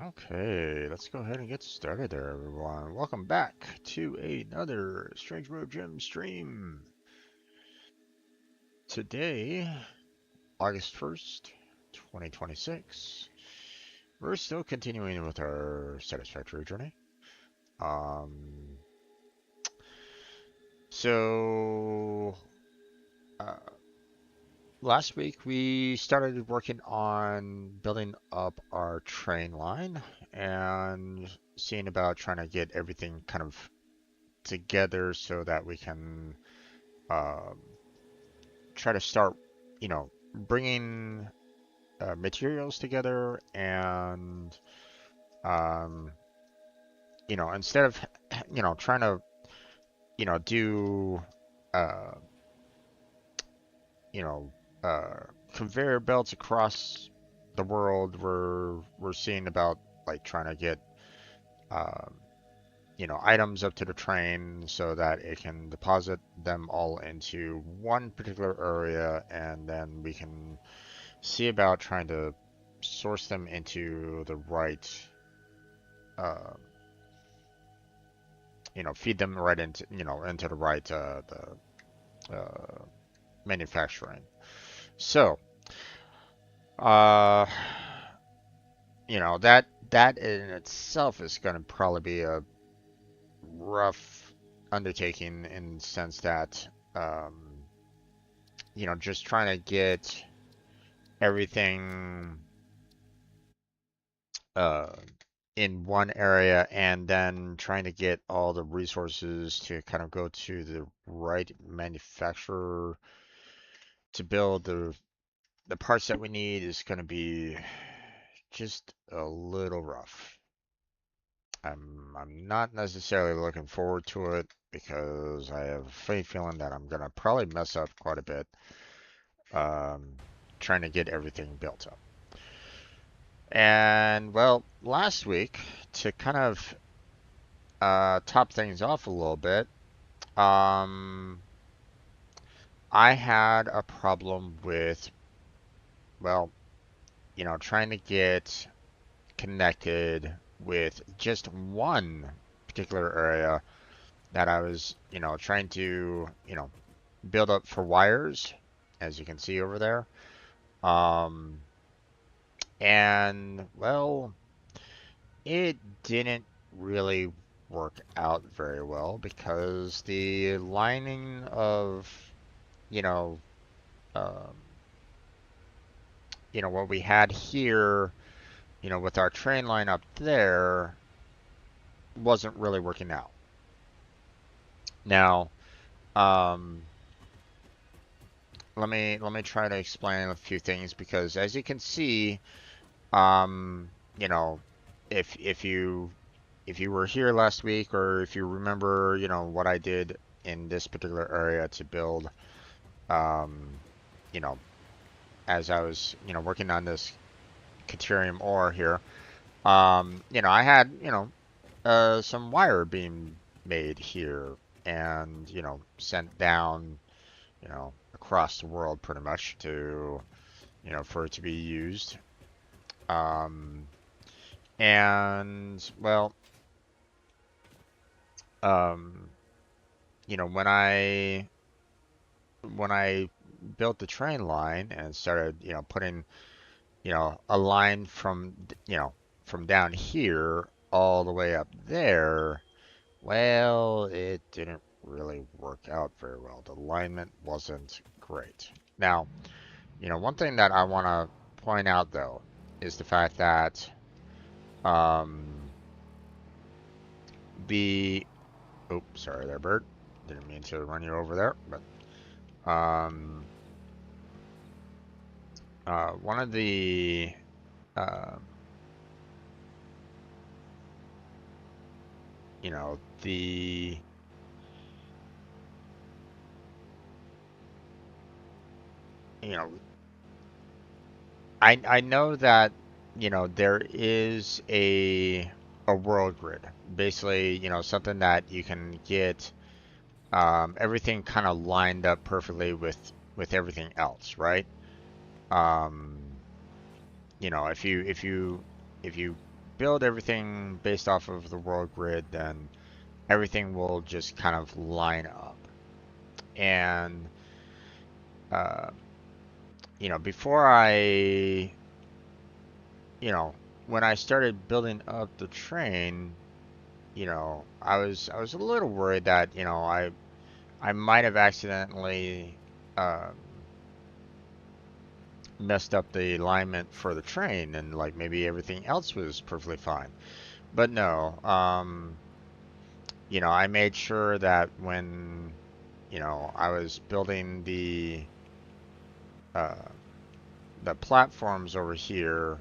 Okay, let's go ahead and get started there, everyone. Welcome back to another Strange Road Gym stream. Today, August 1st, 2026, we're still continuing with our Satisfactory journey. Um, so, uh, Last week we started working on building up our train line and seeing about trying to get everything kind of together so that we can um, try to start, bringing materials together and, um, instead of, trying to, do, uh, you know, conveyor belts across the world, we're seeing about like trying to get, um, items up to the train so that it can deposit them all into one particular area, and then we can see about trying to source them into the right, uh, feed them right into, into the right, the manufacturing. So, uh, that in itself is going to probably be a rough undertaking in the sense that, just trying to get everything uh, in one area and then trying to get all the resources to kind of go to the right manufacturer to build the parts that we need is going to be just a little rough. I'm not necessarily looking forward to it because I have a funny feeling that I'm gonna probably mess up quite a bit, um, trying to get everything built up. And well, last week to kind of top things off a little bit, um, I had a problem with, well, trying to get connected with just one particular area that I was, trying to, build up for wires, as you can see over there. Um, and well, it didn't really work out very well because the lining of, you know, um, what we had here, with our train line up there, wasn't really working out. Now, um, let me try to explain a few things because as you can see, um, you know, if you were here last week or if you remember, what I did in this particular area to build, um, you know, as I was, working on this Caterium ore here, I had, some wire being made here and, sent down, across the world pretty much to, for it to be used. Um, and well, um, when I built the train line and started, putting, a line from, from down here all the way up there, well, it didn't really work out very well. The alignment wasn't great. Now, one thing that I want to point out though is the fact that, um, the, oh, sorry there, bird. Didn't mean to run you over there, but, one of the, uh, you know, the, you know, I know that, there is a world grid. Basically, something that you can get, everything kind of lined up perfectly with everything else, right? Um, if you build everything based off of the world grid, then everything will just kind of line up. And uh, before when I started building up the train, I was a little worried that I might have accidentally um, messed up the alignment for the train, and like maybe everything else was perfectly fine. But no, I made sure that when I was building uh, the platforms over here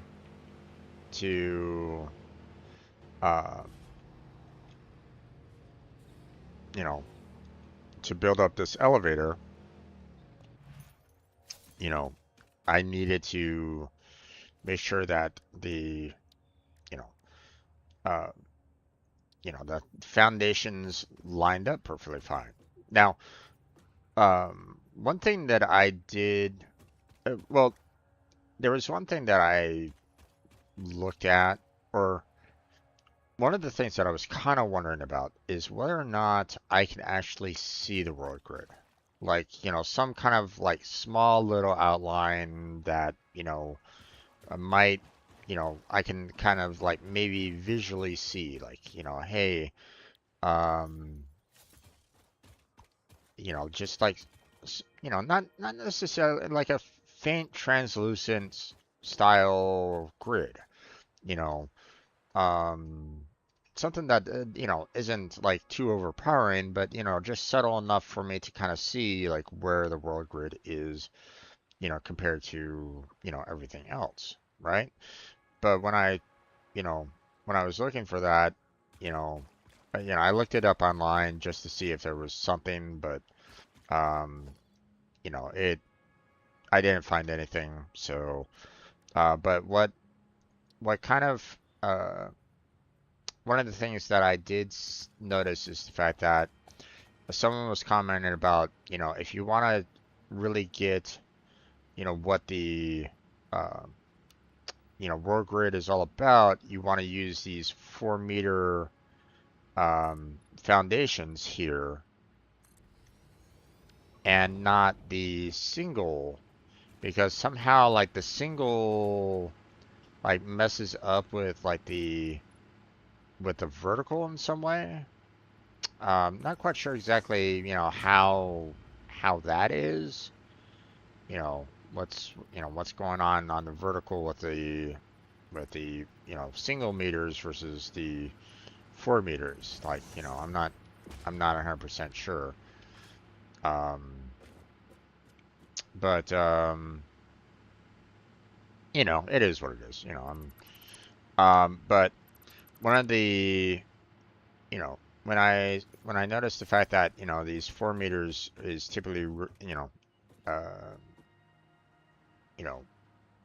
to uh, you know to build up this elevator, you know, I needed to make sure that you know uh, the foundations lined up perfectly fine. Now, one thing that I did, well, there was one thing that I looked at, or one of the things that I was kind of wondering about is whether or not I can actually see the world grid. Like, some kind of like small little outline that, might, I can kind of like maybe visually see, like, hey, um, just like, not necessarily like a faint translucent style grid, you know, um, something that isn't like too overpowering, but just subtle enough for me to kind of see like where the world grid is, compared to everything else, right? But you know, when I was looking for that, you know, I looked it up online just to see if there was something, but um, it I didn't find anything. So, but what kind of one of the things that I did notice is the fact that someone was commenting about, if you want to really get, what the, uh, world grid is all about, you want to use these 4 meter foundations here and not the single, because somehow like the single like messes up with like the vertical in some way. Not quite sure exactly, how that is. What's going on the vertical with the single meters versus the 4 meters. Like, I'm not 100% sure. Um, but it is what it is. But one of the when I noticed the fact that these 4 meters is typically uh, you know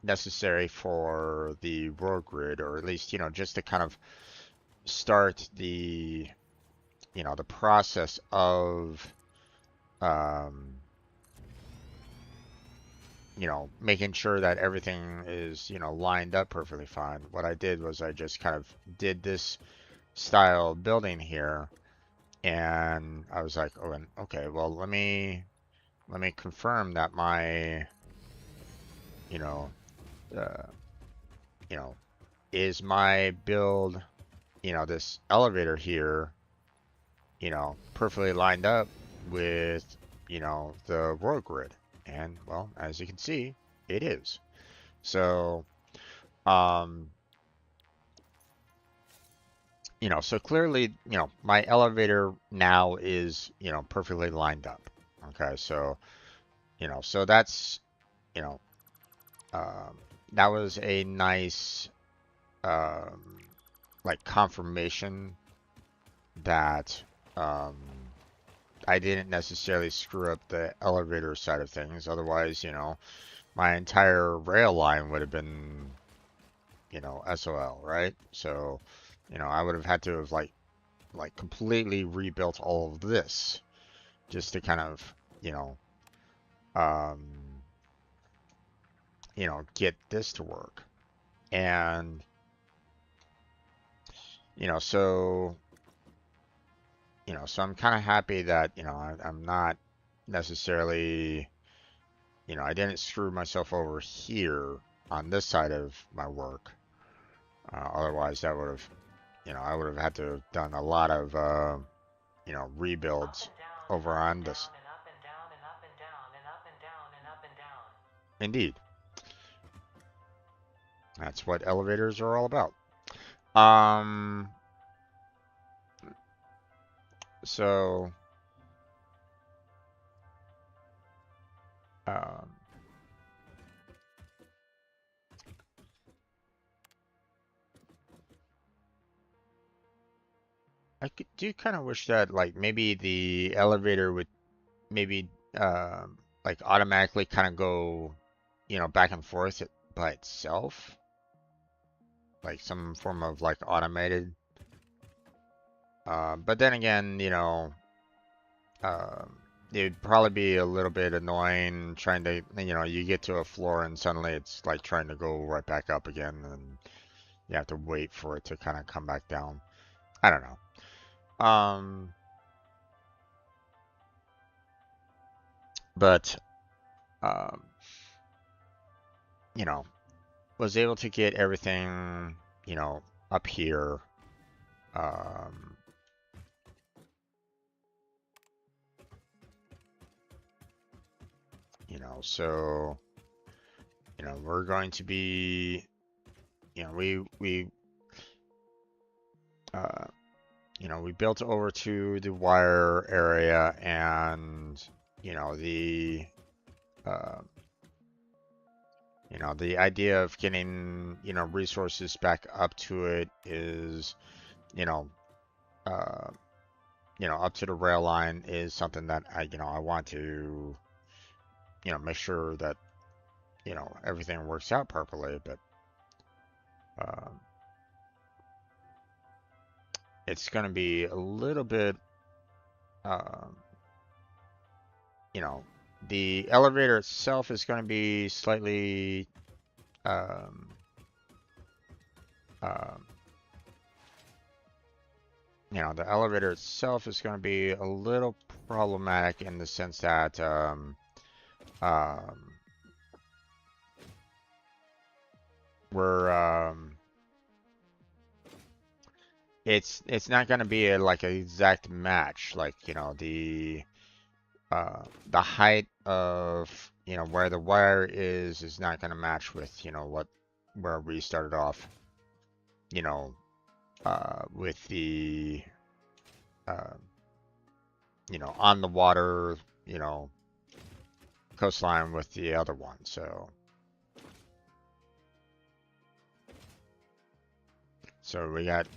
necessary for the world grid, or at least just to kind of start the process of um, making sure that everything is lined up perfectly fine. What I did was I just kind of did this style building here, and I was like, oh, and okay, well, let me confirm that my you know uh, you know is my build, this elevator here, perfectly lined up with the world grid. And well, as you can see, it is. So um so clearly, my elevator now is perfectly lined up. Okay, so so that's you know um that was a nice um like confirmation that um I didn't necessarily screw up the elevator side of things. Otherwise, my entire rail line would have been SOL, right? So I would have had to have like completely rebuilt all of this just to kind of um get this to work. And So, so I'm kind of happy that, I'm not necessarily, I didn't screw myself over here on this side of my work. Otherwise, that would have, I would have had to have done a lot of, rebuilds over on this. Indeed. That's what elevators are all about. Um, so, um, do kind of wish that like maybe the elevator would maybe like automatically kind of go, back and forth by itself, like some form of like automated. But then again, um, it'd probably be a little bit annoying trying to, you get to a floor and suddenly it's like trying to go right back up again, and you have to wait for it to kind of come back down. I don't know. But um, you know, was able to get everything, up here. Um, so, we're going to be, uh, we built over to the wire area, and, the, uh, the idea of getting, resources back up to it is, you know, uh, up to the rail line is something that I want to, make sure that, everything works out properly. But um, it's going to be a little bit, um, you know, the elevator itself is going to be slightly, um, um, the elevator itself is going to be a little problematic in the sense that, um, we're, it's not going to be like an exact match, like, the height of, where the wire is not going to match with, where we started off, you know, with the, uh, on the water, coastline with the other one. So we got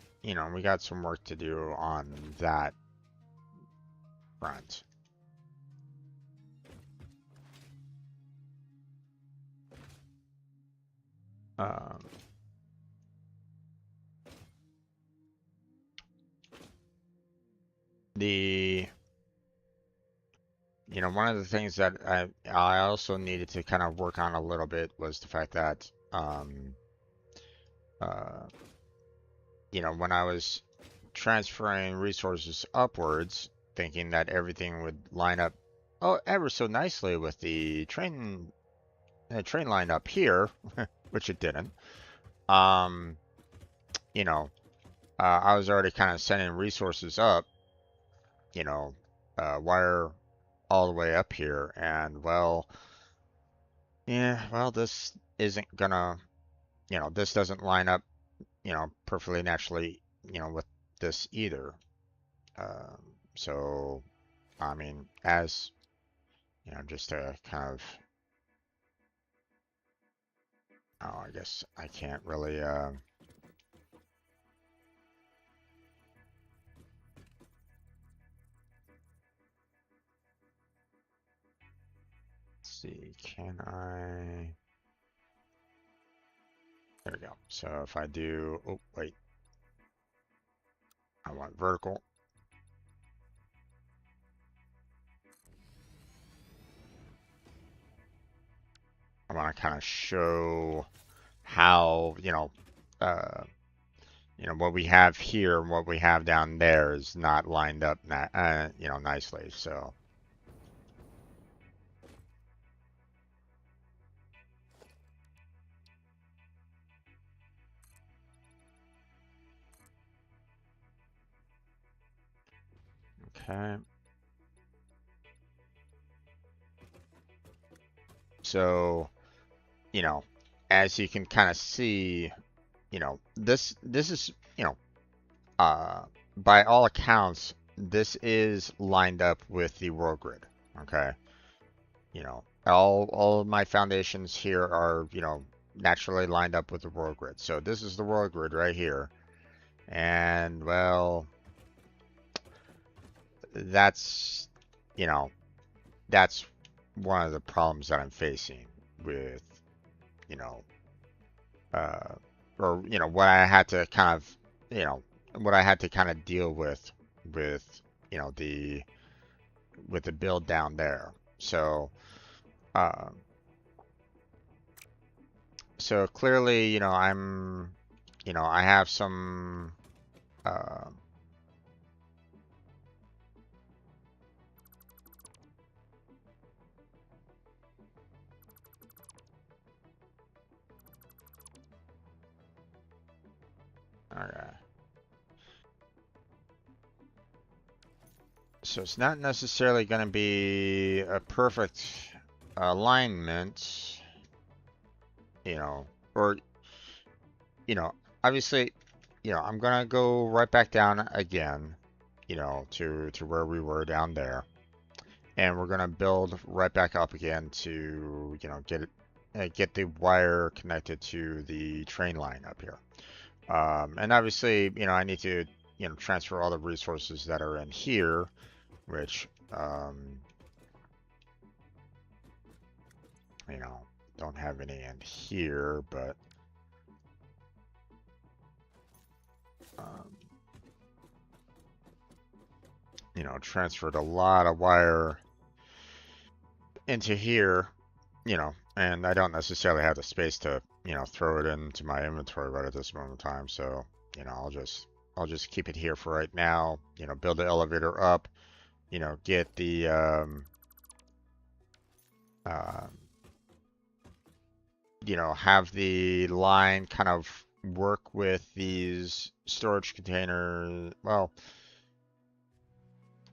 some work to do on that front. Um, the one of the things that I also needed to kind of work on a little bit was the fact that uh, when I was transferring resources upwards, thinking that everything would line up ever so nicely with the train line up here, which it didn't. Um, I was already kind of sending resources up, wire all the way up here, and well, yeah, well, this isn't gonna, this doesn't line up, perfectly naturally, with this either. Um, so, I mean, as, just to kind of, I guess I can't really, see, can I, there we go. So if I do, oh, wait, I want vertical. I want to kind of show how, uh, you know, what we have here and what we have down there is not lined up, you know, nicely. So, okay. So, you know, as you can kind of see, you know, this is, you know, uh, by all accounts, this is lined up with the world grid. Okay. You know, all of my foundations here are, you know, naturally lined up with the world grid. So this is the world grid right here. And well, that's, you know, that's one of the problems that I'm facing with, you know, uh, or, you know, what I had to kind of, you know, what I had to kind of deal with, you know, with the build down there. So, uh, so clearly, you know, you know, I have some, uh, okay. So it's not necessarily going to be a perfect alignment, you know, or, you know, obviously, you know, I'm going to go right back down again, you know, to where we were down there. And we're going to build right back up again to, you know, get the wire connected to the train line up here. And obviously, you know, I need to, you know, transfer all the resources that are in here, which, you know, don't have any in here, but, um, you know, transferred a lot of wire into here, you know, and I don't necessarily have the space to, you know, throw it into my inventory right at this moment in time. So, you know, I'll just keep it here for right now, you know, build the elevator up, you know, get the, uh, you know, have the line kind of work with these storage containers. Well,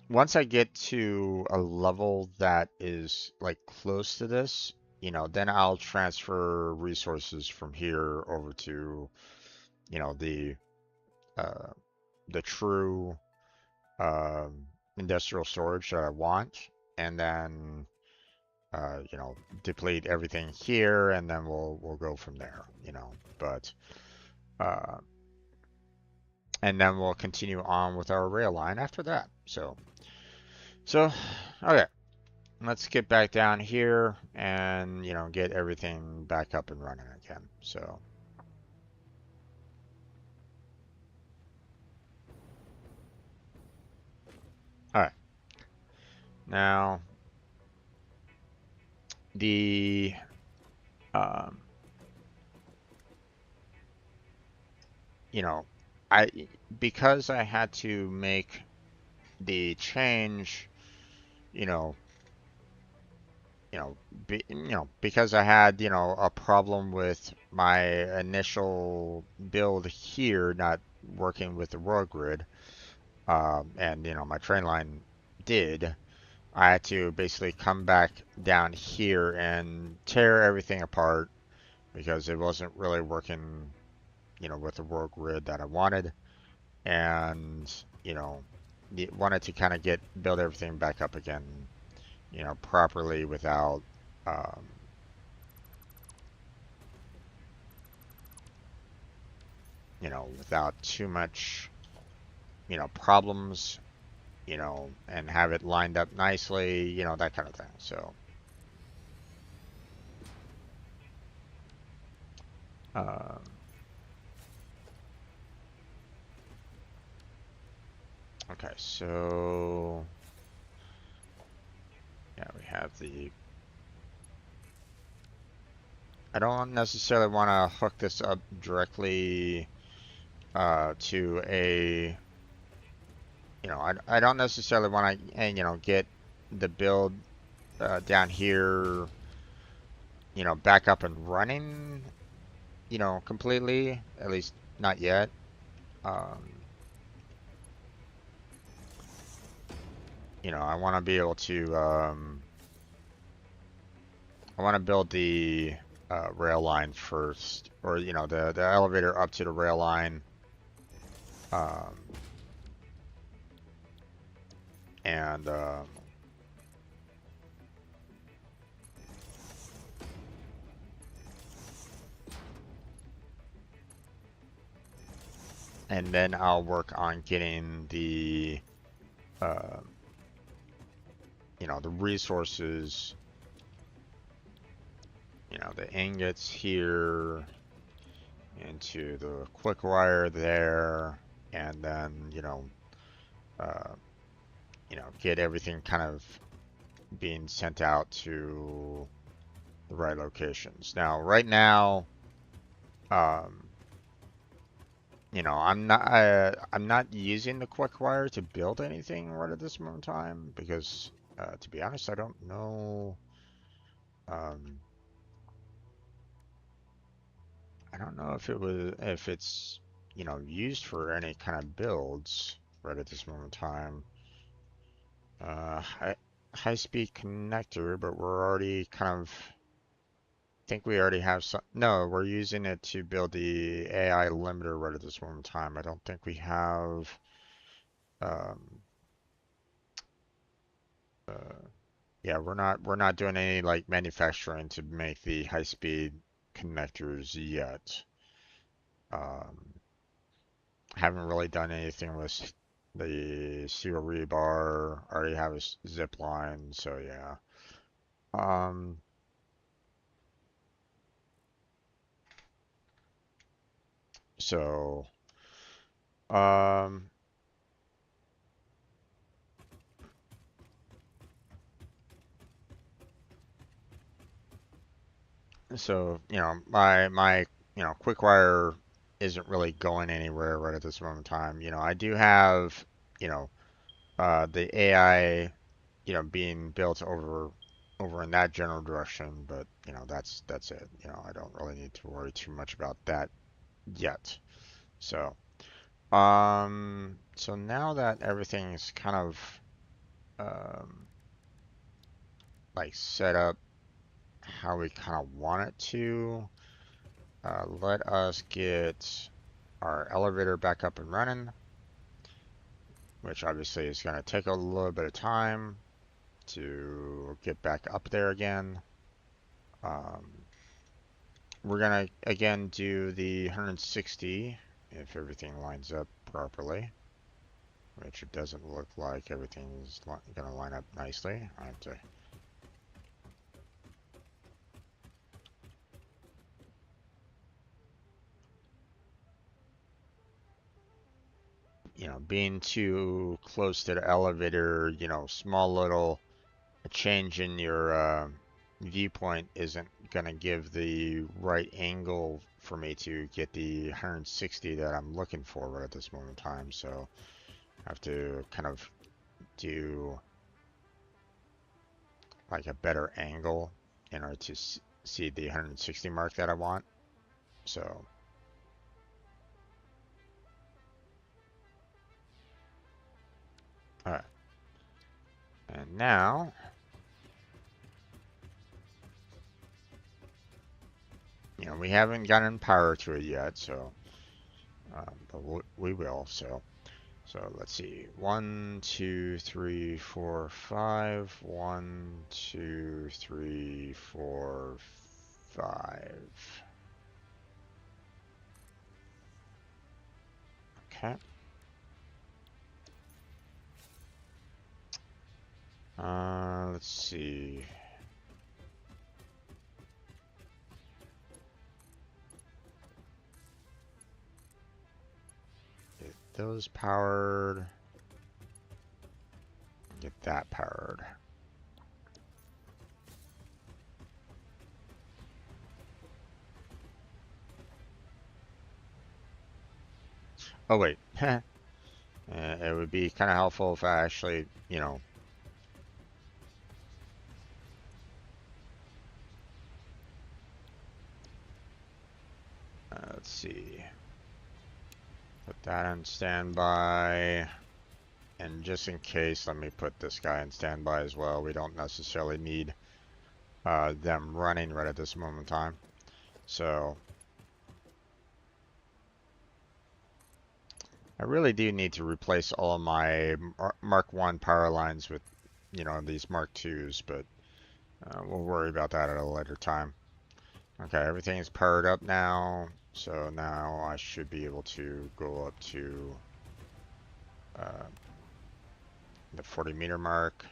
once I get to a level that is like close to this, you know, then I'll transfer resources from here over to, you know, uh, the true industrial storage that I want, and then you know, deplete everything here, and then we'll go from there, you know. But uh, and then we'll continue on with our rail line after that. So okay. Let's get back down here and, you know, get everything back up and running again. So, all right. Now, the, um, you know, I, because I had to make the change, you know, because I had, you know, a problem with my initial build here not working with the world grid, and, you know, my train line did. I had to basically come back down here and tear everything apart because it wasn't really working, you know, with the world grid that I wanted, and, you know, wanted to kind of build everything back up again, you know, properly without, um, you know, without too much, you know, problems, you know, and have it lined up nicely, you know, that kind of thing. So, um, okay, so yeah, we have the. I don't necessarily want to hook this up directly to a, I don't necessarily want to, get the build down here, back up and running, completely, at least not yet. Um, I want to be able to, I want to build the rail line first, or, the elevator up to the rail line. Um, and and then I'll work on getting uh, the resources, the ingots here into the quick wire there, and then, uh, get everything kind of being sent out to the right locations. Now, right now, um, I'm not using the quick wire to build anything right at this moment in time because, to be honest, I don't know. Um, I don't know if it's, used for any kind of builds right at this moment in time. High speed connector, but we're already kind of, I think we already have some. No, we're using it to build the AI limiter right at this moment in time. I don't think we have. Um, uh, yeah, we're not doing any like manufacturing to make the high speed connectors yet. Um, haven't really done anything with the steel rebar. Already have a zip line, so yeah. Um, so, um, my quick wire isn't really going anywhere right at this moment in time. I do have, you know, the AI, being built over in that general direction, but that's it. I don't really need to worry too much about that yet. So now that everything's kind of um, like set up how we kind of want it to, let us get our elevator back up and running, which obviously is going to take a little bit of time to get back up there again. Um, we're going to again do the 160 if everything lines up properly, which it doesn't look like everything's going to line up nicely. I have to being too close to the elevator, small little change in your viewpoint isn't going to give the right angle for me to get the 160 that I'm looking for right at this moment in time. So I have to kind of do like a better angle in order to see the 160 mark that I want. So, all right. And now, we haven't gotten power to it yet, so, but we will. So let's see. 1, 2, 3, 4, 5. 1, 2, 3, 4, 5. Okay. Let's see. Get those powered. Get that powered. Oh wait, it would be kind of helpful if I actually, let's see, put that on standby. And just in case, let me put this guy in standby as well. We don't necessarily need them running right at this moment in time. So I really do need to replace all of my Mark 1 power lines with, these Mark 2s, but we'll worry about that at a later time. Okay, everything is powered up now, so now I should be able to go up to uh, the 40-meter mark.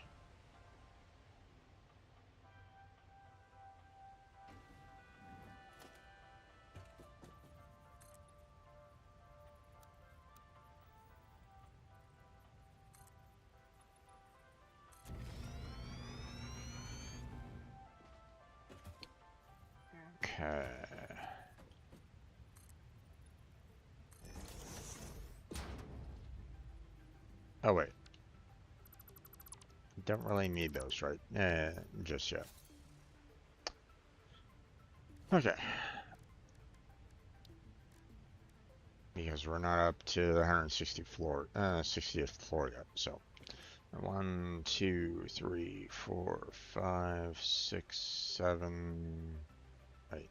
Okay. Oh wait. Don't really need those, right? Just yet. Okay. Because we're not up to the 60th floor yet. So 1, 2, 3, 4, 5, 6, 7, 8.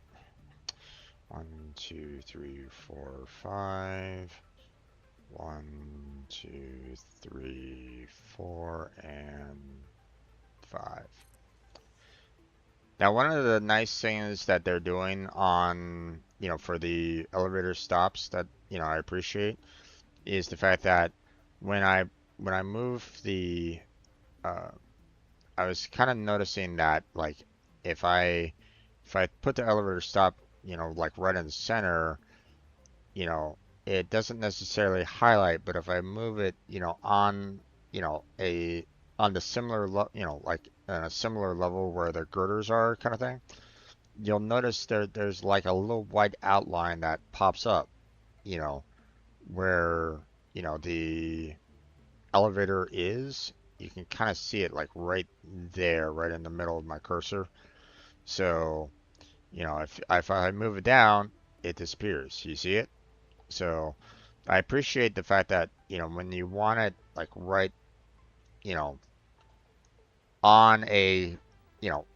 1, 2, 3, 4, 5. 1, 2, 3, 4, and 5. Now, one of the nice things that they're doing on, for the elevator stops that, I appreciate is the fact that when I move the, uh, I was kind of noticing that like if I put the elevator stop, like right in the center, you know, it doesn't necessarily highlight, but if I move it, on, a on the similar, like a similar level where the girders are, kind of thing, you'll notice there's like a little white outline that pops up, you know, where, the elevator is. You can kind of see it like right there, right in the middle of my cursor. So, if I move it down, it disappears. You see it? So I appreciate the fact that, when you want it like right, you know, on a,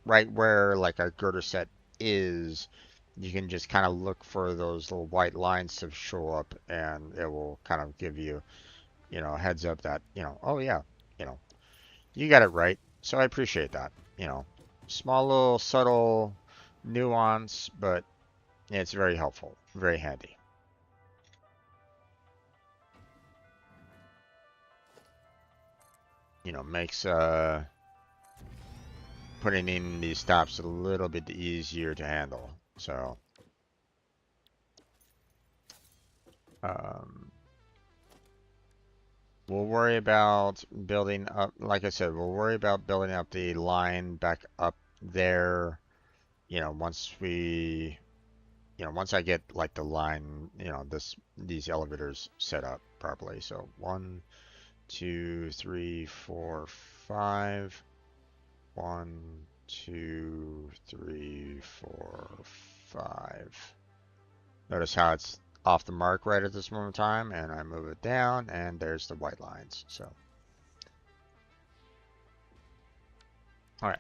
right where like a girder set is, you can just kind of look for those little white lines to show up and it will kind of give you, a heads up that, oh yeah, you know, you got it right. So I appreciate that, small little subtle nuance, but it's very helpful, very handy. Makes putting in these stops a little bit easier to handle. So, um, we'll worry about building up, like I said, we'll worry about building up the line back up there, once we, once I get like the line, these elevators set up properly. So 1, 2, 3, 4, 5. 1, 2, 3, 4, 5. Notice how it's off the mark right at this moment in time, and I move it down, and there's the white lines. So, all right.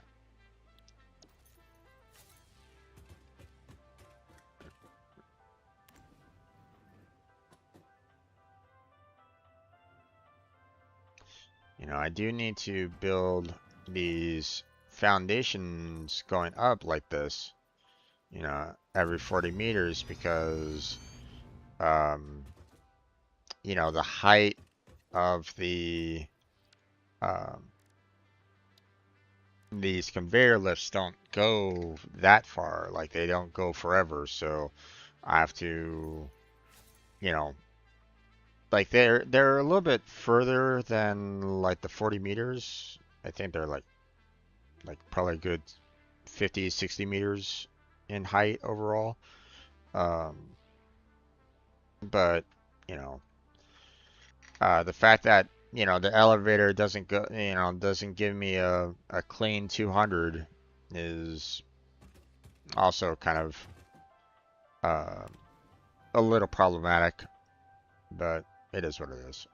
I do need to build these foundations going up like this, every 40 meters because, um, the height of um, these conveyor lifts don't go that far. Like they don't go forever. So I have to, you know, like they're a little bit further than like the 40 meters. I think they're like probably a good 50, 60 meters in height overall. Um, but you know, The fact that, the elevator doesn't go, doesn't give me a clean 200 is also kind of uh, a little problematic, but it is what it is.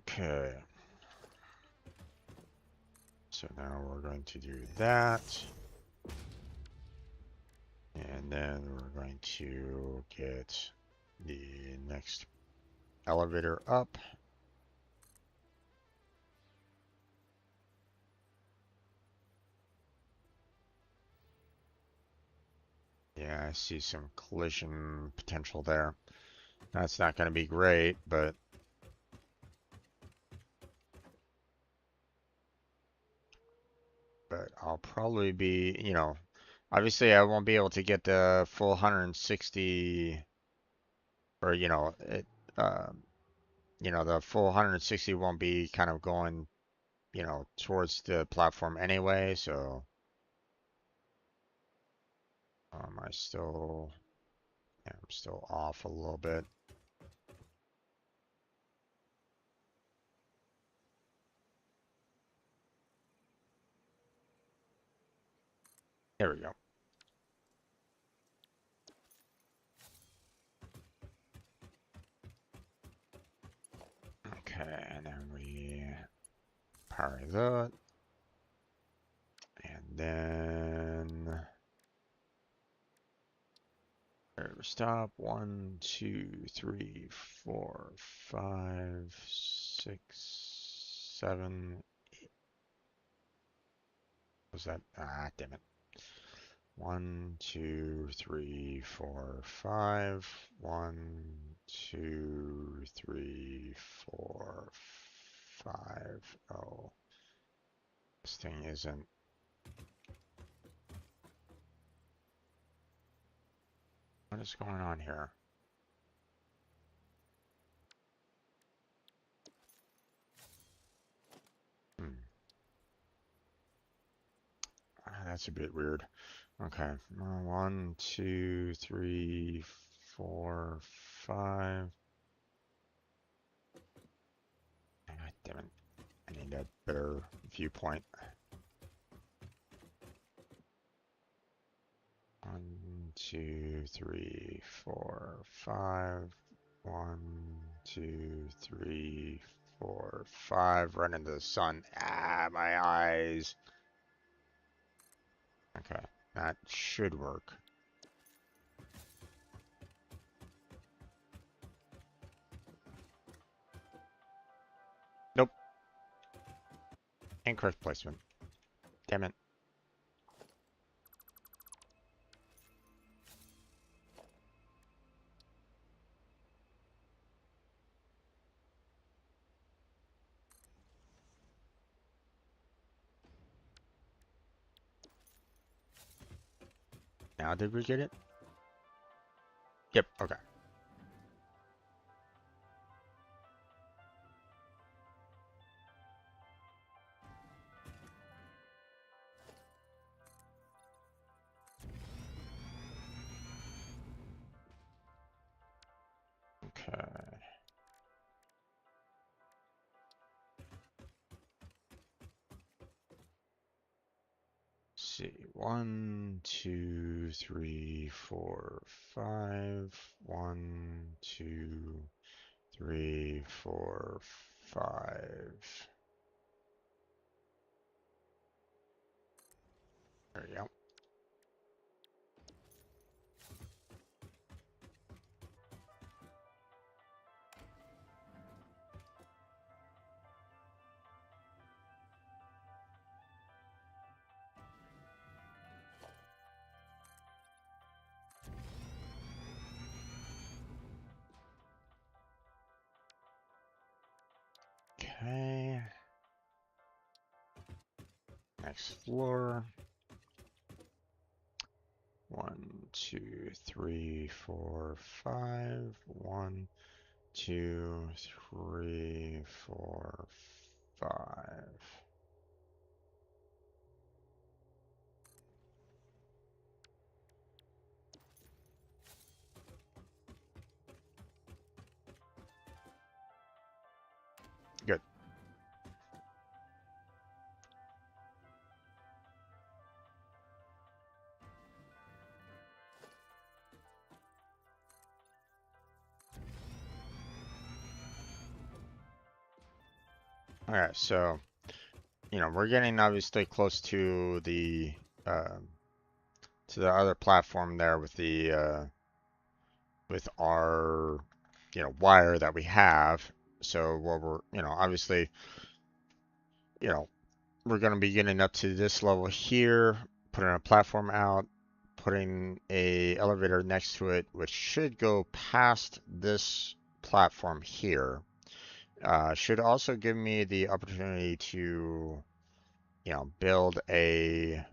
Okay. So now we're going to do that. And then we're going to get the next elevator up. Yeah, I see some collision potential there. That's not going to be great, but I'll probably be, obviously I won't be able to get the full 160, or the full 160 won't be kind of going, towards the platform anyway. So I still, yeah, I'm still off a little bit. There we go. Okay, and then we power that. And then stop. 1, 2, 3, 4, 5, 6, 7. Was that? Ah, damn it. 1, 2, 3, 4, 5. 1, 2, 3, 4, 5. Oh, this thing isn't. What is going on here? That's a bit weird. Okay. 1, 2, 3, 4, 5. God damn it. I need a better viewpoint. 1, 2, 3, 4, 5. 1, 2, 3, 4, 5. Run into the sun. Ah, my eyes. Okay, that should work. Nope. Incorrect placement. Damn it. Now did we get it? Yep, okay. Okay. See, 1, 2, 3, 4, 5. 1, 2, 3, 4, 5. There we go. Okay. Next floor. 1, 2, 3, 4, 5. 1, 2, 3, 4, 5. Good. All right, so we're getting obviously close um, to the other platform there with our wire that we have. So what we're obviously you know we're going to be getting up to this level here, putting a platform out, putting a elevator next to it, which should go past this platform here. Should also give me the opportunity to build a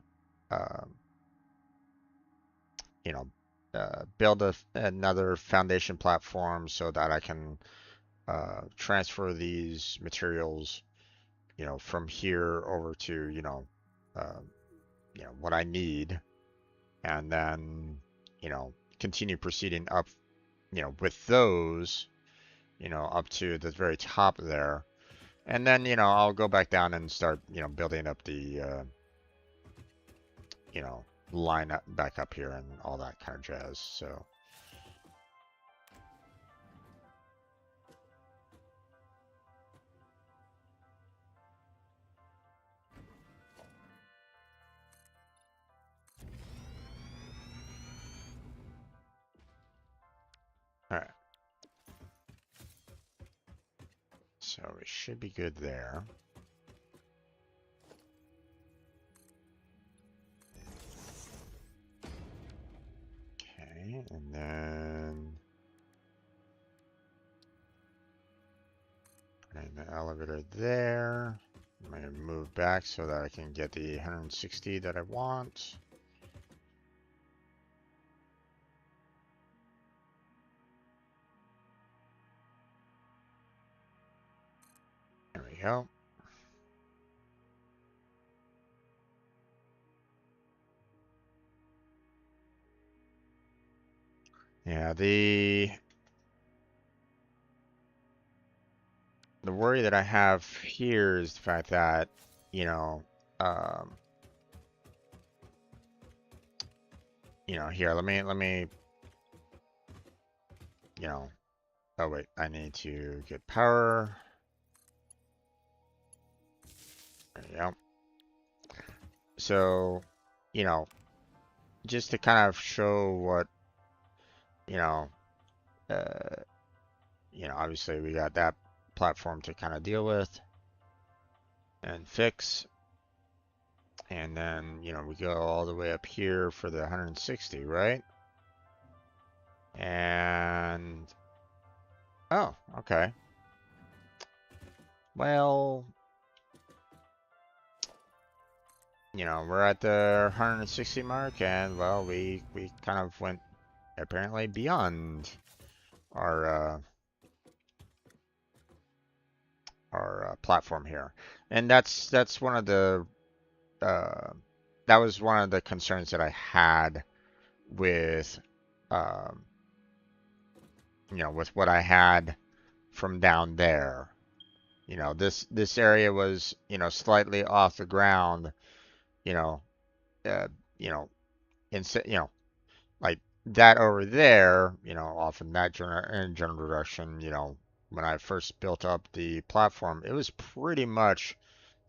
uh, you know build another foundation platform so that I can transfer these materials from here over to uh, what I need, and then continue proceeding up with those up to the very top there, and then I'll go back down and start building up the you know line up back up here and all that kind of jazz. So all right, so we should be good there. Okay, and then putting the elevator there. I'm going to move back so that I can get the 160 that I want. There we go. Yeah, the worry that I have here is the fact that, um, here, let me, oh wait, I need to get power. There we go. So, just to kind of show what, you know, uh, obviously we got that platform to kind of deal with and fix. And then, we go all the way up here for the 160, right? And, oh, okay. Well, we're at the 160 mark, and well, we kind of went apparently beyond our platform here, and that's one of the uh, that was one of the concerns that I had with um, with what I had from down there. This area was slightly off the ground, you know, uh, you know, instead, like that over there, off in that general direction, when I first built up the platform, it was pretty much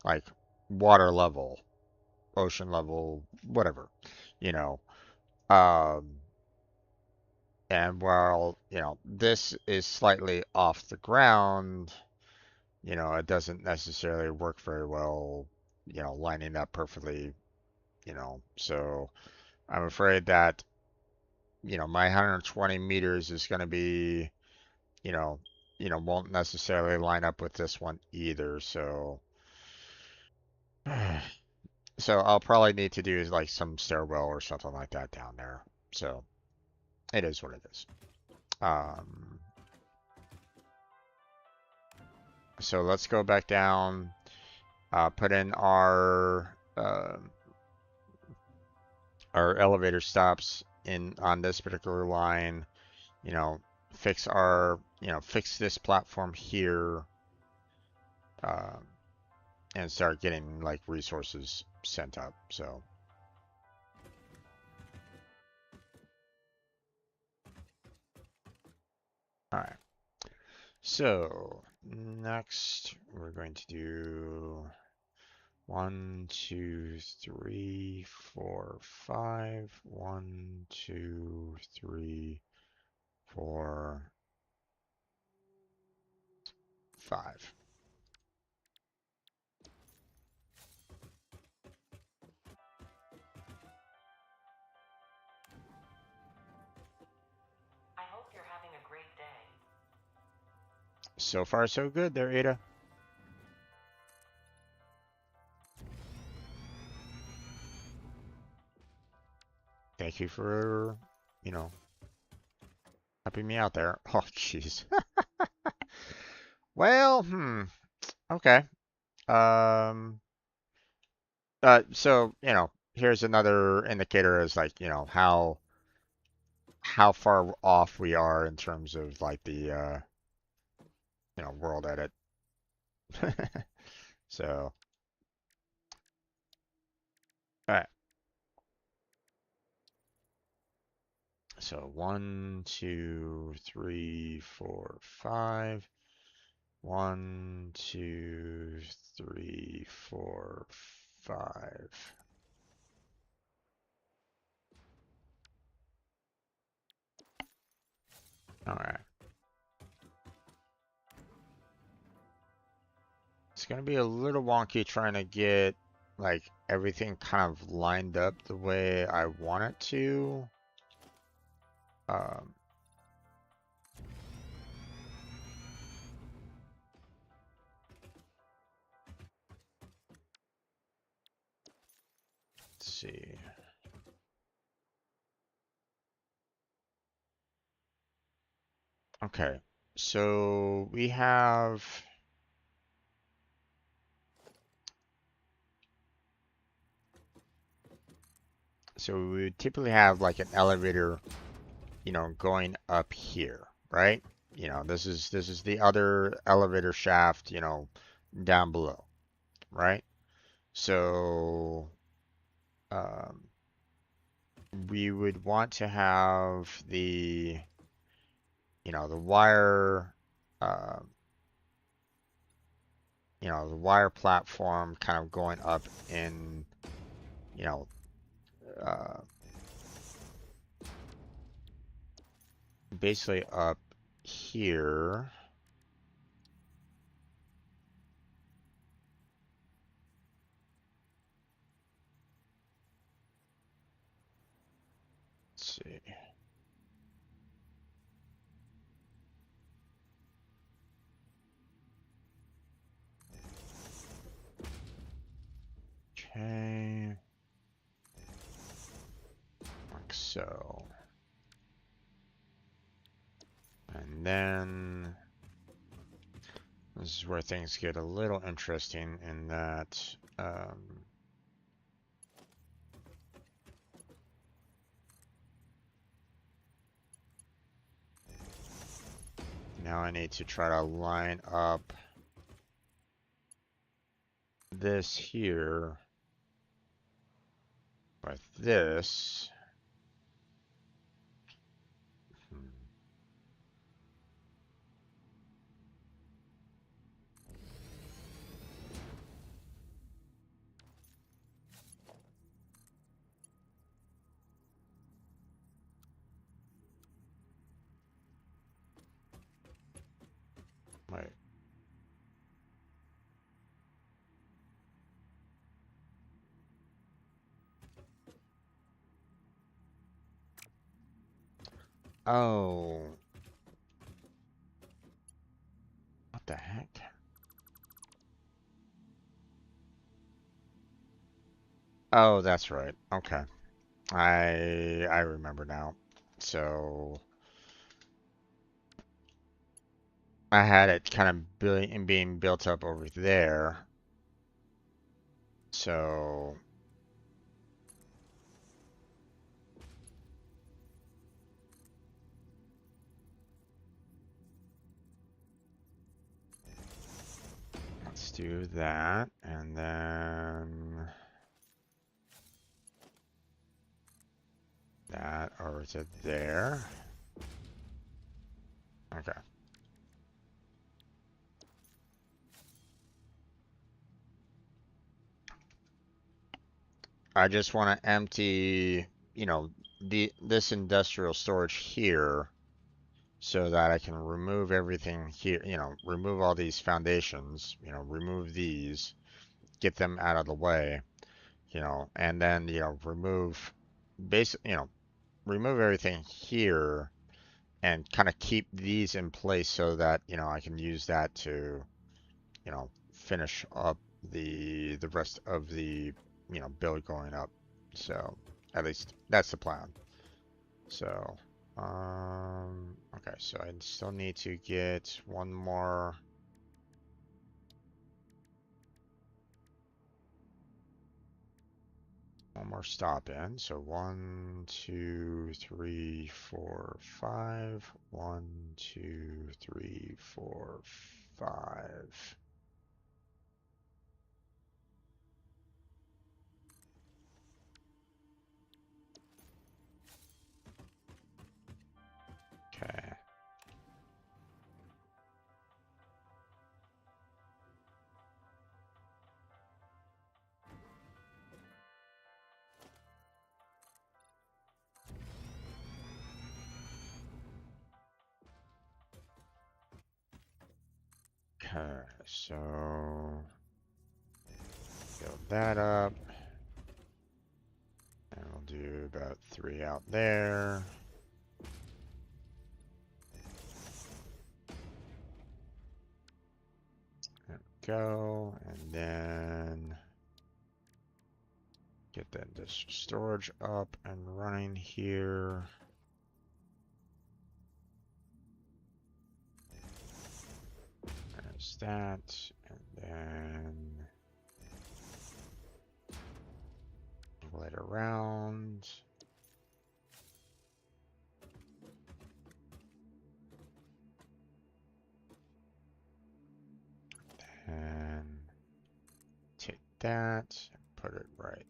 like water level, ocean level, whatever, you know. Um, and while, this is slightly off the ground, it doesn't necessarily work very well, lining up perfectly, So I'm afraid that, my 120 meters is going to be, you know, won't necessarily line up with this one either. So, so I'll probably need to do like some stairwell or something like that down there. So it is what it is. Um, So let's go back down, put in our elevator stops in on this particular line, you know, fix this platform here, uh, and start getting like resources sent up. So, all right. So next we're going to do 1, 2, 3, 4, 5. 1, 2, 3, 4, 5. I hope you're having a great day. So far, so good there, Ada. Thank you for, you know, helping me out there. Oh, jeez. Well, okay. Um, so, here's another indicator as like, how far off we are in terms of like the, world edit. So, all right. So 1, 2, 3, 4, 5. 1, 2, 3, 4, 5. All right. It's gonna be a little wonky trying to get like everything kind of lined up the way I want it to. Um, let's see. Okay, so we have. So we would typically have like an elevator, going up here, right? This is the other elevator shaft, down below, right? So um, we would want to have the wire, uh, the wire platform kind of going up in, you know, uh, basically up here. Let's see. Okay, like so. And then this is where things get a little interesting in that now I need to try to line up this here with this. Hmm. Wait. Oh, what the heck? Oh, that's right. Okay. I remember now. So I had it kind of being built up over there. So let's do that, and then that over to there. Okay. I just want to empty, this industrial storage here so that I can remove everything here, remove all these foundations, remove these, get them out of the way, and then, remove everything here and kind of keep these in place so that, I can use that to, finish up the rest of the, build going up. So at least that's the plan. So, okay, so I still need to get one more stop in. So 1, 2, 3, 4, 5. 1, 2, 3, 4, 5. Okay. Okay, so build that up. And we'll do about 3 out there. There we go. And then get this storage up and running here. There's that. And then pull it around. And take that and put it right.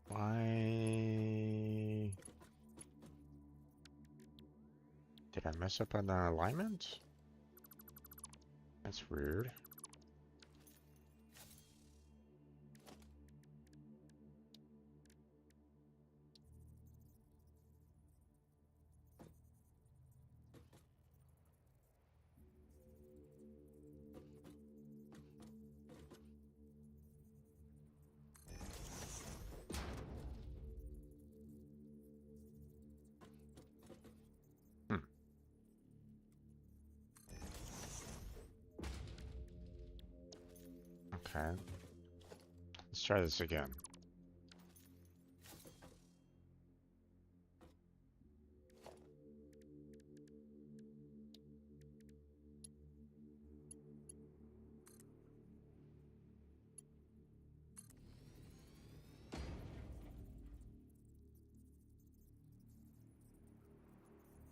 Why did I mess up on the alignment? That's weird. Hmm. Okay. Let's try this again.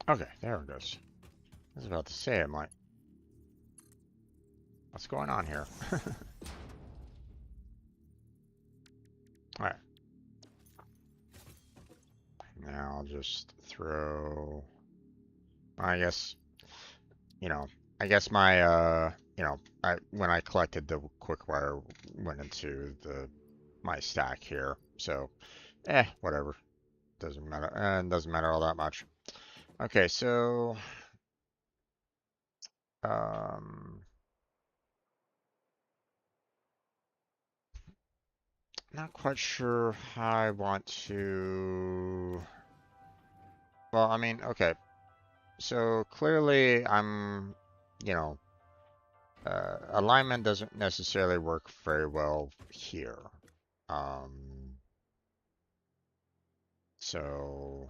Okay, there it goes. I was about to say, I'm like, what's going on here? Alright. Now I'll just throw, I guess, you know, I guess my, when I collected the quick wire went into my stack here. So, whatever. Doesn't matter. And doesn't matter all that much. Okay, so, um, not quite sure how I want to, well, I mean, okay. So clearly I'm, you know, alignment doesn't necessarily work very well here. Um, so,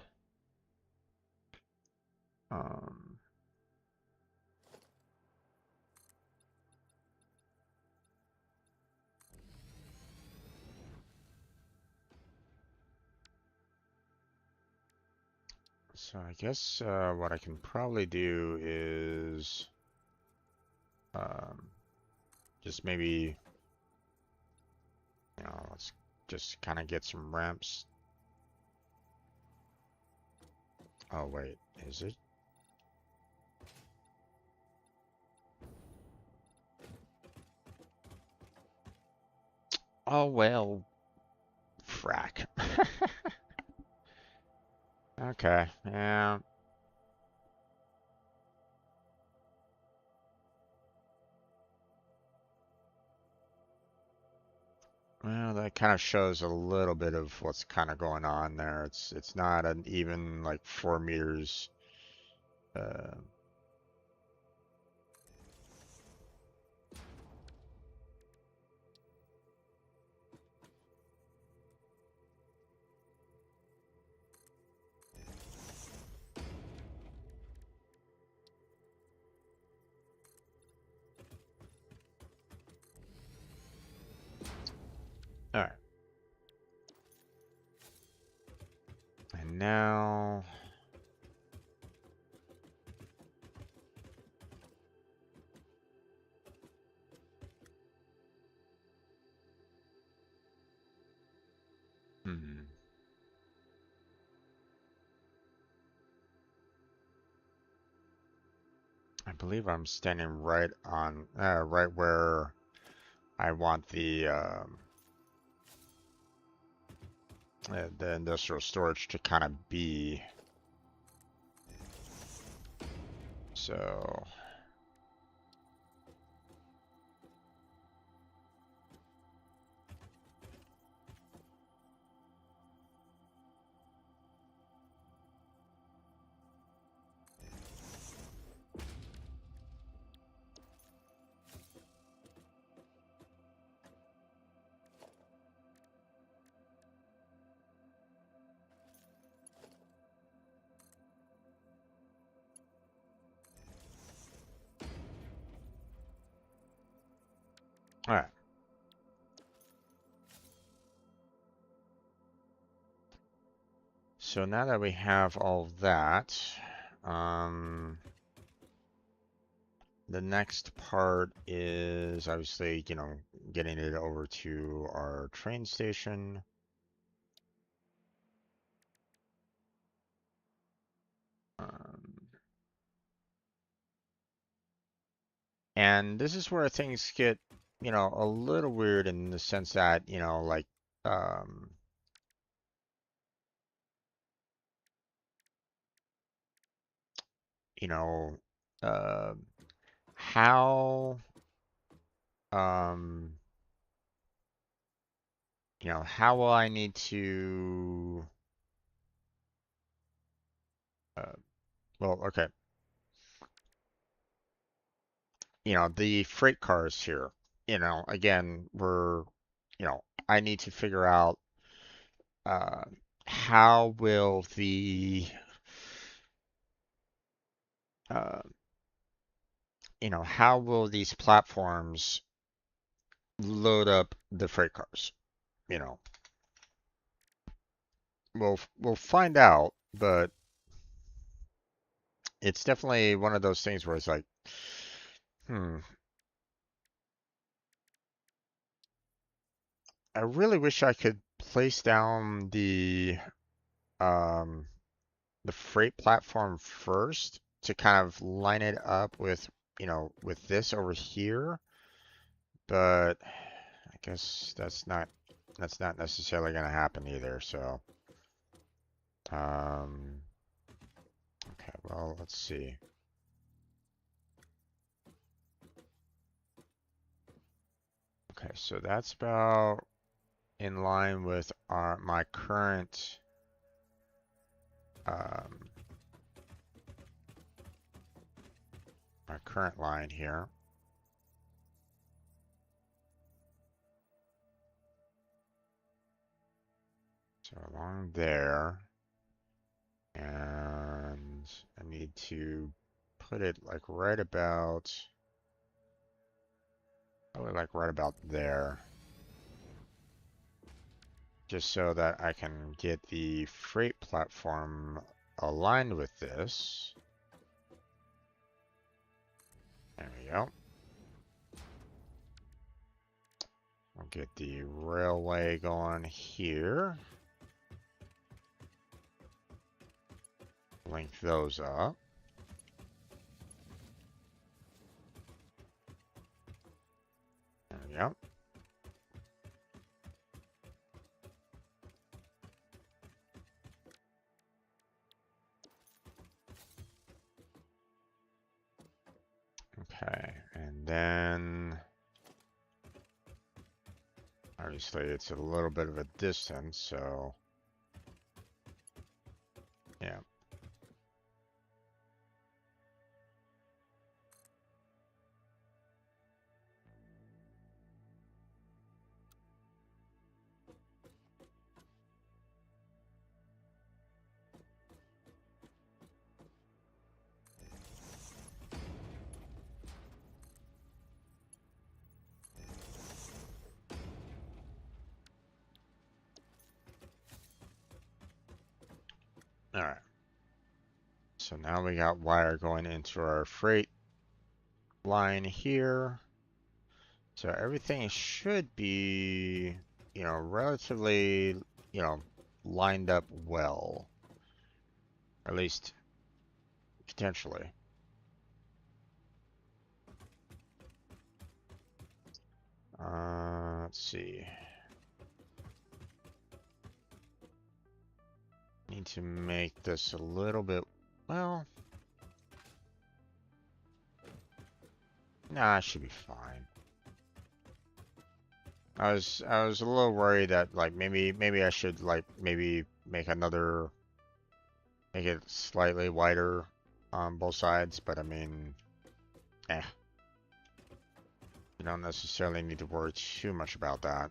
um, so I guess what I can probably do is um, just maybe, let's just kind of get some ramps. Oh wait, is it? Oh well, frack. Okay, yeah. Well, that kind of shows a little bit of what's kind of going on there. It's not an even like 4 meters. Uh, all right, and now, hmm, I believe I'm standing right on, right where I want the industrial storage to kind of be. So, all right. So now that we have all that, um, the next part is obviously, getting it over to our train station. Um, and this is where things get, a little weird in the sense that, like, um, you know, uh, how, um, how will I need to, uh, well, okay, the freight cars here, again, I need to figure out, uh, how will uh, how will these platforms load up the freight cars? You know, we'll find out, but it's definitely one of those things where it's like, hmm, I really wish I could place down um the freight platform first to kind of line it up with, with this over here, but I guess that's not necessarily going to happen either. So, um, okay, well, let's see. Okay, so that's about in line with my current um, our current line here. So along there, and I need to put it like right about, probably like right about there, just so that I can get the freight platform aligned with this. There we go. We'll get the railway going here. Link those up. There we go. Okay, and then obviously it's a little bit of a distance, so yeah. All right. So now we got wire going into our freight line here. So everything should be, relatively, lined up well. At least potentially. Let's see. Need to make this a little bit, well, nah, it should be fine. I was a little worried that like maybe I should like maybe make it slightly wider on both sides, but I mean, you don't necessarily need to worry too much about that.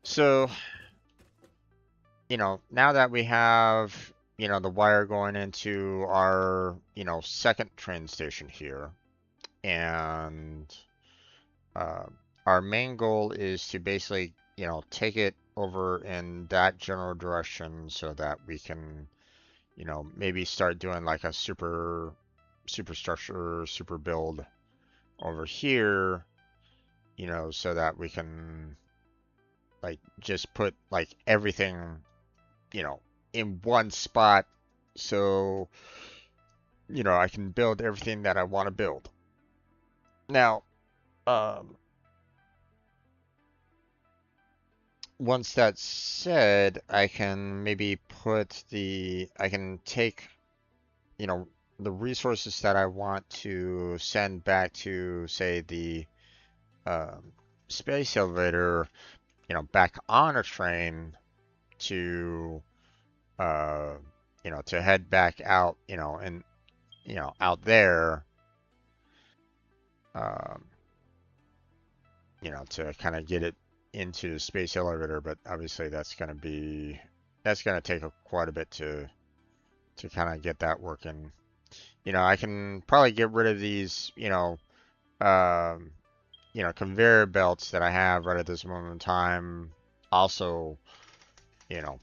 So, now that we have, the wire going into our, second train station here, and our main goal is to basically, take it over in that general direction so that we can, maybe start doing like a superstructure, super build over here, so that we can like just put like everything, in one spot, so I can build everything that I want to build. Now, once that's said, I can maybe I can take, the resources that I want to send back to, say, the space elevator, back on a train to, to head back out, and, out there, um, to kind of get it into the space elevator, but obviously that's going to take quite a bit to kind of get that working. I can probably get rid of these, um, conveyor belts that I have right at this moment in time. Also,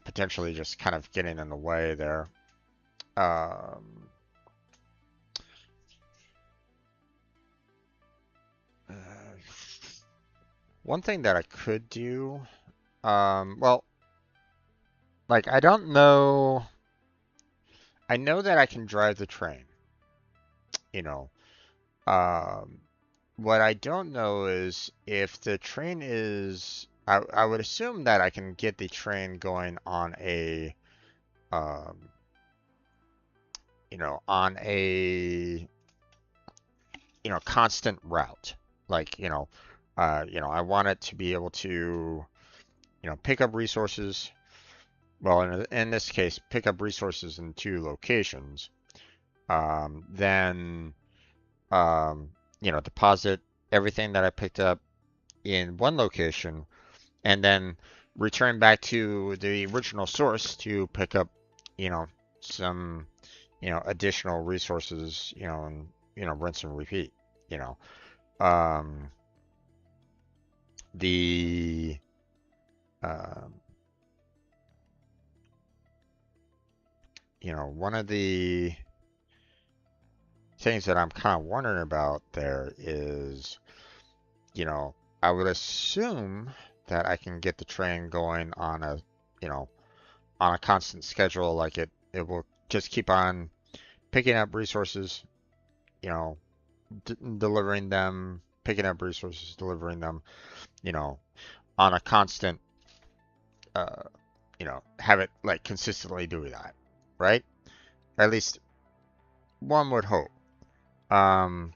potentially just kind of getting in the way there. One thing that I could do, well, like I don't know. I know that I can drive the train, you know. Um, what I don't know is if the train is, I would assume that I can get the train going on a, um, on a, constant route. Like, I want it to be able to, pick up resources. Well, in this case, pick up resources in two locations. Then deposit everything that I picked up in one location and then return back to the original source to pick up, you know, some, additional resources, and, rinse and repeat, you know. Um, the, um, one of the things that I'm kind of wondering about there is, you know, I would assume that I can get the train going on you know, on a constant schedule, like it will just keep on picking up resources, you know, delivering them, picking up resources, delivering them, you know, on a constant, uh, have it like consistently doing that, right? At least one would hope. Um,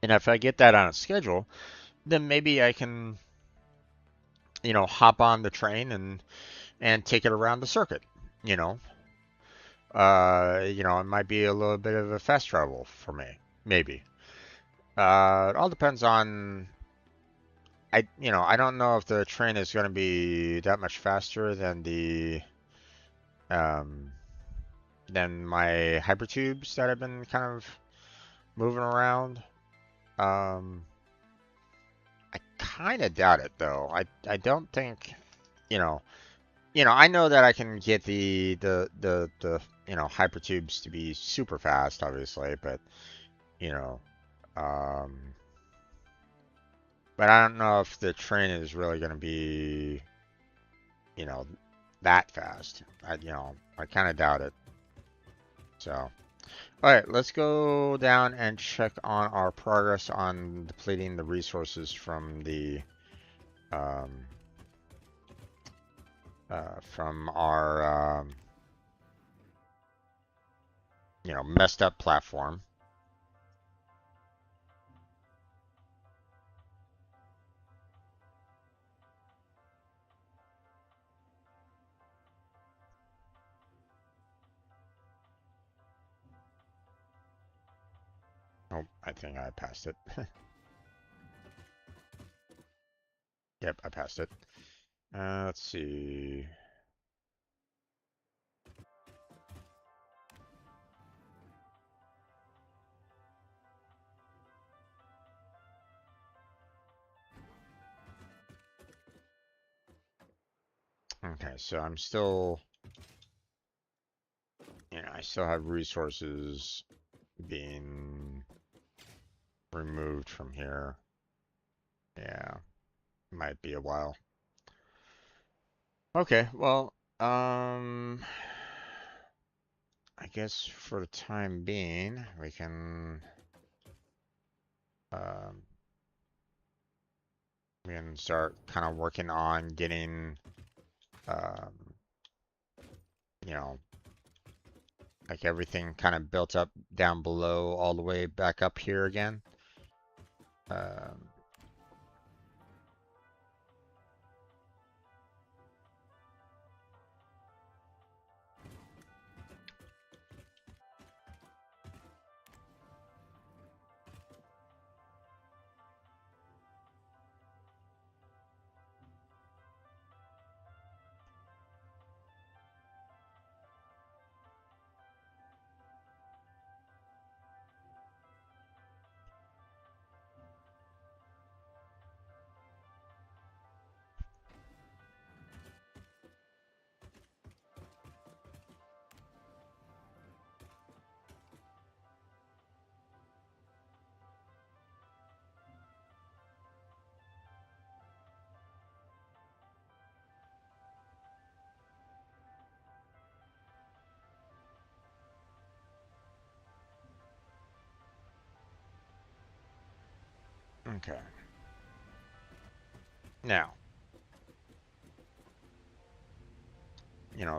and if I get that on a schedule, then maybe I can, hop on the train and take it around the circuit. You know, it might be a little bit of a fast travel for me, maybe. It all depends on I don't know if the train is going to be that much faster um than my hypertubes that I've been kind of moving around. Um, I kind of doubt it though. I don't think, you know, I know that I can get the hypertubes to be super fast, obviously, but you know, um, but I don't know if the train is really going to be, you know, that fast. I kind of doubt it. So, all right, let's go down and check on our progress on depleting the resources um, from our messed up platform. Oh, I think I passed it. Yep, I passed it. Let's see. Okay, so I'm still, I still have resources being removed from here. Yeah, might be a while. Okay, well, I guess for the time being, um, we can start kind of working on getting, um, you know, like everything kind of built up down below all the way back up here again. Um, okay. Now,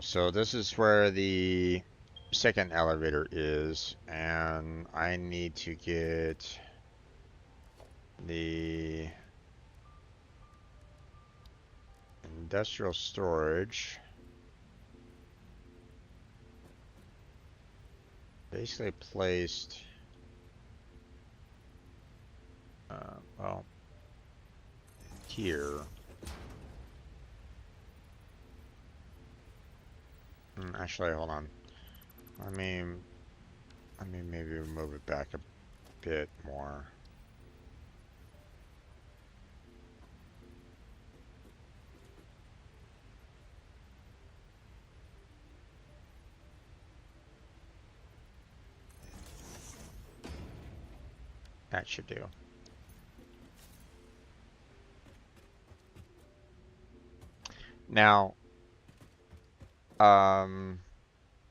so this is where the second elevator is, and I need to get the industrial storage. basically placed, well, here. Actually, hold on. I mean, maybe move it back a bit more. That should do. Now,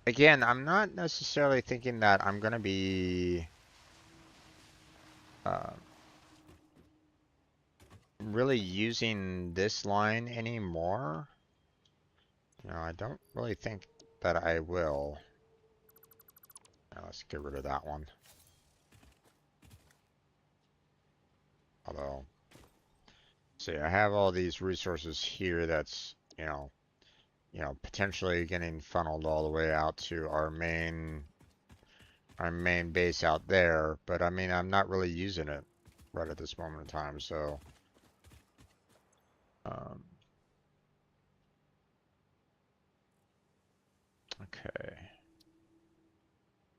again, I'm not necessarily thinking that I'm gonna be uh, really using this line anymore. I don't really think that I will. Now, let's get rid of that one. Although, see, I have all these resources here that's, potentially getting funneled all the way out to our main base out there, but I mean, I'm not really using it right at this moment in time, so um, okay.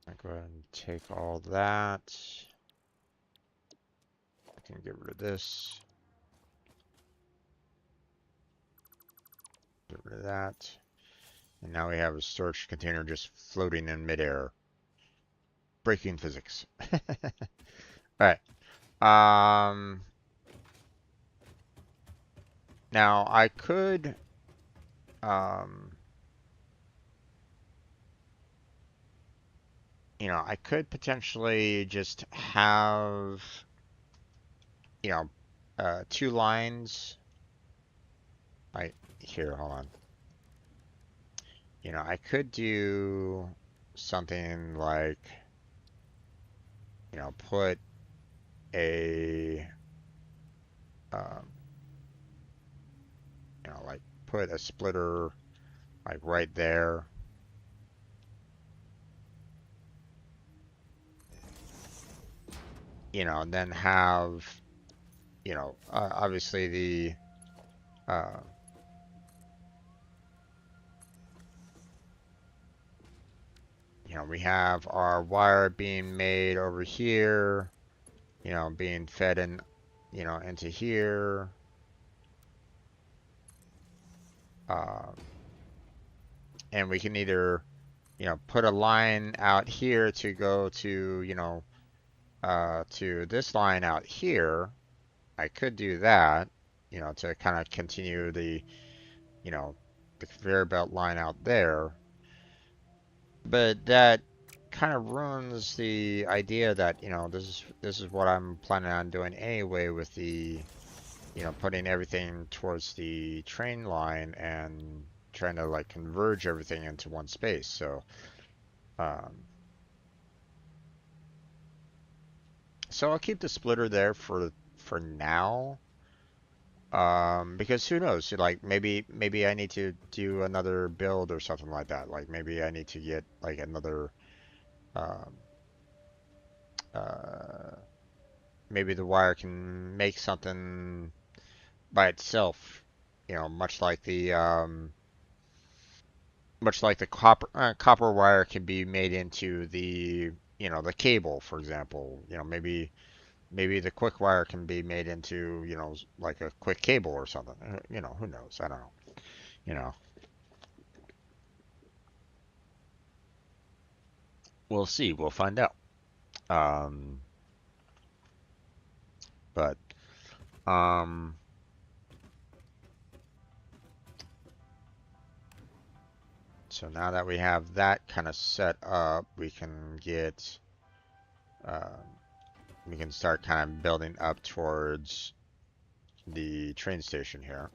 I'll go ahead and take all that. I can get rid of this. Get rid of that. And now we have a storage container just floating in midair. Breaking physics. Alright. Now I could um I could potentially just have you know two lines. Here, hold on. I could do something like put a um like put a splitter like right there. And then have obviously the uh we have our wire being made over here, being fed in, into here. Uh, and we can either, put a line out here to go to, to this line out here. I could do that, to kind of continue you know, the conveyor belt line out there. But that kind of ruins the idea that, this is what I'm planning on doing anyway with the, putting everything towards the train line and trying to like converge everything into one space. Um, so I'll keep the splitter there for now. Because who knows? Like maybe I need to do another build or something like that. Like maybe I need to get like another um, uh, maybe the wire can make something by itself, much like the copper wire can be made into the cable, for example. Maybe the quick wire can be made into like a quick cable or something. Who knows? I don't know. You know, we'll see. We'll find out. Um, but um, so now that we have that kind of set up, um, we can start kind of building up towards the train station here.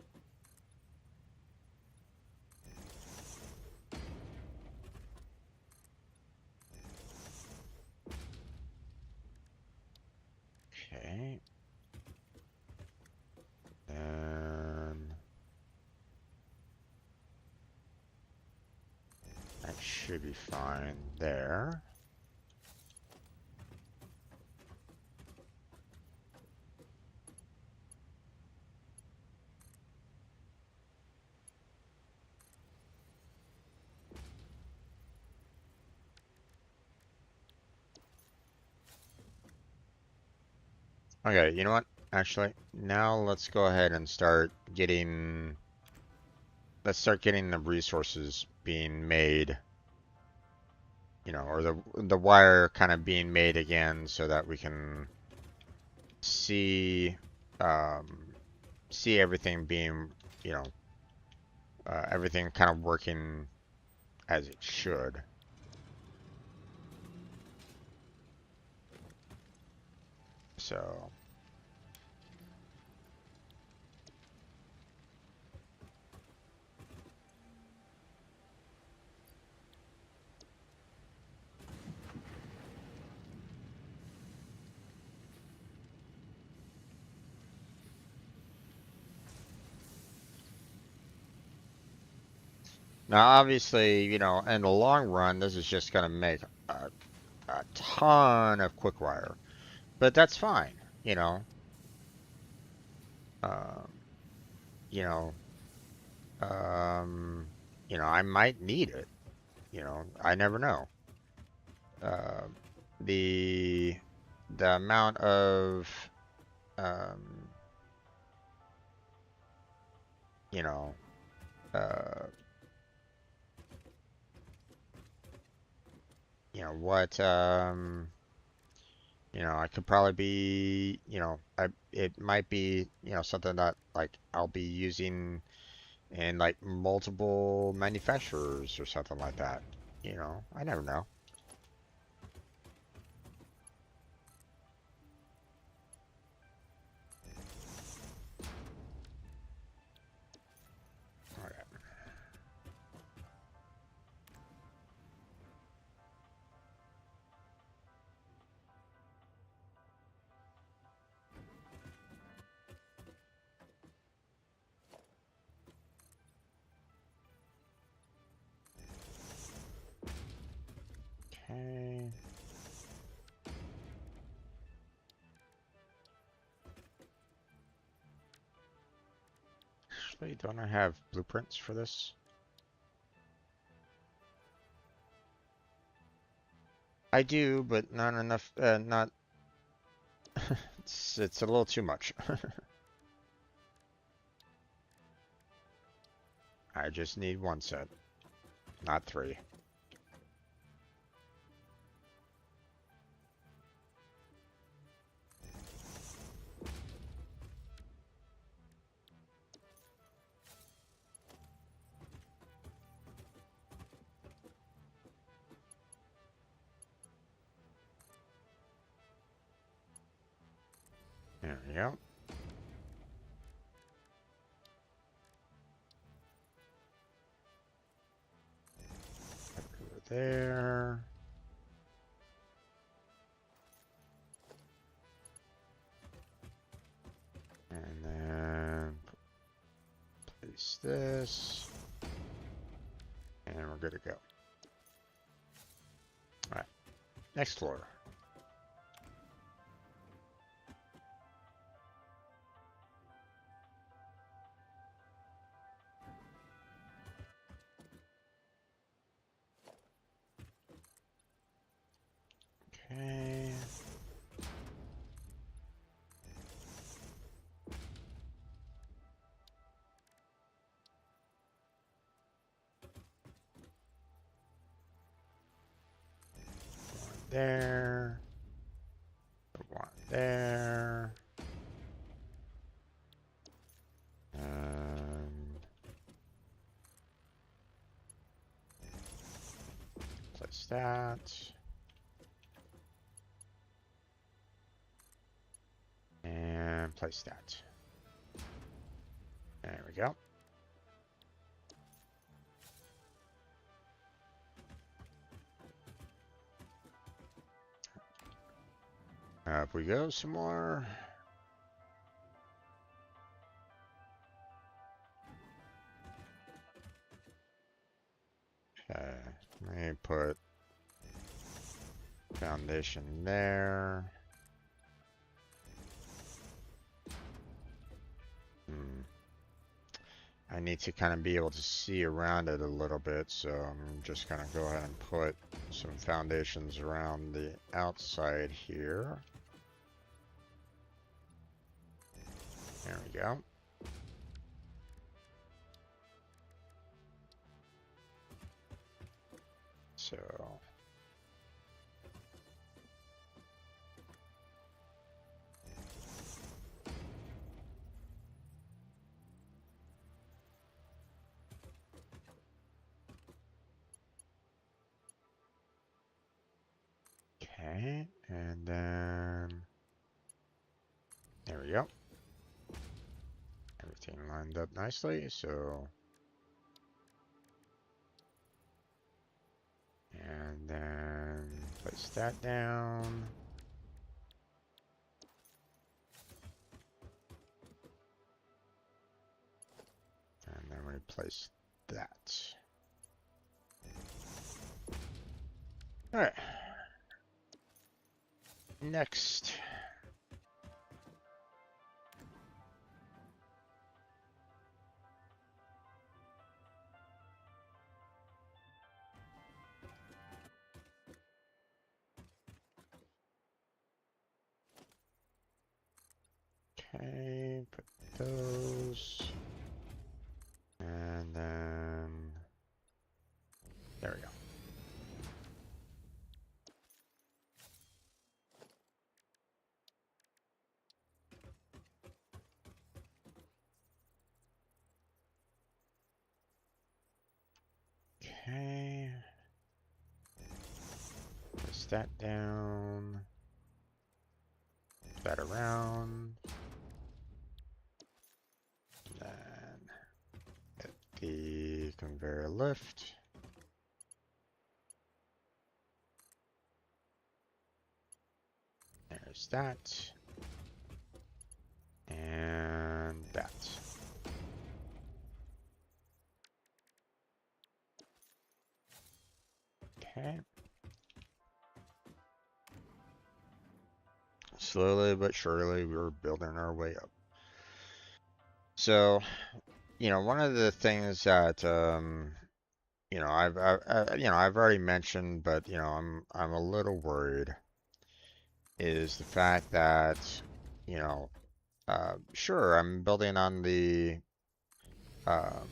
Okay. And that should be fine there. Okay, you know what? Actually, now let's go ahead and let's start getting the resources being made, or the wire kind of being made again so that we can see um, see everything being, you know, everything kind of working as it should. So now, obviously, in the long run, this is just going to make a, a ton of quick wire, but that's fine. You know, um, you know, um, I might need it. I never know. Uh, the the amount of um, you know, uh, what I could probably be, it might be, something that like I'll be using in like multiple manufacturers or something like that. I never know. All right. Okay. Actually, don't I have blueprints for this? I do, but not enough. Not. It's a little too much. I just need one set, not three. There we go. Over there. And then place this. And we're good to go. All right. Next floor. Okay. One there. One there. Place that. And place that. There we go. Up we go some more. Okay, let me put foundation there. I need to kind of be able to see around it a little bit, so I'm just going to go ahead and put some foundations around the outside here. There we go. So okay, and then there we go. Everything lined up nicely, so and then place that down. And then replace that. Alright. Next. Okay, put those. And then there we go. Okay. Place that down. Move that around. Then get the conveyor lift. There's that. And that. Okay. Slowly but surely, we're building our way up. So, one of the things that, I've already mentioned, but, I'm a little worried is the fact that, you know, sure, I'm building on the, um,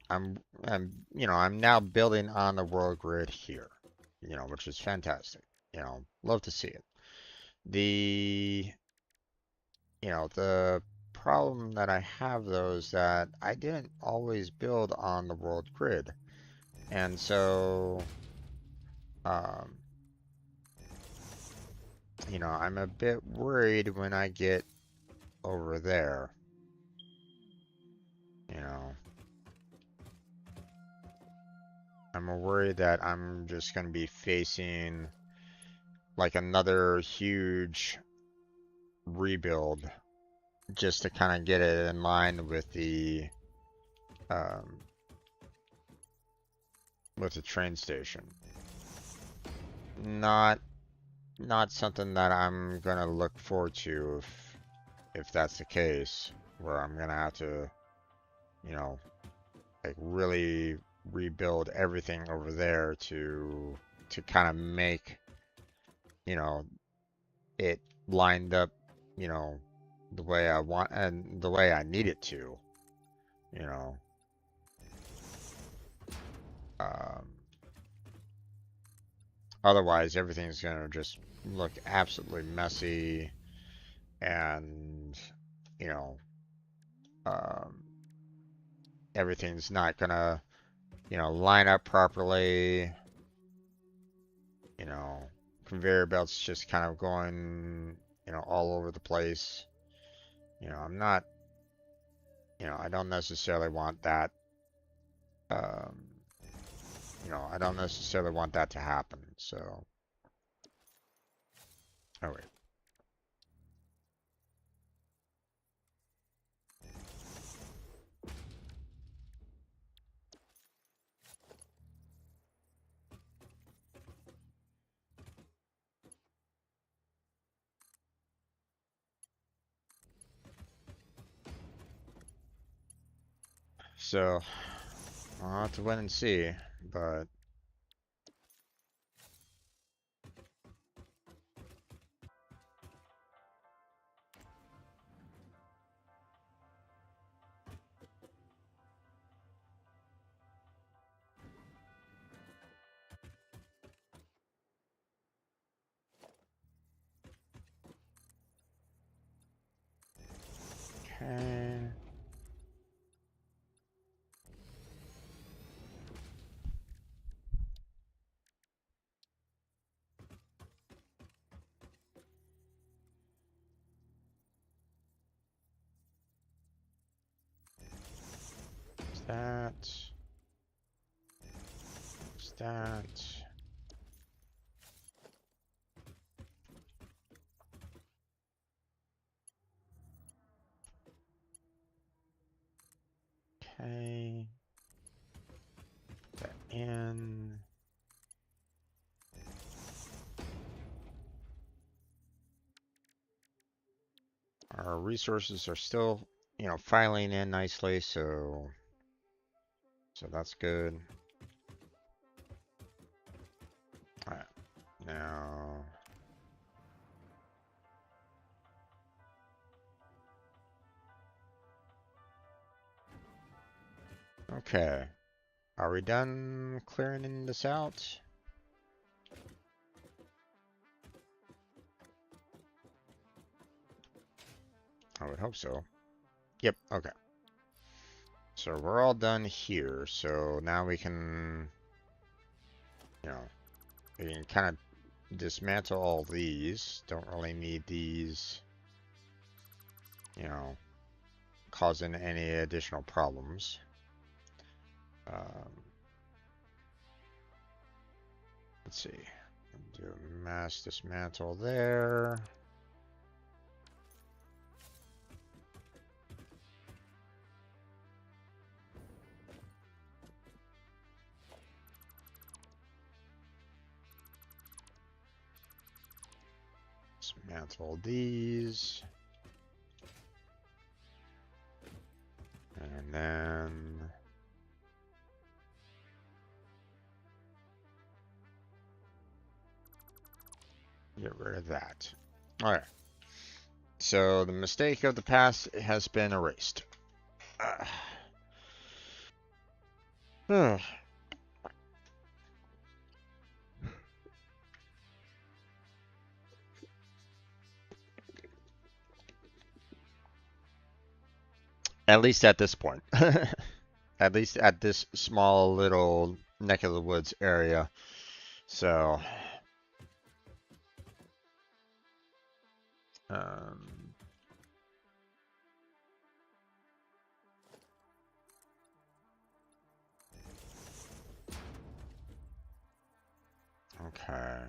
I'm now building on the world grid here, which is fantastic. Love to see it. The, the problem that I have though is that I didn't always build on the world grid. And so, um, I'm a bit worried when I get over there. You know, I'm worried that I'm just going to be facing like another huge rebuild just to kind of get it in line um, with the train station. Not not something that I'm gonna look forward to if that's the case, where I'm gonna have to, you know, like really rebuild everything over there to kind of make, you know, it lined up, you know, the way I want and the way I need it to, you know. Um, Otherwise, everything's gonna just look absolutely messy and, you know, um, everything's not gonna, line up properly. You know, conveyor belts just kind of going, all over the place. I'm not, I don't necessarily want that. Um, I don't necessarily want that to happen. So, oh wait. So, I'll have to wait and see, but That. That. Okay. That in. Our resources are still, filing in nicely, so that's good. All right. Now, okay. Are we done clearing this out? I would hope so. Yep, okay. So we're all done here. So now we can, we can kind of dismantle all these. Don't really need these, causing any additional problems. Let's see. Do a mass dismantle there. Dismantle these. And then get rid of that. All right. So the mistake of the past has been erased. At least at this point. At least at this small little neck of the woods area. So, um, okay.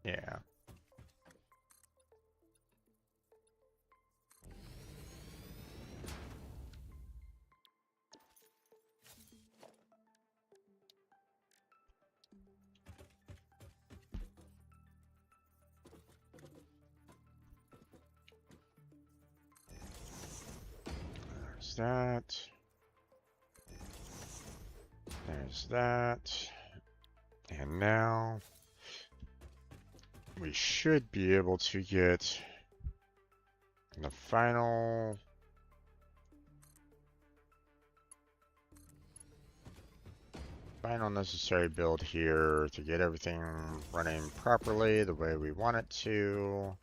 Yeah. There's that. There's that. And now we should be able to get the final necessary build here to get everything running properly the way we want it to.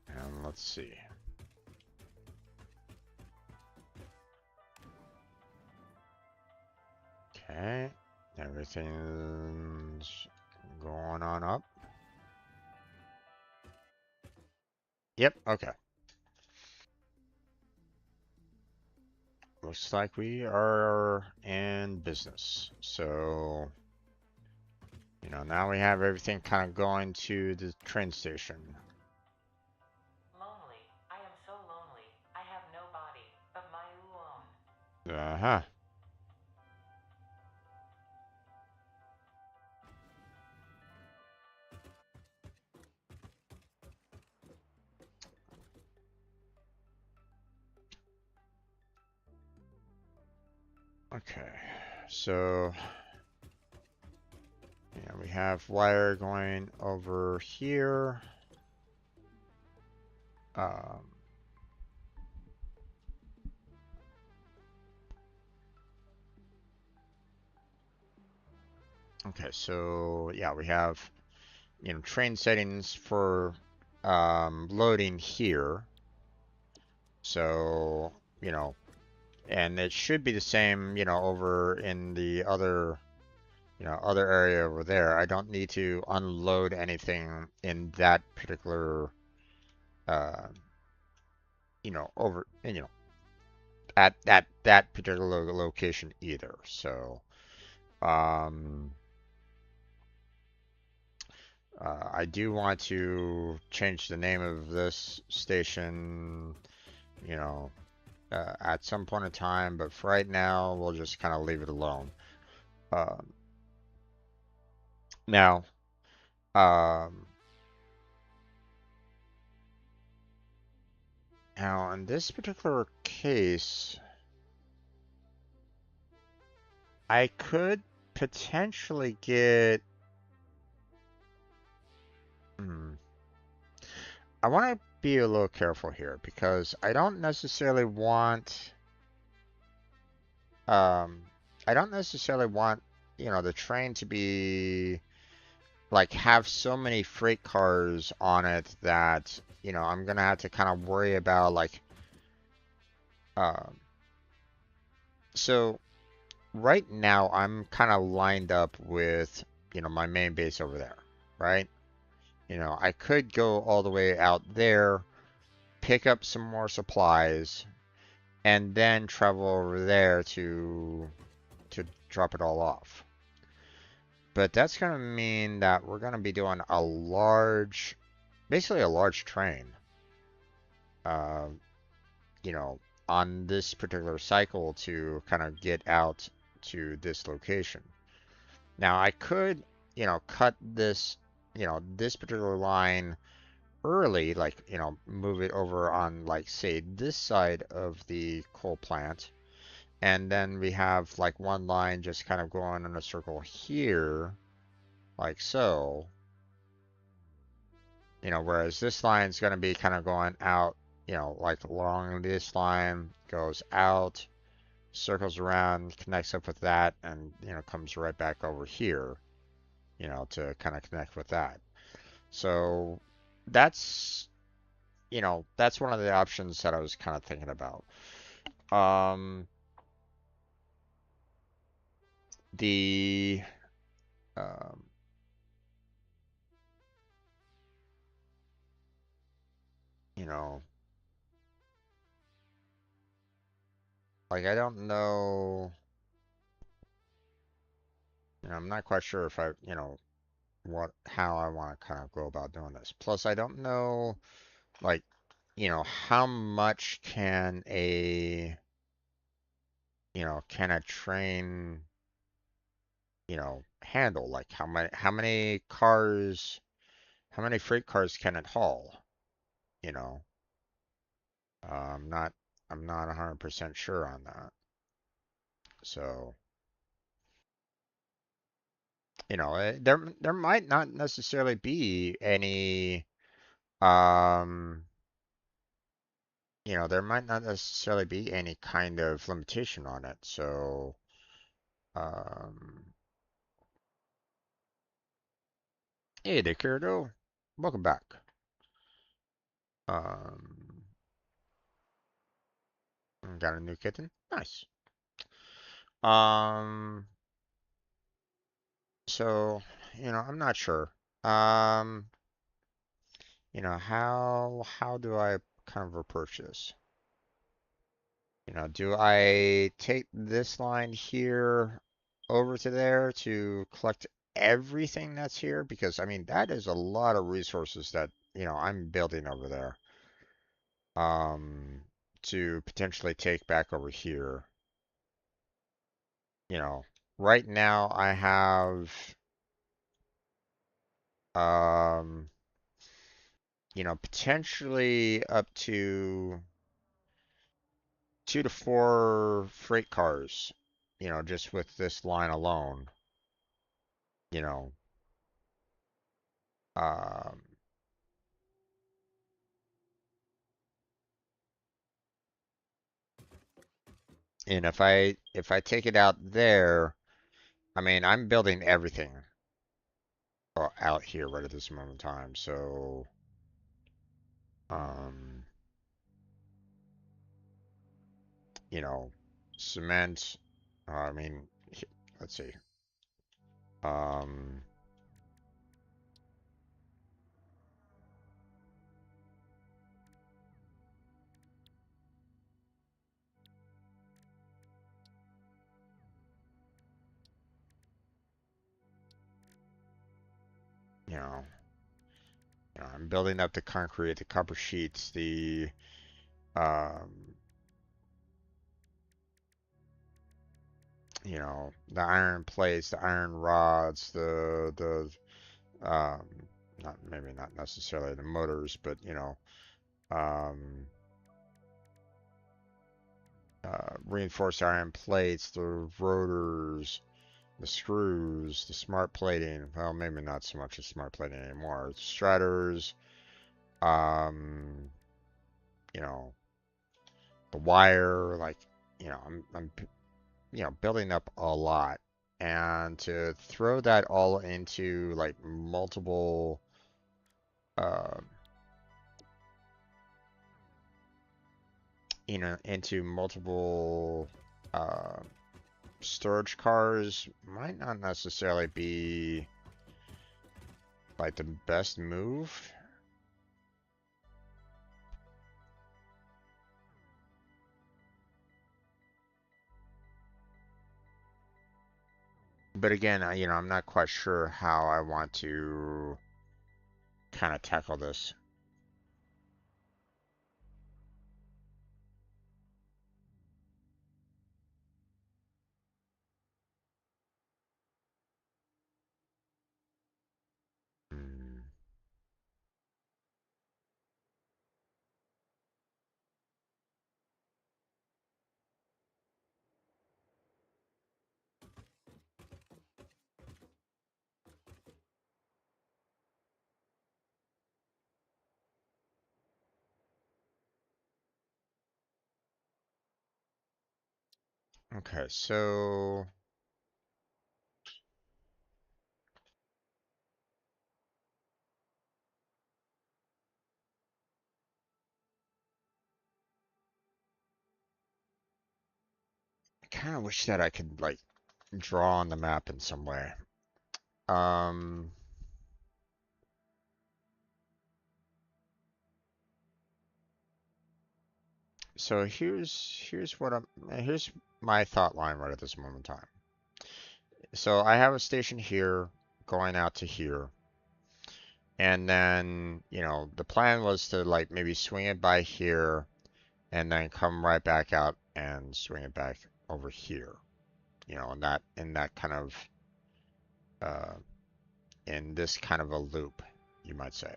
And let's see. Okay, everything's going on up. Yep, okay. Looks like we are in business. So, now we have everything kind of going to the train station. Lonely. I am so lonely. I have no body of my own. Uh-huh. Okay, so we have wire going over here. Um, Okay, so yeah, we have, train settings for loading here. So, and it should be the same, over in the other, other area over there. I don't need to unload anything in that particular, uh, over, at that particular location either. So, um, I do want to change the name of this station, you know, at some point in time, but for right now, we'll just kind of leave it alone. Um, now, um, now in this particular case, I could potentially get. Hmm, I want to be a little careful here because Um, I don't necessarily want, the train to be like have so many freight cars on it that, I'm gonna have to kind of worry about like, um, so right now I'm kind of lined up with, my main base over there, right? I could go all the way out there, pick up some more supplies, and then travel over there to drop it all off. But that's going to mean that we're going to be doing basically a large train, uh, you know, on this particular cycle to kind of get out to this location. Now, I could, cut this particular line early, like, move it over on, like, say, this side of the coal plant. And then we have, like, one line just kind of going in a circle here, like so. Whereas this line's going to be kind of going out, like along this line, goes out, circles around, connects up with that, and, comes right back over here, to kind of connect with that. So that's, that's one of the options that I was kind of thinking about. Um, the, um, you know, like I don't know, I'm not quite sure if I, how I want to kind of go about doing this. Plus, I don't know, like, how much can a train, handle? Like, how many freight cars can it haul? You know, I'm not 100% sure on that. So, there might not necessarily be any, um, there might not necessarily be any kind of limitation on it. So, um, hey there, Kirito. Welcome back. Um, got a new kitten. Nice. Um, so, I'm not sure. Um, how do I kind of approach this? Do I take this line here over to there to collect everything that's here? Because I mean, that is a lot of resources that, I'm building over there. Um, to potentially take back over here. You know, right now I have um, potentially up to 2 to 4 freight cars, just with this line alone, you know. Um, and if I take it out there, I mean, I'm building everything out here right at this moment in time. So, um, you know, cement. I mean, let's see. Um, you know, I'm building up the concrete, the copper sheets, um, the iron plates, the iron rods, um, not maybe not necessarily the motors, but um, reinforced iron plates, the rotors, the screws, the smart plating. Well, maybe not so much as smart plating anymore. Striders, um, you know, the wire, like, I'm building up a lot. And to throw that all into like multiple, uh, into multiple, uh, storage cars might not necessarily be like the best move. But again, I'm not quite sure how I want to kind of tackle this. Hmm. Okay, so I kind of wish that I could like draw on the map in some way. Um, so here's my thought line right at this moment in time. So I have a station here going out to here. And then, the plan was to like maybe swing it by here and then come right back out and swing it back over here. In that kind of uh in this kind of a loop, you might say.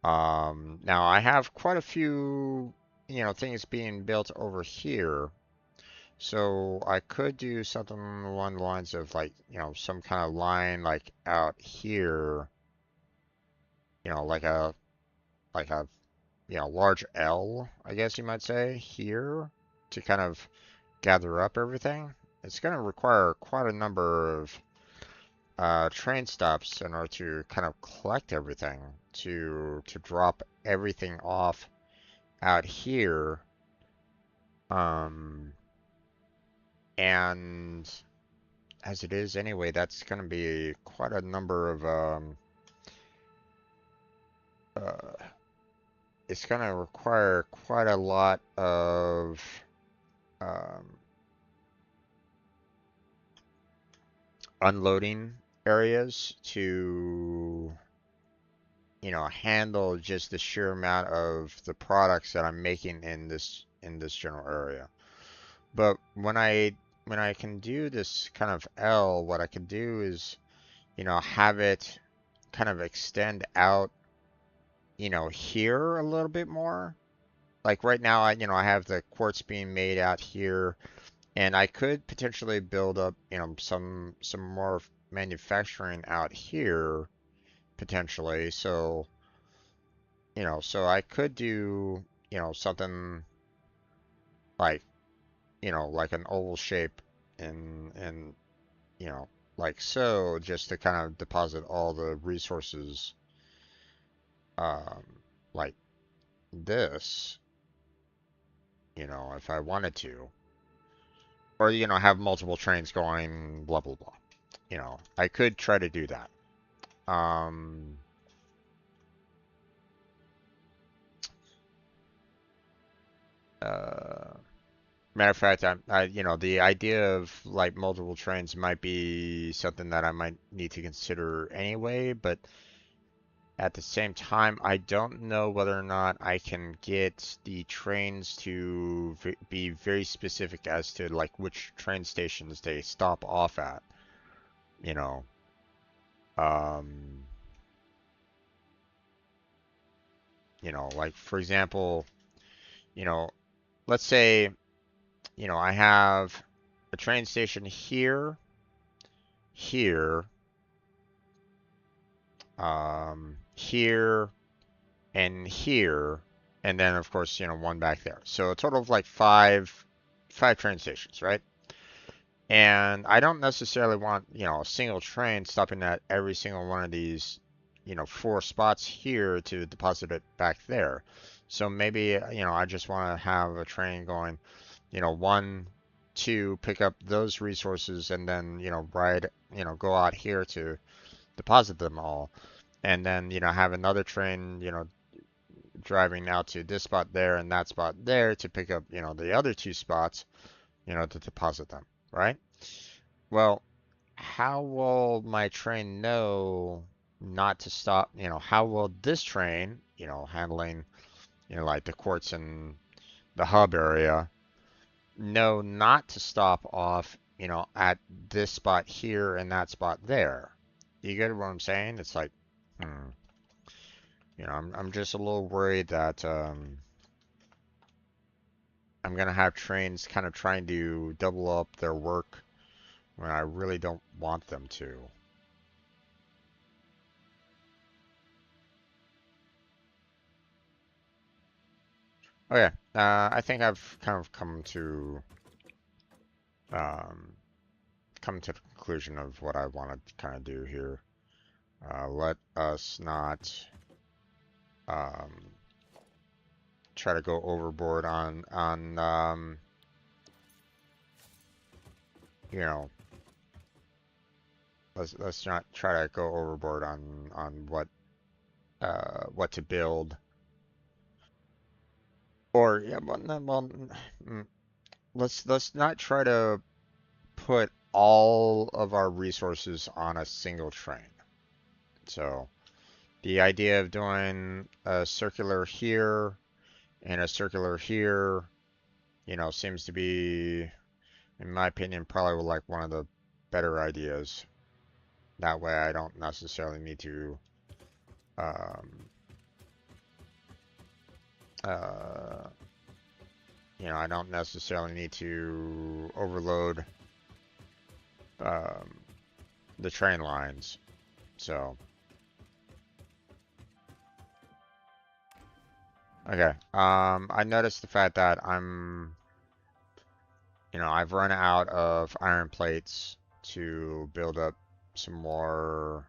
Now I have quite a few, things being built over here. So I could do something along the lines of like, some kind of line like out here, like a large L, I guess you might say, here to kind of gather up everything. It's going to require quite a number of train stops in order to kind of collect everything to drop everything off out here. Um, and as it is anyway, that's going to be quite a number of uh, it's going to require quite a lot of um, unloading areas to handle just the sheer amount of the products that I'm making in this general area. But when I can do this kind of L, what I can do is have it kind of extend out here a little bit more. Like right now I have the quartz being made out here, and I could potentially build up some more manufacturing out here potentially. So I could do, something like, like an oval shape and you know, like so, just to kind of deposit all the resources, um, like this, if I wanted to, or have multiple trains going, blah blah blah. I could try to do that. Um, uh, Matter of fact, the idea of like multiple trains might be something that I might need to consider anyway, but at the same time, I don't know whether or not I can get the trains to be very specific as to like which train stations they stop off at, you know. Um, like for example, you know, let's say, I have a train station here, here, here, and here, and then of course, one back there. So a total of like five train stations, right? And I don't necessarily want, a single train stopping at every single one of these, four spots here to deposit it back there. So maybe, I just want to have a train going, one, two, pick up those resources and then, go out here to deposit them all. And then, have another train, driving out to this spot there and that spot there to pick up, the other two spots, to deposit them, right? Well, how will my train know not to stop? How will this train, handling, like the quartz and the hub area, know not to stop off, at this spot here and that spot there? You get what I'm saying? It's like, hmm, I'm just a little worried that I'm gonna have trains kind of trying to double up their work when I really don't want them to. Okay, I think I've kind of um, come to the conclusion of what I want to kind of do here. Let us not um, try to go overboard on you know let's not try to go overboard on what to build, or yeah, mm, let's not try to put all of our resources on a single train. So the idea of doing a circular here and a circular here, seems to be, in my opinion, probably like one of the better ideas. That way I don't necessarily need to, um, uh, I don't necessarily need to overload um, the train lines. So, okay. I noticed the fact that I've run out of iron plates to build up some more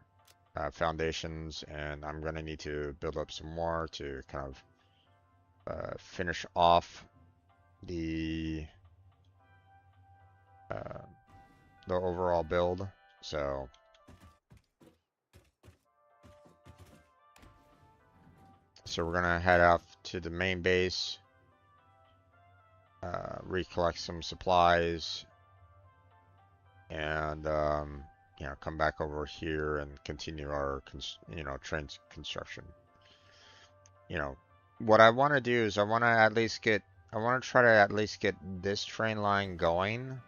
foundations, and I'm going to need to build up some more to kind of finish off the uh, the overall build. So we're gonna head off to the main base, recollect some supplies, and come back over here and continue our train construction. What I want to do is I want to try to at least get this train line going,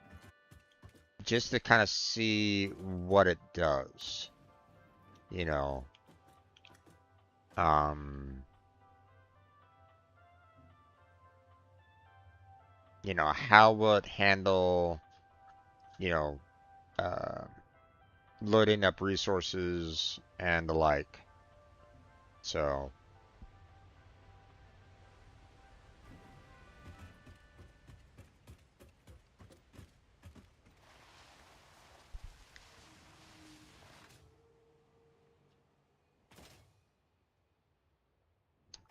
just to kind of see what it does. You know, um, how will it handle, you know, uh, loading up resources and the like. So,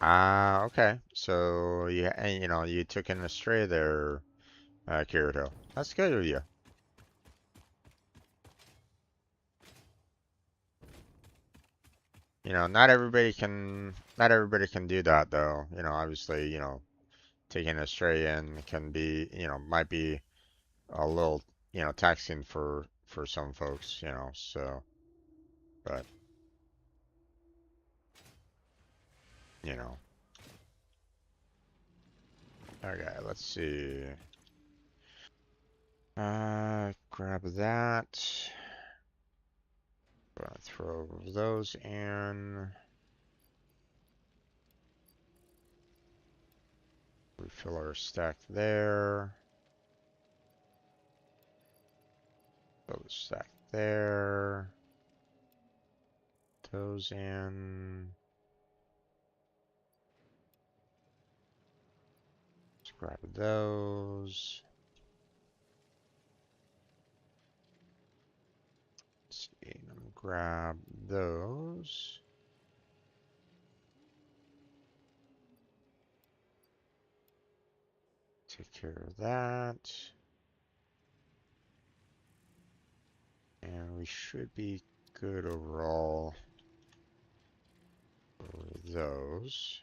Ah, okay. So you took in a stray there, Kirito. That's good of you. Not everybody can do that though. Obviously, taking a stray in can be, might be a little, taxing for some folks, so, but, you know. Okay, let's see. Grab that. Gonna throw those in. Refill our stack there. Fill the stack there. Those in. Let's grab those. Let's see, let me grab those. Take care of that. And we should be good overall for those.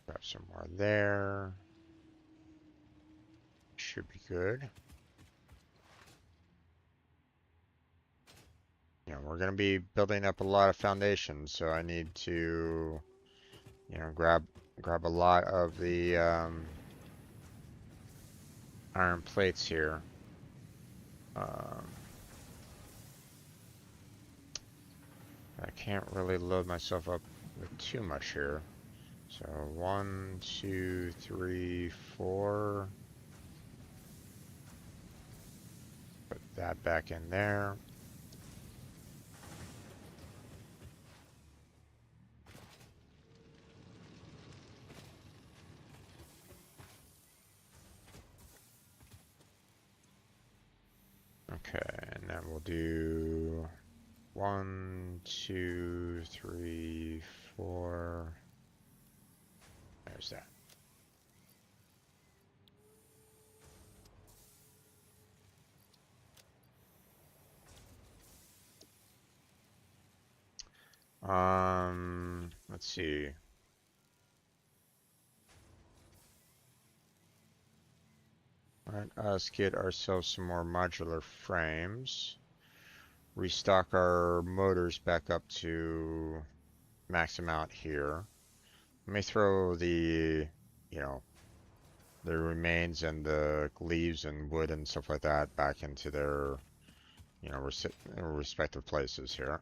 Grab some more there. Should be good. We're going to be building up a lot of foundations, so I need to, grab a lot of the iron plates here. I can't really load myself up with too much here. So 1, 2, 3, 4. Put that back in there. Okay, and then we'll do 1, 2, 3, 4. There's that. Let's see. Let us get ourselves some more modular frames. Restock our motors back up to max amount here. Let me throw you know, the remains and the leaves and wood and stuff like that back into their, respective places here.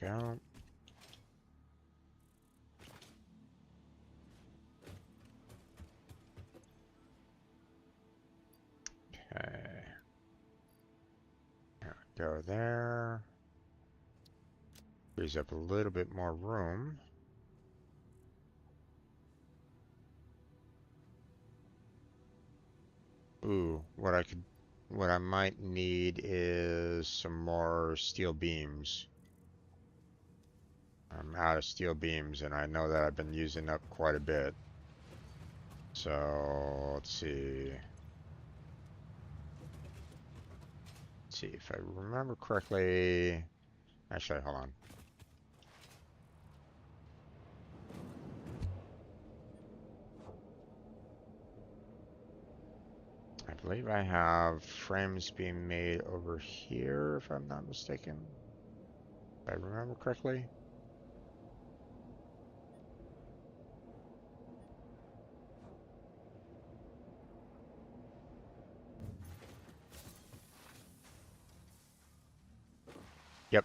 There we go. Okay. There we go there. Frees up a little bit more room. Ooh, what I might need is some more steel beams. I'm out of steel beams, and I know that I've been using up quite a bit. So, let's see. Let's see if I remember correctly. Actually, hold on. I believe I have frames being made over here, if I'm not mistaken. If I remember correctly. Yep.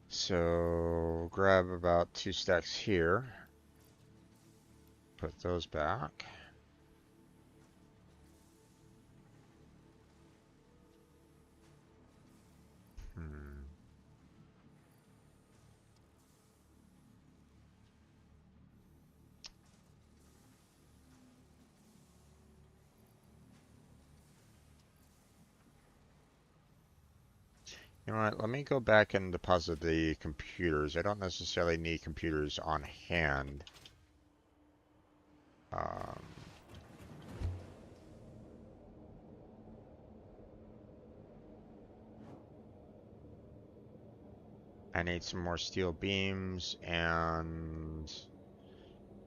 So grab about 2 stacks here. put those back. Hmm. You know what? Let me go back and deposit the computers. I don't necessarily need computers on hand. Um, I need some more steel beams, and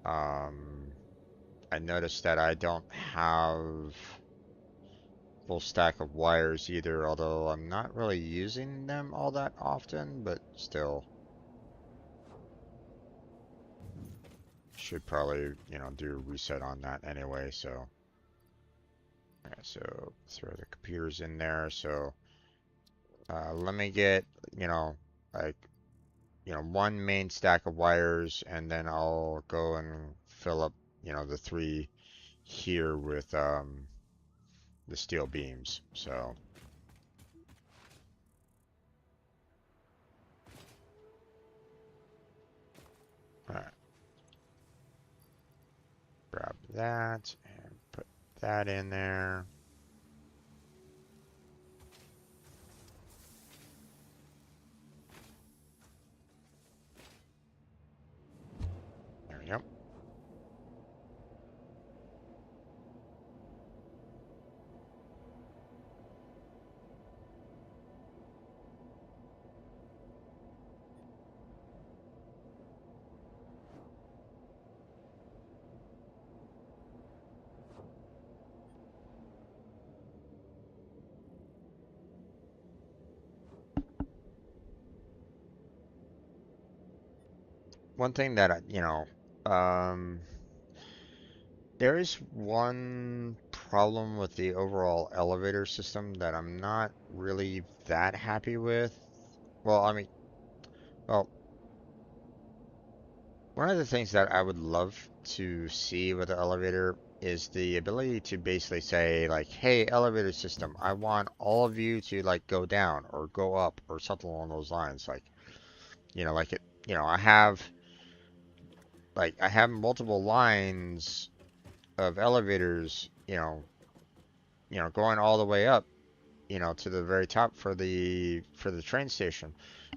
um, I noticed that I don't have full stack of wires either, although I'm not really using them all that often, but still should probably, do a reset on that anyway, so. Okay, so throw the computers in there. So let me get, you know, like, one main stack of wires, and then I'll go and fill up, the three here with the steel beams. So, all right, grab that and put that in there. There we go. One thing that there is one problem with the overall elevator system that I'm not really that happy with. Well, I mean, well, one of the things that I would love to see with the elevator is the ability to basically say like, "Hey, elevator system, I want all of you to like go down or go up or something along those lines." Like, like it, I have multiple lines of elevators, going all the way up, to the very top for the train station.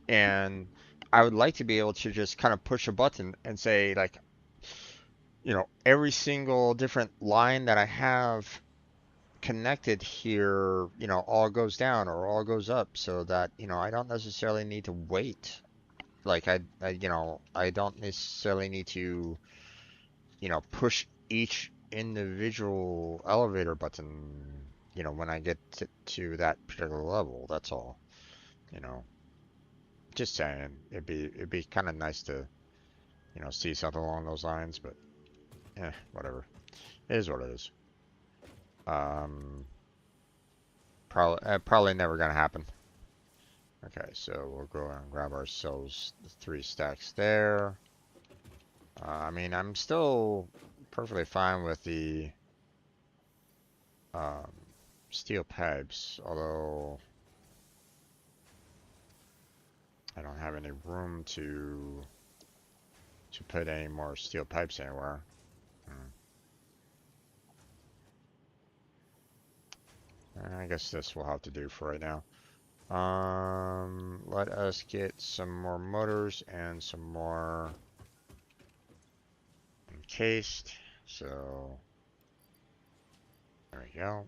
And I would like to be able to just kind of push a button and say like, every single different line that I have connected here, all goes down or all goes up so that, I don't necessarily need to wait. Like I don't necessarily need to, push each individual elevator button, when I get to that particular level. That's all, you know. Just saying, it'd be kind of nice to, see something along those lines, but whatever. It is what it is. Um, probably never gonna happen. Okay, so we'll go and grab ourselves the three stacks there. I mean, I'm still perfectly fine with the um, steel pipes, although I don't have any room to put any more steel pipes anywhere. I guess this will have to do for right now. Let us get some more motors and some more encased. So there we go.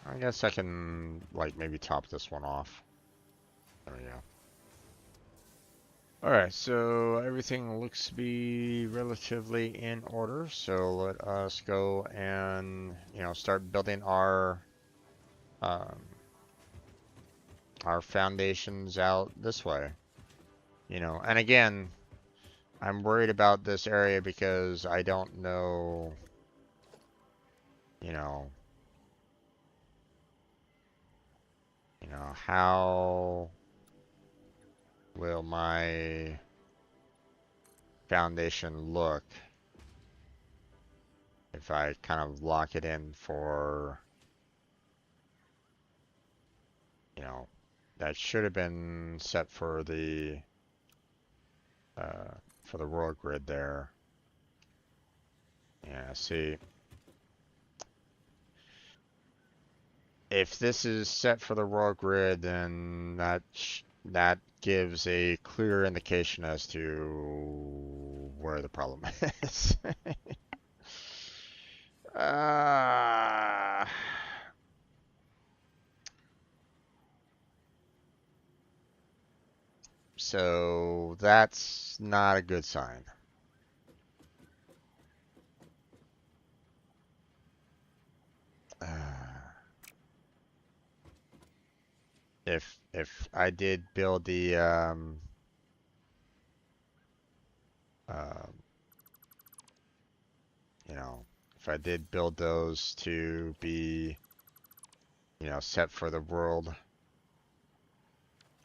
I guess I can like maybe top this one off. There we go. Alright, so everything looks to be relatively in order. So let us go and, start building um, our foundations out this way. And again, I'm worried about this area because I don't know you know, how will my foundation look if I kind of lock it in for, that should have been set for the world grid there. Yeah, see, if this is set for the world grid, then that gives a clear indication as to where the problem is. uh, so that's not a good sign. Uh, if I did build the um, if I did build those to be, set for the world,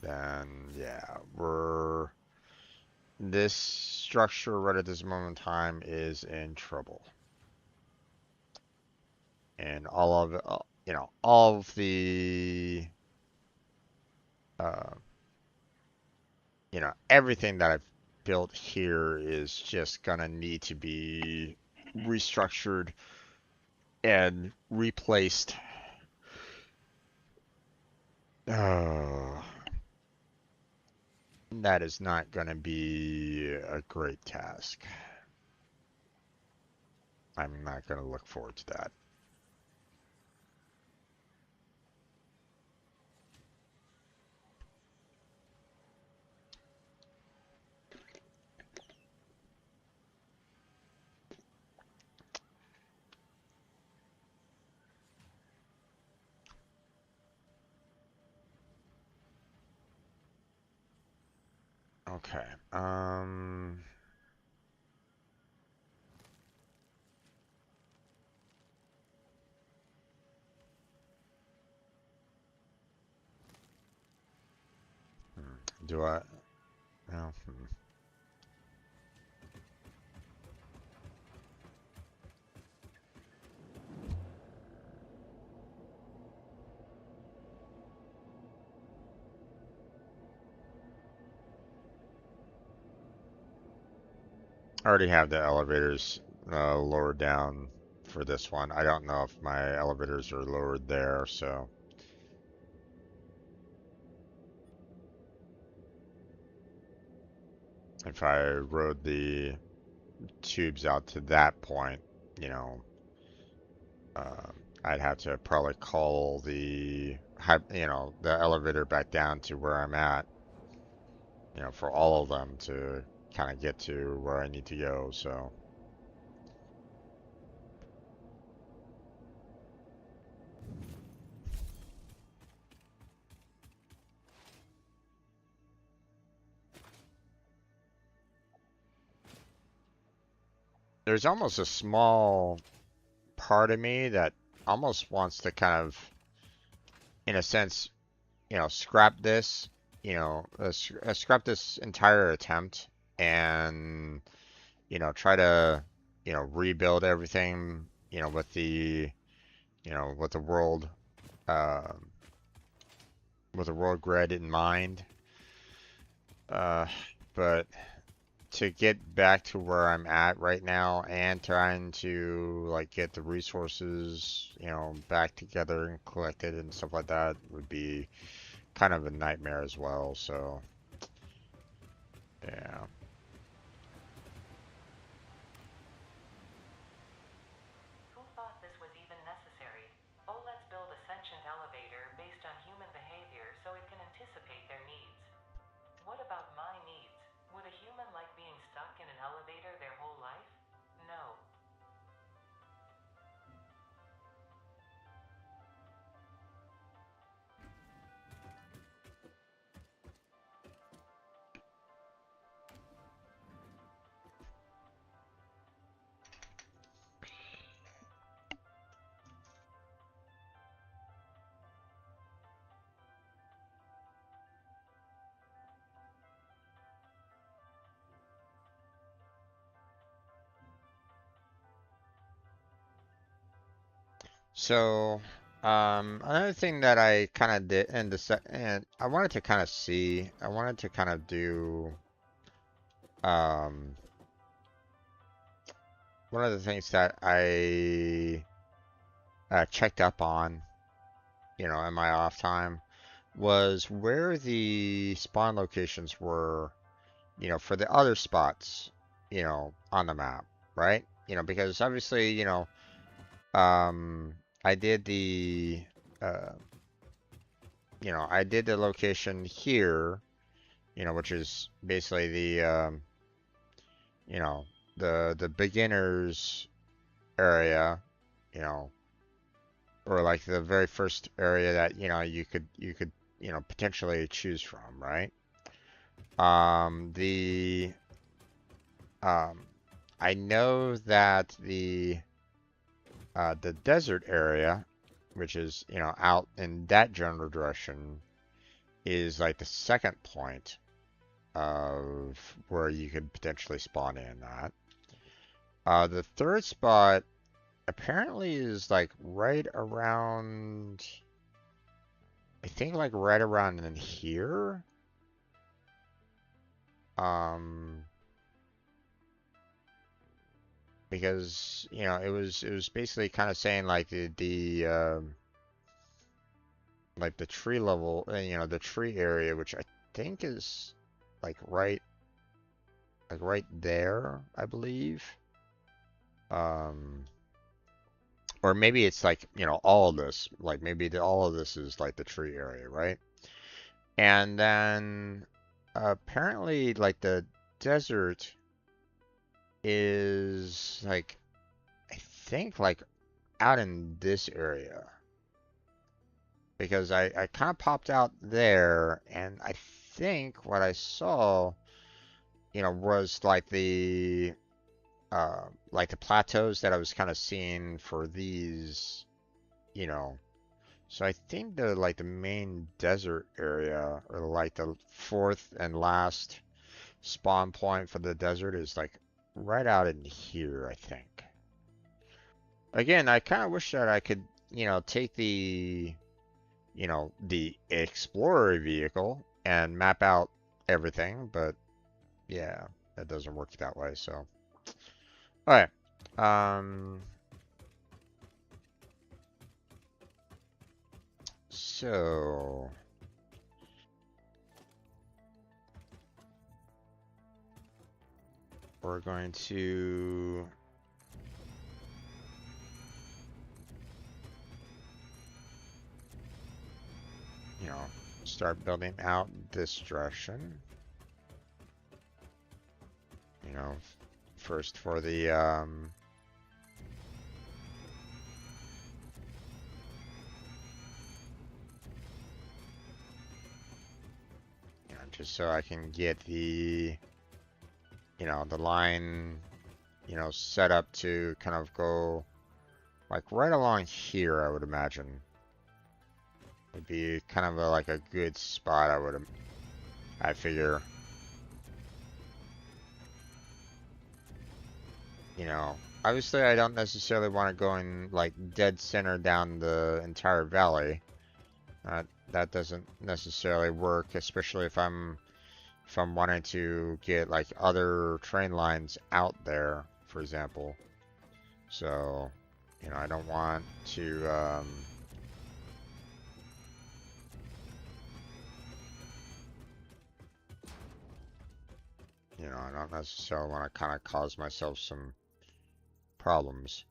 then yeah, this structure right at this moment in time is in trouble. And all of it, all of the, uh, everything that I've built here is just gonna need to be restructured and replaced. Oh, that is not gonna be a great task. I'm not gonna look forward to that. Okay. Do I? No. I already have the elevators lowered down for this one. I don't know if my elevators are lowered there, so if I rode the tubes out to that point, you know, uh, I'd have to probably call the elevator back down to where I'm at, for all of them to kind of get to where I need to go. So there's almost a small part of me that almost wants to kind of, in a sense, scrap this, scrap this entire attempt and, try to, rebuild everything, with the world, uh, with the world grid in mind. Uh, but to get back to where I'm at right now and trying to like get the resources, back together and collected and stuff like that would be kind of a nightmare as well. So, yeah. Who thought this was even necessary? Oh, let's build a sentient elevator based on human behavior so it can anticipate their needs. What about my needs? Would a human like being stuck in an elevator their whole life? No. So, another thing that I kind of did in the set, and I wanted to kind of see, I wanted to kind of do, um, one of the things that I checked up on, in my off time was where the spawn locations were, for the other spots, on the map, right? Because obviously, um, I did the, uh, I did the location here, which is basically the, you know, the beginners area, you know, or like the very first area that, you could, potentially choose from, right? The, um, I know that the desert area, which is, out in that general direction, is like the second point of where you could potentially spawn in at. The third spot apparently is like right around, I think like right around in here. Um, because it was basically kind of saying like like the tree level, the tree area, which I think is like right there, I believe. Um, or maybe it's like, all of this, like maybe all of this is like the tree area, right? And then apparently like the desert is like, I think like out in this area. Because I kind of popped out there and I think what I saw, was like the plateaus that I was kind of seeing for these, you know. So I think the main desert area, or like the fourth and last spawn point for the desert, is like right out in here, I think. Again, I kind of wish that I could, take the Explorer vehicle and map out everything, but yeah, that doesn't work that way, so. Alright. Um, so we're going to start building out this direction. First for the just so I can get the line, set up to kind of go like right along here, I would imagine. Would be kind of like a good spot, I figure. Obviously I don't necessarily want to go in like dead center down the entire valley. That doesn't necessarily work, especially if I'm wanting to get like other train lines out there, for example. So, I don't want to I don't necessarily want to kind of cause myself some problems.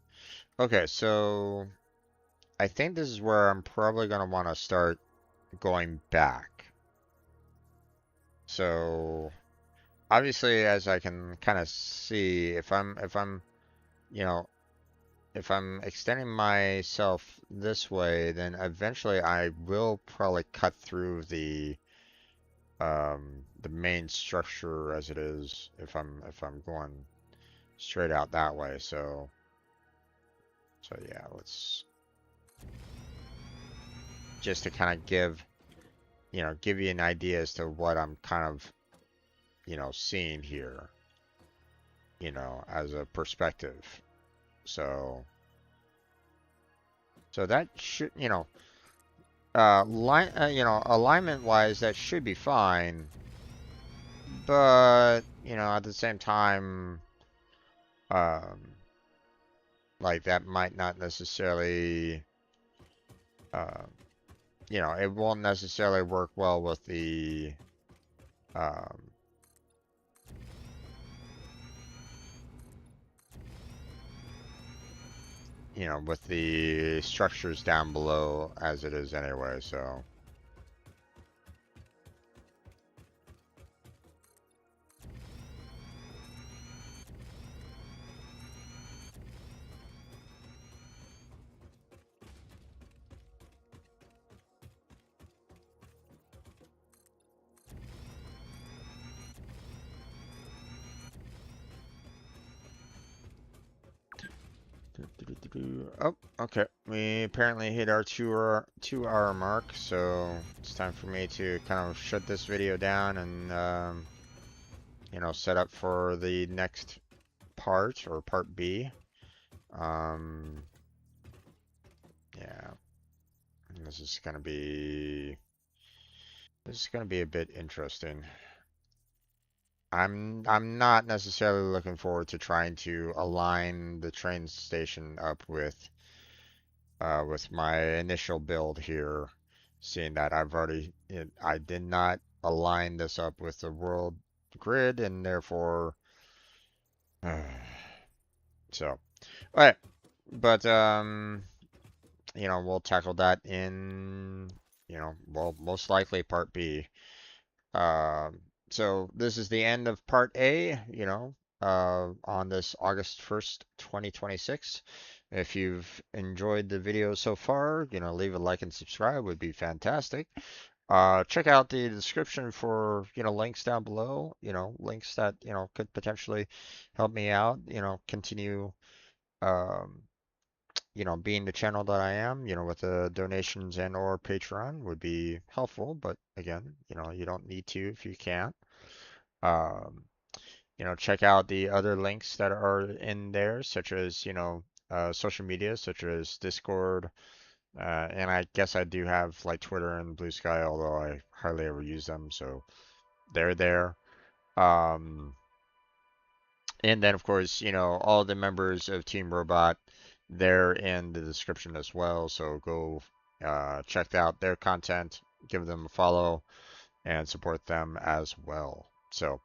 Okay, so I think this is where I'm probably going to want to start going back. So obviously, as I can kind of see, if I'm you know if I'm extending myself this way, then eventually I will probably cut through the main structure as it is if I'm going straight out that way. So yeah, let's just to kind of give you an idea as to what I'm kind of, seeing here, as a perspective. So So that should, alignment wise, that should be fine. But, at the same time, um, like that might not necessarily, uh, it won't necessarily work well with the, um, with the structures down below as it is anyway, so. Oh, okay. We apparently hit our 2 hour mark, so it's time for me to kind of shut this video down and set up for the next part or part B. Um, yeah, this is gonna be a bit interesting. I'm not necessarily looking forward to trying to align the train station up with my initial build here, seeing that I did not align this up with the world grid, and therefore, so, all right, but we'll tackle that in, well, most likely part B. Um, so this is the end of part A, on this August 1st, 2026. If you've enjoyed the video so far, leave a like and subscribe would be fantastic. Check out the description for, links down below, links that, could potentially help me out, continue, um, being the channel that I am, with the donations and or Patreon would be helpful. But again, you don't need to if you can't. Um, check out the other links that are in there, such as, social media, such as Discord. And I guess I do have like Twitter and Blue Sky, although I hardly ever use them. So they're there. Um, And then, of course, all the members of Team Robot, they're in the description as well. So go check out their content, give them a follow, and support them as well. So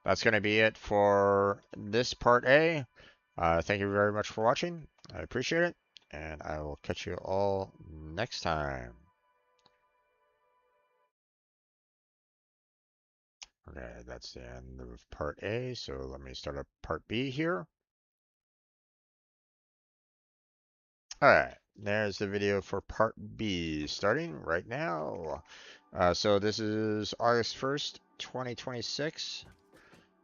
that's going to be it for this part A. Thank you very much for watching. I appreciate it. And I will catch you all next time. Okay, that's the end of part A. So let me start up part B here. Alright, there's the video for part B, starting right now. So this is August 1st, 2026.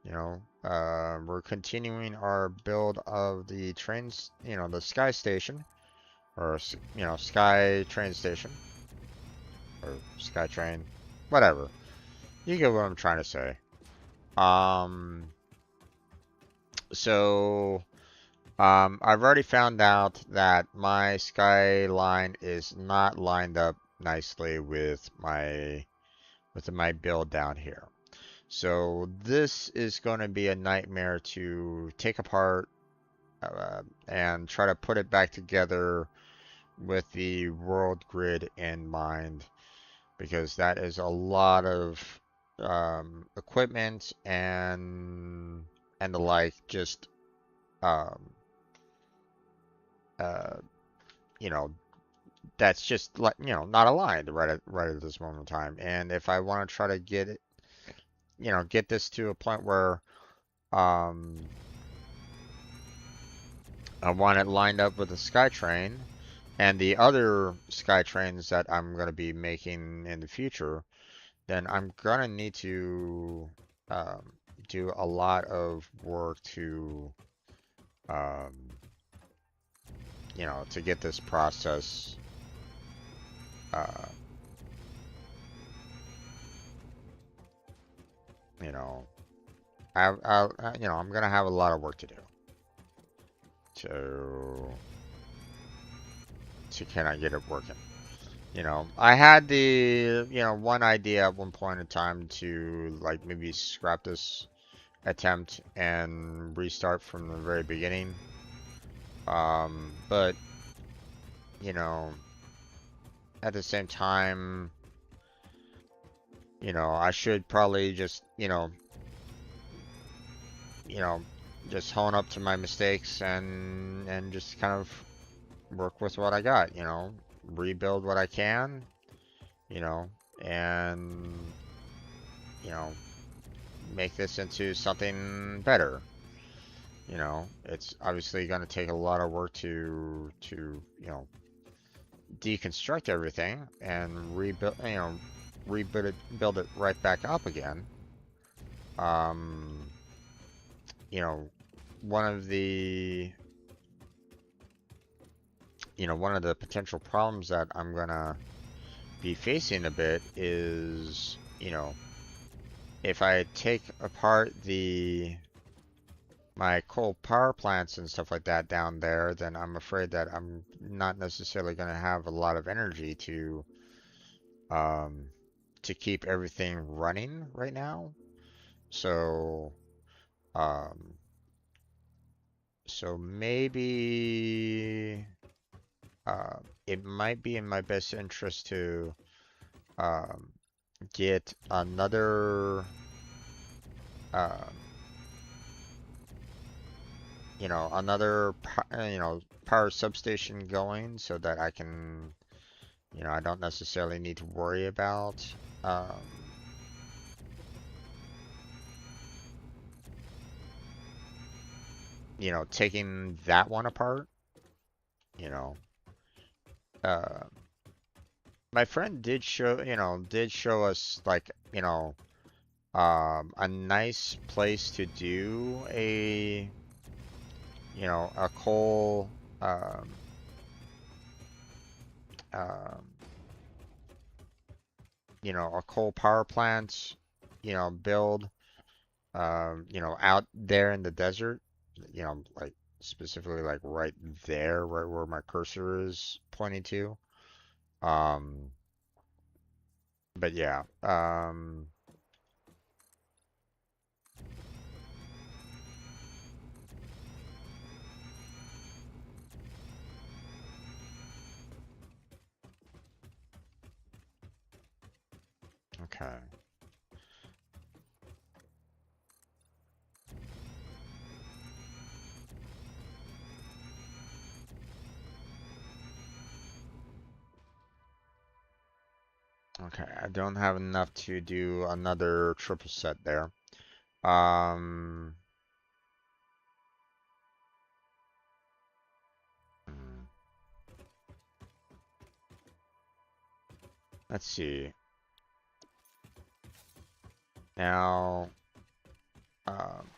We're continuing our build of the trains, the Sky Station, or, Sky Train Station, or Sky Train, whatever. You get what I'm trying to say. So I've already found out that my skyline is not lined up nicely with my build down here. So this is going to be a nightmare to take apart and try to put it back together with the world grid in mind, because that is a lot of equipment and the like, just um, uh, you know, that's just like, not aligned right at this moment in time. And if I want to try to get it, get this to a point where um I want it lined up with the SkyTrain and the other SkyTrains that I'm going to be making in the future, then I'm going to need to um, do a lot of work to um, to get this process uh, you know I'm gonna have a lot of work to do. So to kind of get it working. I had the, one idea at one point in time to like maybe scrap this attempt and restart from the very beginning. But, you know, at the same time, I should probably just, you know, just hone up to my mistakes and just kind of work with what I got, rebuild what I can, you know, and, you know, make this into something better. It's obviously going to take a lot of work to, deconstruct everything and build it right back up again. Um, you know, one of the, one of the potential problems that I'm gonna be facing a bit is, if I take apart my coal power plants and stuff like that down there, then I'm afraid that I'm not necessarily going to have a lot of energy um, to keep everything running right now. So, um, so maybe it might be in my best interest to um, get um, power substation going so that I can, I don't necessarily need to worry about, um, taking that one apart. You know, uh, my friend did show us like, a nice place to do a coal, um, um, a coal power plant, build, out there in the desert, like specifically like right there, right where my cursor is pointing to. Um, but yeah, okay. Okay, I don't have enough to do another triple set there. Um, hmm, let's see. Now, um,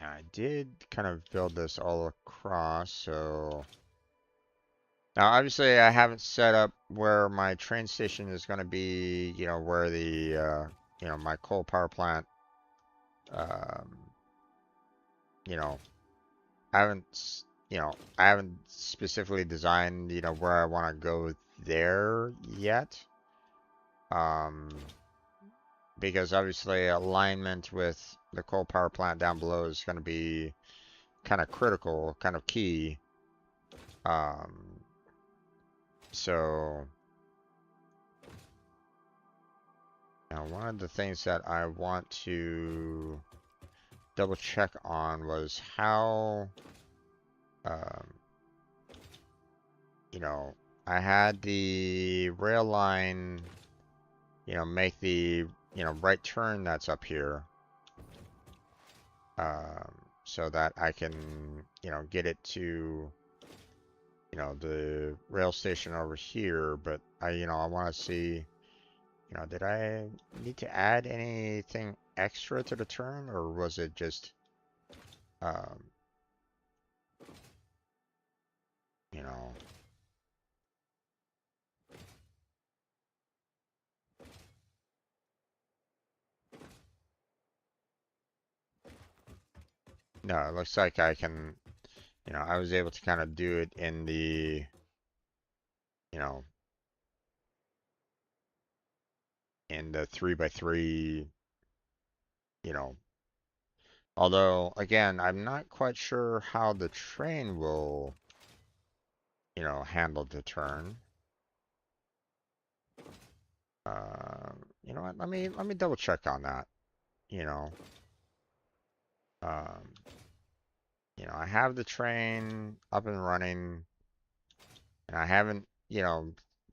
I did kind of build this all across, so now obviously I haven't set up where my train station is going to be, where my coal power plant, um, you know, I haven't, I haven't specifically designed, where I want to go there yet. Um, because obviously alignment with the coal power plant down below is going to be kind of critical, kind of key. Um, so now one of the things that I want to double check on was how, um, you know, I had the rail line, make the, right turn that's up here, so that I can, get it to, the rail station over here. But I want to see, did I need to add anything extra to the turn, or was it just, um, you know, No, it looks like I can, I was able to kind of do it in the, you know, in the 3x3, you know, although again, I'm not quite sure how the train will, handle the turn. You know what? Let me double check on that. You know, um, I have the train up and running, and I haven't,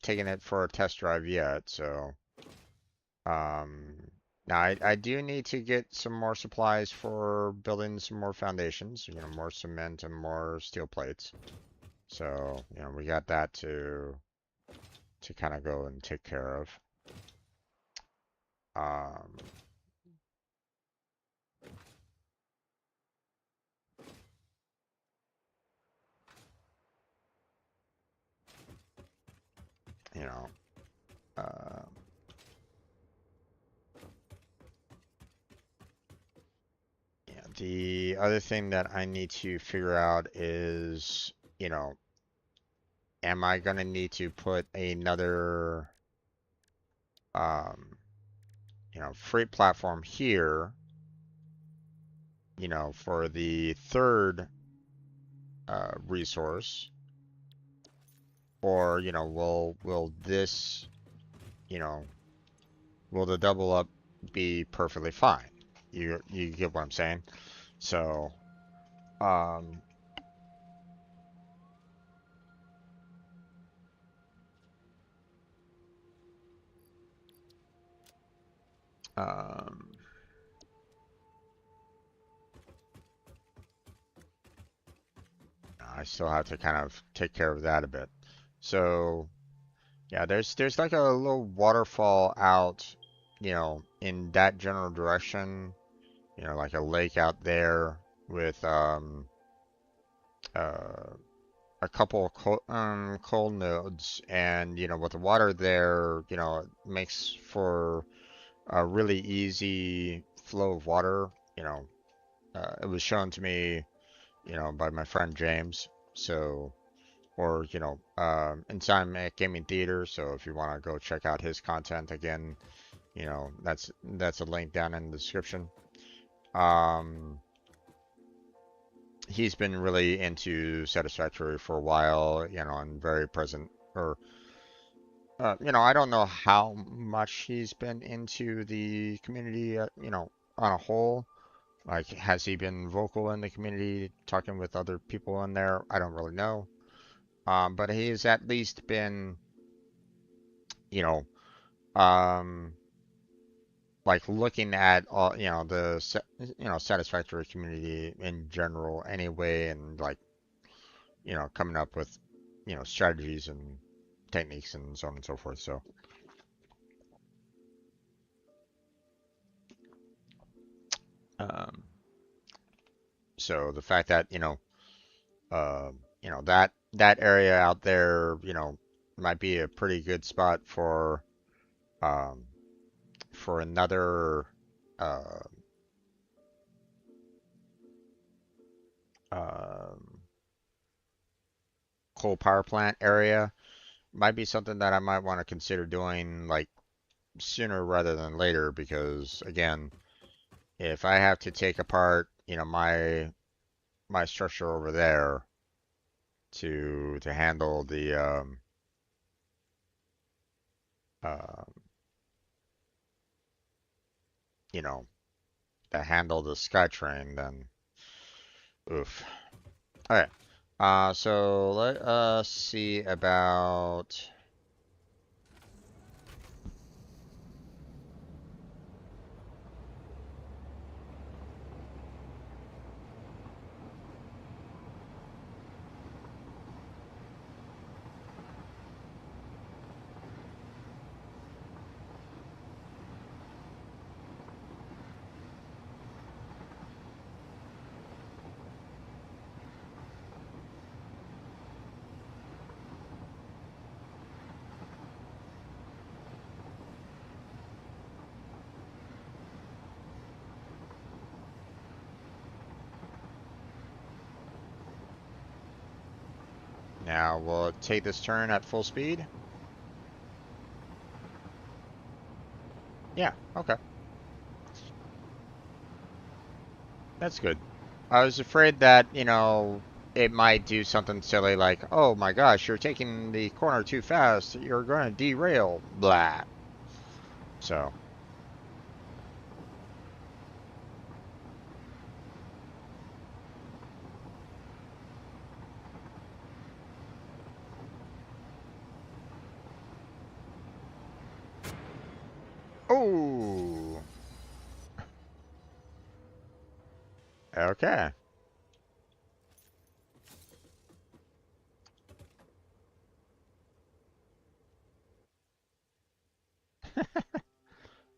taken it for a test drive yet. So, um, now I do need to get some more supplies for building some more foundations. More cement and more steel plates. So, we got that to kind of go and take care of. Um, you know, uh, yeah, the other thing that I need to figure out is, am I gonna need to put another, um, freight platform here, for the third resource, or will this, you know, will the double up be perfectly fine? You get what I'm saying? So, um, um, I still have to kind of take care of that a bit. So, yeah, there's like a little waterfall out, in that general direction, like a lake out there with uh a couple of coal nodes, and with the water there, it makes for a really easy flow of water. It was shown to me, by my friend James. So, or Inside Mac Gaming Theater. So if you want to go check out his content again, that's a link down in the description. Um, he's been really into Satisfactory for a while, and very present. Or I don't know how much he's been into the community, on a whole. Like, has he been vocal in the community, talking with other people in there? I don't really know. But he's at least been, you know, um, like looking at all, Satisfactory community in general anyway, and like, coming up with, strategies and techniques and so on and so forth. Um, so the fact that, that area out there, might be a pretty good spot um, for another, uh, um, coal power plant area might be something that I might want to consider doing like sooner rather than later, because again, if I have to take apart, my structure over there to handle uh, you know, to handle the SkyTrain, then oof. Okay. So let us see about. Now we'll take this turn at full speed. Yeah, okay. That's good. I was afraid that, it might do something silly like, oh my gosh, you're taking the corner too fast. You're going to derail. Blah. So, oh, okay.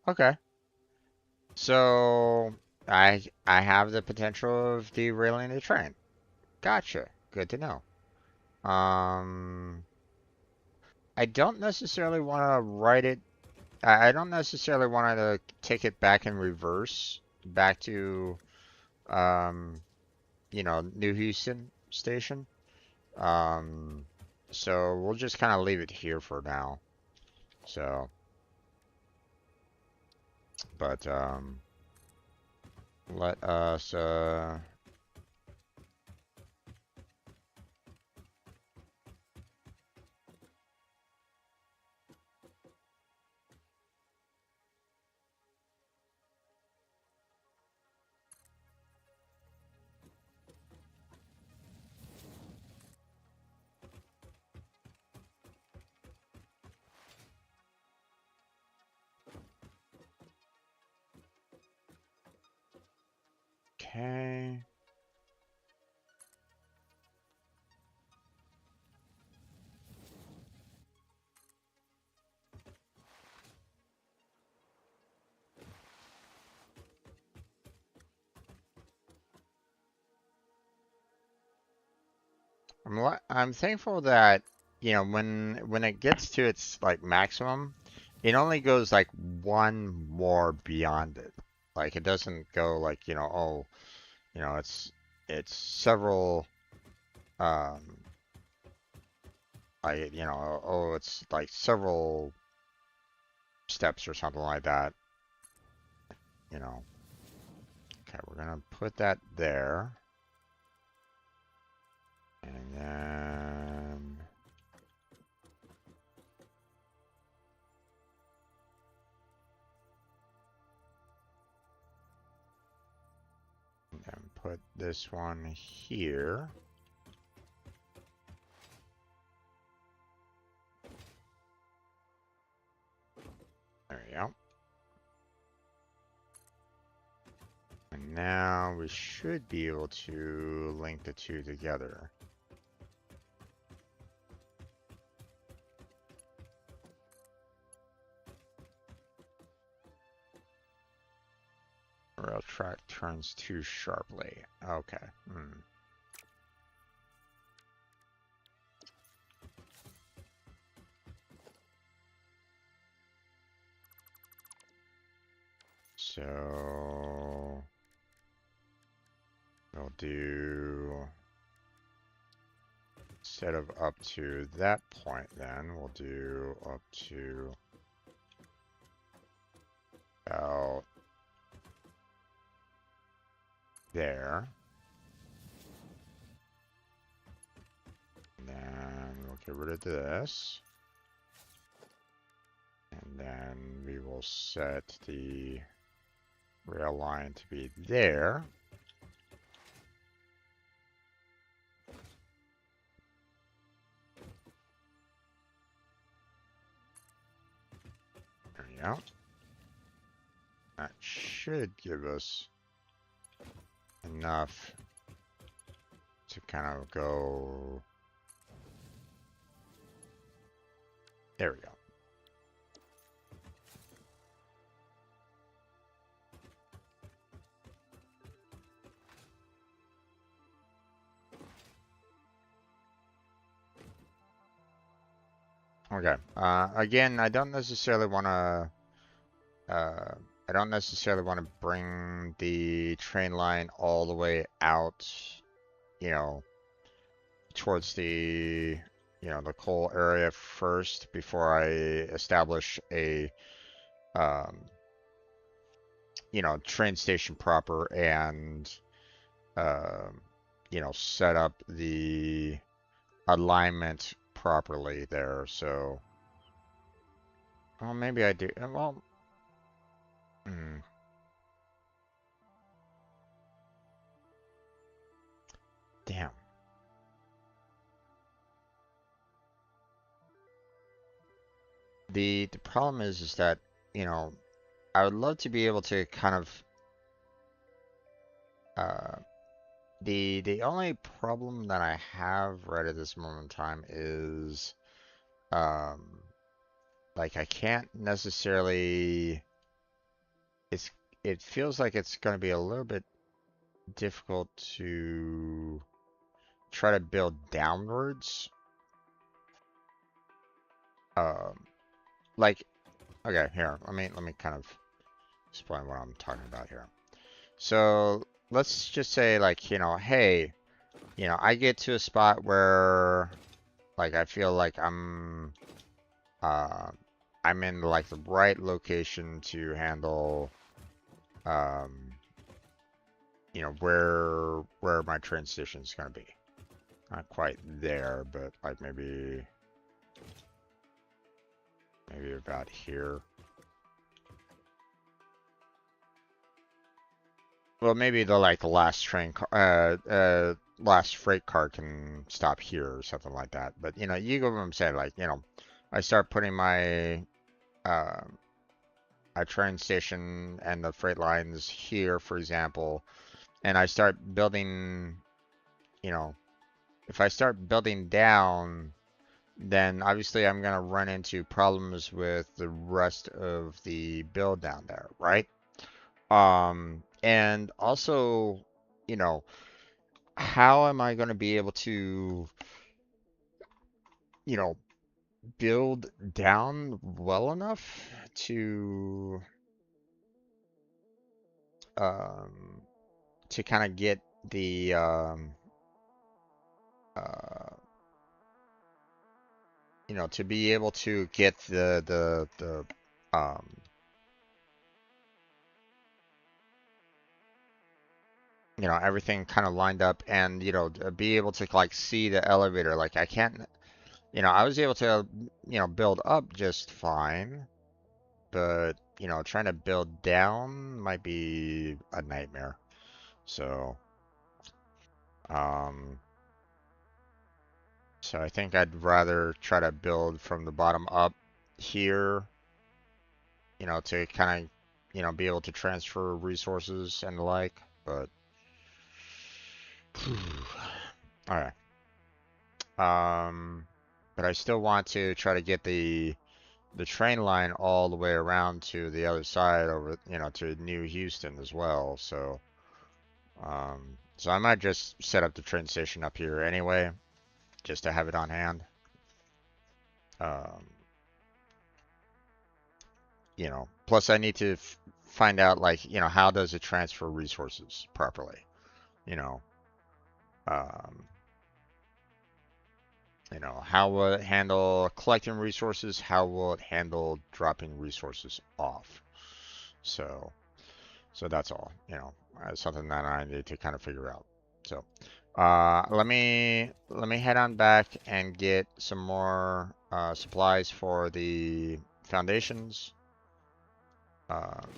Okay. So, I have the potential of derailing the train. Gotcha. Good to know. Um, I don't necessarily want to write it. I don't necessarily want to take it back in reverse, back to, um, New Houston station. Um, so we'll just kind of leave it here for now. So, but, let us, okay. I'm thankful that, when it gets to its like maximum, it only goes like one more beyond it. Like it doesn't go like, oh, it's several um it's like several steps or something like that, you know. Okay, we're gonna put that there. And then put this one here. There we go. And now we should be able to link the two together. Rail track turns too sharply. Okay. So we'll do, instead of up to that point, then we'll do up to about there. And then we'll get rid of this. And then we will set the rail line to be there. There we go. That should give us enough to kind of go. There we go. Okay. Again, I don't necessarily want to. I don't necessarily want to bring the train line all the way out, you know, towards the, the coal area first before I establish a, um, train station proper and, um, set up the alignment properly there. So, well, maybe I do. Well, hmm, damn. The problem is that, you know, I would love to be able to kind of uh the only problem that I have right at this moment in time is um like I can't necessarily it's it feels like it's going to be a little bit difficult to try to build downwards. Um like okay, here. Let me kind of explain what I'm talking about here. So, let's just say like, hey, I get to a spot where like I feel like uh I'm in like the right location to handle um where my train station is gonna be. Not quite there, but like maybe about here. Well, maybe the last train car, last freight car can stop here or something like that. But you get what I'm saying. Like, I start putting my uh, a train station and the freight lines here, for example, and I start building, you know, if I start building down, then obviously I'm gonna run into problems with the rest of the build down there, right? And also, you know, how am I gonna be able to, you know, build down well enough to um kind of get the uh to be able to get the everything kind of lined up and be able to like see the elevator. Like I can't, I was able to build up just fine, but trying to build down might be a nightmare. So um so I think I'd rather try to build from the bottom up here, to kind of, be able to transfer resources and the like. But all right. Um, but I still want to try to get the train line all the way around to the other side over, to New Houston as well. So I might just set up the train station up here anyway, just to have it on hand. Um, plus I need to find out like, how does it transfer resources properly? You know, um, how will it handle collecting resources? How will it handle dropping resources off? So, so that's all, something that I need to kind of figure out. So, let me head on back and get some more supplies for the foundations. Um,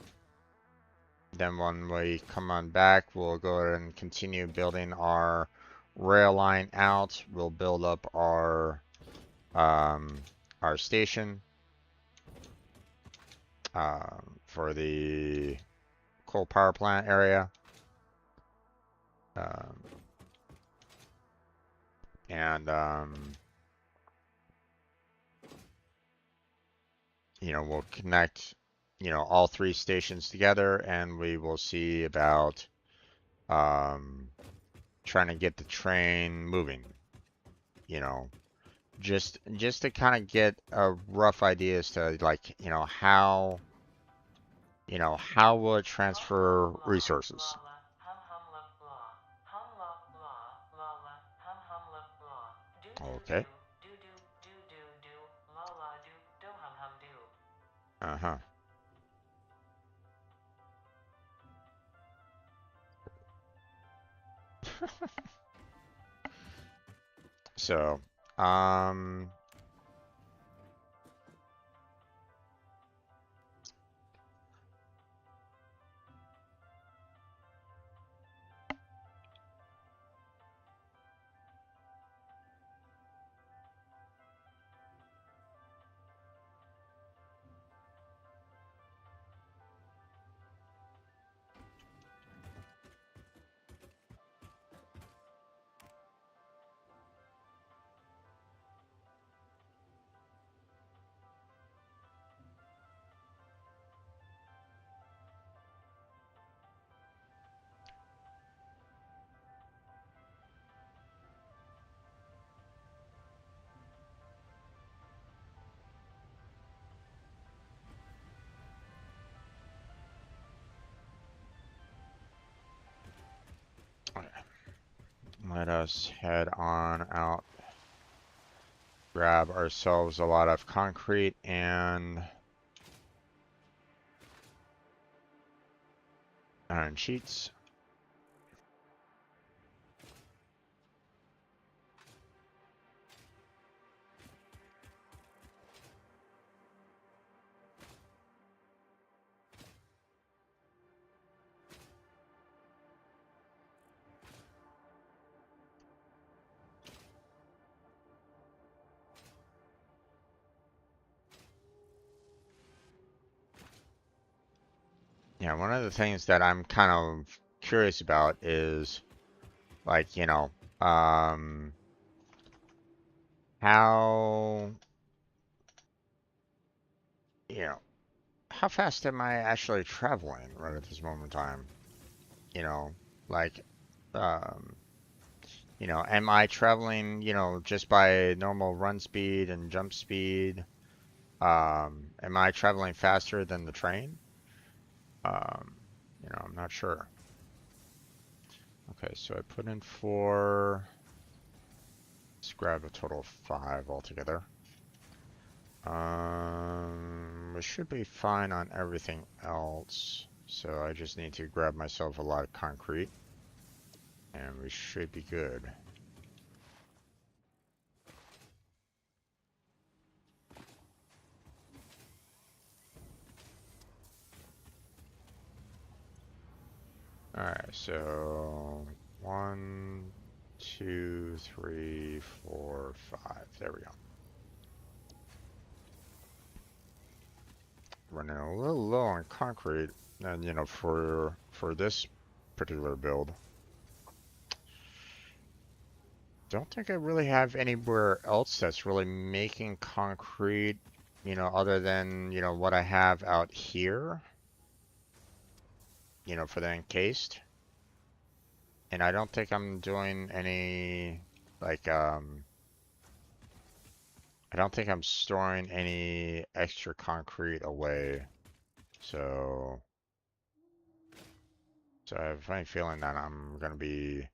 Then when we come on back, we'll go ahead and continue building our rail line out. We'll build up our station for the coal power plant area. Um, and we'll connect all three stations together, and we will see about um, trying to get the train moving. You know, just to kind of get a rough idea as to like how will it transfer resources. Okay. do do do do do la la do do hum hum do. Uh-huh. So, um, let us head on out, grab ourselves a lot of concrete and iron sheets. Yeah, one of the things that I'm kind of curious about is like, how, you know, how fast am I actually traveling right at this moment in time? You know, like, um, am I traveling, just by normal run speed and jump speed? Am I traveling faster than the train? Um, I'm not sure. Okay, so I put in 4. Let's grab a total of 5 altogether. We should be fine on everything else. So I just need to grab myself a lot of concrete, and we should be good. Alright, so 1, 2, 3, 4, 5. There we go. Running a little low on concrete, and for this particular build. Don't think I really have anywhere else that's really making concrete, other than, what I have out here, for the encased. And I don't think I'm doing any, like, I don't think I'm storing any extra concrete away. So, so I have a funny feeling that I'm gonna be,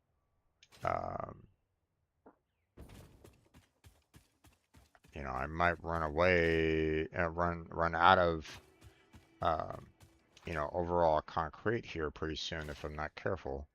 um, I might run away, run out of, um, overall concrete here pretty soon if I'm not careful.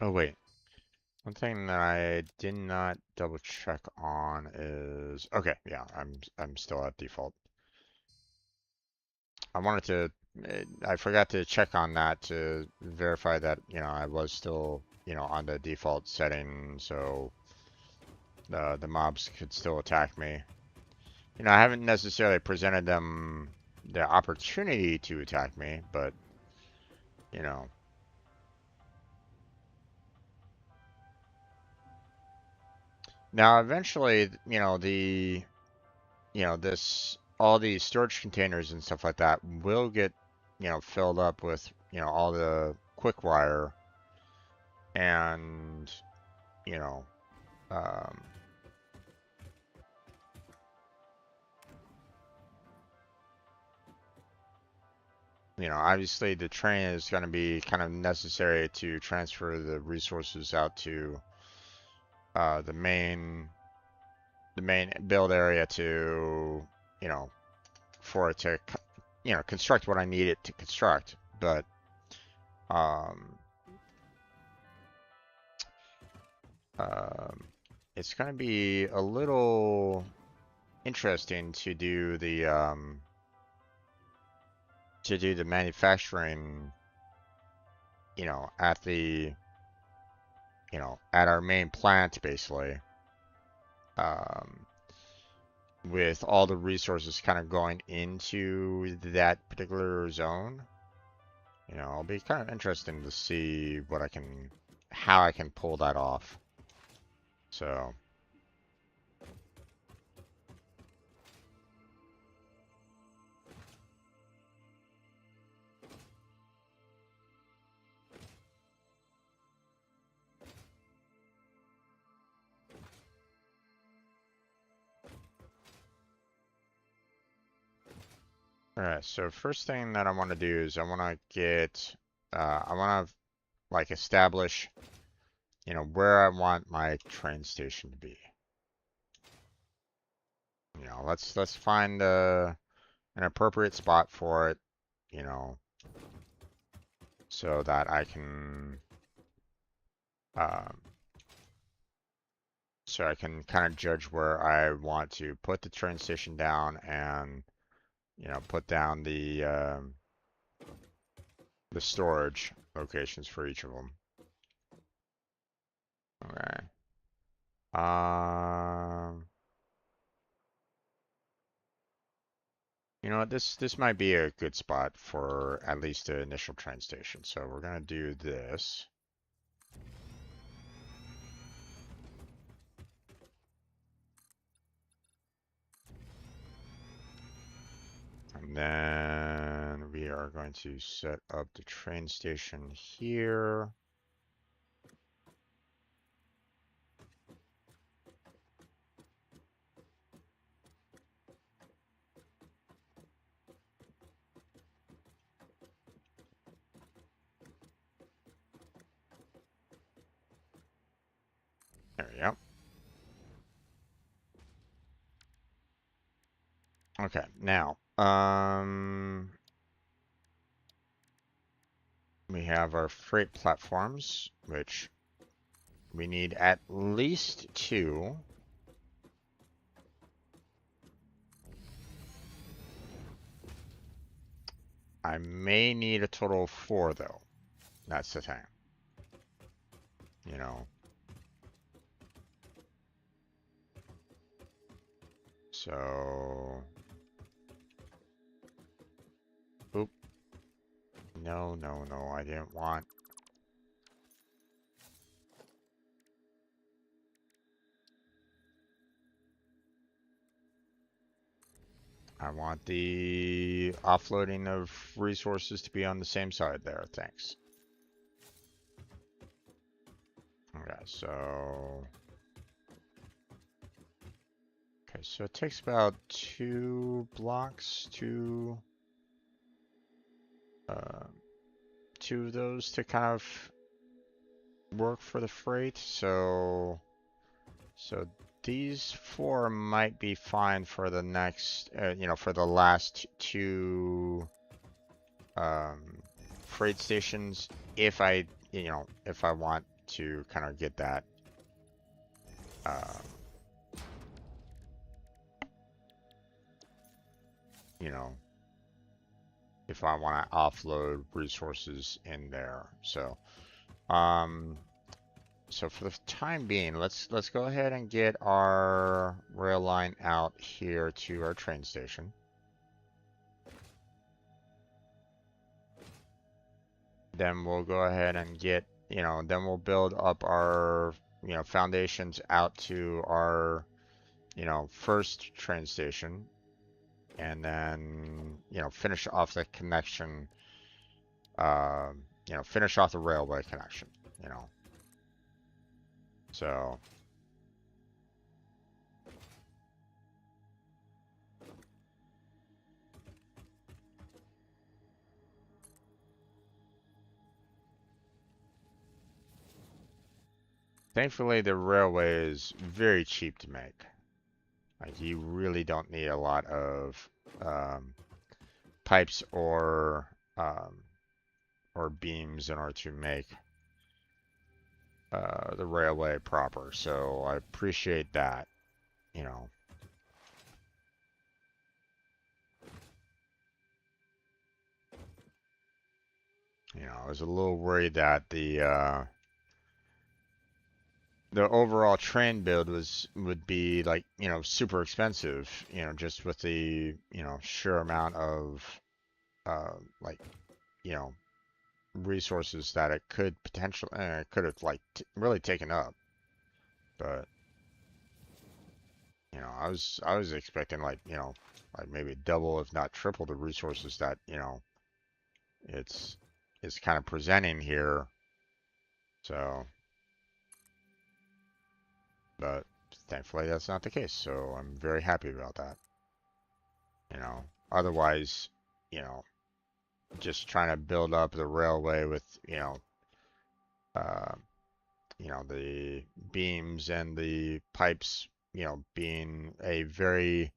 Oh wait, one thing that I did not double check on is okay, yeah, I'm still at default. I wanted I forgot to check on that to verify that, I was still, on the default setting, so the mobs could still attack me. I haven't necessarily presented them the opportunity to attack me, but, you know, now eventually, all these storage containers and stuff like that will get, filled up with, all the quick wire and, you know, Um, you know, obviously the train is going to be kind of necessary to transfer the resources out to the main build area to, you know, for it to, you know, construct what I need it to construct. But um, um, it's going to be a little interesting to do the manufacturing, you know, at the, you know, at our main plant basically. Um, with all the resources kind of going into that particular zone. You know, it'll be kind of interesting to see what I can, how I can pull that off. So, all right. So first thing that I want to do is I want to get, I want to like establish, you know, where I want my train station to be. You know, let's find an appropriate spot for it. You know, so that I can, um, so I can kind of judge where I want to put the train station down and, you know, put down the storage locations for each of them. Okay. Um, you know what? This might be a good spot for at least the initial train station. So we're gonna do this. And then we are going to set up the train station here. There we go. Okay, now, we have our freight platforms, which we need at least 2. I may need a total of 4, though. That's the thing. You know. So. Oop. No, no, no, I didn't want. I want the offloading of resources to be on the same side there. Thanks. Okay, so. Okay, so it takes about 2 blocks to. 2 of those to kind of work for the freight. So these 4 might be fine for the next, you know, for the last 2 freight stations if I, you know, if I want to kind of get that, you know, if I want to offload resources in there. So, so for the time being, let's go ahead and get our rail line out here to our train station. Then we'll go ahead and get, you know, then we'll build up our, you know, foundations out to our, you know, first train station. And then, you know, finish off the connection, you know, finish off the railway connection, you know. So, Thankfully, the railway is very cheap to make. Like, you really don't need a lot of um, pipes um, or beams in order to make the railway proper. So I appreciate that, you know. I was a little worried that the overall train build would be like, super expensive, just with the, sheer amount of like, you know, resources that it could potentially could have like really taken up. But, I was expecting like, like maybe double if not triple the resources that, it's it's kind of presenting here. So, but thankfully that's not the case. So I'm very happy about that. Otherwise, you know, just trying to build up the railway with, uh, the beams and the pipes, being a very,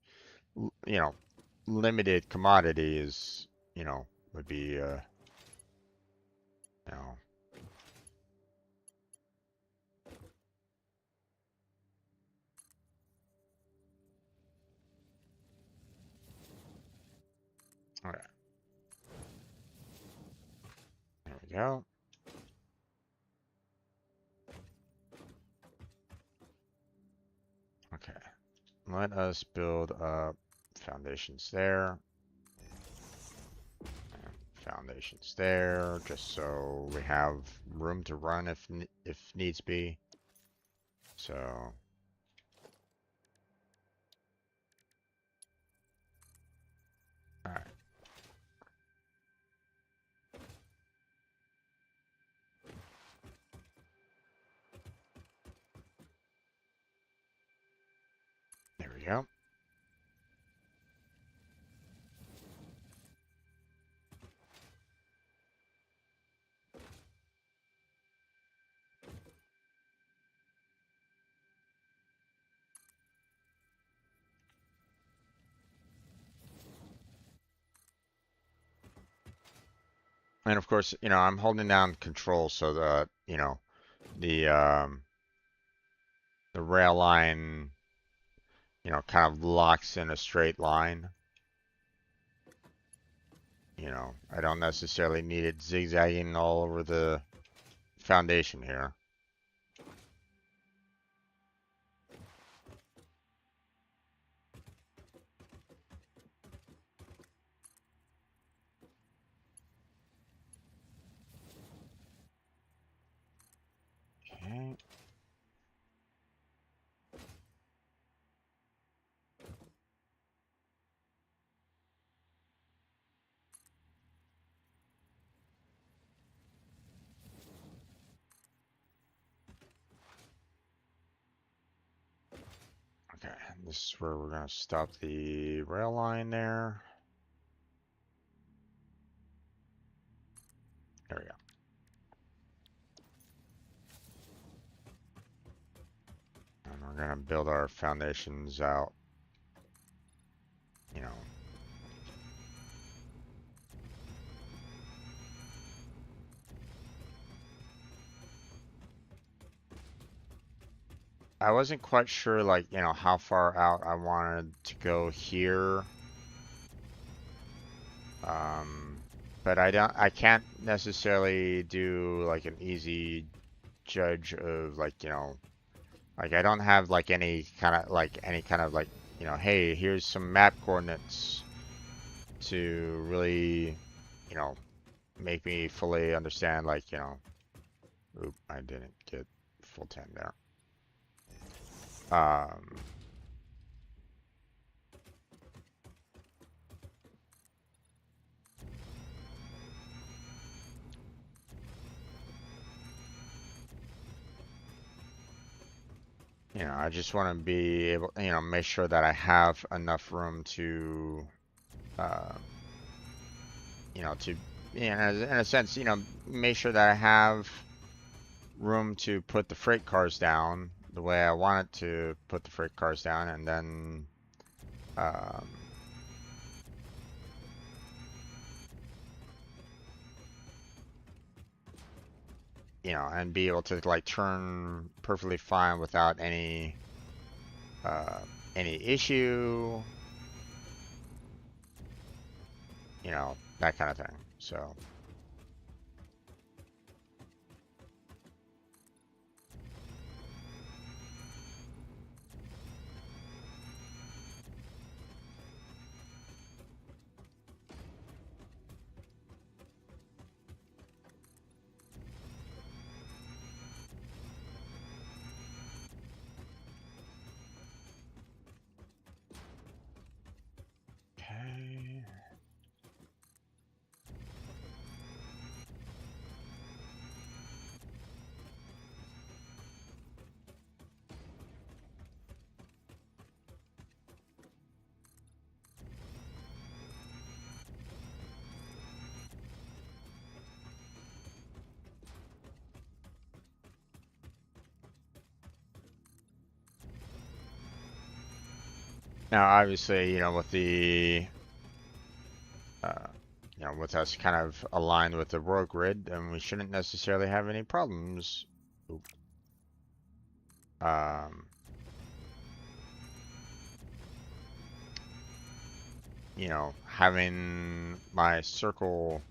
you know, limited commodity is, would be, you know, all right, there we go. Okay, let us build up foundations there. Foundations there, just so we have room to run if needs be. So, all right. There we go. And of course, I'm holding down control so that, the the rail line, kind of locks in a straight line. I don't necessarily need it zigzagging all over the foundation here. Okay. Okay, this is where we're going to stop the rail line there. There we go. And we're going to build our foundations out, you know. I wasn't quite sure, like, how far out I wanted to go here. Um, but I can't necessarily do like an easy judge of like, like I don't have like any kind of like, hey, here's some map coordinates to really, you know, make me fully understand like, oop, I didn't get full 10 there. Um, I just want to be able, make sure that I have enough room to, uh, to, in a sense, make sure that I have room to put the freight cars down the way I want it to put the freight cars down, and then um, you know, and be able to like turn perfectly fine without uh, any issue, you know, that kind of thing. So. Okay. Now, obviously, you know, with the uh, you know, with us kind of aligned with the world grid, then we shouldn't necessarily have any problems. Oop. Um, you know, having my circle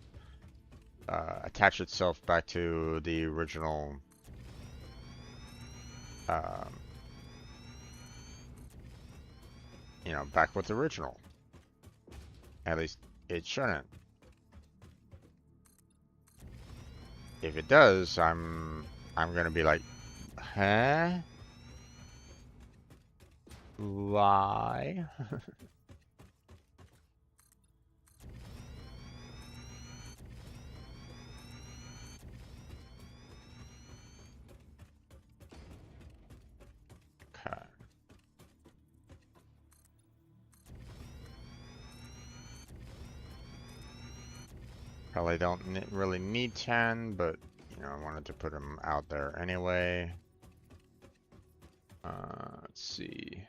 attach itself back to the original, um, you know, back with the original. At least it shouldn't. If it does, I'm gonna be like, huh? Why? Okay. Probably don't really need 10, but you know, I wanted to put them out there anyway. Let's see.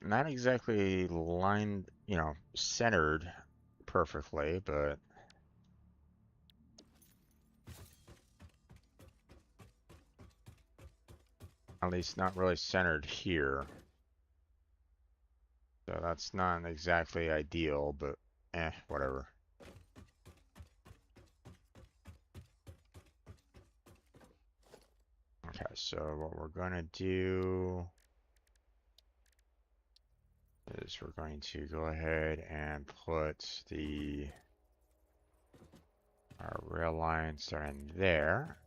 Not exactly lined, you know, centered perfectly, but at least not really centered here. So that's not exactly ideal, but whatever. Okay, so what we're gonna do is we're going to go ahead and put our rail line starting there.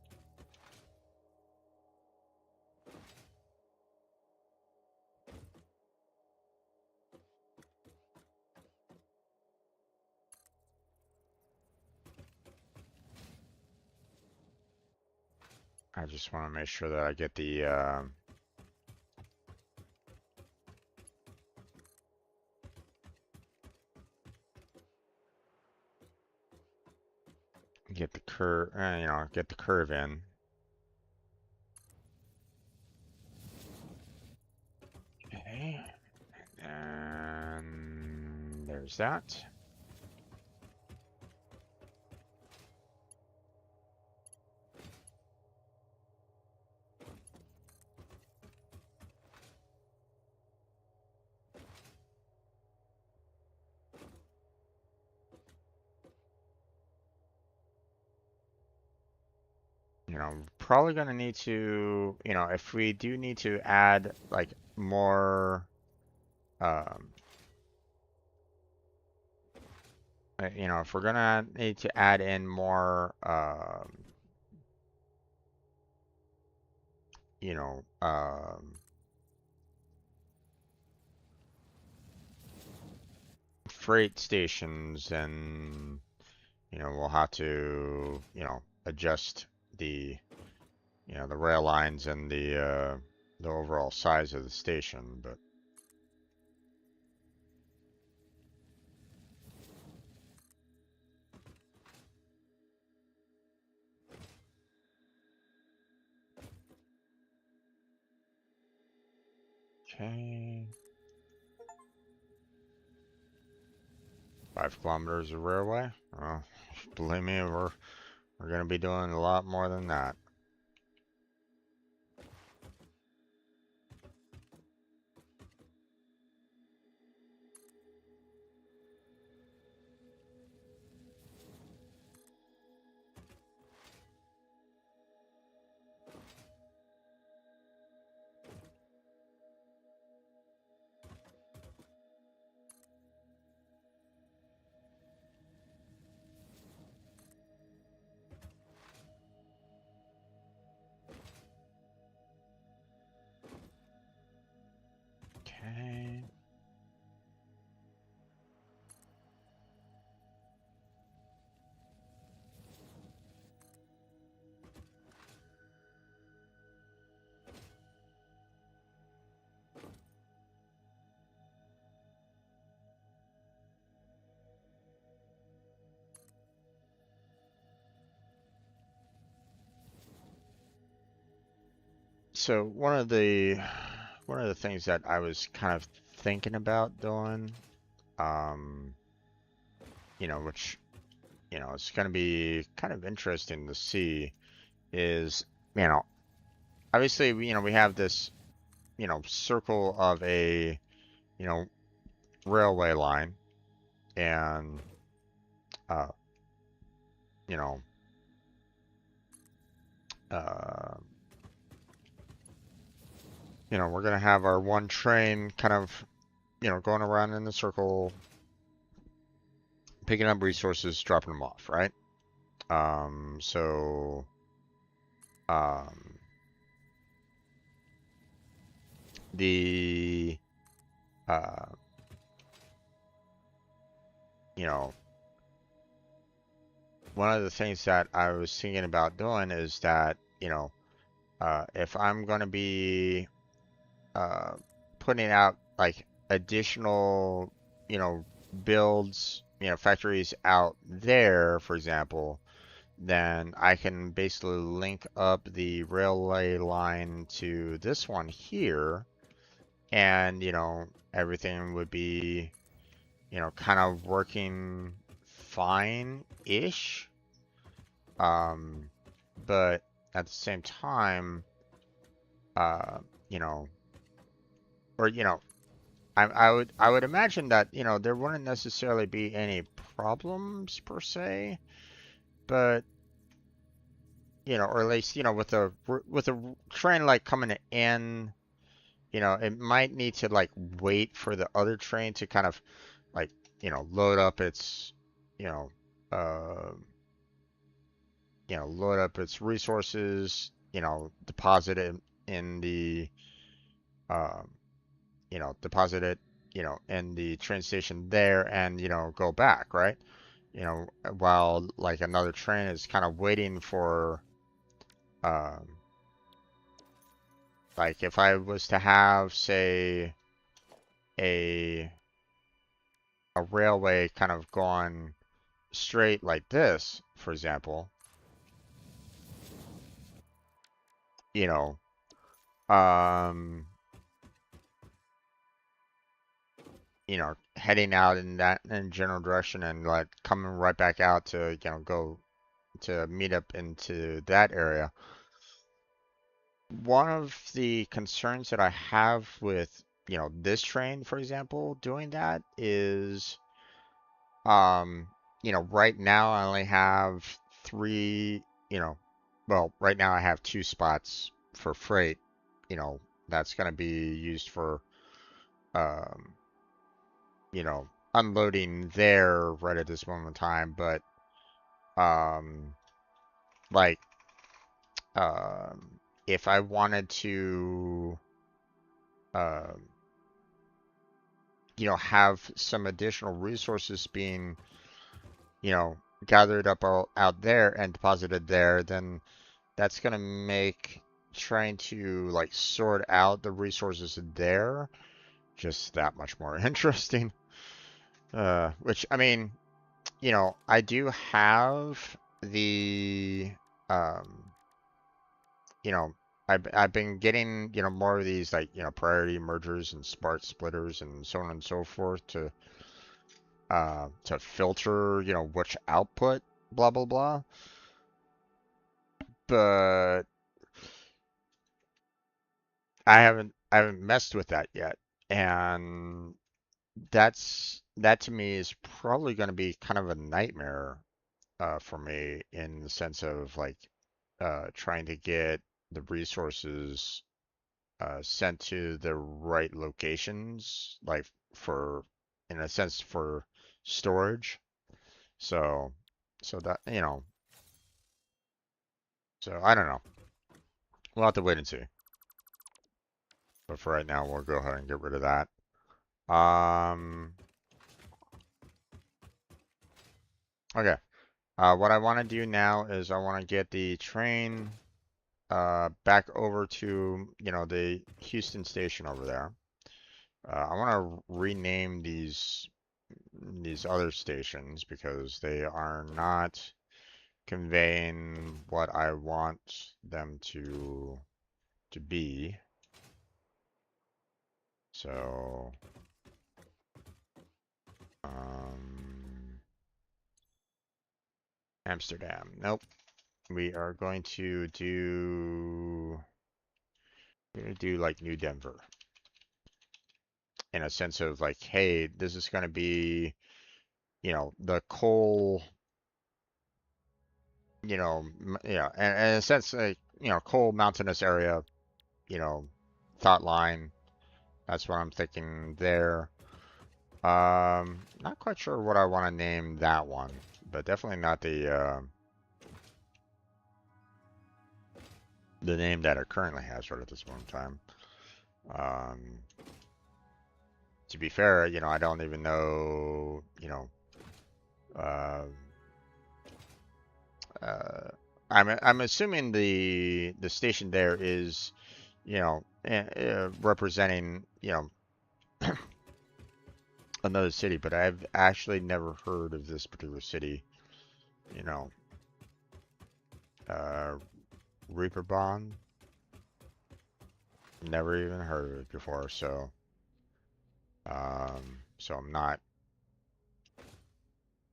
I just want to make sure that I get get the curve, you know, get the curve in. Okay, and there's that. You know, probably gonna need to, you know, if we do need to add like more, um, you know, if we're gonna need to add in more, you know, freight stations and we'll have to, adjust the, the rail lines and the overall size of the station, but okay. 5 kilometers of railway. Oh, believe me, we're gonna be doing a lot more than that. Okay. So one of the things that I was kind of thinking about doing, um, which it's going to be kind of interesting to see is, you know, obviously we have this circle of a you know railway line, and uh, you know uh, we're going to have our one train kind of going around in the circle, picking up resources, dropping them off, right? So um, the uh, you know one of the things that I was thinking about doing is that if I'm going to be uh, putting out like additional you know builds, factories out there, for example, then I can basically link up the railway line to this one here, and everything would be kind of working fine-ish. Um, but at the same time, uh, you know, or I would imagine that there wouldn't necessarily be any problems per se, but or at least with a train like coming in, it might need to like wait for the other train to kind of like load up its you know uh load up its resources, deposit it in the um deposit it in the train station there, and go back, right? While like another train is kind of waiting for um like if I was to have, say, a a railway kind of going straight like this, for example, you know, um, heading out in that in general direction and like coming right back out to, go to meet up into that area. One of the concerns that I have with, this train, for example, doing that is, um, right now I only have three, right now I have 2 spots for freight, you know, that's going to be used for, um, unloading there right at this moment in time. But, um, like, if I wanted to, um, have some additional resources being, gathered up all out there and deposited there, then that's gonna make trying to like sort out the resources there just that much more interesting. Which I mean, I do have the um, you know, I've been getting, more of these like, priority mergers and smart splitters and so on and so forth to filter, which output, blah blah blah. But I haven't messed with that yet. And that to me is probably going to be kind of a nightmare for me in the sense of like trying to get the resources sent to the right locations, like for, in a sense, for storage. So, so that, so I don't know. We'll have to wait and see. But for right now, we'll go ahead and get rid of that. Okay. What I want to do now is I want to get the train back over to, the Houston station over there. I want to rename these other stations because they are not conveying what I want them to be. So, um, Amsterdam. Nope. We are going to do like New Denver in a sense of like, hey, this is going to be, the coal, and in a sense, like, coal mountainous area, you know, thought line. That's what I'm thinking there. Not quite sure what I want to name that one, but definitely not the name that it currently has right at this moment in time. Um, to be fair, I don't even know, uh, uh, I'm assuming the station there is, representing, another city, but I've actually never heard of this particular city, you know, uh, Reeperbahn. Never even heard of it before, so I'm not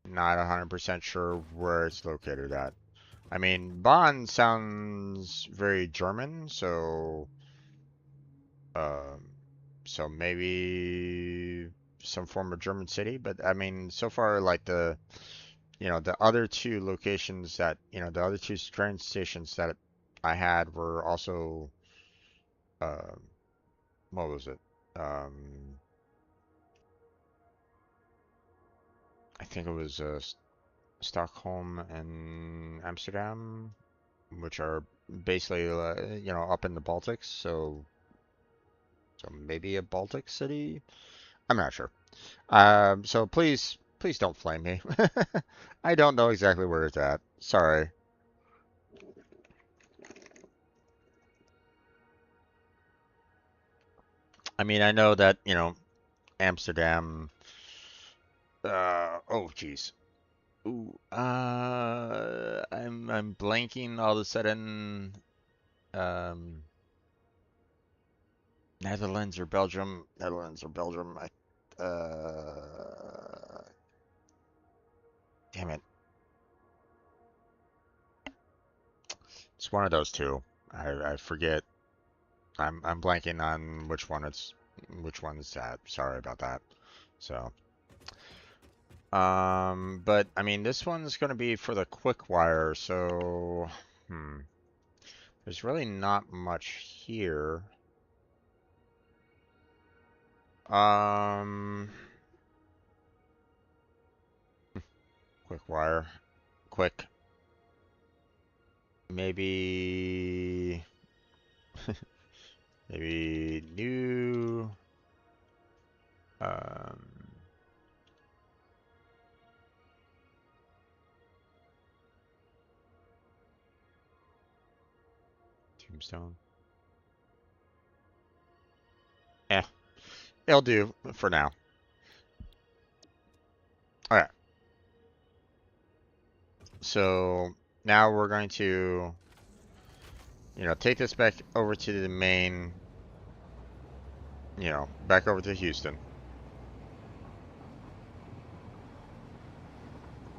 100% sure where it's located at. I mean, Bonn sounds very German, um, so maybe some form of German city. But I mean, so far, like the other two locations that, the other two train stations that I had were also, uh, what was it? Um, I think it was Stockholm and Amsterdam, which are basically, up in the Baltics. So maybe a Baltic city. I'm not sure. So please don't flame me. I don't know exactly where it's at. Sorry. I mean, I know that, Amsterdam. Oh, geez. Ooh. I'm blanking all of a sudden. Um, Netherlands or Belgium? Netherlands or Belgium? Damn it. It's one of those two. I forget. I'm blanking on which one it's at. Sorry about that. So, but I mean, this one's gonna be for the quick wire, so there's really not much here. Um, quick wire, quick. Maybe maybe new. Um, Tombstone. Eh, it'll do for now. Alright. So now we're going to, take this back over to the main, back over to Houston.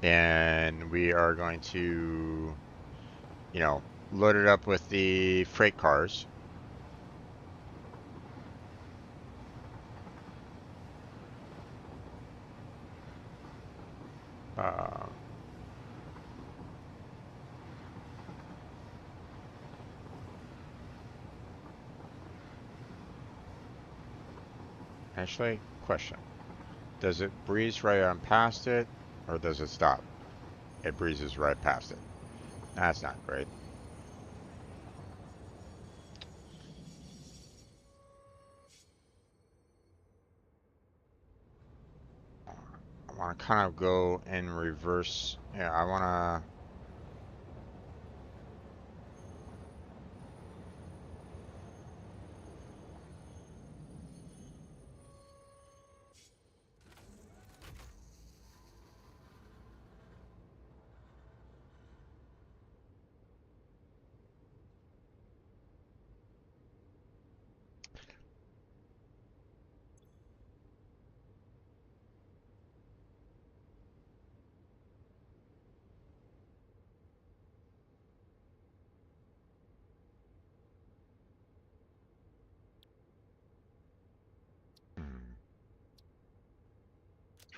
And we are going to, load it up with the freight cars. Uh, Actually, question. Does it breeze right on past it, or does it stop? It breezes right past it. That's not great. I want to kind of go in reverse. Yeah, I want to...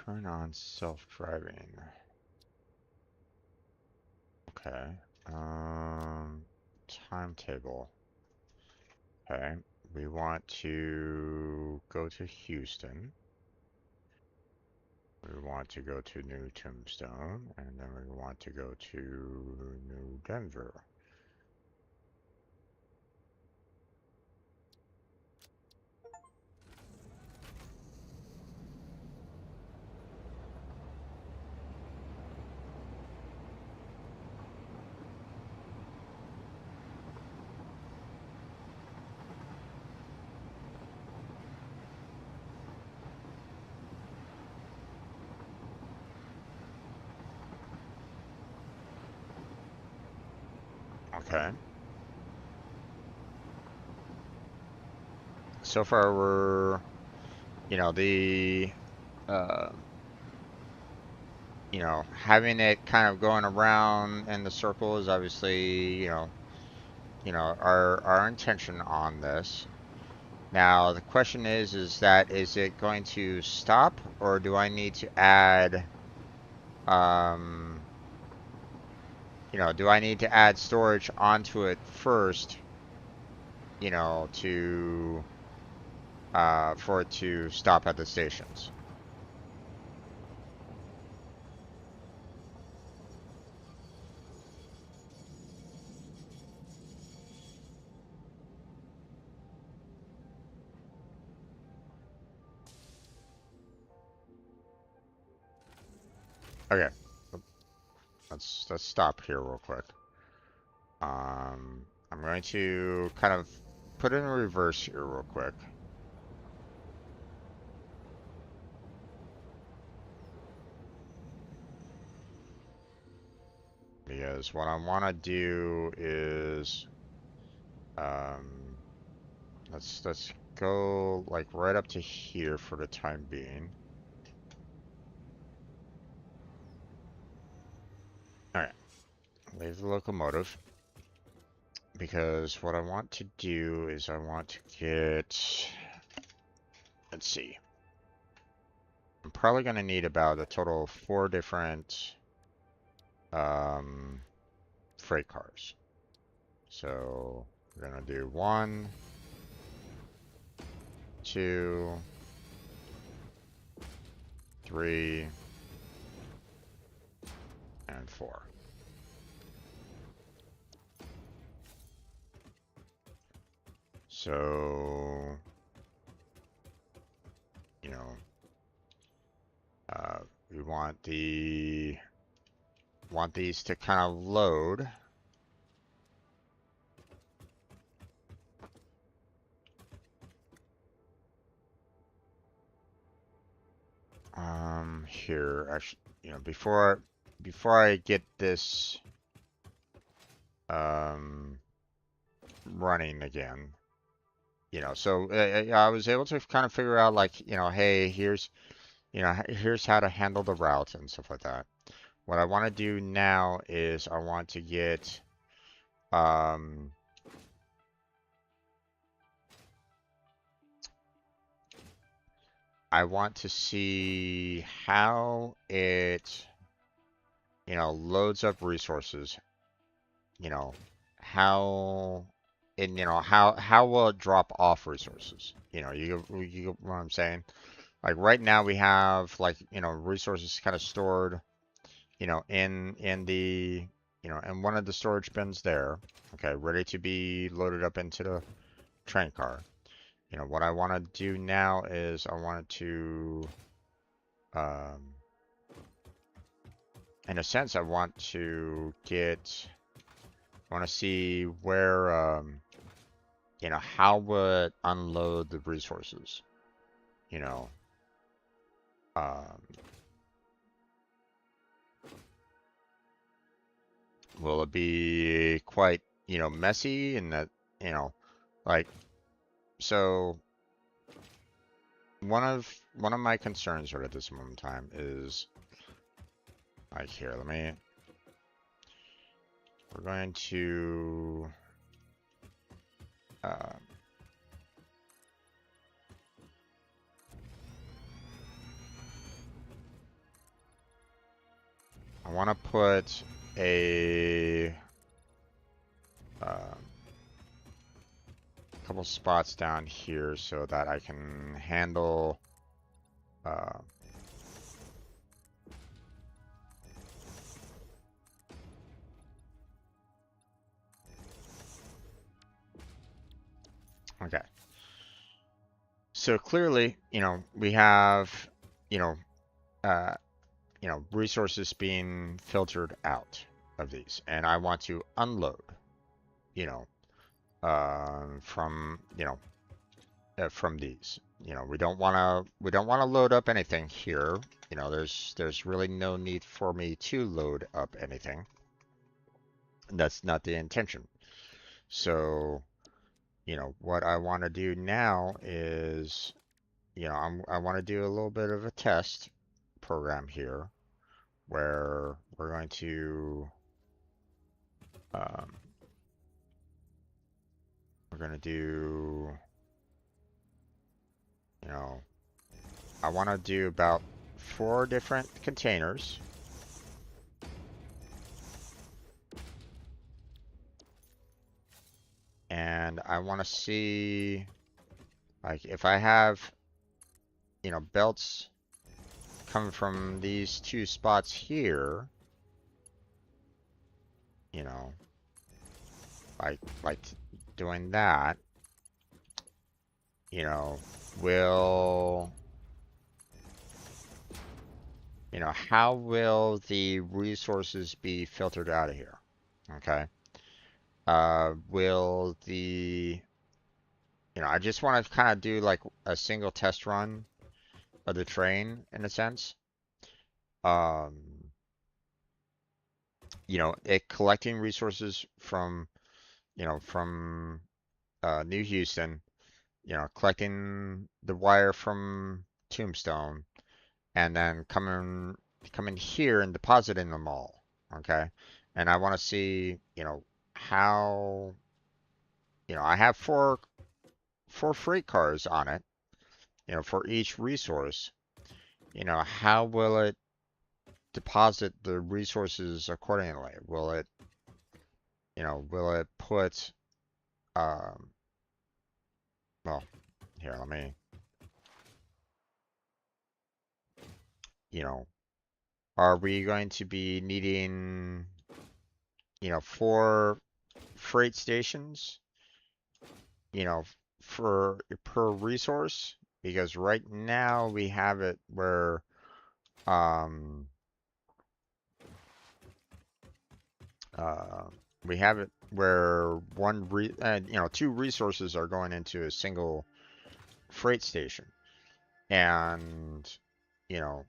Turn on self-driving. Okay. Timetable. Okay. We want to go to Houston. We want to go to New Tombstone, and then we want to go to New Denver. Okay. So far we're, the, uh, having it kind of going around in the circle is obviously, our intention on this. Now the question is it going to stop, or do I need to add, um, do I need to add storage onto it first, to, for it to stop at the stations? Okay, let's stop here real quick. I'm going to kind of put it in reverse here real quick. Because what I want to do is, um, let's go like right up to here for the time being. All right, leave the locomotive. Because what I want to do is I want to get, let's see. I'm probably going to need about a total of 4 different freight cars. So we're going to do 1, 2, 3, and 4. So, we want these to kind of load. here. Actually, before I get this running again, so I was able to kind of figure out like, hey, here's how to handle the route and stuff like that. What I want to do now is I want to get I want to see how it, loads up resources, you know, how and how will it drop off resources? You get what I'm saying? Like right now we have like, resources kind of stored, in the, in one of the storage bins there, okay, ready to be loaded up into the train car. What I want to do now is I want to, um, in a sense, I want to see where, how would unload the resources, you know, um, will it be quite, messy and that, you know, like, so one of my concerns right at this moment in time is like here, we're going to, uh, I want to put a couple spots down here so that I can handle uh, okay. So clearly, we have, you know, uh, resources being filtered out of these, and I want to unload, you know, from these. We don't want to load up anything here. There's really no need for me to load up anything. That's not the intention. So, what I want to do now is, I want to do a little bit of a test program here where we're going to, um, we're going to do, you know, I want to do about 4 different containers. And I want to see, like, if I have, belts coming from these 2 spots here, you know, like doing that, will, how will the resources be filtered out of here? Okay. Will the, I just want to kind of do like a single test run of the train in a sense. Um, it collecting resources from, from New Houston, collecting the wire from Tombstone, and then coming here and depositing them all. Okay, and I want to see, how, I have four freight cars on it, for each resource. How will it deposit the resources accordingly? Will it put, um, well, here, you know, are we going to be needing, 4 freight stations, for per resource? Because right now we have it where, um, uh, we have it where 2 resources are going into a single freight station. And, you know,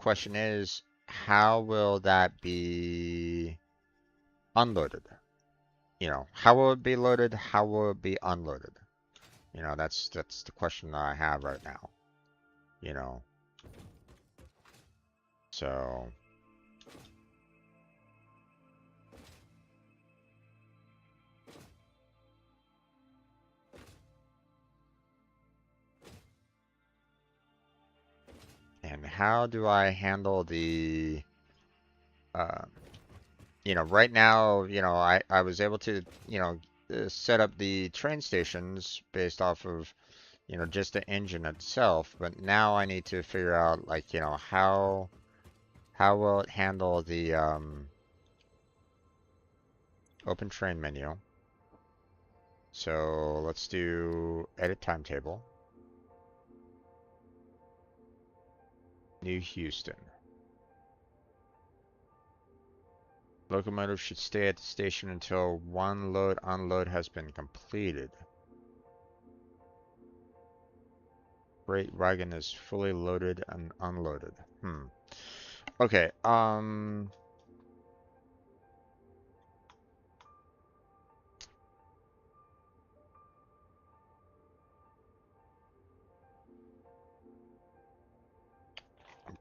question is, how will that be unloaded? You know, how will it be loaded? How will it be unloaded? You know, that's the question that I have right now. You know, so and how do I handle the uh, you know, right now, you know, I was able to, you know, set up the train stations based off of, you know, just the engine itself, but now I need to figure out like, you know, how will it handle the open train menu. So let's do edit timetable. New Houston. Locomotive should stay at the station until one load unload has been completed. Freight wagon is fully loaded and unloaded. Okay, I'm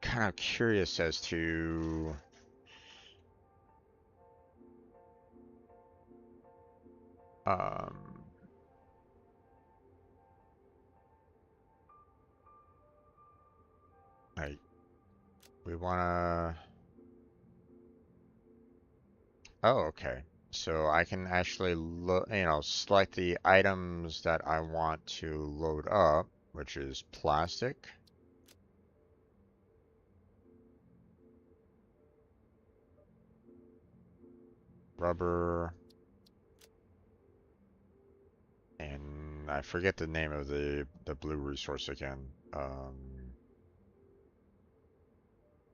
kind of curious as to um like we wanna oh okay. So I can actually you know, select the items that I want to load up, which is plastic, rubber, and I forget the name of the blue resource again.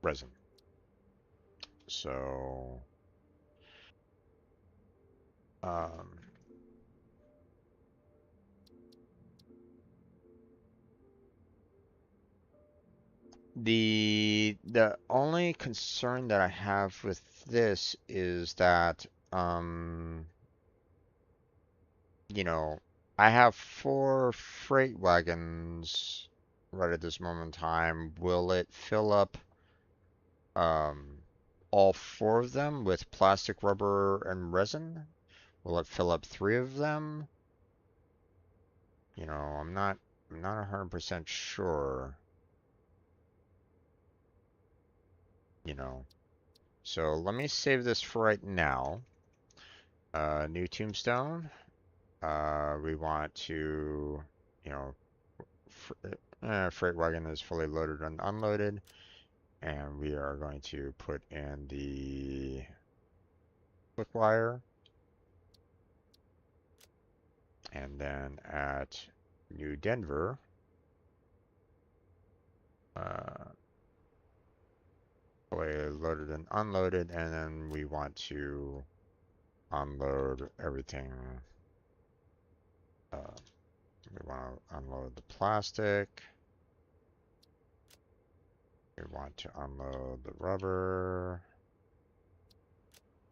Resin. So um the only concern that I have with this is that you know, I have 4 freight wagons right at this moment in time. Will it fill up um all 4 of them with plastic, rubber, and resin? Will it fill up 3 of them? You know, I'm not 100% sure, you know. So let me save this for right now. New tombstone. We want to, you know, fr freight wagon is fully loaded and unloaded, and we are going to put in the quick wire, and then at New Denver, uh, fully loaded and unloaded, and then we want to unload everything. Uh, we want to unload the plastic. We want to unload the rubber.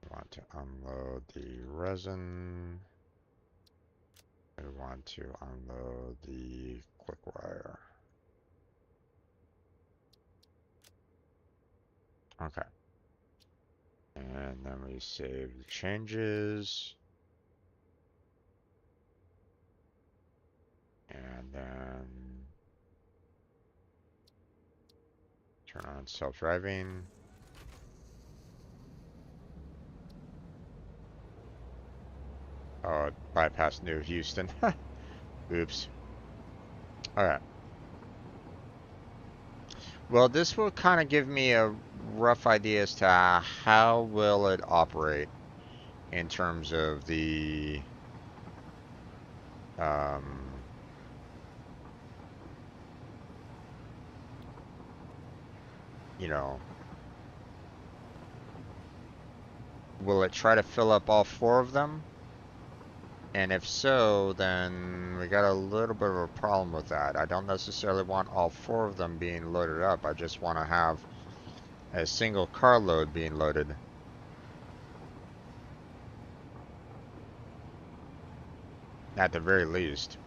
We want to unload the resin. We want to unload the quick wire. Okay. And then we save the changes. And then turn on self-driving. Oh, bypass New Houston. Oops. Alright. Well, this will kind of give me a rough idea as to how will it operate in terms of the um, you know, will it try to fill up all 4 of them? And if so, then we got a little bit of a problem with that. I don't necessarily want all 4 of them being loaded up. I just want to have a single carload being loaded. At the very least.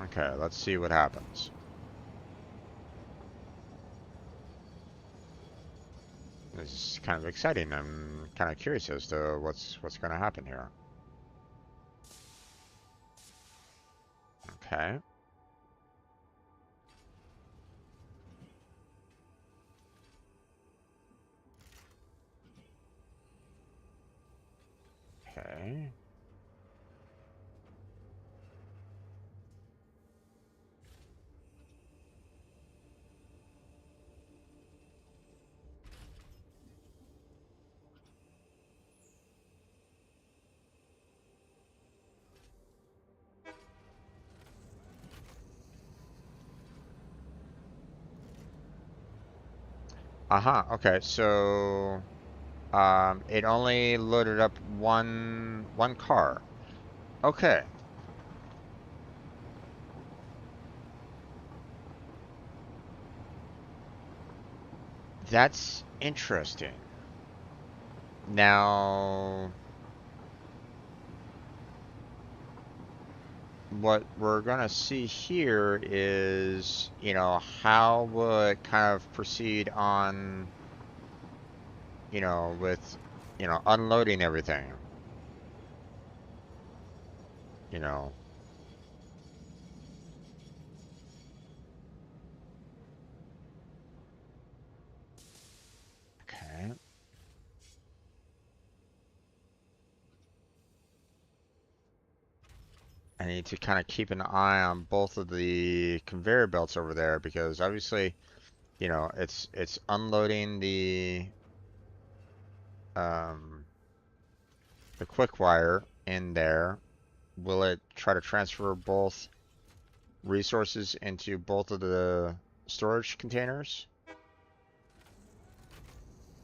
Okay, let's see what happens. This is kind of exciting. I'm kind of curious as to what's going to happen here. Okay. Okay. Uh-huh. Okay, so it only loaded up one car. Okay. That's interesting. Now, what we're gonna see here is, how would kind of proceed on, with, unloading everything, you know. Okay. I need to kind of keep an eye on both of the conveyor belts over there because obviously, it's unloading um the quick wire in there. Will it try to transfer both resources into both of the storage containers?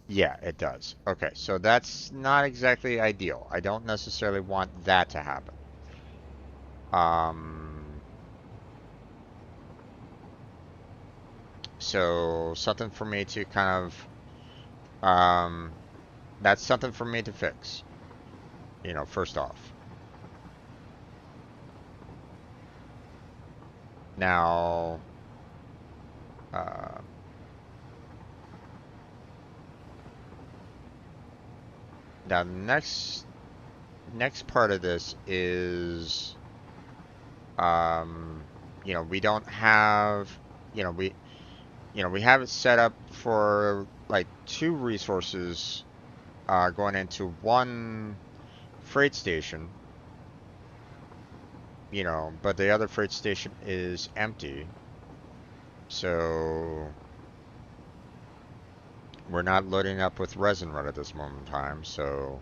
Yeah, it does. Okay, so that's not exactly ideal. I don't necessarily want that to happen. Um, so something for me to kind of, that's something for me to fix, first off. Now, uh, now the next part of this is, um, we don't have, you know, we, we have it set up for like two resources, going into one freight station, but the other freight station is empty. So we're not loading up with resin right at this moment in time. So,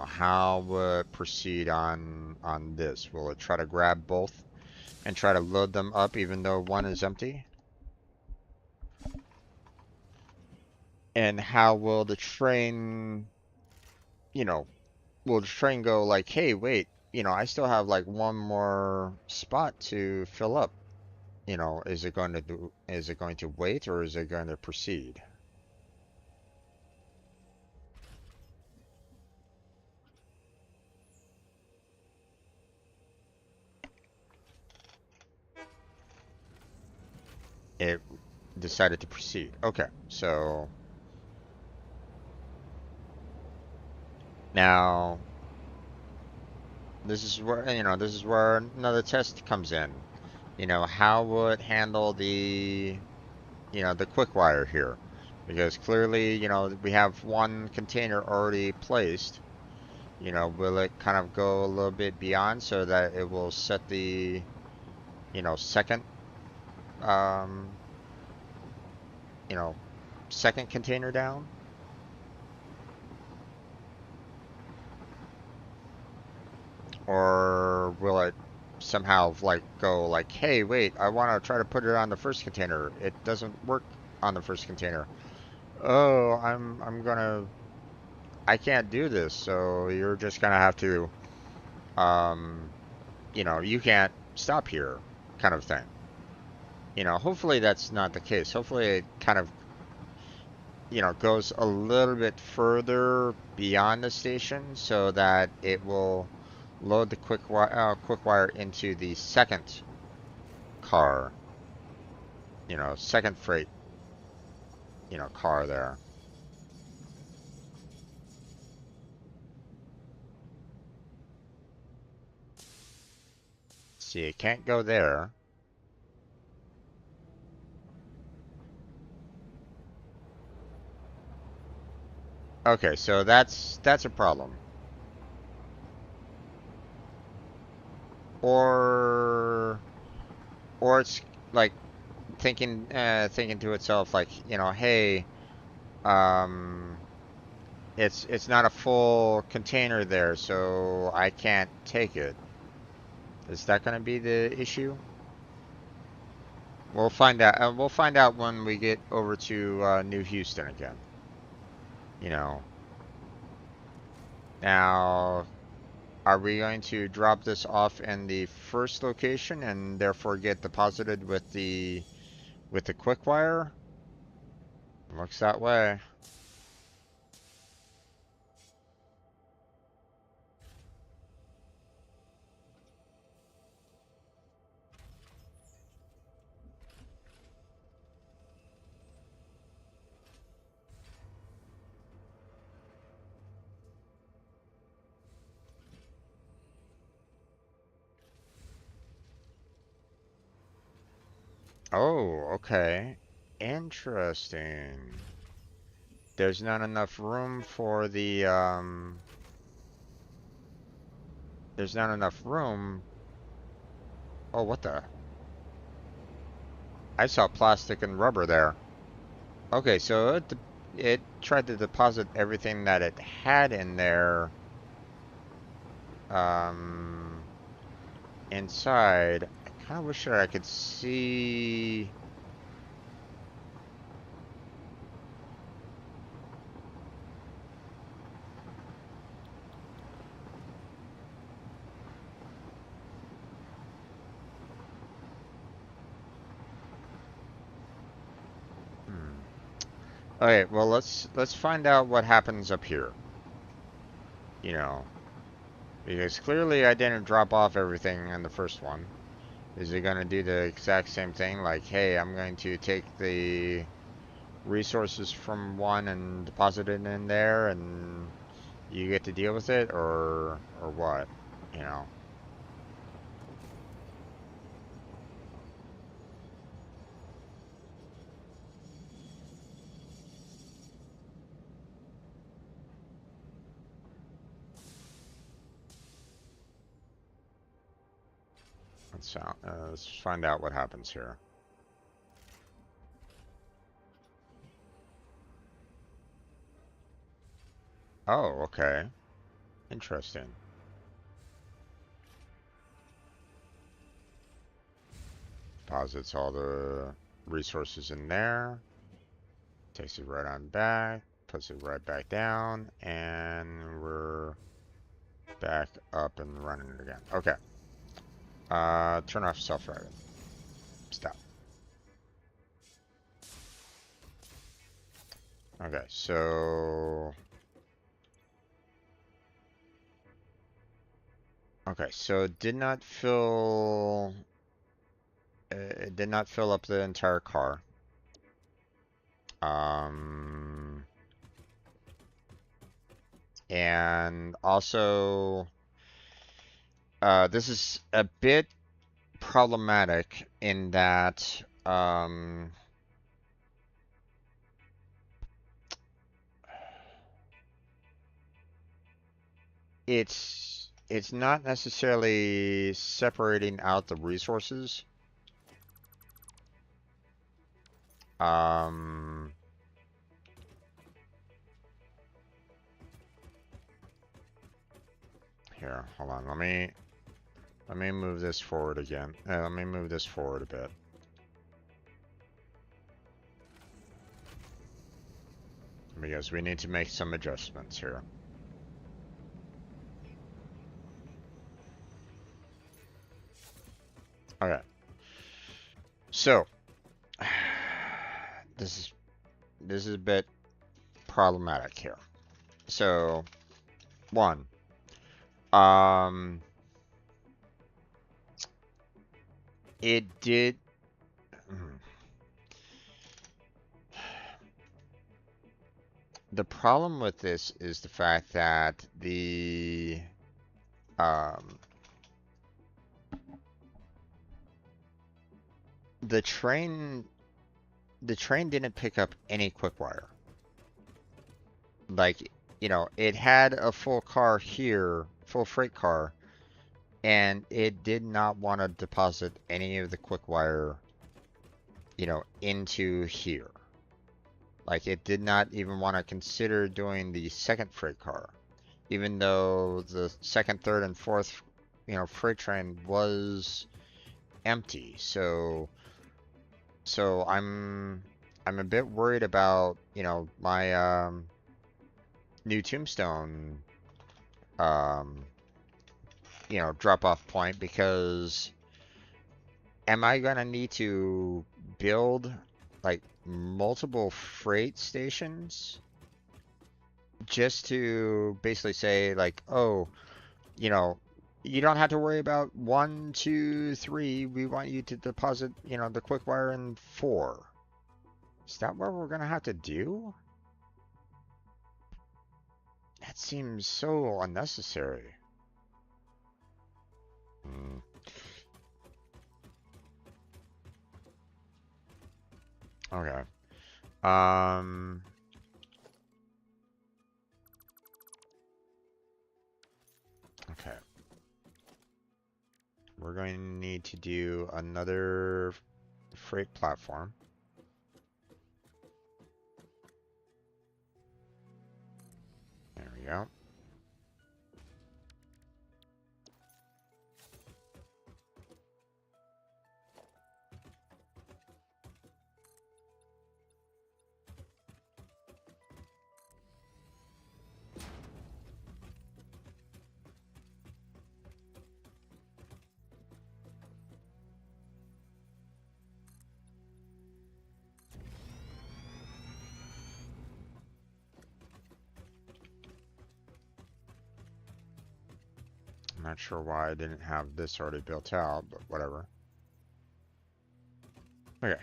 how will it proceed on this? Will it try to grab both and try to load them up even though one is empty? And how will the train, you know, will the train go like, hey, wait, I still have like one more spot to fill up. Is it going to wait or is it going to proceed? It decided to proceed. Okay, so now this is where another test comes in. How would handle the quick wire here? Because clearly, we have one container already placed. Will it kind of go a little bit beyond so that it will set the, second, um, you know, second container down? Or will it somehow like go like, hey, wait, I want to try to put it on the first container. It doesn't work on the first container. Oh, I can't do this. So you're just gonna have to, um, you can't stop here, kind of thing. Hopefully that's not the case. Hopefully it kind of, goes a little bit further beyond the station so that it will load the quick wire into the second car, second freight, car there. See, it can't go there. Okay, so that's a problem. Or or it's like thinking to itself like, hey, um it's not a full container there, so I can't take it. Is that going to be the issue? We'll find out. We'll find out when we get over to New Houston again. You know. Now, are we going to drop this off in the first location and therefore get deposited with the quick wire? Looks that way. Oh, okay. Interesting. There's not enough room for the there's not enough room. Oh, what the? I saw plastic and rubber there. Okay, so it tried to deposit everything that it had in there um inside. I kind of wish that I could see. Hmm. Okay, well let's find out what happens up here. You know, because clearly I didn't drop off everything in the first one. Is it going to do the exact same thing? Like, hey, I'm going to take the resources from one and deposit it in there, and you get to deal with it, or what? You know. Let's find out what happens here. Oh, okay. Interesting. Deposits all the resources in there. Takes it right on back. Puts it right back down. And we're back up and running again. Okay. Turn off self-driving. Stop. Okay, so... Okay, so it did not fill... It did not fill up the entire car. Um... And also, this is a bit problematic in that it's not necessarily separating out the resources. Um, Here, hold on. Let me move this forward again. Let me move this forward a bit. Because we need to make some adjustments here. Okay. So this is a bit problematic here. So one, it did. The problem with this is the fact that um, the train didn't pick up any quick wire. Like, you know, it had a full car here, full freight car, and it did not want to deposit any of the quick wire, you know, into here. Like, it did not even want to consider doing the second freight car, even though the second, third, and fourth, you know, freight train was empty. So I'm a bit worried about, you know, my new tombstone you know, drop off point, because am I gonna need to build like multiple freight stations just to basically say like, oh, you know, you don't have to worry about 1, 2, 3. We want you to deposit, you know, the quick wire in 4. Is that what we're gonna have to do? That seems so unnecessary. Hmm. Okay. Um. Okay. We're going to need to do another freight platform. There we go. I'm not sure why I didn't have this already built out, but whatever. Okay.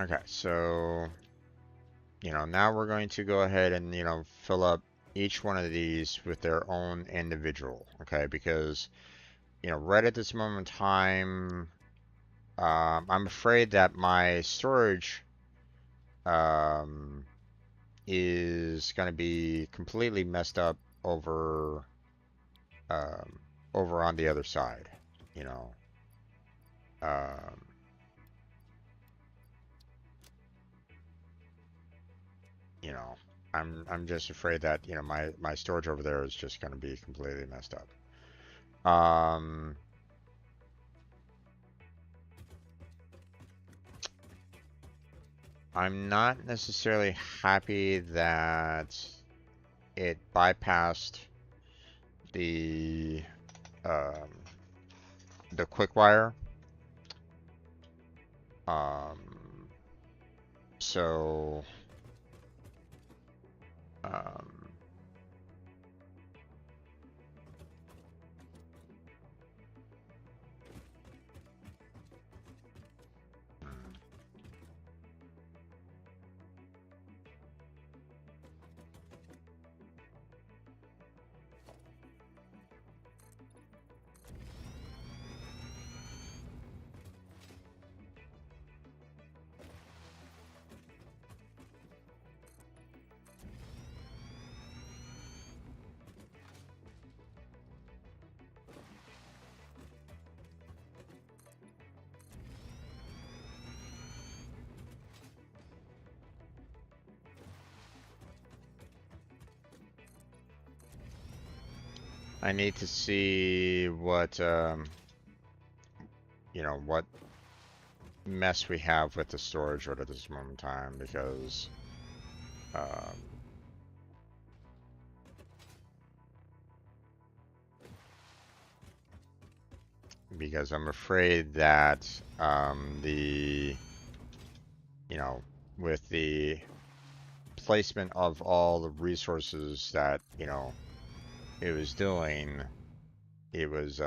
Okay, so, you know, now we're going to go ahead and, you know, fill up each one of these with their own individual, okay? Because, you know, right at this moment in time, I'm afraid that my storage um, is going to be completely messed up over um, over on the other side, you know. Um, you know, I'm just afraid that, you know, my storage over there is just going to be completely messed up. I'm not necessarily happy that it bypassed the um, quick wire. Um, so um, I need to see what, what mess we have with the storage right at this moment in time, because, um, I'm afraid that, with the placement of all the resources that, it was doing, it was,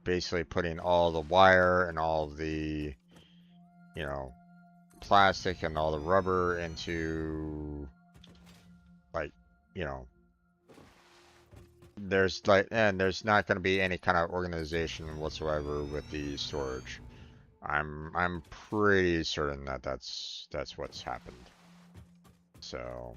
basically putting all the wire and all the, you know, plastic and all the rubber into, like, you know, there's not going to be any kind of organization whatsoever with the storage. I'm pretty certain that that's what's happened. So,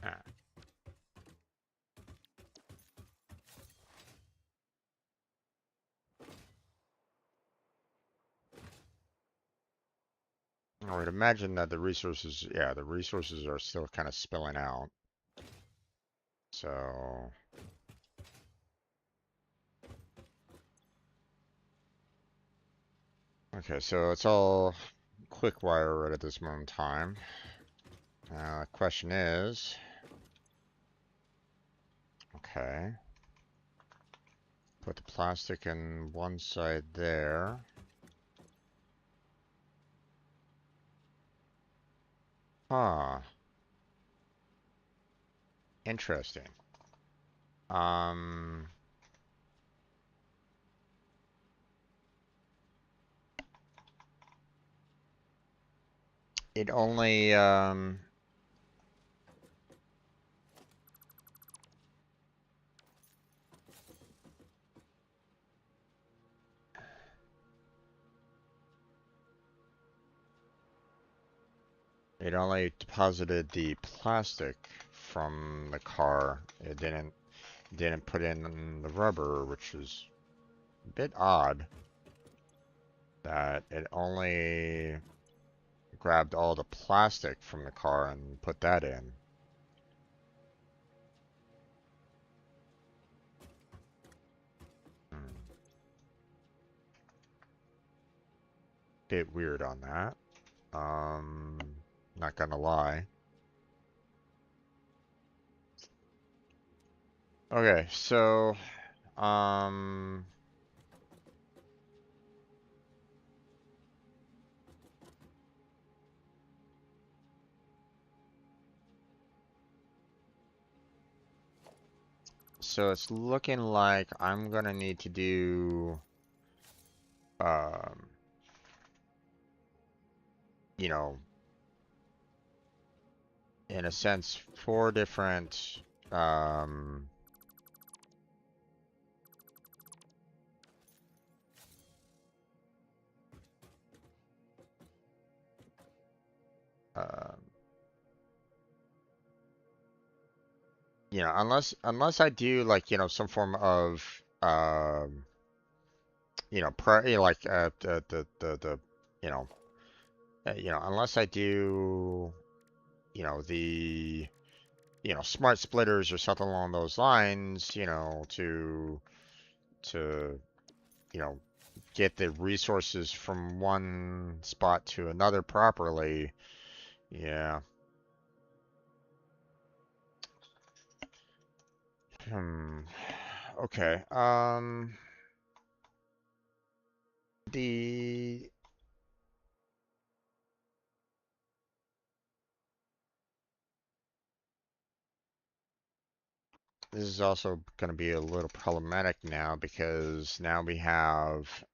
ah, I would imagine that the resources are still kind of spilling out. So, okay, so it's all quick wire right at this moment in time. The question is, okay, put the plastic in one side there. Huh, interesting. Um, it only, it only deposited the plastic from the car. It didn't put in the rubber, which is a bit odd that it only grabbed all the plastic from the car and put that in. Hmm. Bit weird on that. Um, Not gonna lie. Okay, so, um, so it's looking like I'm gonna need to do, um, you know, in a sense, four different, um, um, unless I do like, some form of, like, you know, unless I do, the smart splitters or something along those lines, to, you know, get the resources from one spot to another properly. Yeah. Hmm. Okay. The This is also going to be a little problematic now because now we have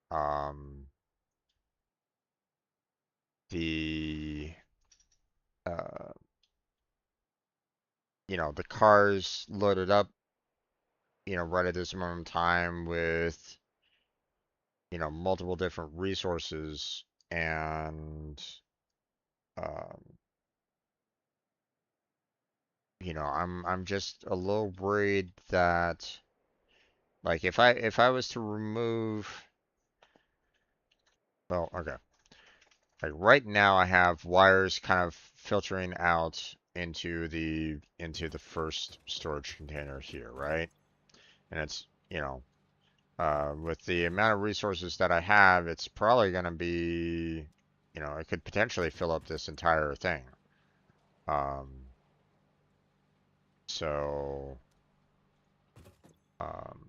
the uh, the cars loaded up, right at this moment in time with, multiple different resources and um, I'm just a little worried that, like, if I was to remove, well, okay. Like right now I have wires kind of filtering out into the first storage container here, right? And it's, with the amount of resources that I have, it's probably going to be, it could potentially fill up this entire thing. Um, so, um,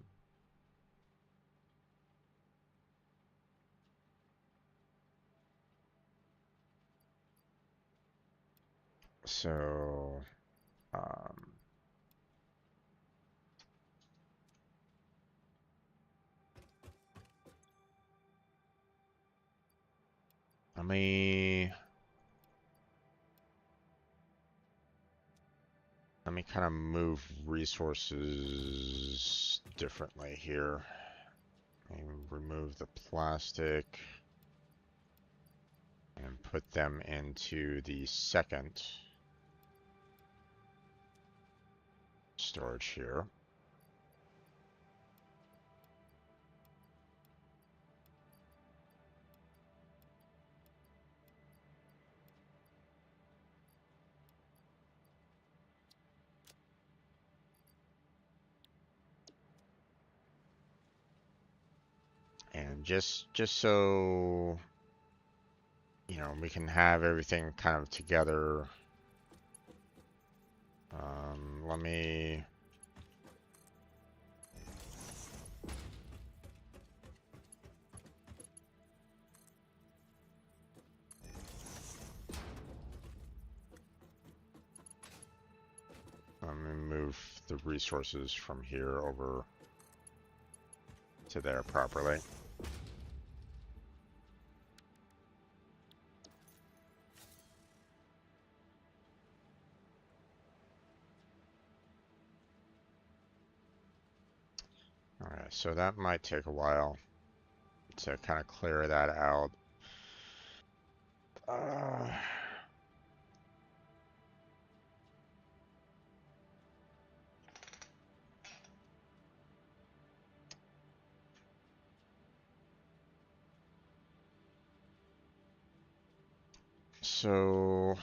so, um, let me let me kind of move resources differently here. And remove the plastic and put them into the second storage here. And just so we can have everything kind of together. Let me move the resources from here over to there properly. All right, so that might take a while to kind of clear that out. Uh, so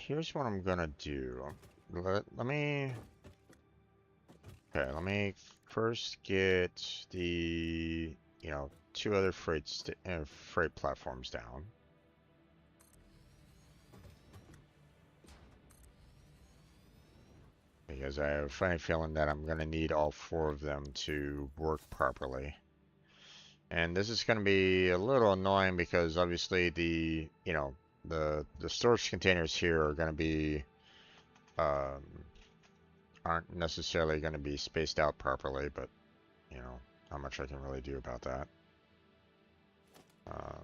here's what I'm gonna do. Let me Okay, let me first get the, two other freight platforms down. Because I have a funny feeling that I'm going to need all four of them to work properly. And this is going to be a little annoying because obviously the storage containers here are going to be, um, aren't necessarily going to be spaced out properly, but, not much I can really do about that. Um,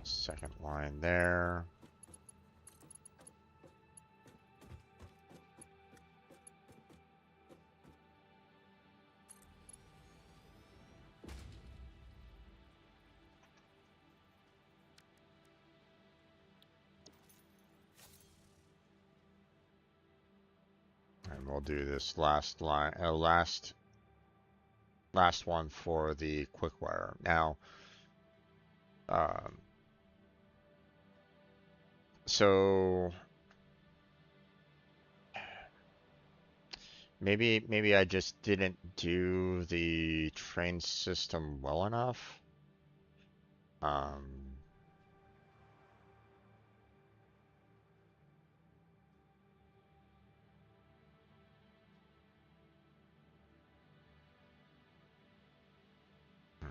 Second line there. And we'll do this last line, last one for the quick wire. Now, Um, so maybe I just didn't do the train system well enough. Um, hmm.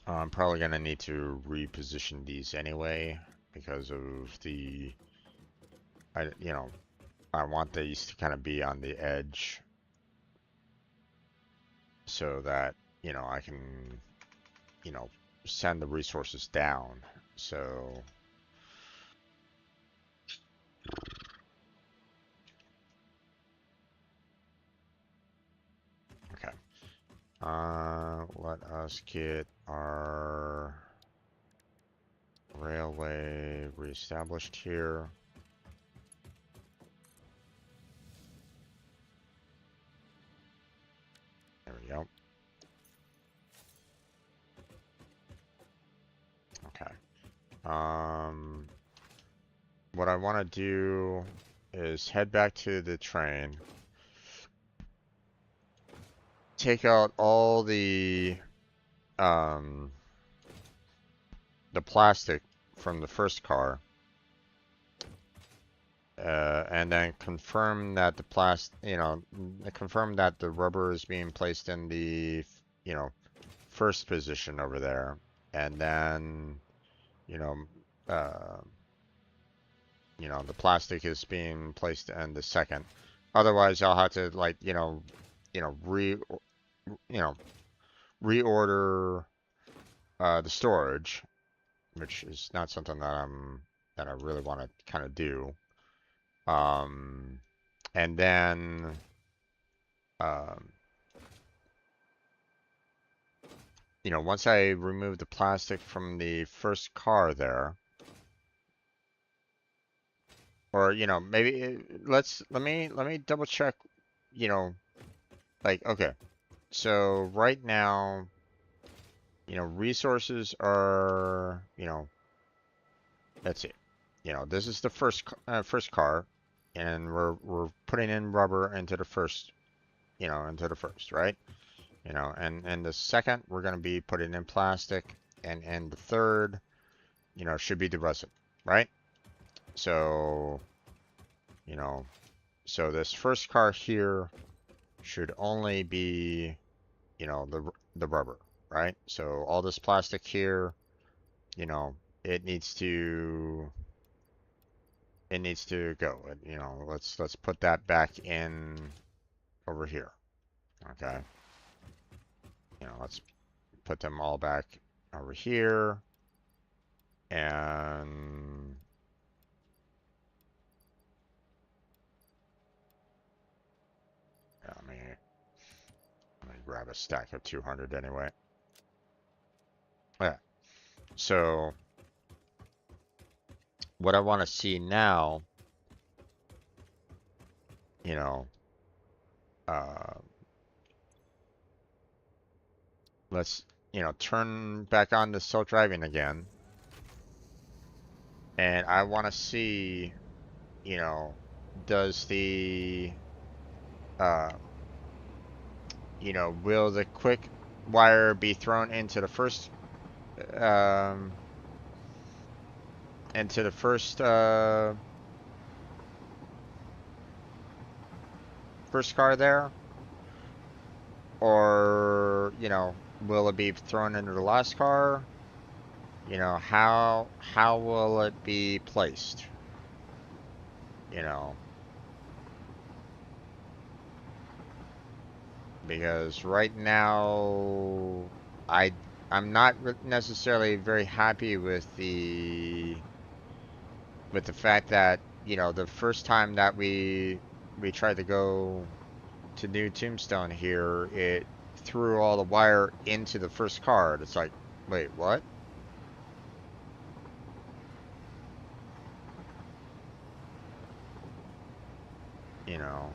I'm probably gonna need to reposition these anyway because of I want these to kind of be on the edge so that, I can, you know, send the resources down. So, okay. Let us get our railway reestablished here. There we go. Okay. What I want to do is head back to the train, take out all um, the plastic from the first car, and then confirm that confirm that the rubber is being placed in the, you know, first position over there, and then, you know, uh, the plastic is being placed in the second. Otherwise, I'll have to like, you know, re, you know, reorder the storage, which is not something that I really want to kind of do. Um, and then um, once I remove the plastic from the first car there, or maybe let me double check, you know, like okay, so right now, resources are, let's see, this is the first car, and we're putting in rubber into the first, right? And the second we're going to be putting in plastic, and the third, should be the resin, right? So, you know, so this first car here should only be, the rubber, right? So all this plastic here, you know, it needs to it needs to go. Let's put that back in over here. Okay. Let's put them all back over here. And yeah, let me grab a stack of 200 anyway. Yeah. So what I want to see now, you know, uh, let's, turn back on the self-driving again. And I want to see, you know, does uh, will the quick wire be thrown um, into the first car there? Or, will it be thrown into the last car? How will it be placed? You know, because right now I'm not necessarily very happy with the with the fact that, the first time that we tried to go to New Tombstone here, it threw all the wire into the first card. It's like, wait, what? You know.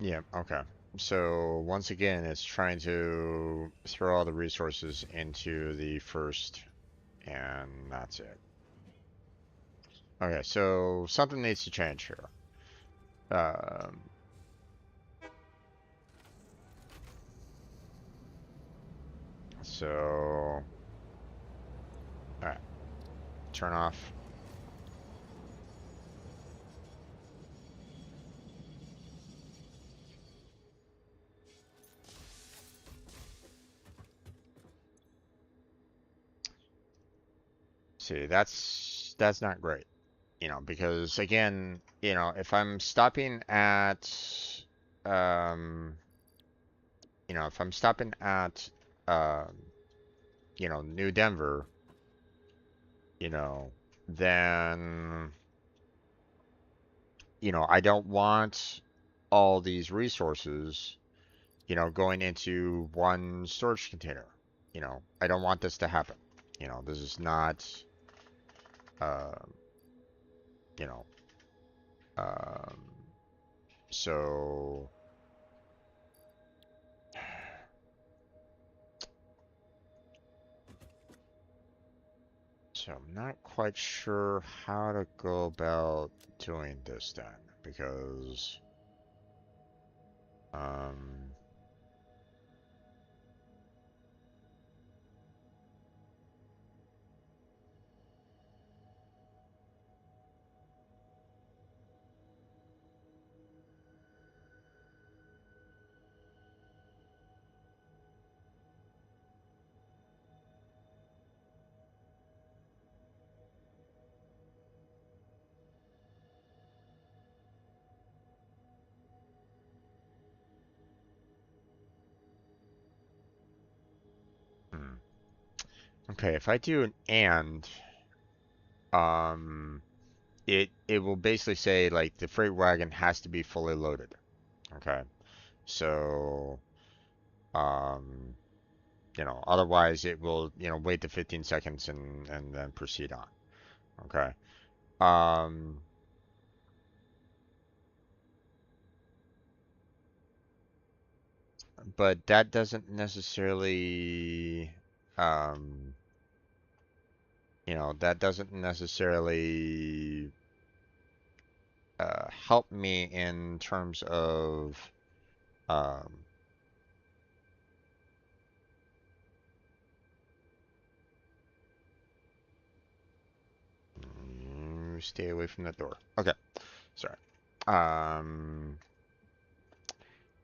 Yeah, okay. So once again, it's trying to throw all the resources into the first, and that's it. Okay, so something needs to change here. Um, so, all right, turn off. See, that's not great, because again, if I'm stopping at, um, if I'm stopping at, um, New Denver, you know, then, I don't want all these resources, going into one storage container. I don't want this to happen. This is not, uh, you know, um, so, so I'm not quite sure how to go about doing this then, because, um, hmm. Okay, if I do an um, it will basically say like the freight wagon has to be fully loaded. Okay. So, um, otherwise it will, wait the 15 seconds and then proceed on. Okay. Um, but that doesn't necessarily, um, that doesn't necessarily help me in terms of, um, stay away from that door. Okay. Sorry. Um,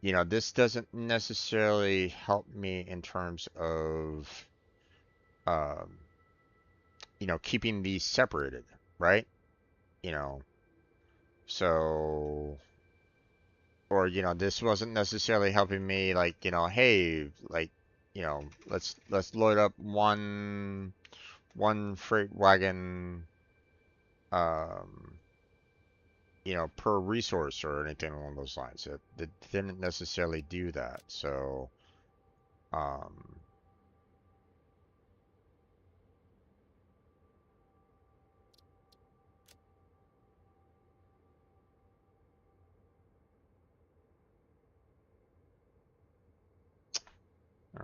this doesn't necessarily help me in terms of, um, keeping these separated, right? You know, so, or, this wasn't necessarily helping me, like, hey, like, let's load up one freight wagon, um, per resource or anything along those lines. It didn't necessarily do that. So, um,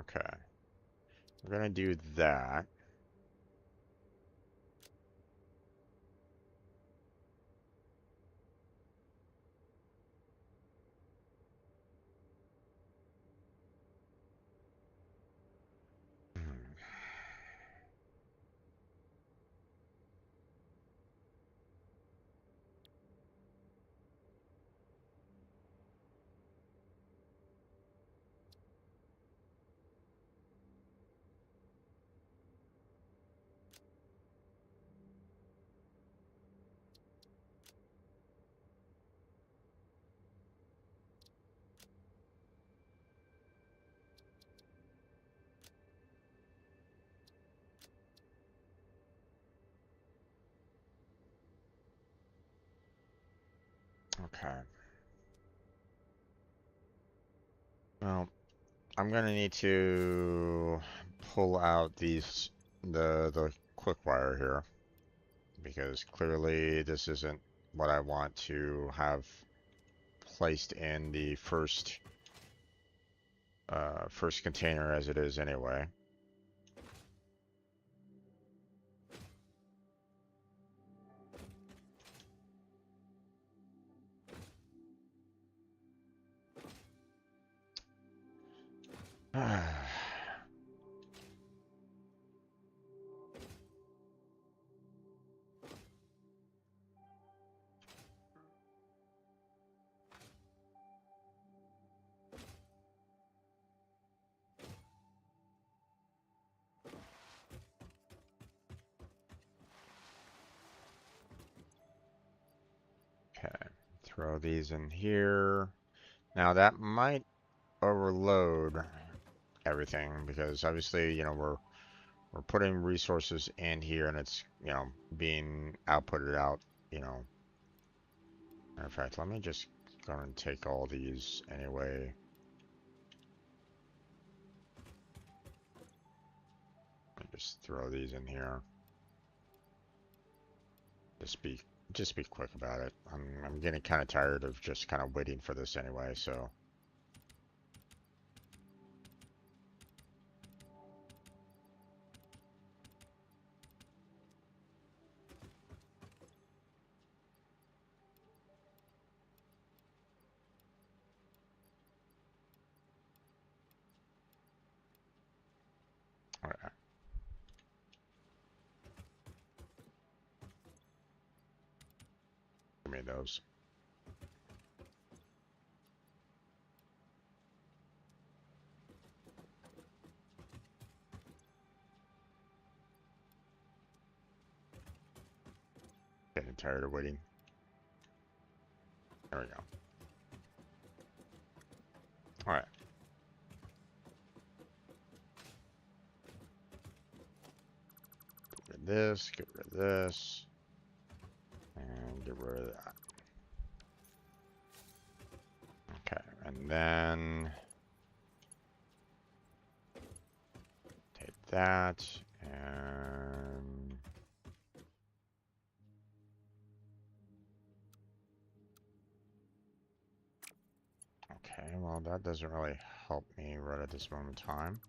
okay. We're gonna do that. Hmm. Okay. Well, I'm gonna need to pull out the quick wire here because clearly this isn't what I want to have placed in the first container as it is anyway. Okay, throw these in here. Now that might overload everything because obviously, we're putting resources in here and it's, being outputted out, you know. Matter of fact, let me just go and take all these anyway. And just throw these in here. Just be just be quick about it. I'm getting kind of tired of just kind of waiting for this anyway, so. Alright. Give me those. Getting tired of waiting. There we go. Alright. Get rid of this, get rid of this. And get rid of that. Okay, and then take that and okay, well that doesn't really help me right at this moment in time.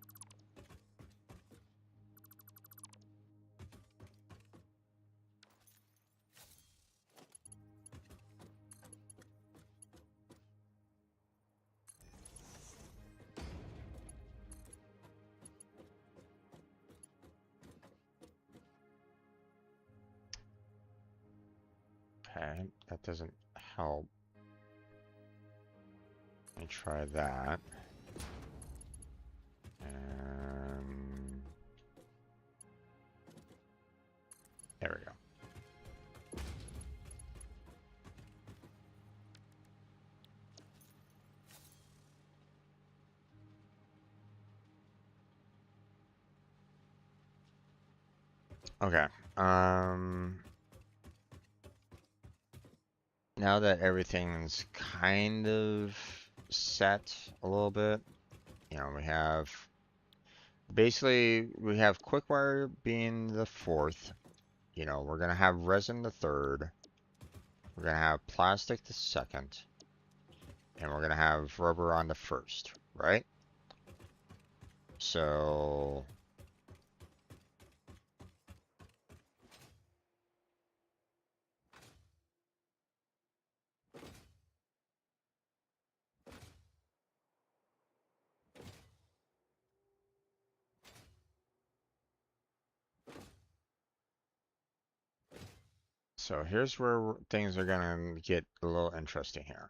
Okay, that doesn't help. Let me try that. And there we go. Okay. Now that everything's kind of set a little bit, we have Quickwire being the fourth. We're gonna have resin the third. We're gonna have plastic the second. And we're gonna have rubber on the first, right? So here's where things are gonna get a little interesting here.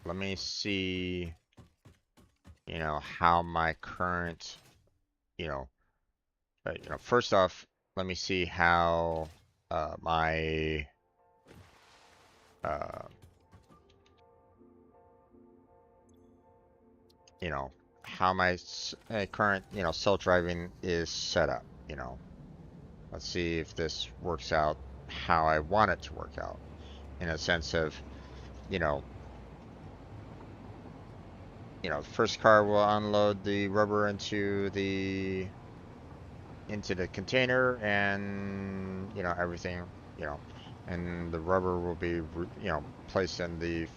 Let me see, how my current, first off, let me see how my uh, how my current, self-driving is set up. Let's see if this works out how I want it to work out, in a sense of, you know, the first car will unload the rubber into the container, and everything, you know and the rubber will be placed in the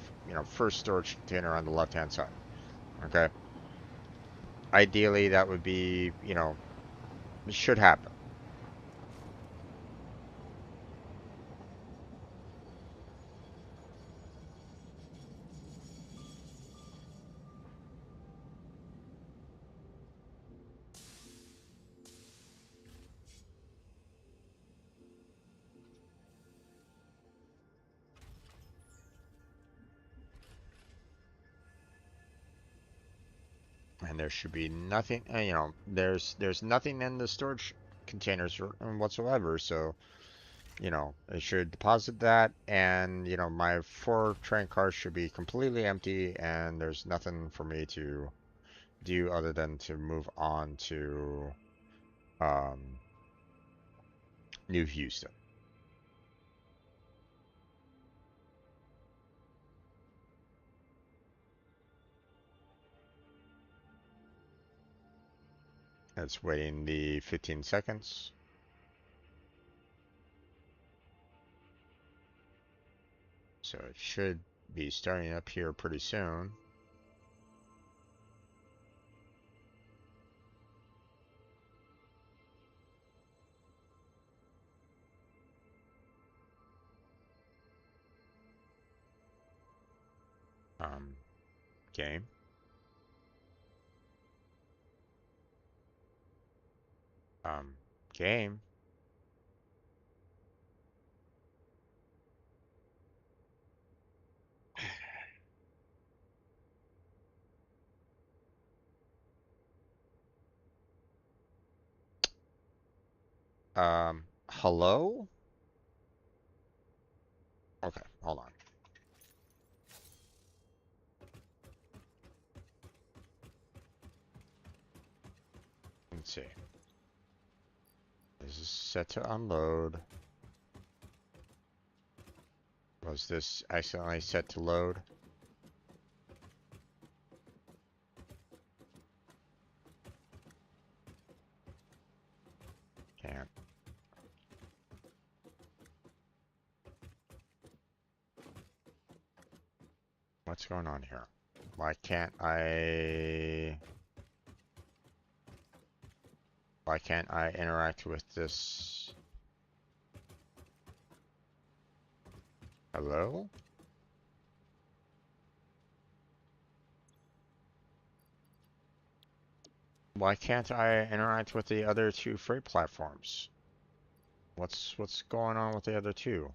first storage container on the left hand side. Okay, ideally that would be, it should happen. And there should be nothing, there's nothing in the storage containers whatsoever, so it should deposit that, and my 4 train cars should be completely empty, and there's nothing for me to do other than to move on to um, New Houston. It's waiting the 15 seconds. So it should be starting up here pretty soon. Um, game. Um, game. Hello? Okay, hold on. Let's see. This is set to unload. Was this accidentally set to load? Can't. What's going on here? Why can't I... Why can't I interact with this? Hello? Why can't I interact with the other 2 freight platforms? What's going on with the other 2?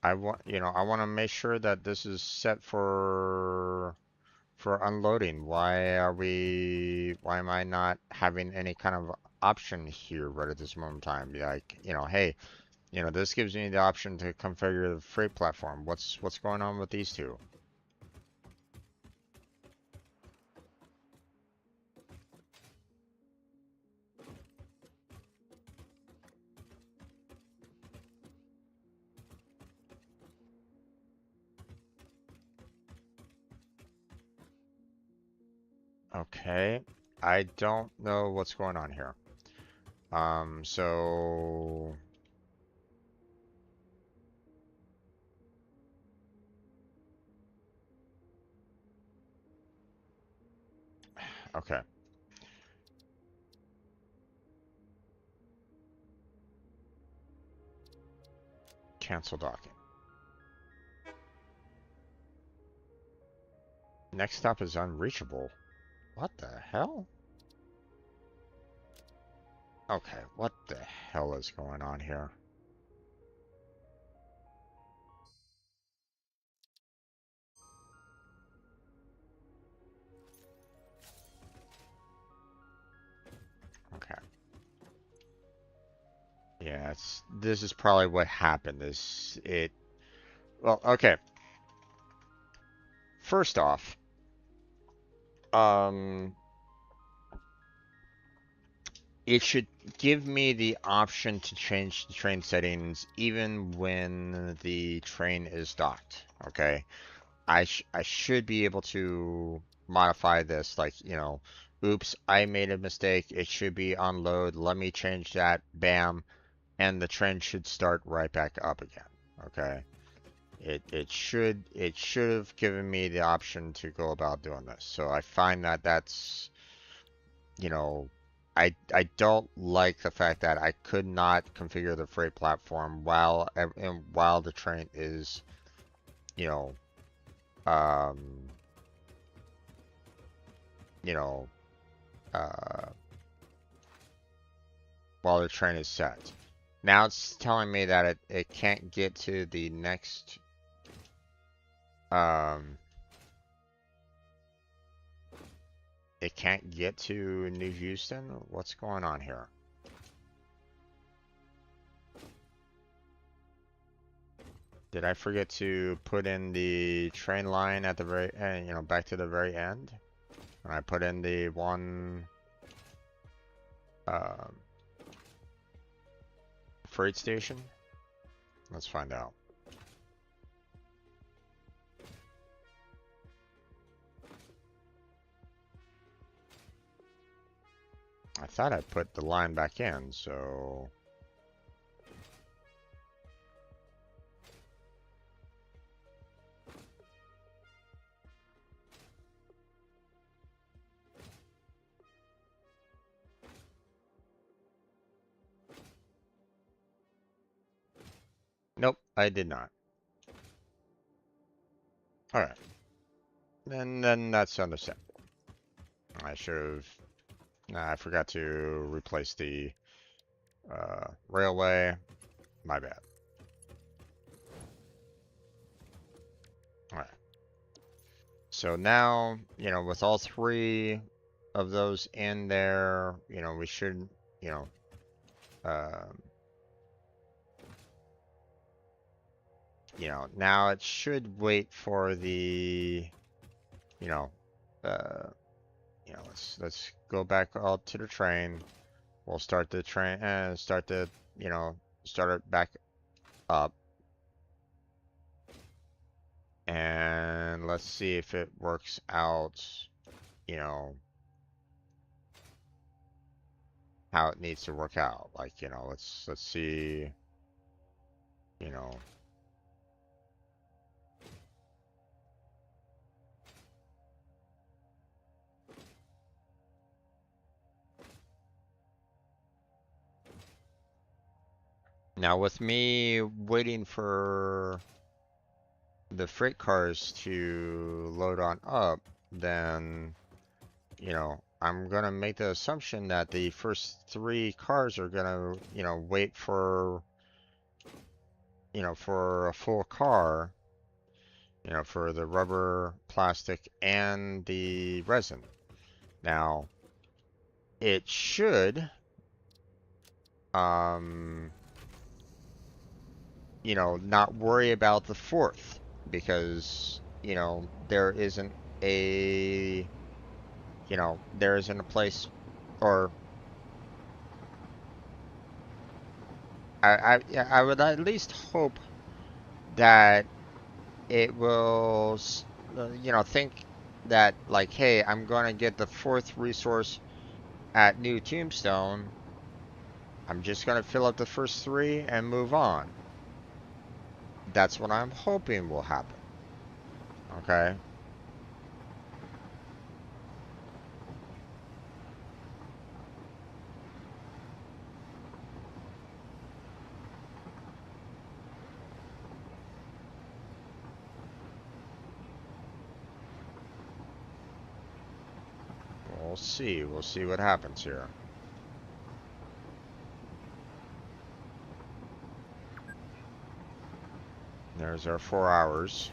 I want to make sure that this is set for unloading. Why am I not having any kind of option here right at this moment in time? Be like, hey, this gives me the option to configure the freight platform. What's going on with these 2? Okay, I don't know what's going on here. So okay, cancel docking. Next stop is unreachable. What the hell? Okay, what the hell is going on here? Okay. Yeah, this is probably what happened. Well, okay. First off, Um, it should give me the option to change the train settings even when the train is docked. Okay, I should be able to modify this, like, oops, I made a mistake. It should be on load. Let me change that. Bam, and the train should start right back up again. Okay. It should have given me the option to go about doing this. So I find that that's, you know, I don't like the fact that I could not configure the freight platform while the train is, you know, um, you know, uh, while the train is set. Now it's telling me that it can't get to the next, um, it can't get to New Houston. What's going on here? Did I forget to put in the train line at the very end, back to the very end? And I put in the one um, freight station? Let's find out. I thought I put the line back in, so... Nope, I did not. Alright. Then that's understandable. I should have... Nah, I forgot to replace the railway. My bad. Alright. So now, with all three of those in there, we should, you know, um, now it should wait for the, you know, uh, let's go back out to the train. We'll start the train and start it back up. And let's see if it works out, you know, how it needs to work out. Like, let's see, you know. Now with me waiting for the freight cars to load on up, then, I'm gonna make the assumption that the first three cars are gonna, wait for a full car, for the rubber, plastic, and the resin. Now, it should, um, not worry about the fourth because, there isn't a, there isn't a place or yeah, I would at least hope that it will, think that like, hey, I'm gonna get the fourth resource at New Tombstone. I'm just gonna fill up the first three and move on. That's what I'm hoping will happen. Okay. We'll see. We'll see what happens here. There's our 4 hours.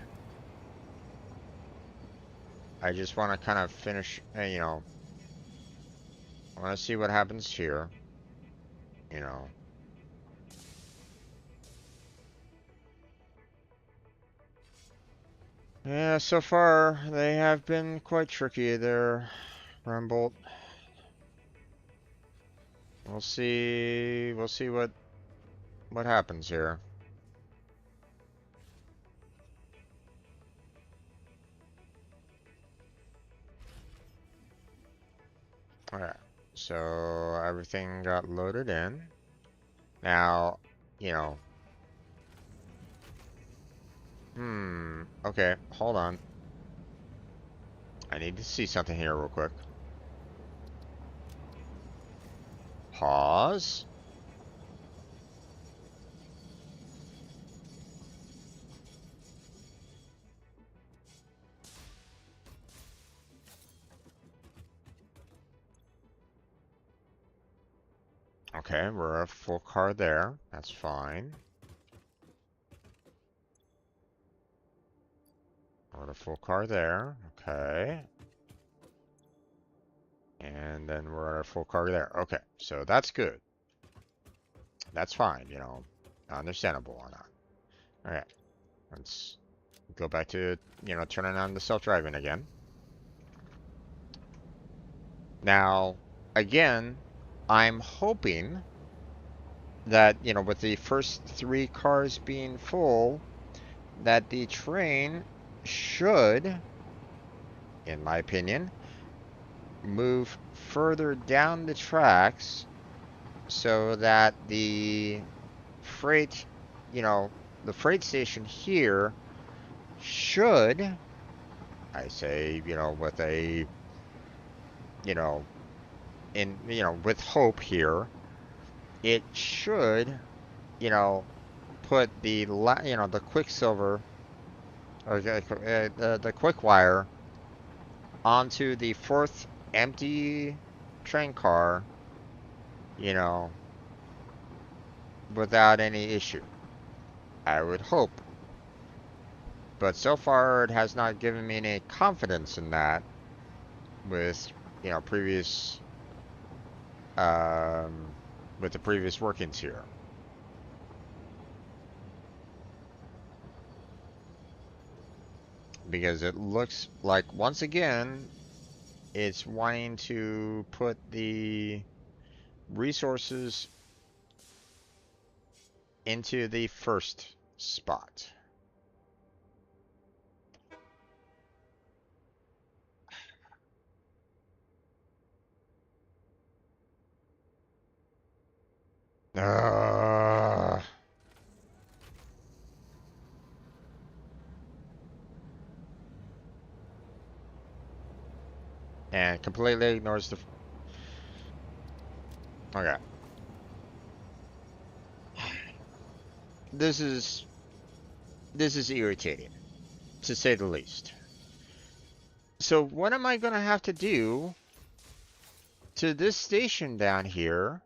I just want to kind of finish, I want to see what happens here. You know. Yeah, so far they have been quite tricky there, Rumbolt. We'll see. We'll see what happens here. All right. So everything got loaded in. Now, you know, okay, hold on. I need to see something here real quick. Pause. Okay, we're a full car there. That's fine. We're at a full car there. Okay. And then we're at a full car there. Okay, so that's good. That's fine, you know. Understandable on that. Alright, let's go back to, you know, turning on the self-driving again. Now, again, I'm hoping that, you know, with the first 3 cars being full, that the train should, in my opinion, move further down the tracks so that the freight, you know, the freight station here should, I say, you know, with a, you know, with hope here, it should, you know, put the Quicksilver or the Quick Wire onto the 4th empty train car, you know, without any issue. I would hope. But so far, it has not given me any confidence in that with, you know, um, with the previous workings here. Because it looks like, once again, it's wanting to put the resources into the first spot. Uh, and completely ignores the... Okay. This is... This is irritating, to say the least. So what am I going to have to do to this station down here?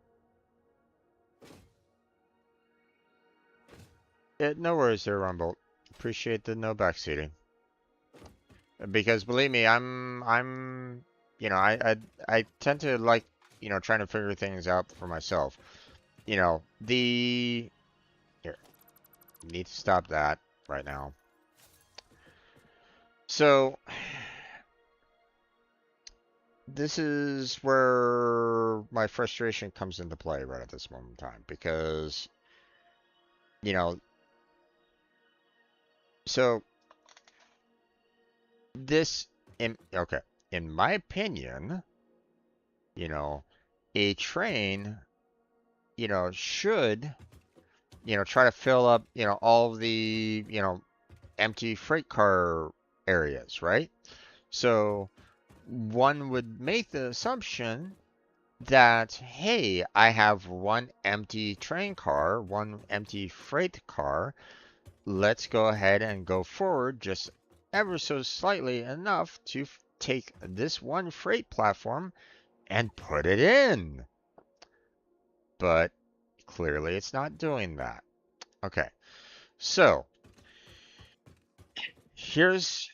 No worries there, Rumbolt. Appreciate the no backseating. Because believe me, you know, I tend to like, you know, trying to figure things out for myself. You know, here, need to stop that right now. So, this is where my frustration comes into play right at this moment in time. Because, you know, so okay, in my opinion, you know, a train, you know, should, you know, try to fill up, you know, all of the, you know, empty freight car areas, right? So one would make the assumption that, hey, I have one empty train car, one empty freight car. Let's go ahead and go forward just ever so slightly enough to take this one freight platform and put it in. But clearly it's not doing that. Okay, so here's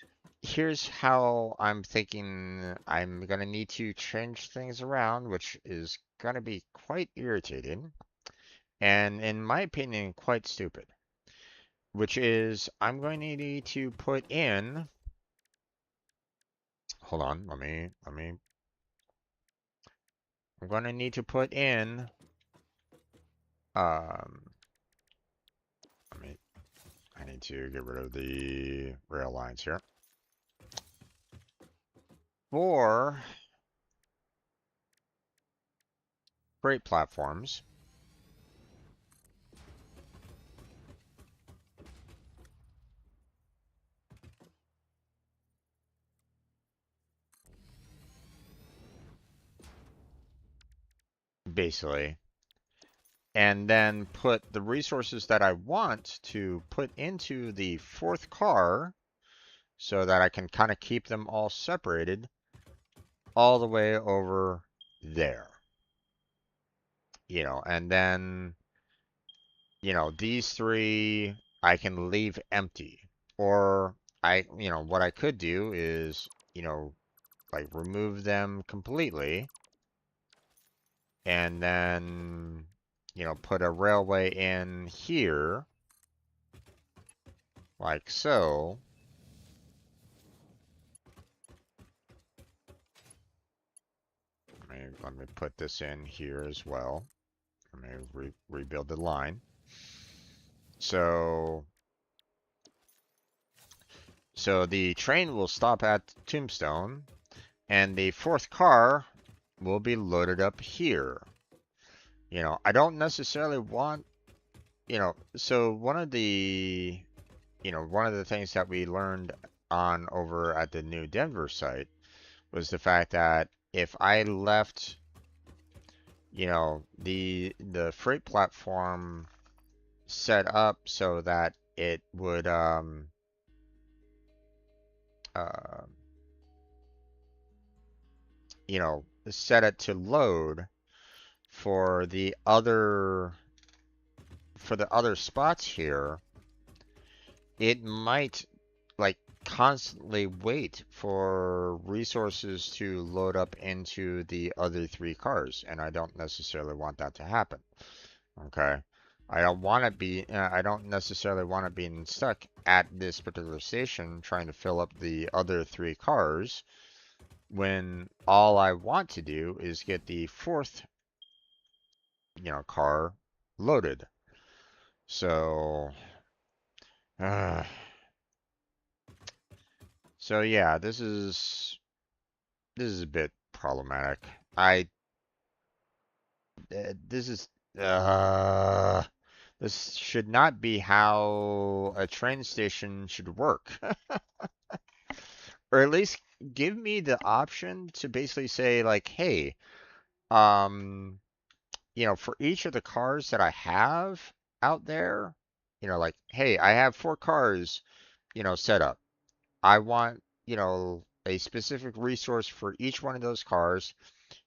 how I'm thinking I'm gonna need to change things around, which is gonna be quite irritating, and in my opinion, quite stupid. Which is I'm going to need to put in hold on, I'm gonna need to put in, um, let me, I need to get rid of the rail lines here. For freight platforms, basically, and then put the resources that I want to put into the fourth car so that I can kind of keep them all separated all the way over there. And then, these three I can leave empty. Or what I could do is, like remove them completely and then, put a railway in here like so. Let me put this in here as well. Let me rebuild the line. So the train will stop at Tombstone, and the fourth car will be loaded up here. I don't necessarily want, so one of the things that we learned on over at the new Denver site was the fact that if I left, the freight platform set up so that it would uh, set it to load for the other spots here, it might like constantly wait for resources to load up into the other three cars, and I don't necessarily want that to happen. Okay. I don't necessarily want it being stuck at this particular station trying to fill up the other three cars when all I want to do is get the fourth, car loaded. So, uh, so yeah, this is a bit problematic. This is, uh, this should not be how a train station should work. Or at least give me the option to basically say like, hey, um, for each of the cars that I have out there, like, hey, I have four cars, set up. I want, a specific resource for each one of those cars,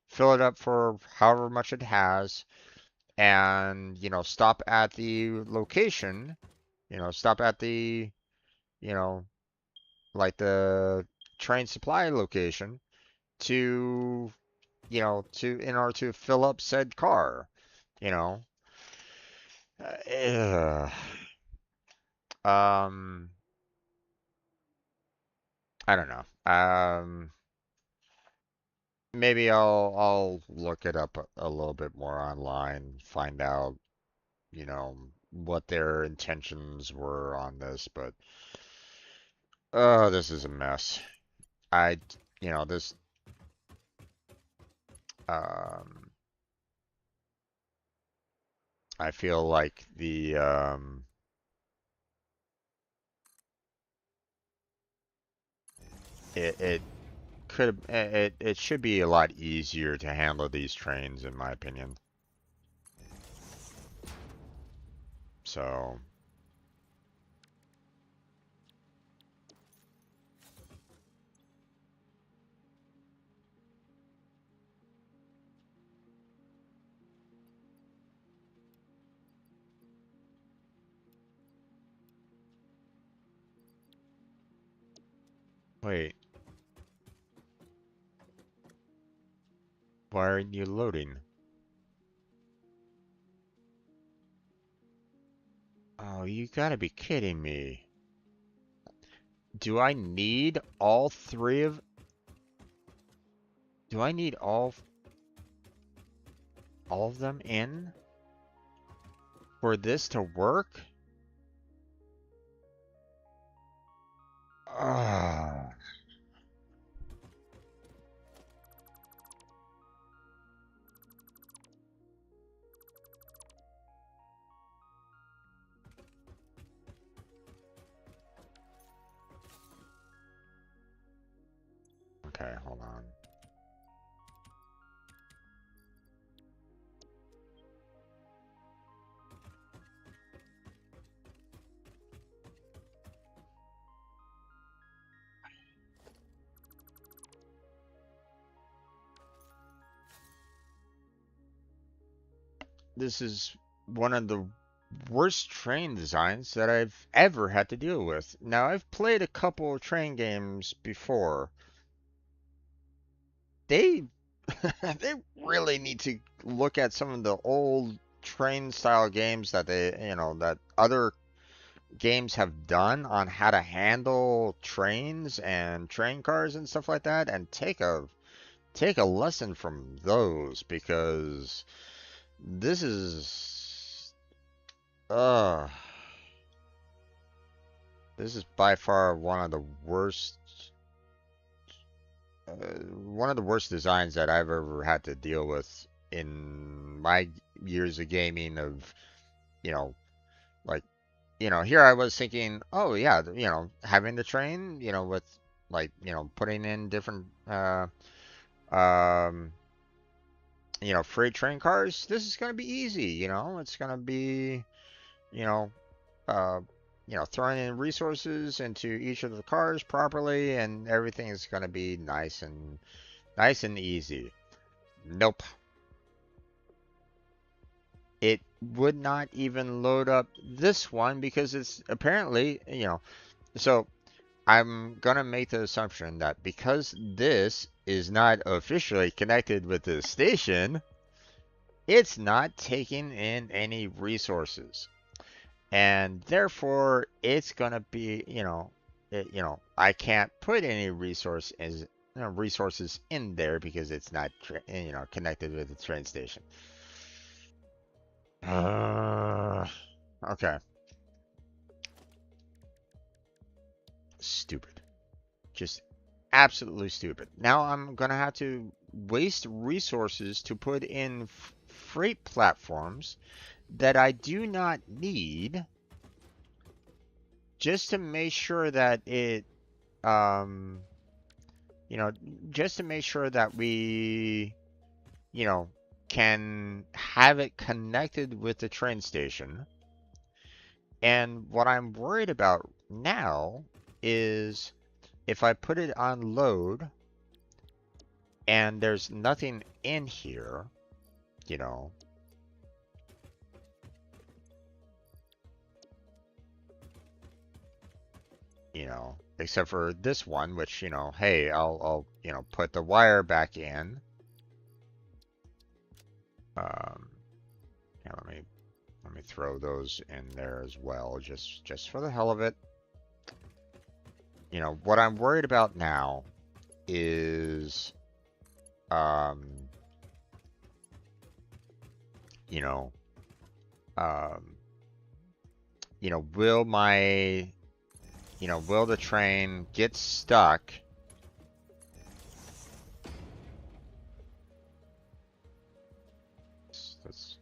fill it up for however much it has, and, stop at the location, stop at the, you know, like the train supply location to, in order to fill up said car, you know. Uh, um, I don't know. Maybe I'll look it up a little bit more online, find out, what their intentions were on this, but oh, this is a mess. I, this um I feel like it could it should be a lot easier to handle these trains in my opinion. So, wait, why aren't you loading? Oh, you gotta be kidding me. Do I need all three of... Do I need all of them in for this to work? Ah. Okay, hold on. This is one of the worst train designs that I've ever had to deal with. Now, I've played a couple of train games before. They they really need to look at some of the old train style games that that other games have done on how to handle trains and train cars and stuff like that, and take a lesson from those, because this is uh this is by far one of the worst designs that I've ever had to deal with in my years of gaming. Of you know like here I was thinking, oh yeah, having the train, with putting in different um freight train cars. This is going to be easy. It's going to be you know uh throwing in resources into each of the cars properly, and everything is going to be nice and easy. Nope. It would not even load up this one because it's apparently, so I'm gonna make the assumption that because this is not officially connected with the station, it's not taking in any resources. And therefore it's gonna be, I can't put any resources in there because it's not, connected with the train station. Uh, okay. Stupid. Just absolutely stupid. Now I'm gonna have to waste resources to put in freight platforms that I do not need, just to make sure that um, you know, just to make sure that we, you know, can have it connected with the train station. And what I'm worried about now is if I put it on load and there's nothing in here, you know, except for this one, which, hey, I'll put the wire back in. Um, yeah, let me throw those in there as well, just for the hell of it. What I'm worried about now is, um, you know, um, will will the train get stuck? Let's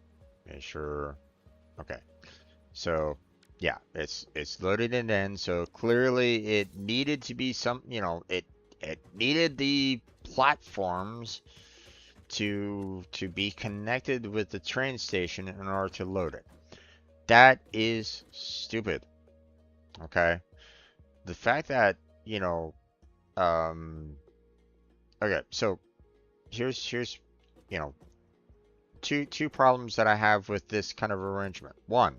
make sure. Okay. So, yeah, it's loaded it in. So clearly it needed to be it needed the platforms to be connected with the train station in order to load it. That is stupid. Okay? The fact that, okay, so here's you know, two problems that I have with this kind of arrangement. One,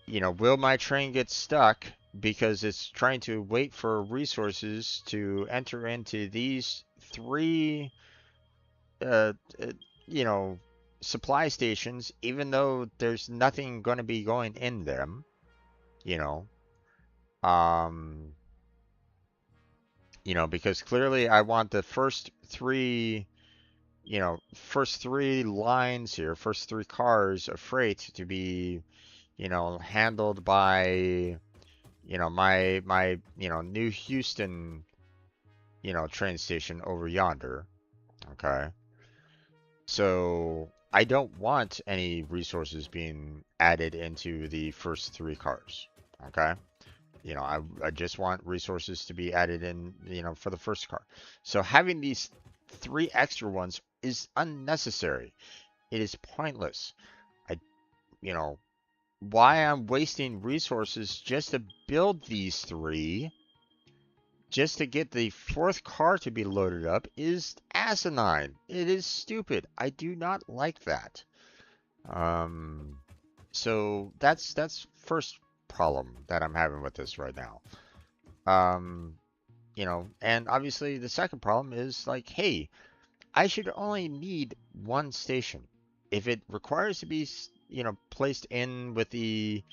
will my train get stuck because it's trying to wait for resources to enter into these three, uh, uh, you know, supply stations, even though there's nothing going to be going in them, you know? Um, Because clearly I want the first three, first three lines here, first three cars of freight to be, handled by, my New Houston, train station over yonder. Okay. So I don't want any resources being added into the first three cars. Okay. I just want resources to be added in, for the first car. So having these three extra ones is unnecessary. It is pointless. I, you know, why I'm wasting resources just to build these three, just to get the fourth car to be loaded up is asinine. It is stupid. I do not like that. Um, so that's first problem that I'm having with this right now. Um, and obviously the second problem is like, hey, I should only need one station. If it requires to be, placed in with the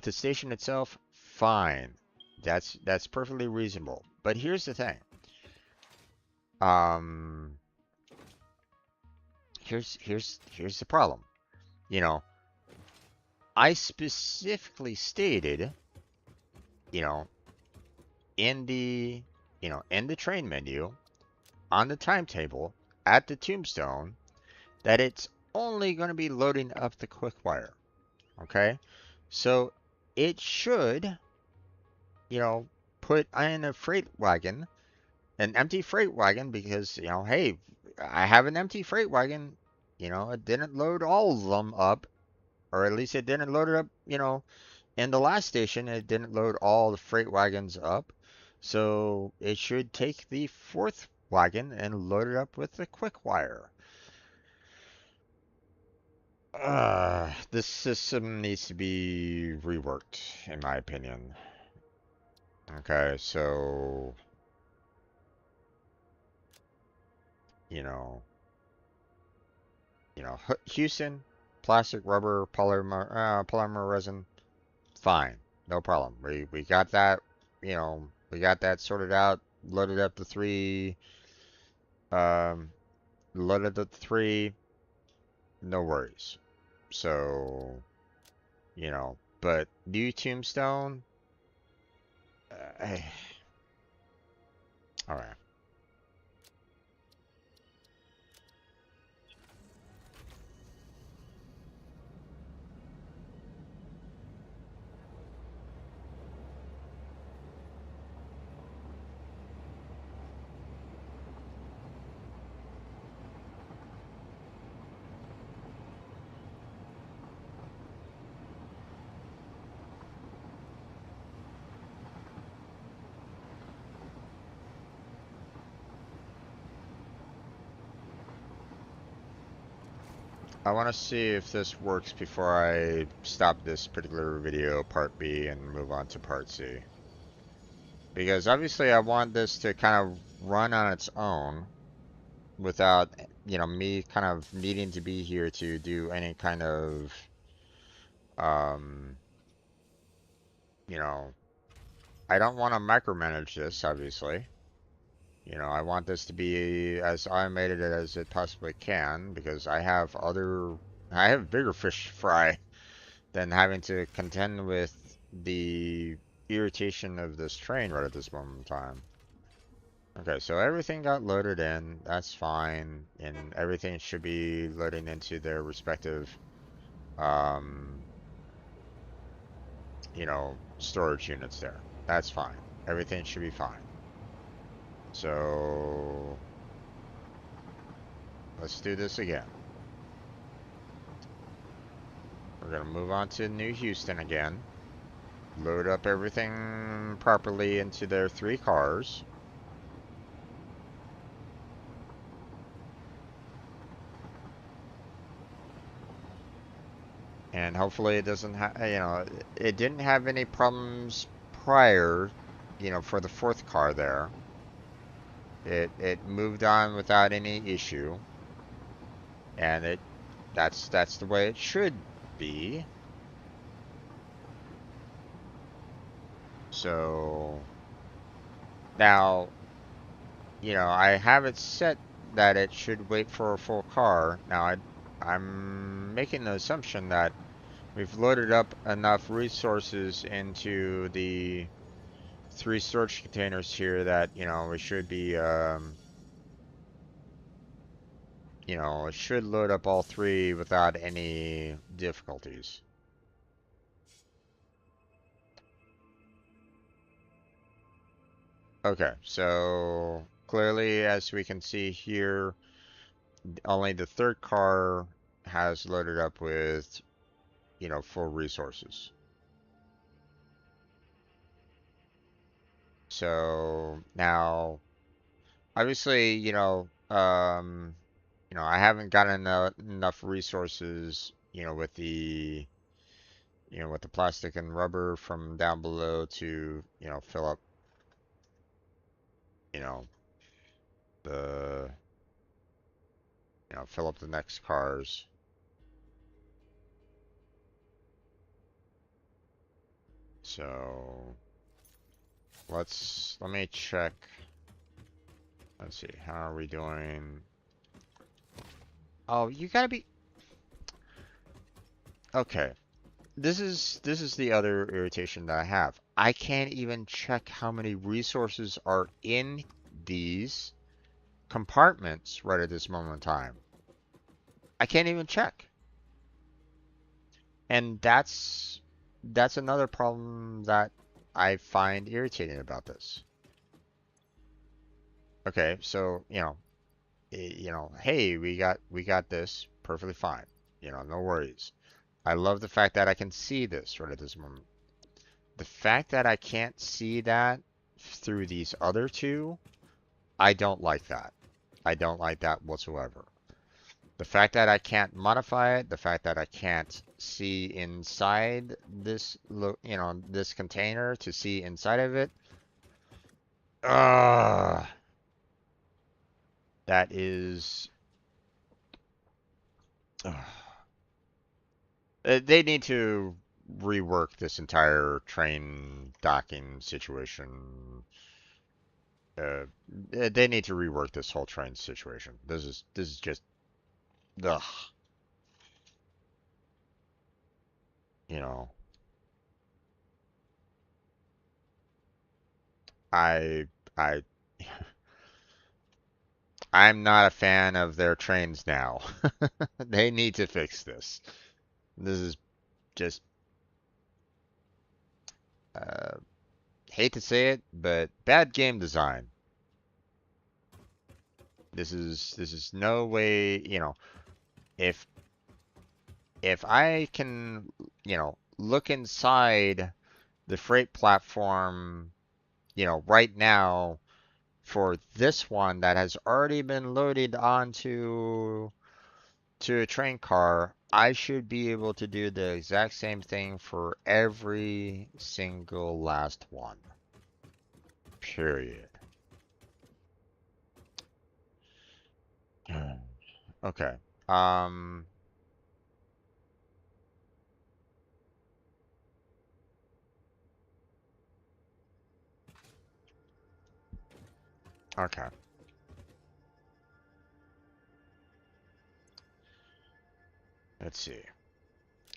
station itself, fine. That's perfectly reasonable. But here's the thing. Um, here's the problem. You know, I specifically stated, you know, in the, in the train menu on the timetable at the tombstone that it's only going to be loading up the quick wire. Okay? So it should, you know, put in a freight wagon, an empty freight wagon, because, hey, I have an empty freight wagon. It didn't load all of them up, or at least it didn't load it up, in the last station, it didn't load all the freight wagons up. So it should take the fourth wagon and load it up with the quick wire. This system needs to be reworked, in my opinion. Okay, so, you know, Houston, plastic, rubber, polymer resin, fine, no problem. We got that, we got that sorted out. Loaded up the three, um, loaded up the three, no worries. So, but new tombstone, uh, all right. I want to see if this works before I stop this particular video, part B, and move on to part C. Because obviously I want this to kind of run on its own without, me kind of needing to be here to do any kind of, um, you know, I don't want to micromanage this, obviously. I want this to be as automated as it possibly can because I have bigger fish to fry than having to contend with the irritation of this train right at this moment in time. Okay, so everything got loaded in. That's fine, and everything should be loading into their respective, um, storage units there. That's fine. Everything should be fine. So let's do this again. We're gonna move on to New Houston again. Load up everything properly into their three cars. And hopefully it doesn't have, it didn't have any problems prior, for the fourth car there. It moved on without any issue. And that's the way it should be. So now I have it set that it should wait for a full car. Now I'm making the assumption that we've loaded up enough resources into the three storage containers here that, we should be, it should load up all three without any difficulties. Okay, so clearly, as we can see here, only the third car has loaded up with, full resources. So now, obviously, I haven't gotten enough resources, with the plastic and rubber from down below to, fill up, you know, the, fill up the next cars. So let me check. Let's see, how are we doing? Oh, you gotta be okay. This is the other irritation that I have. I can't even check how many resources are in these compartments right at this moment in time. I can't even check. And that's another problem that I find irritating about this. Okay, so, hey, we got this perfectly fine. No worries. I love the fact that I can see this right at this moment. The fact that I can't see that through these other two, I don't like that. I don't like that whatsoever. The fact that I can't modify it, the fact that I can't see inside this container to see inside of it, uh, that is, they need to rework this entire train docking situation. They need to rework this whole train situation. This is just, ugh, you know, I I I'm not a fan of their trains now. They need to fix this. This is just, uh, hate to say it, but bad game design. This is no way, if if I can, look inside the freight platform, right now for this one that has already been loaded onto to a train car, I should be able to do the exact same thing for every single last one. Period. Okay. Um, okay. Let's see.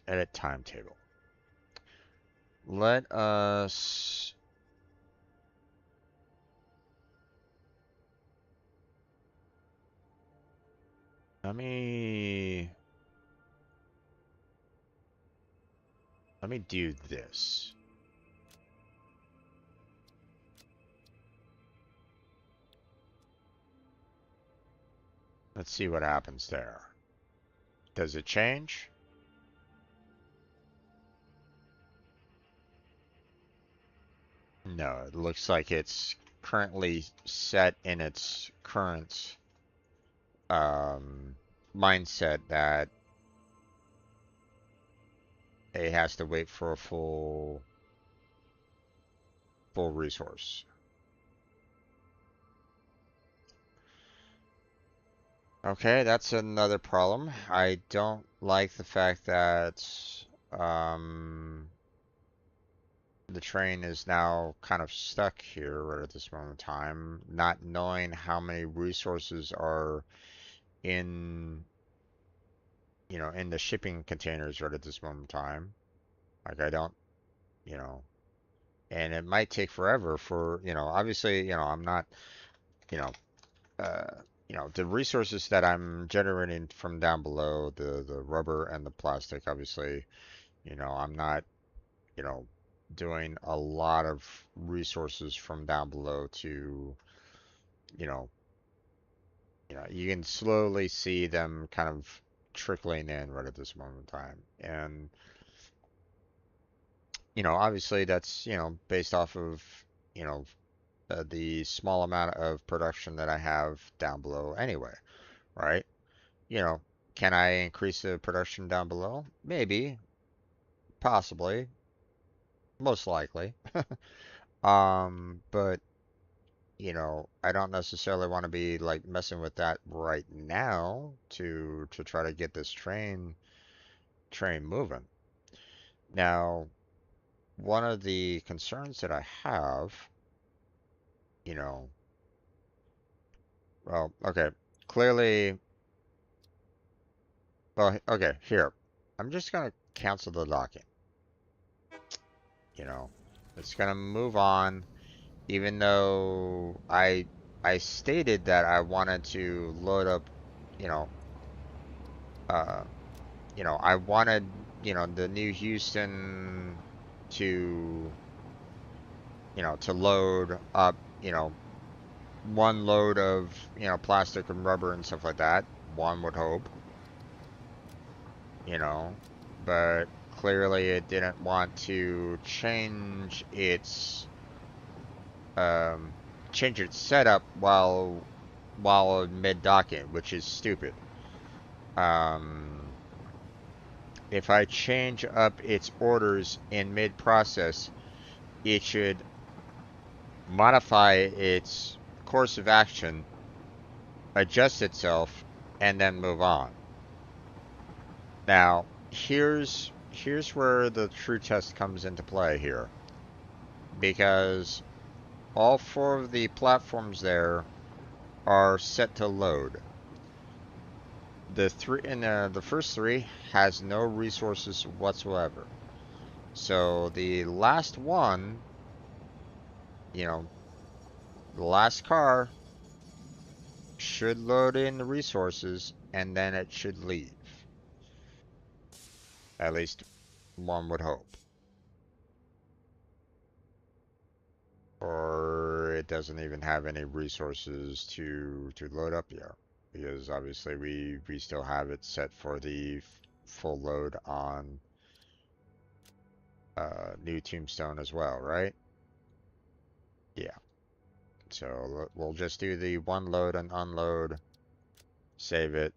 Edit timetable. Let us let me do this. Let's see what happens there. Does it change? No, it looks like it's currently set in its current um, mindset that it has to wait for a full resource. Okay, that's another problem. I don't like the fact that um, the train is now kind of stuck here right at this moment in time, not knowing how many resources are in, in the shipping containers right at this moment in time. Like I don't, you know, and it might take forever for, obviously, I'm not, you know, uh, the resources that I'm generating from down below, the rubber and the plastic, obviously, I'm not, you know, doing a lot of resources from down below to, you know, you can slowly see them kind of trickling in right at this moment in time. And, obviously that's, based off of, you know, the small amount of production that I have down below anyway, right? You know, can I increase the production down below? Maybe, possibly, most likely. But I don't necessarily want to be like messing with that right now to try to get this train moving. Now, one of the concerns that I have, you know, well, okay, clearly, well, okay, here. I'm just gonna cancel the docking, you know. It's gonna move on, even though I stated that I wanted to load up, you know, uh, I wanted, the new Houston to, to load up, one load of, plastic and rubber and stuff like that. One would hope, you know, but clearly it didn't want to um, change its setup while mid docking, which is stupid. Um, if I change up its orders in mid process, it should modify its course of action, adjust itself, and then move on. Now, here's where the true test comes into play here, because all four of the platforms there are set to load. The first three has no resources whatsoever. So the last one, you know, the last car should load in the resources and then it should leave. At least one would hope. Or it doesn't even have any resources to load up yet. Because obviously we still have it set for the full load on New Tombstone as well, right? Yeah. So we'll just do the one load and unload, save it,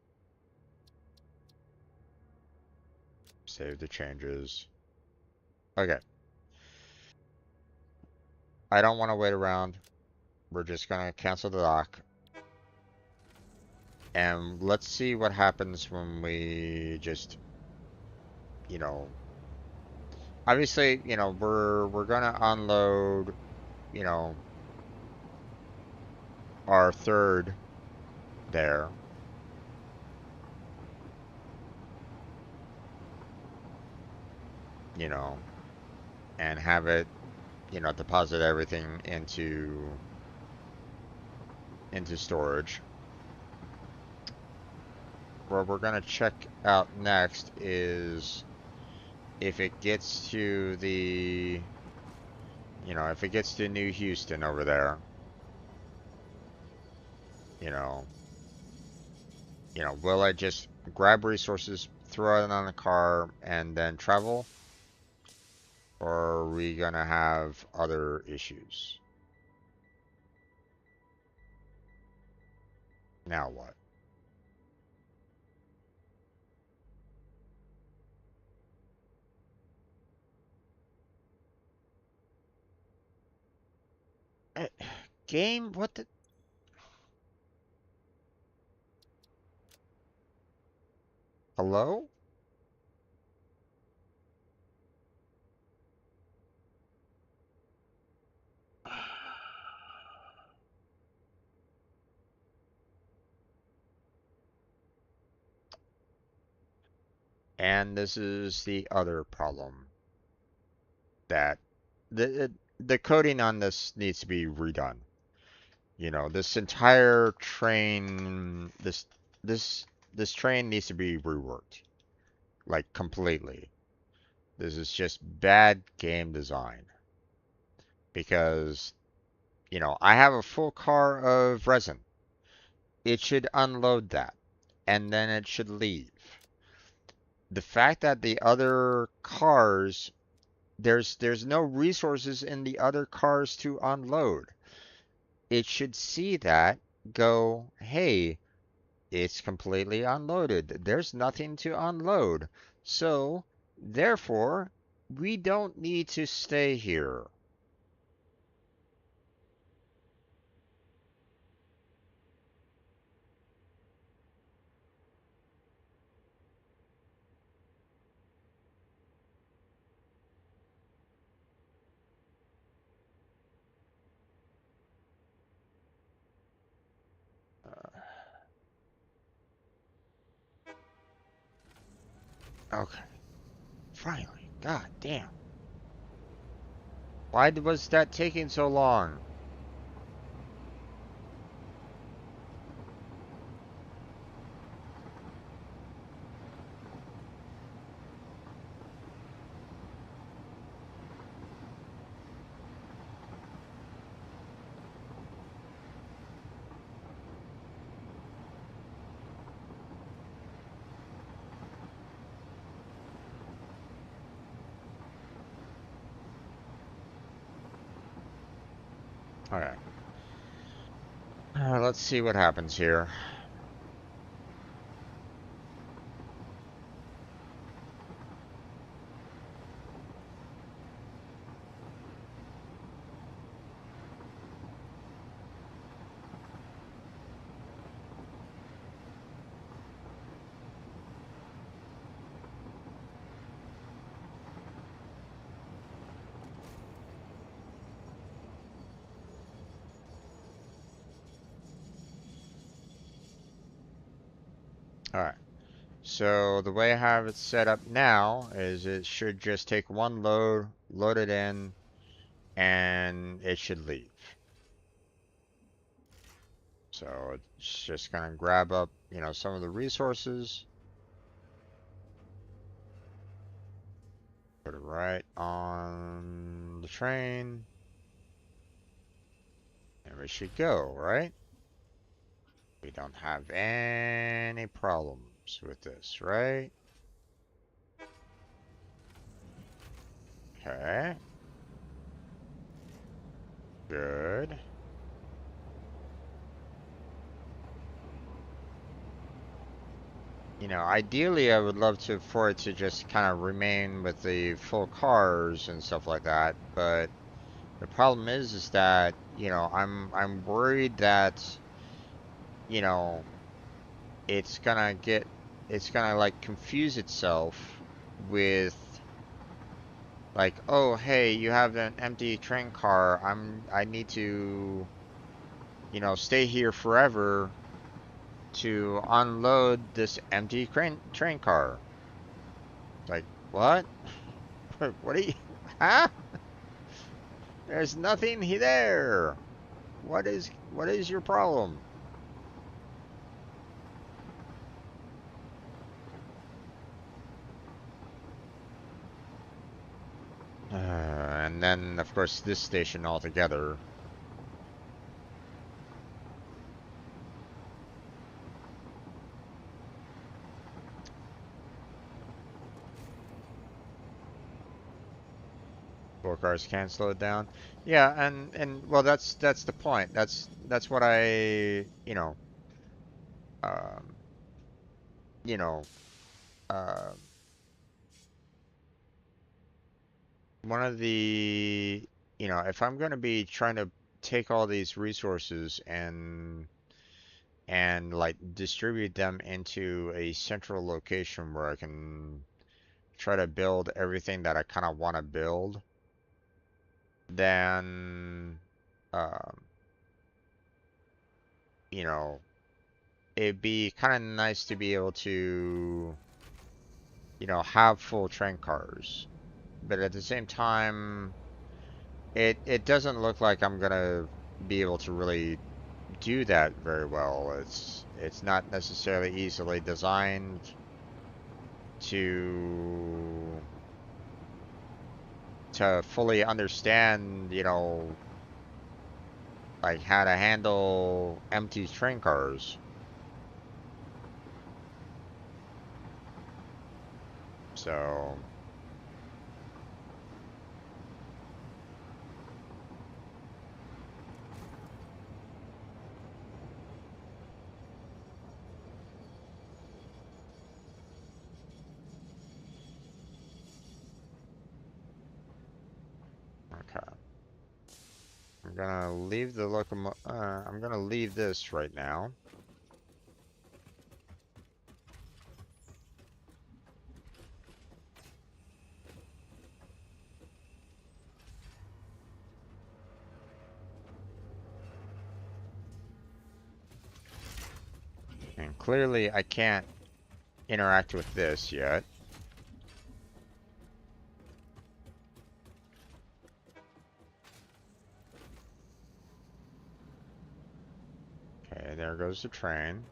save the changes. Okay. I don't want to wait around. We're just gonna cancel the dock. And let's see what happens when we just, you know, obviously, we're gonna unload, you know, our third there, you know, and have it, deposit everything into storage. What we're gonna check out next is if it gets to if it gets to New Houston over there, you know, will I just grab resources, throw it on the car, and then travel? Or are we gonna have other issues? Now what? Eh, Game? What the? Hello? And this is the other problem, that the coding on this needs to be redone. You know, this entire train, this this train needs to be reworked, like completely. This is just bad game design because, you know, I have a full car of resin. It should unload that and then it should leave. The fact that the other cars, there's no resources in the other cars to unload. It should see that, go, hey, it's completely unloaded. There's nothing to unload. So, therefore, we don't need to stay here. Okay, finally. God damn. Why was that taking so long? Alright. Let's see what happens here. Alright. So the way I have it set up now is it should just take one load, load it in, and it should leave. So it's just gonna grab up, you know, some of the resources, put it right on the train, and we should go, right? We don't have any problems with this, right? Okay, good. You know, ideally I would love to for it to just kind of remain with the full cars and stuff like that, but the problem is that, you know, I'm worried that, you know, it's gonna get it's gonna like confuse itself with like, oh hey, you have an empty train car. I need to, you know, stay here forever to unload this empty train car. Like, what? What are you huh? There's nothing there. What is your problem? And then of course this station altogether. Four cars can slow it down. Yeah, and well, that's the point. That's what you know, um, you know, uh, one of the, you know, if I'm going to be trying to take all these resources and like distribute them into a central location where I can try to build everything that I kind of want to build, then, um, you know, it'd be kind of nice to be able to, have full train cars. But at the same time, it doesn't look like I'm gonna be able to really do that very well. It's not necessarily easily designed to fully understand, like how to handle empty train cars. So, okay. I'm gonna leave this right now. And clearly I can't interact with this yet. Okay, there goes the train.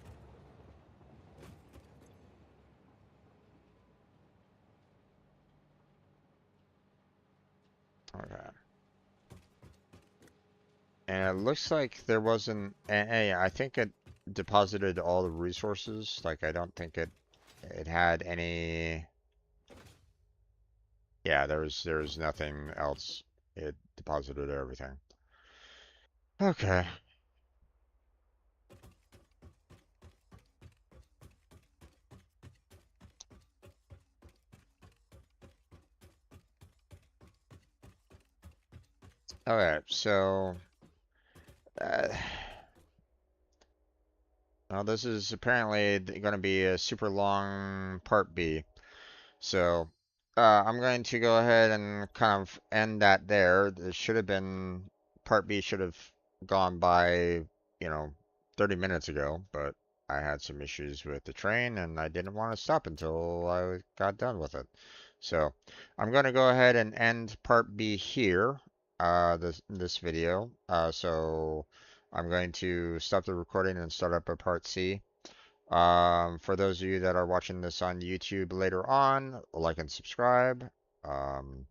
Okay. And it looks like there wasn't, hey, I think it deposited all the resources. Like I don't think it had any. Yeah, there was nothing else. It deposited everything. Okay. Okay, so uh, well, this is apparently going to be a super long part B. So, I'm going to go ahead and kind of end that there. It should have been, part B should have gone by, you know, 30 minutes ago, but I had some issues with the train and I didn't want to stop until I got done with it. So, I'm going to go ahead and end part B here, this video. So I'm going to stop the recording and start up a part C. For those of you that are watching this on YouTube later on, like and subscribe. Um,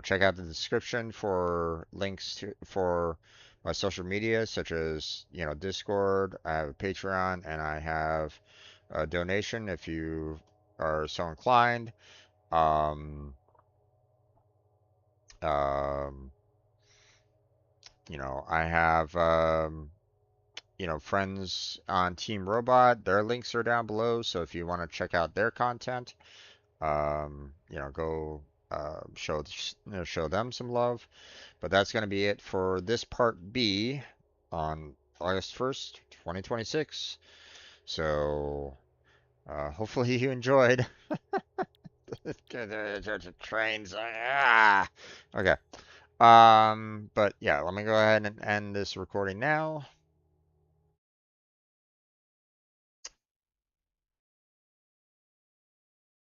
check out the description for links for my social media, such as, Discord. I have a Patreon and I have a donation if you are so inclined. Um, um, I have, friends on Team Robot. Their links are down below. So if you want to check out their content, go show them some love. But that's going to be it for this part B on August 1st, 2026. So hopefully you enjoyed. Trains. Okay. But yeah, let me go ahead and end this recording now.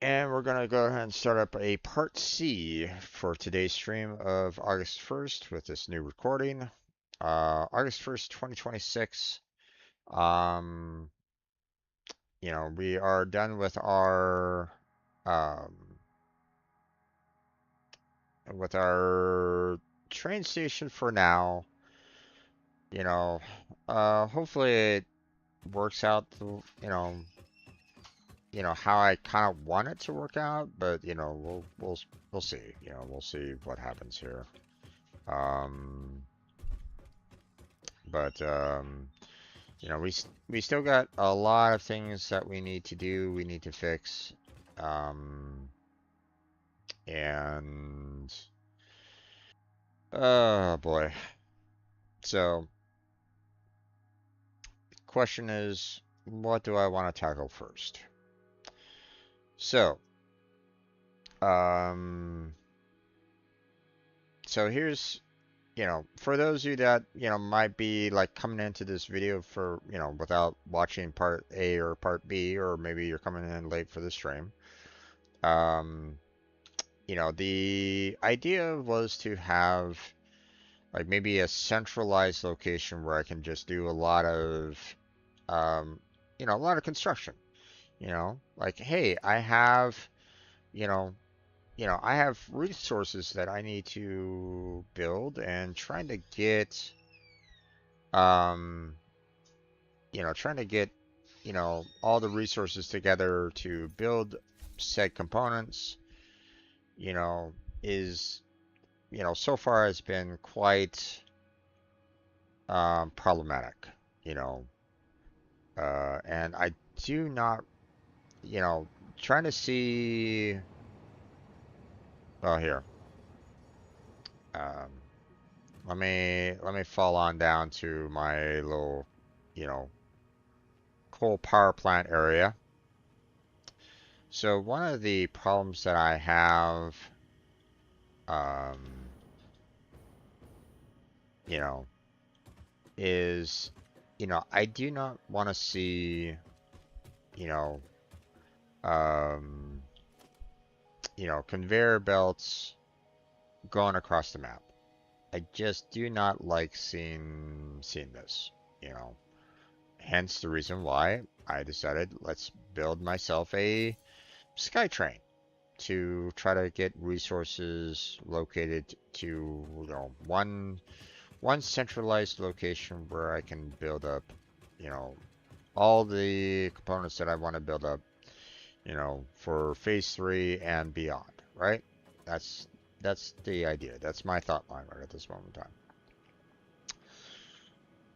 And we're going to go ahead and start up a part C for today's stream of August 1st with this new recording. August 1st, 2026. Um, we are done um, with our train station for now. You know, hopefully it works out how I kind of want it to work out, but we'll see. We'll see what happens here. Um, but we still got a lot of things that we need to do. We need to fix, um, and oh boy. So, question is, what do I want to tackle first? So, um, so here's for those of you that, might be like coming into this video for, without watching part A or part B, or maybe you're coming in late for the stream. Um, the idea was to have like maybe a centralized location where I can just do a lot of, um, a lot of construction. Like, hey, I have, you know, I have resources that I need to build and um, trying to get, all the resources together to build said components, you know, is, so far has been quite problematic, you know, and I do not, you know, trying to see, well, here, um, let me fall on down to my little, you know, coal power plant area. So one of the problems that I have, um, you know, is, I do not want to see, you know, um, conveyor belts going across the map. I just do not like seeing this, you know. Hence the reason why I decided let's build myself a SkyTrain to try to get resources located to, one centralized location where I can build up, you know, all the components that I want to build up, for phase 3 and beyond, right? That's that's the idea. That's my thought line right at this moment in time.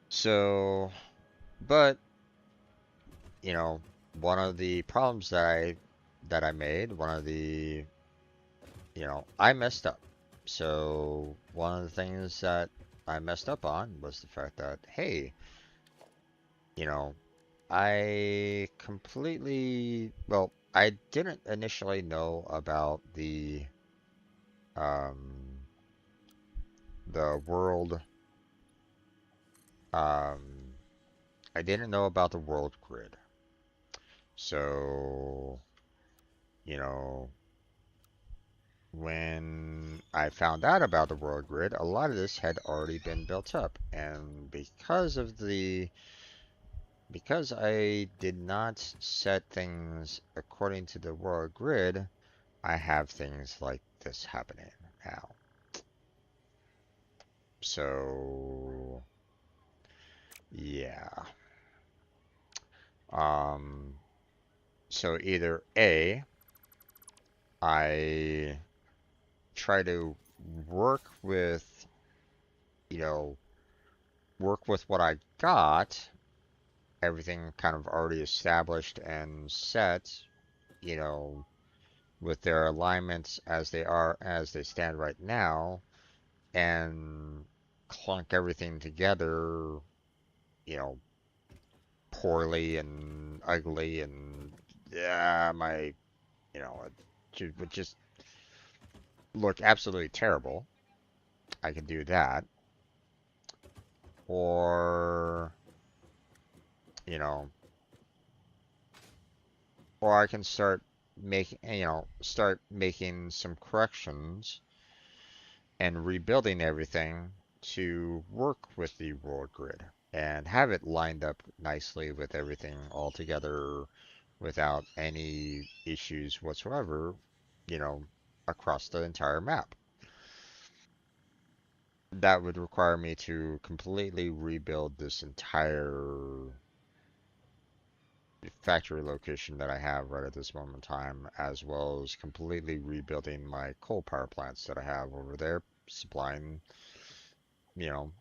So, but, you know, one of the problems that I made, one of the, I messed up. So, one of the things that I messed up on was the fact that, hey, you know, I completely, well, I didn't initially know about um, the world, um, I didn't know about the world grid. So, you know, when I found out about the world grid, a lot of this had already been built up. And because I did not set things according to the world grid, I have things like this happening now. So, yeah. Um, so either A, I try to work with, you know, work with what I got, everything kind of already established and set, you know, with their alignments as they stand right now, and clunk everything together, you know, poorly and ugly and yeah, it would just look absolutely terrible. I can do that. Or, you know, or I can start making some corrections and rebuilding everything to work with the world grid and have it lined up nicely with everything all together without any issues whatsoever, you know, across the entire map. That would require me to completely rebuild this entire factory location that I have right at this moment in time, as well as completely rebuilding my coal power plants that I have over there, supplying, you know,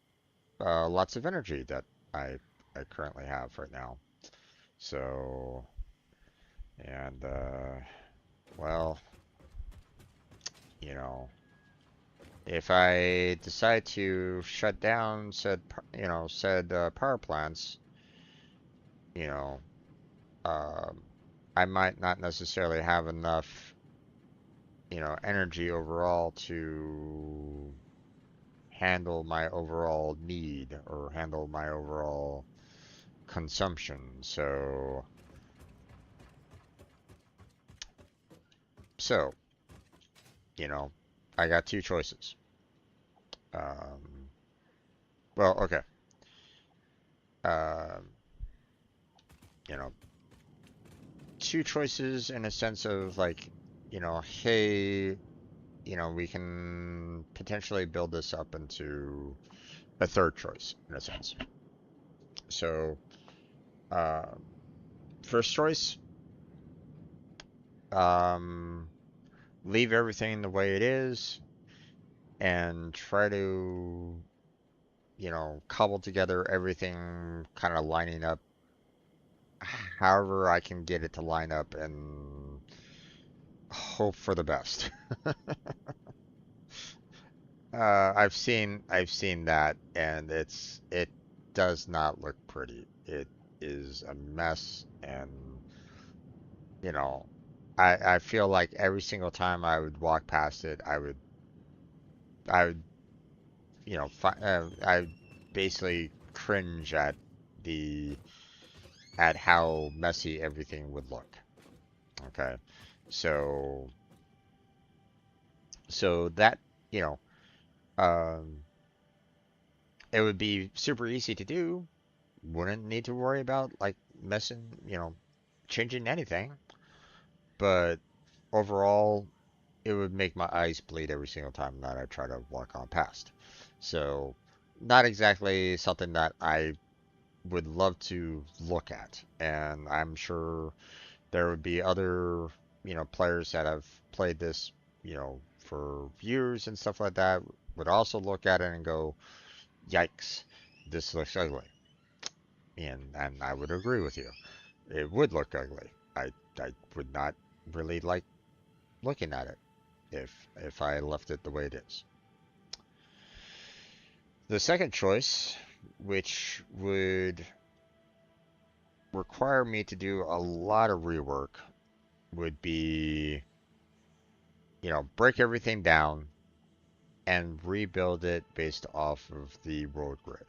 lots of energy that I I currently have right now. So, and well, you know, if I decide to shut down said power plants, you know, um, I might not necessarily have enough, energy overall to handle my overall need or handle my overall consumption. So, you know, I got two choices. Um, well, okay. Um, you know, two choices in a sense of like, hey, we can potentially build this up into a third choice in a sense. So, um, first choice, um, leave everything the way it is and try to, cobble together everything kind of lining up however I can get it to line up and hope for the best. I've seen that, and it does not look pretty. It is a mess, and you know, I feel like every single time I would walk past it, I would I basically cringe the at how messy everything would look. Okay, so that you know, um, it would be super easy to do. Wouldn't need to worry about like messing, changing anything. But overall, it would make my eyes bleed every single time that I try to walk on past. So, not exactly something that I would love to look at. And I'm sure there would be other, players that have played this, for years and stuff like that would also look at it and go, "Yikes, this looks ugly." And I would agree with you. It would look ugly. I would not really like looking at it if I left it the way it is. The second choice, which would require me to do a lot of rework, would be, break everything down and rebuild it based off of the road grid.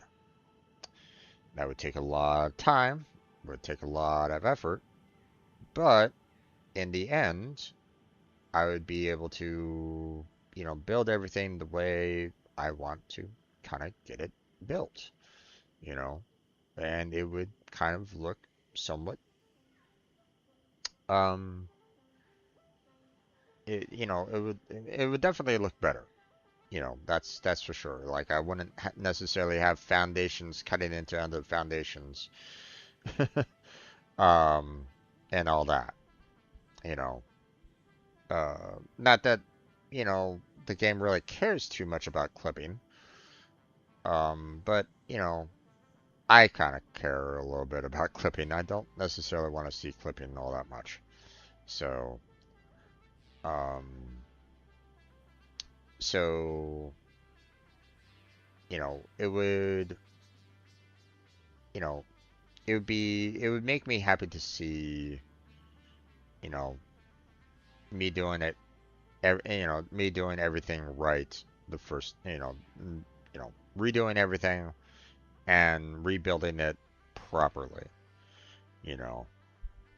That would take a lot of time, would take a lot of effort, but in the end, I would be able to, build everything the way I want to kind of get it built, you know, and it would kind of look somewhat, um, it would definitely look better. That's for sure. Like I wouldn't necessarily have foundations cutting into other foundations, um, and all that, you know. Not that, the game really cares too much about clipping. But, I kind of care a little bit about clipping. I don't necessarily want to see clipping all that much. So, um, so, it would, you know, it would make me happy to see, you know, me doing it, me doing everything right the first, redoing everything and rebuilding it properly, you know.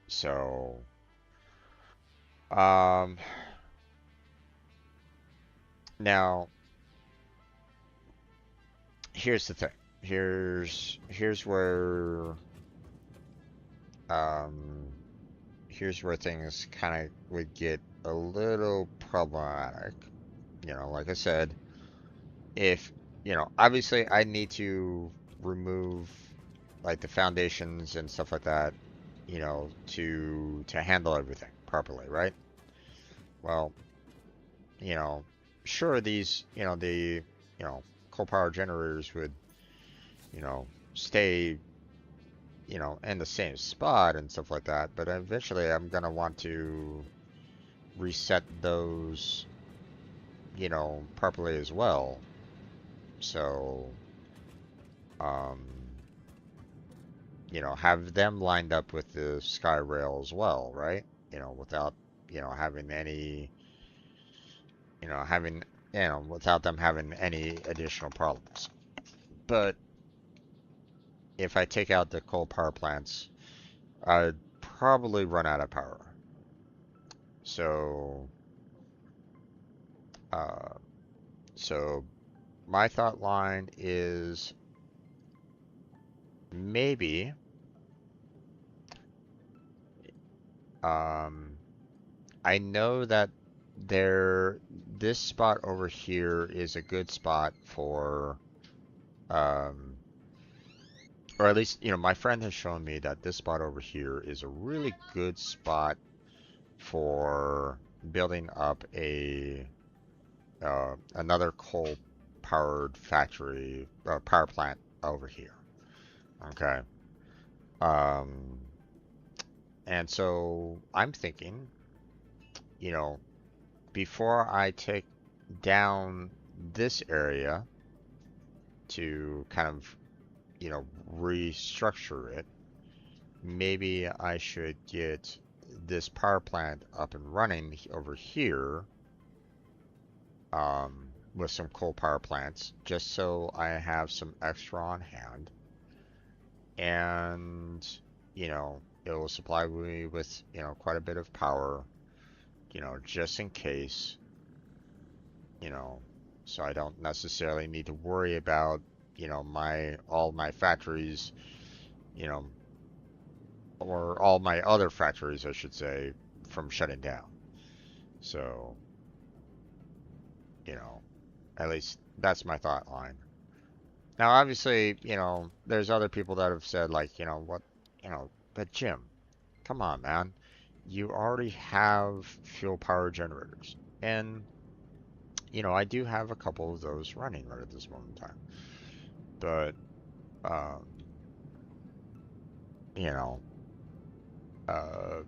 So, um, now here's the thing. Here's where um here's where things kind of would get a little problematic. Like I said, if obviously I need to remove like the foundations and stuff like that, to handle everything properly, right? Well, you know, sure these, coal power generators would, stay, in the same spot and stuff like that, but eventually I'm gonna want to reset those, properly as well. So, um, have them lined up with the sky rail as well, right? Without, having any, having, without them having any additional problems. But if I take out the coal power plants, I'd probably run out of power. So, Uh, so my thought line is maybe um, I know that this spot over here is a good spot for um, or at least, my friend has shown me that this spot over here is a really good spot for building up a another coal powered factory power plant over here. Okay. Um, and so I'm thinking, you know, before I take down this area to kind of, restructure it, maybe I should get this power plant up and running over here with some coal power plants, just so I have some extra on hand. And, it will supply me with, quite a bit of power, just in case, you know, so I don't necessarily need to worry about, all my factories, you know, or all my other factories, I should say, from shutting down. So, you know, at least that's my thought line. Now, obviously, there's other people that have said, like, but Jim, come on, man. You already have fuel power generators. And, I do have a couple of those running right at this moment in time. But, um, you know, uh,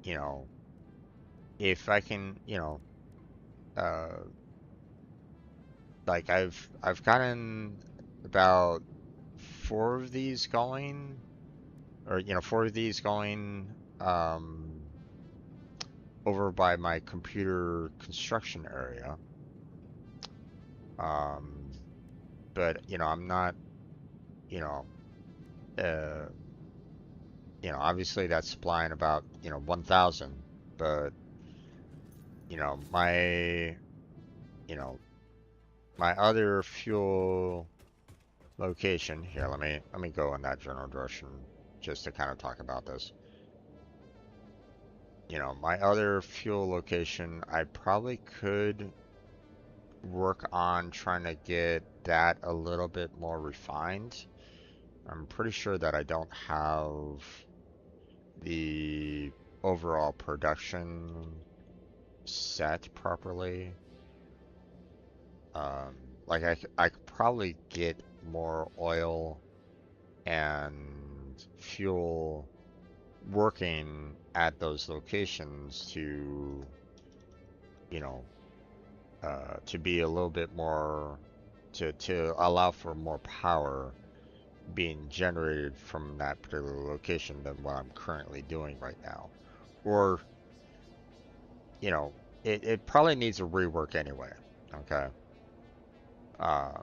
you know, if I can, uh, like I've gotten about four of these going, or four of these going, over by my computer construction area. Um, but I'm not, you know, uh, obviously that's supplying about 1,000, but you know my, you know, my other fuel location here. Let me go in that general direction just to kind of talk about this. My other fuel location, I probably could work on trying to get that a little bit more refined. I'm pretty sure that I don't have the overall production set properly. Um, like I could probably get more oil and fuel working at those locations to, you know, to be a little bit more, to allow for more power being generated from that particular location than what I'm currently doing right now. Or, you know, it probably needs a rework anyway. Okay. Uh,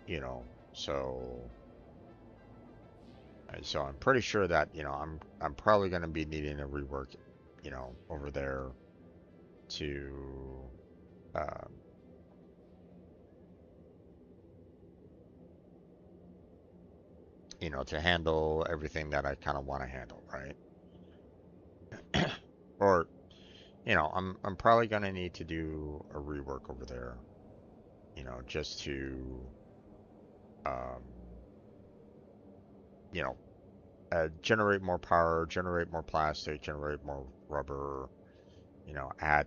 you know, so so I'm pretty sure that, I'm probably going to be needing a rework, over there to um, to handle everything that I kind of want to handle, right? Or, I'm probably gonna need to do a rework over there, just to, um, you know, generate more power, generate more plastic, generate more rubber, you know, at,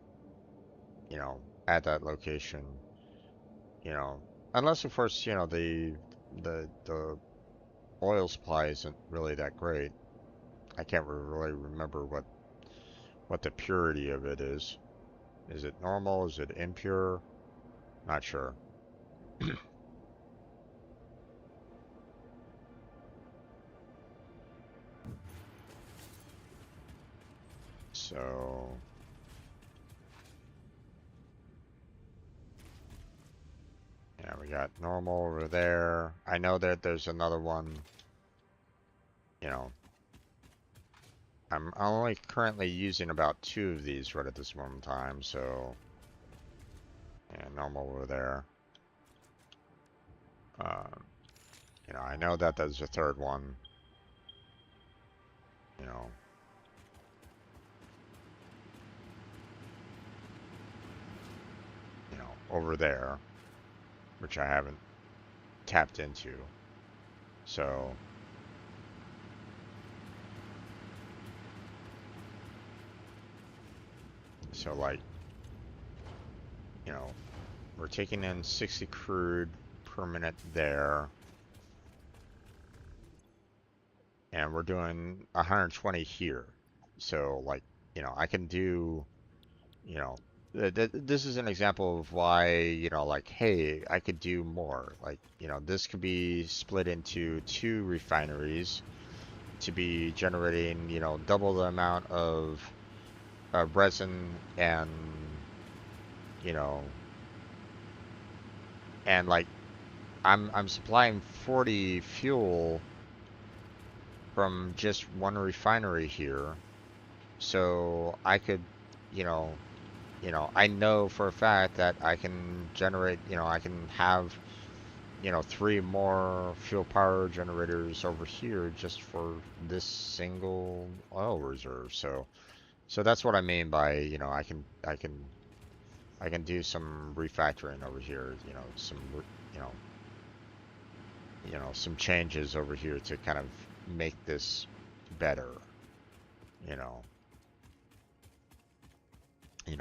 you know, at that location, you know, unless of course, the oil supply isn't really that great. I can't really remember what the purity of it is. Is it normal? Is it impure? Not sure. So, yeah, we got normal over there. I know that there's another one, you know, I'm only currently using about 2 of these right at this moment in time, so yeah, normal over there. Um, I know that there's a third one, you know, over there, which I haven't tapped into. So, like, you know, we're taking in 60 crude per minute there, and we're doing 120 here. So, like, I can do, you know, this is an example of why, like, hey, I could do more. Like, this could be split into 2 refineries to be generating, double the amount of resin and, you know, and like I'm supplying 40 fuel from just one refinery here, so I could, you know, I know for a fact that I can generate, I can have, 3 more fuel power generators over here just for this single oil reserve. So that's what I mean by, I can do some refactoring over here, you know, some changes over here to kind of make this better, you know.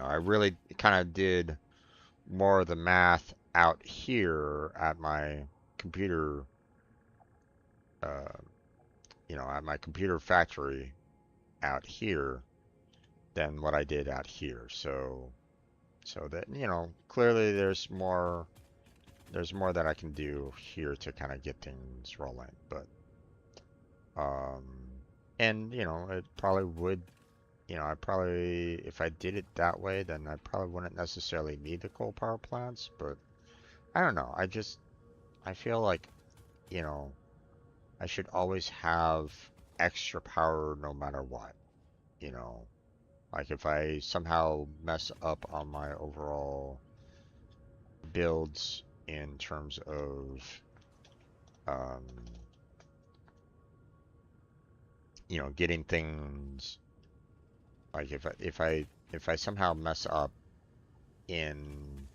I really kind of did more of the math out here at my computer, uh, at my computer factory out here than what I did out here. So that, clearly there's more that I can do here to kind of get things rolling, but um and it probably would, I probably, if I did it that way, then I probably wouldn't necessarily need the coal power plants, but I don't know. I feel like, you know, I should always have extra power no matter what, you know. Like if I somehow mess up on my overall builds in terms of, um, getting things, like if I somehow mess up in,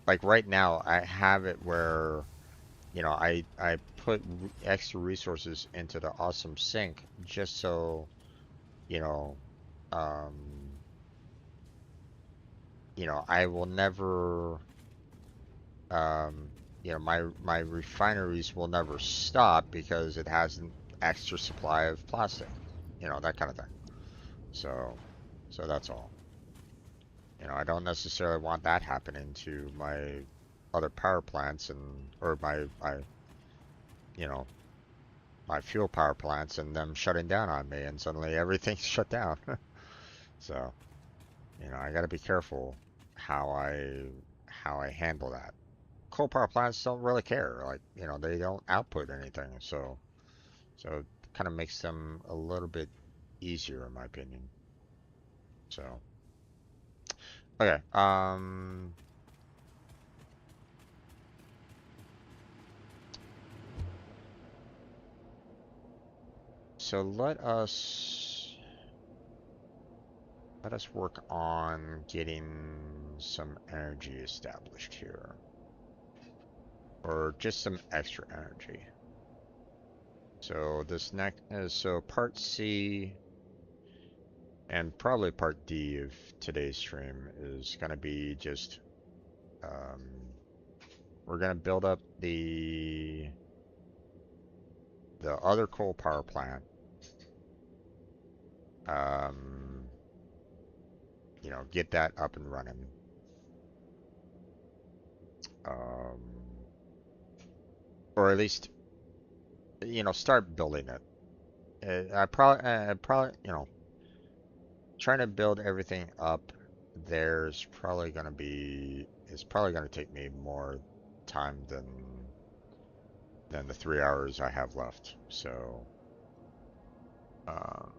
like right now I have it where, I put extra resources into the awesome sink just so, you know, um, I will never, um, my refineries will never stop because it has an extra supply of plastic, that kind of thing. So, that's all. I don't necessarily want that happening to my other power plants and or you know, my fuel power plants and them shutting down on me and suddenly everything's shut down. So, I got to be careful how I handle that. Coal power plants don't really care. Like, they don't output anything. So it kind of makes them a little bit easier in my opinion. So, okay. So let us work on getting some energy established here, or just some extra energy. So this next is so part C and probably part D of today's stream is going to be just um, we're going to build up the other coal power plant. Um, get that up and running. Um, or at least start building it. I probably trying to build everything up there's probably going to be it's probably going to take me more time than the 3 hours I have left. So, um,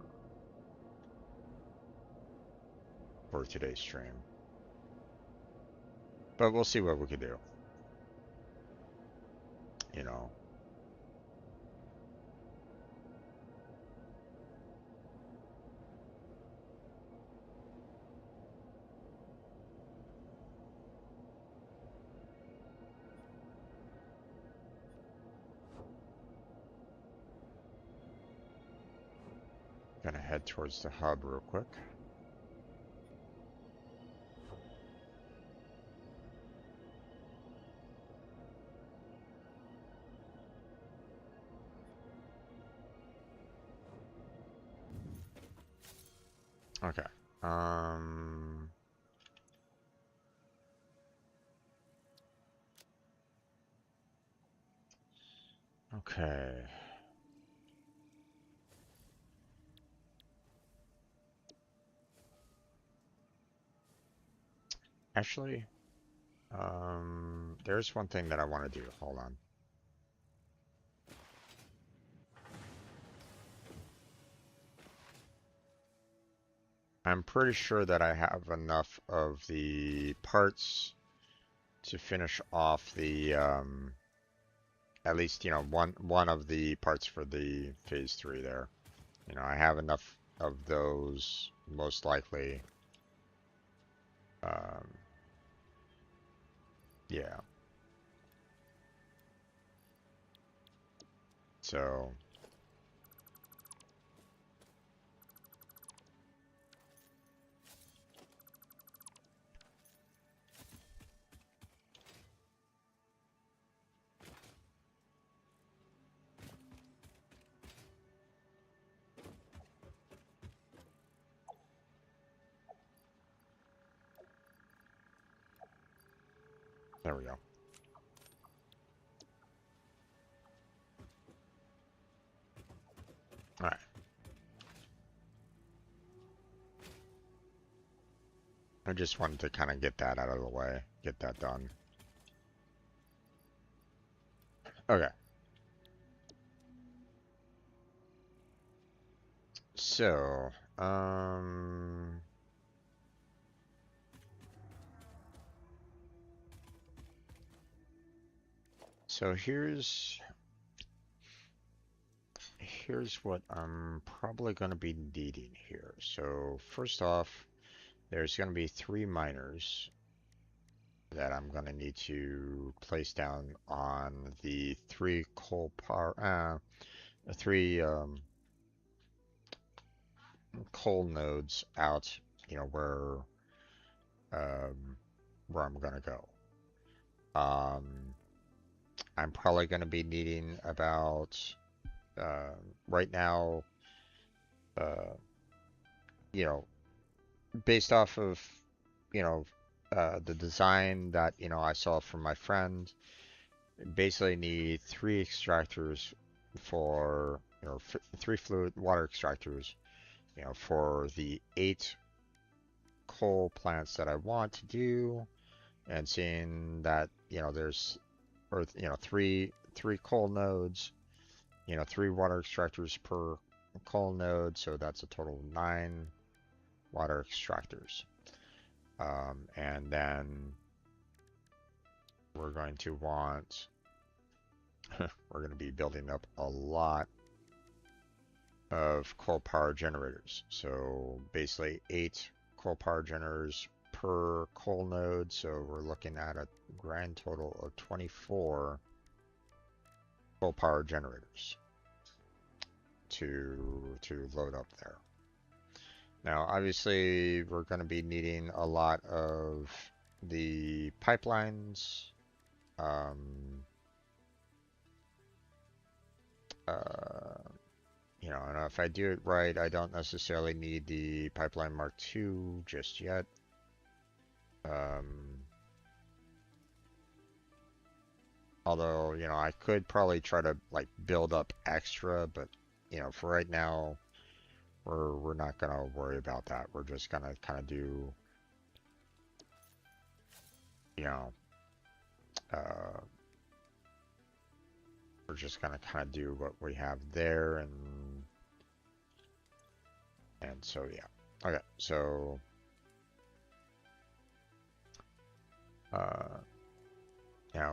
for today's stream. But we'll see what we can do. You know. Gonna head towards the hub real quick. Okay. Okay. Actually, there's one thing that I want to do. Hold on. I'm pretty sure that I have enough of the parts to finish off the, at least, you know, one of the parts for the phase 3 there. You know, I have enough of those, most likely. Um, yeah. So, there we go. All right. I just wanted to kind of get that out of the way, get that done. Okay. So, so here's what I'm probably going to be needing here. So first off, there's going to be 3 miners that I'm going to need to place down on the 3 coal nodes out, you know, where I'm going to go. I'm probably going to be needing about, right now, uh, you know, based off of, you know, the design that, you know, I saw from my friend, basically need 3 extractors for, you know, 3 fluid water extractors, you know, for the 8 coal plants that I want to do, and seeing that, you know, there's, or, you know, three coal nodes, you know, 3 water extractors per coal node, so that's a total of 9 water extractors. And then we're going to want, we're going to be building up a lot of coal power generators. So basically 8 coal power generators per coal node. So we're looking at a grand total of 24 coal power generators to load up there. Now, obviously, we're going to be needing a lot of the pipelines. Um, uh, you know, and if I do it right, I don't necessarily need the pipeline Mark II just yet. Although, you know, I could probably try to like build up extra, but you know, for right now, we're not gonna worry about that. We're just gonna kind of do, you know, uh, we're just gonna kind of do what we have there, and so yeah. Okay, so Uh,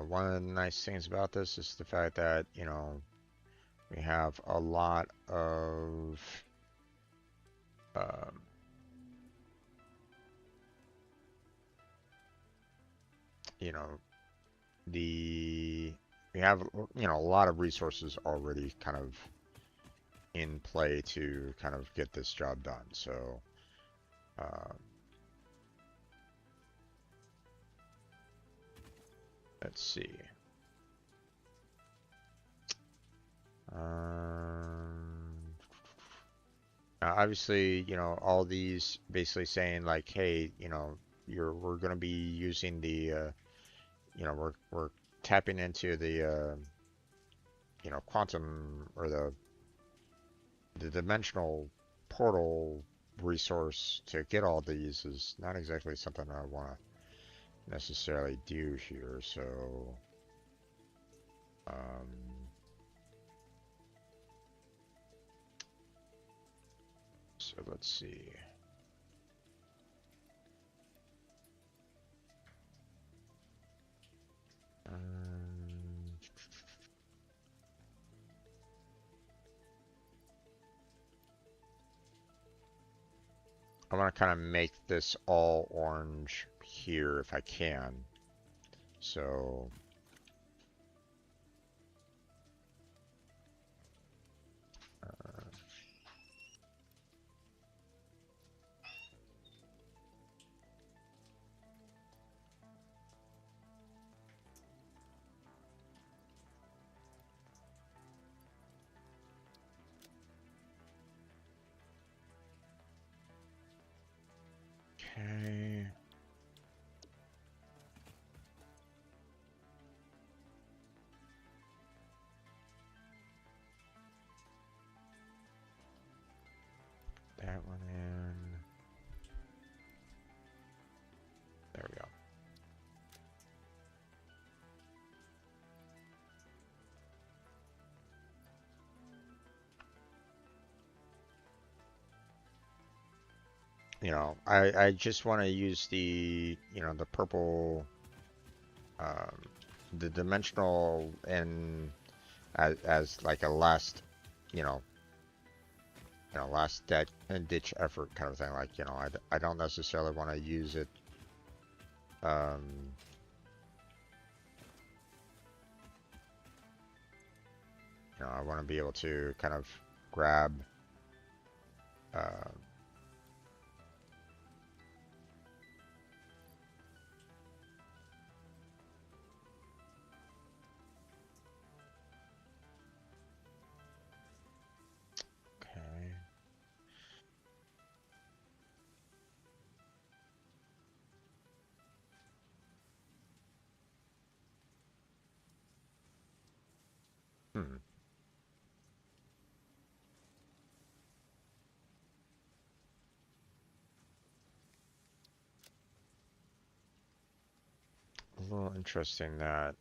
one of the nice things about this is the fact that, we have a lot of, um, you know, the, we have, a lot of resources already kind of in play to kind of get this job done. So, uh, let's see. Um, Obviously, all these basically saying like, hey, we're going to be using the, we're tapping into the, quantum or the dimensional portal resource to get all these is not exactly something I want to necessarily do here. Um, so let's see. Um, I want to kind of make this all orange here if I can. So, okay. That one in. There we go. I just want to use the purple, um, the dimensional and as like a last, you know, last ditch effort kind of thing. Like, I don't necessarily want to use it. Um, I want to be able to kind of grab, uh, okay. Hmm. A little interesting that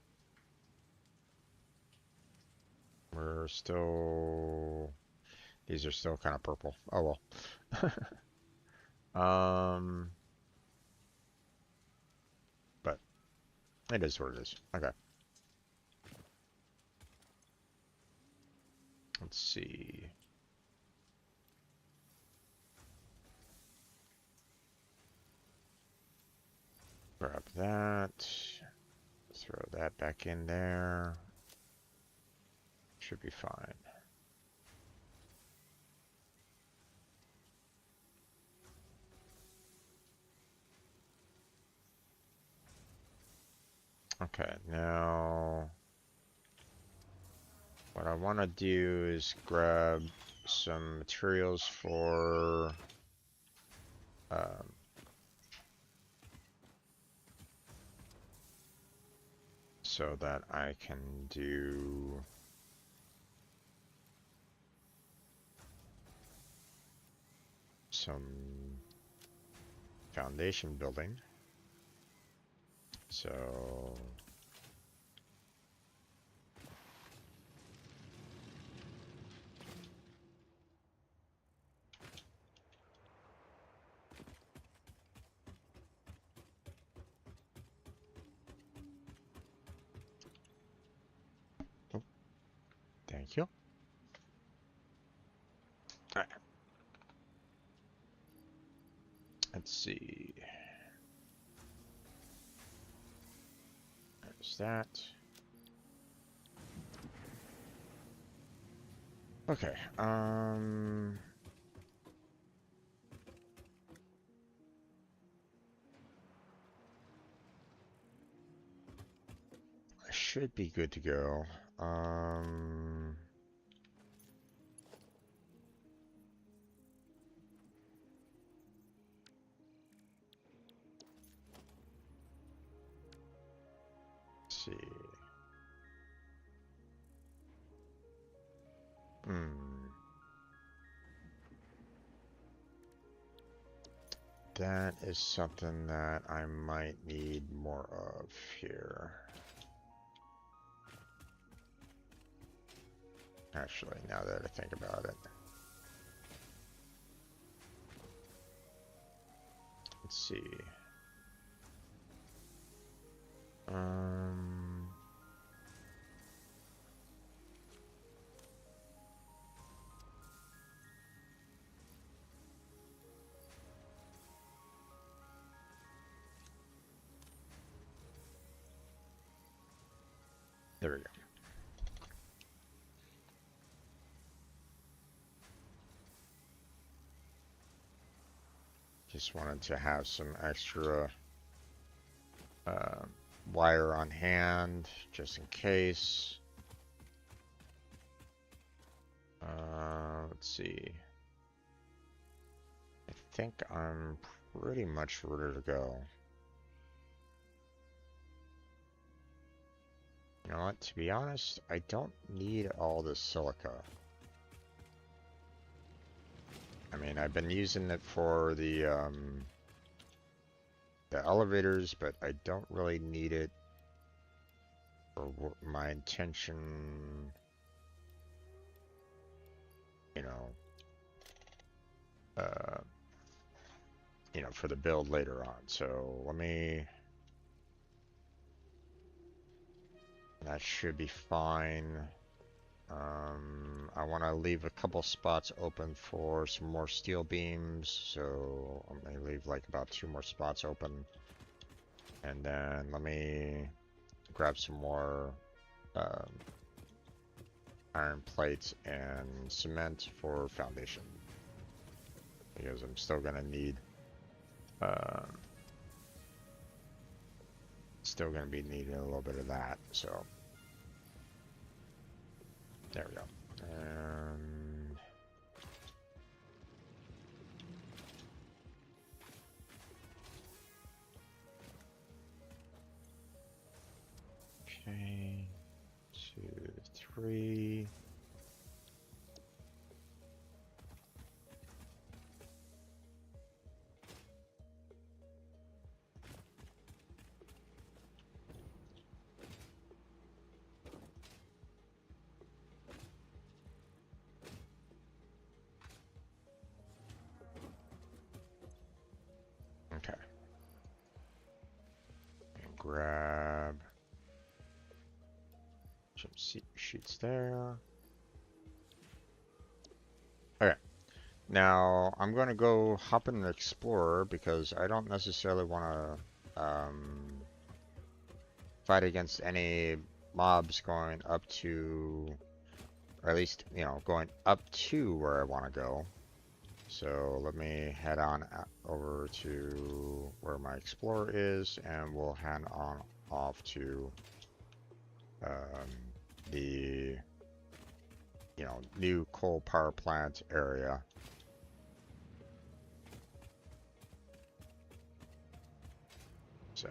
we're still, these are still kind of purple. Oh well. But it is what it is. Okay. Let's see. Grab that. Throw that back in there. Should be fine. Okay, now what I want to do is grab some materials for um, so that I can do some foundation building. So Thank you. All right. Let's see. There's that. Okay. I should be good to go. Let's see. That is something that I might need more of here. Actually, now that I think about it. Let's see. There we go. Just wanted to have some extra wire on hand, just in case. Let's see. I think I'm pretty much ready to go. You know what? To be honest, I don't need all this silica. I mean, I've been using it for the elevators, but I don't really need it for my intention, for the build later on. So let me. That should be fine. I want to leave a couple spots open for some more steel beams, so I'm going to leave like about 2 more spots open. And then let me grab some more iron plates and cement for foundation, because I'm still going to need still going to be needing a little bit of that. So there we go. And okay, 2, 3. Okay. And grab some sheets there. Okay. Now I'm going to go hop in the Explorer because I don't necessarily want to fight against any mobs going up to, or at least, going up to where I want to go. So let me head on over to where my Explorer is, and we'll head on off to the new coal power plant area. So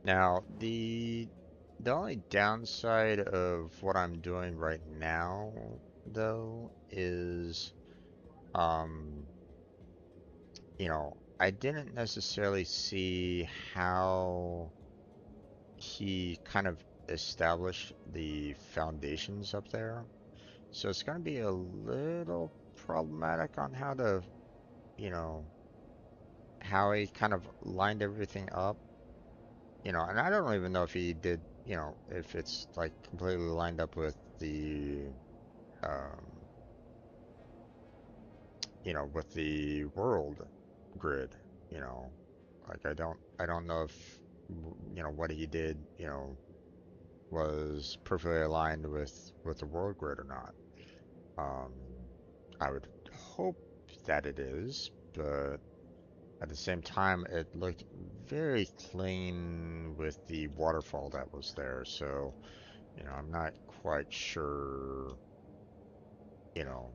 now, the The only downside of what I'm doing right now, though, is, um, I didn't necessarily see how he kind of established the foundations up there. So it's going to be a little problematic on how to, you know, how he kind of lined everything up, and I don't even know if he did, if it's like completely lined up with um, with the world grid, you know, like I don't know if, what he did, was perfectly aligned with the world grid or not. Um, I would hope that it is, but at the same time, it looked very clean with the waterfall that was there. So, I'm not quite sure, you know,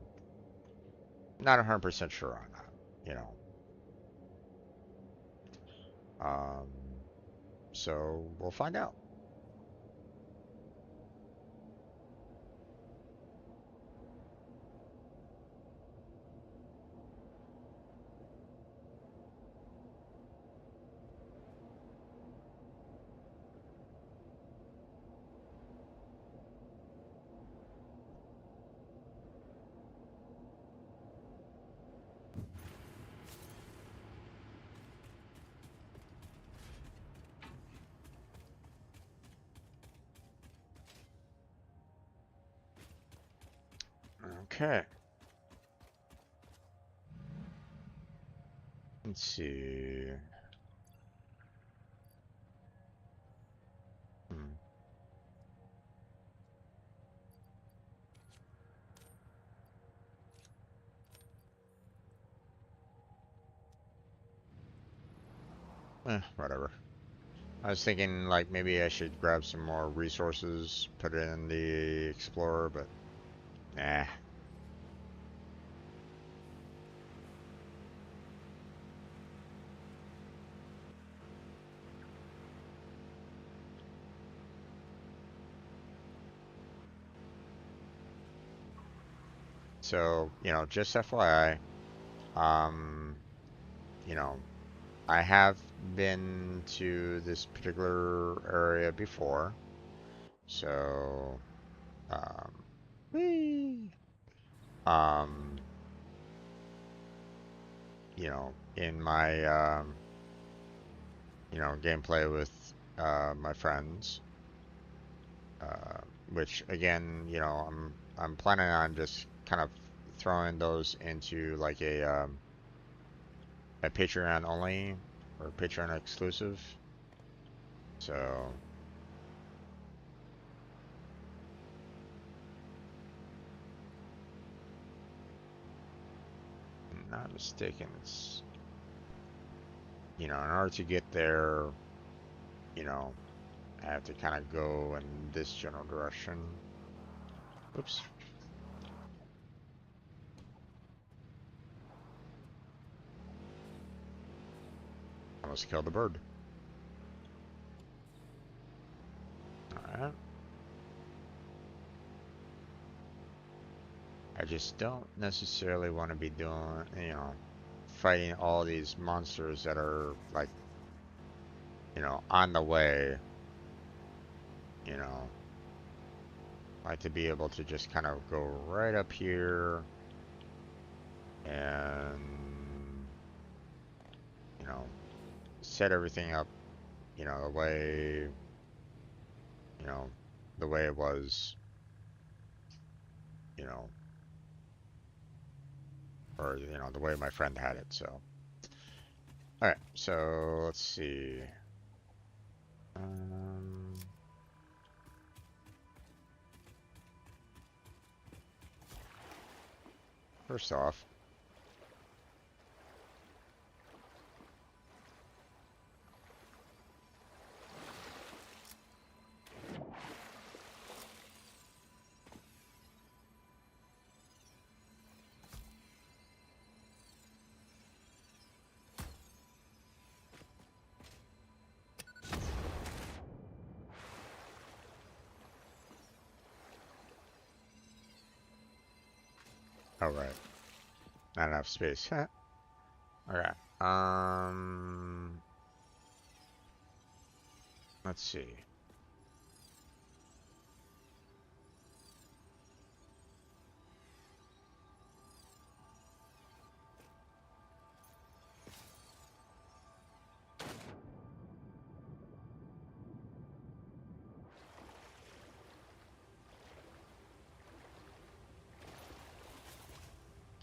not 100% sure on that, you know. Um, so we'll find out. Okay. Let's see. Hmm. Whatever. I was thinking like maybe I should grab some more resources, put it in the Explorer, but nah. So, just FYI, um, you know, I have been to this particular area before, so, um, whee! um, in my, gameplay with, my friends, which again, I'm planning on just kind of throwing those into like a Patreon only or Patreon exclusive. So, if I'm not mistaken, it's, in order to get there, you know, I have to kind of go in this general direction. Oops, almost killed the bird. Alright. I just don't necessarily want to be doing, fighting all these monsters that are like, on the way, you know. Like to be able to just kind of go right up here and, you know, set everything up, you know, the way, you know, the way it was, you know, or, the way my friend had it. So, all right. So let's see. Um, First off, Oh, right. Not enough space. Okay. Let's see.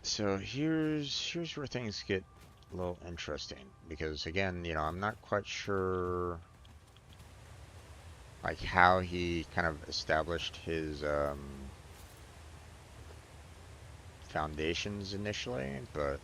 So here's where things get a little interesting because again, I'm not quite sure like how he kind of established his foundations initially, but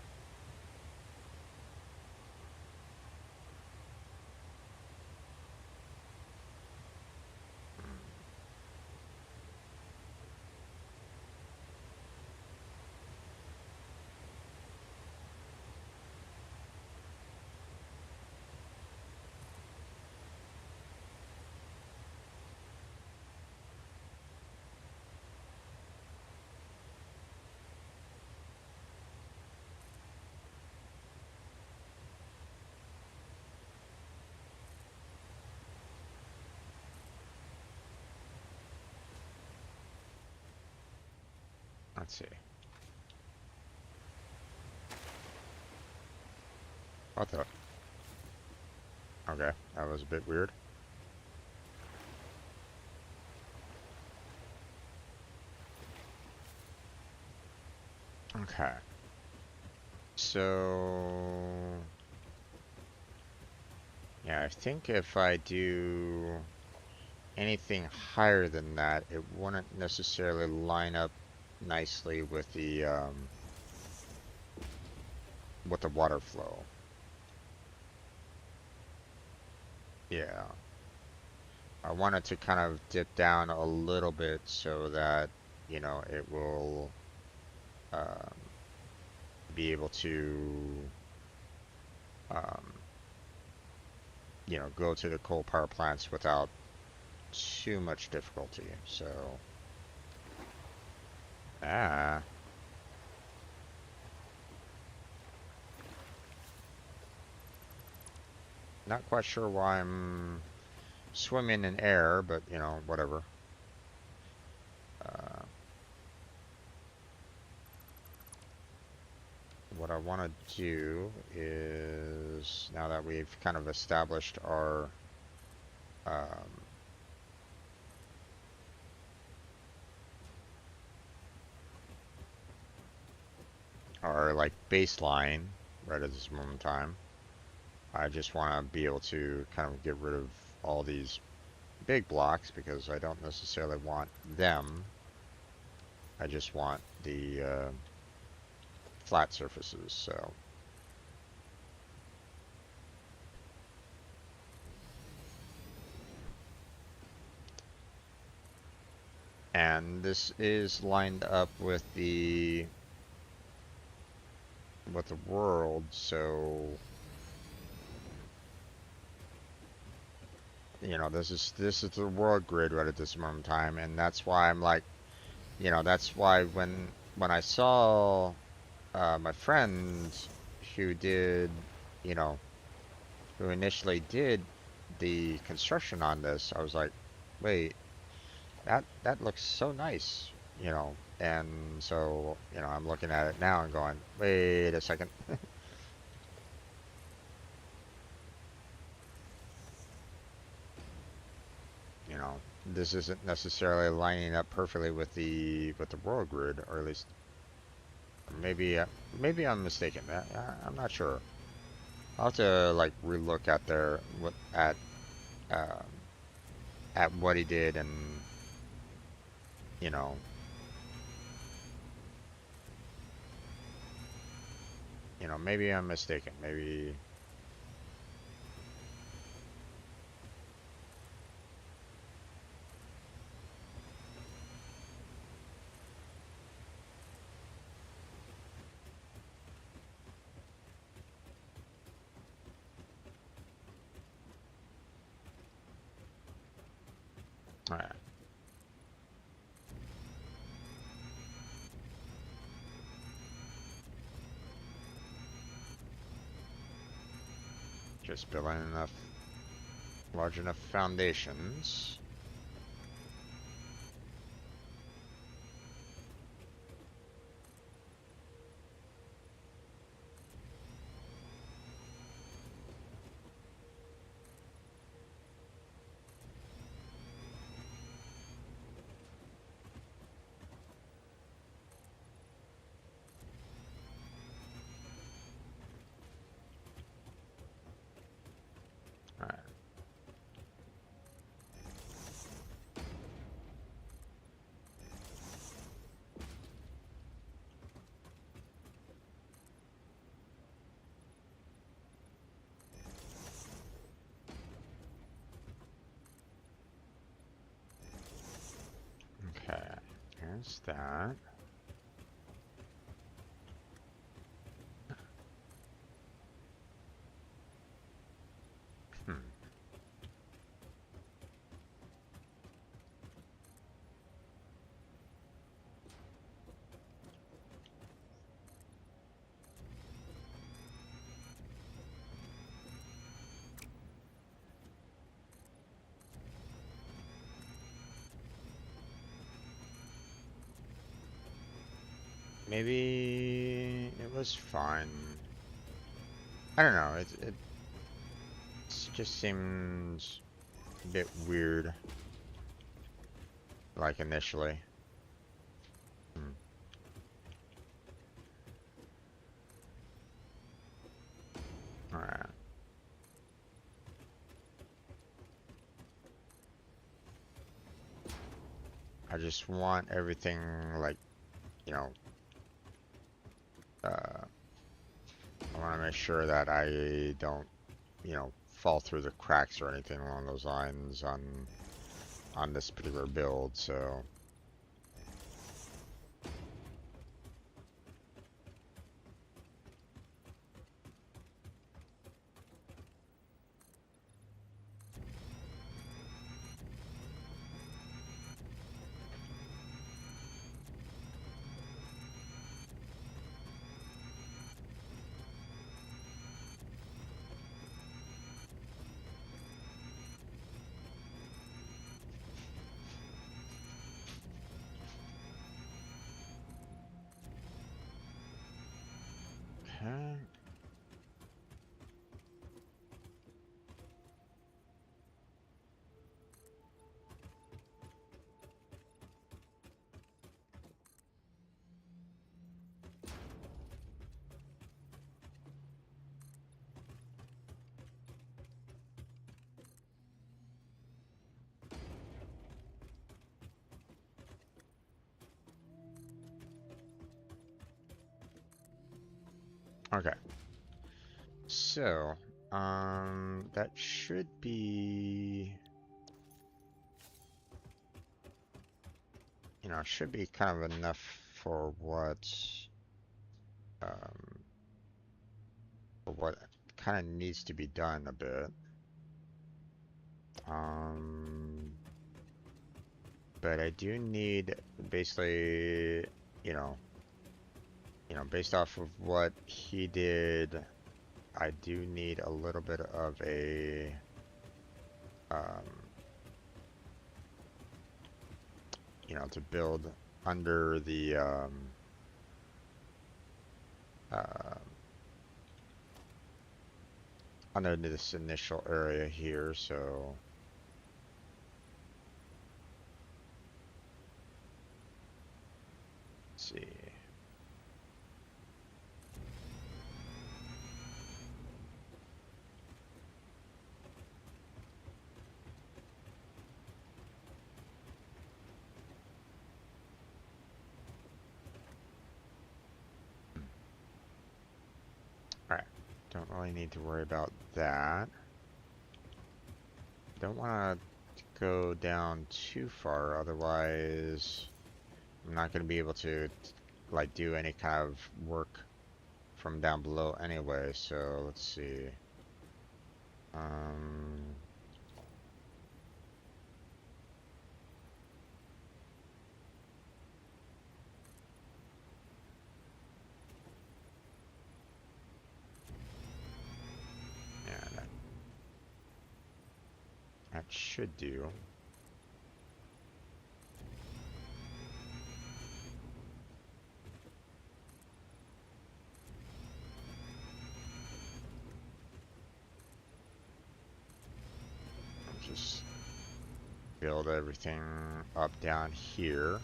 let's see. What the? Okay, that was a bit weird. Okay. So yeah, I think if I do anything higher than that, it wouldn't necessarily line up nicely with the water flow. Yeah. I want it to kind of dip down a little bit so that, it will um, be able to, um, go to the coal power plants without too much difficulty. So, ah, not quite sure why I'm swimming in air, but, whatever. Uh, what I want to do is, now that we've kind of established um, our like baseline right at this moment in time, I just want to be able to kind of get rid of all these big blocks because I don't necessarily want them. I just want the flat surfaces. So, and this is lined up with the world. So, this is the world grid right at this moment in time, and that's why I'm like, that's why when I saw my friend who did, you know, who initially did the construction on this, I was like, wait, that looks so nice, And so, I'm looking at it now and going, wait a second, this isn't necessarily lining up perfectly with the world grid, or at least maybe I'm mistaken. I'm not sure. I'll have to like relook um, at what he did, and you know maybe I'm mistaken. Maybe. All right. Just building enough, large enough foundations. Alright. Okay, here's that. Hmm. Maybe it was fine. I don't know. It just seems a bit weird, like initially. Hmm. All right. I just want everything like, you know, I want to make sure that I don't, fall through the cracks or anything along those lines on this particular build. So, okay. Okay. So, that should be, should be kind of enough for um, what kind of needs to be done a bit. Um, but I do need basically, you know, based off of what he did, I do need a little bit of a, um, to build under the, uh, under this initial area here. So let's see. All right. Don't really need to worry about that. Don't want to go down too far, otherwise I'm not going to be able to like do any kind of work from down below anyway. So let's see. Um, yeah, That should do. I'll just build everything up down here.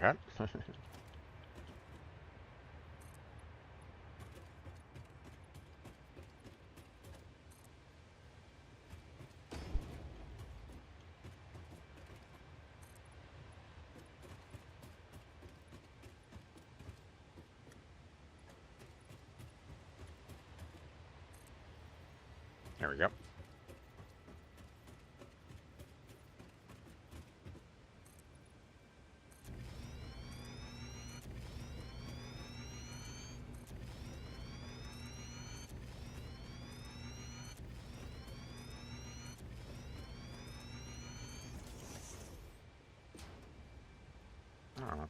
Okay. There we go. Oh.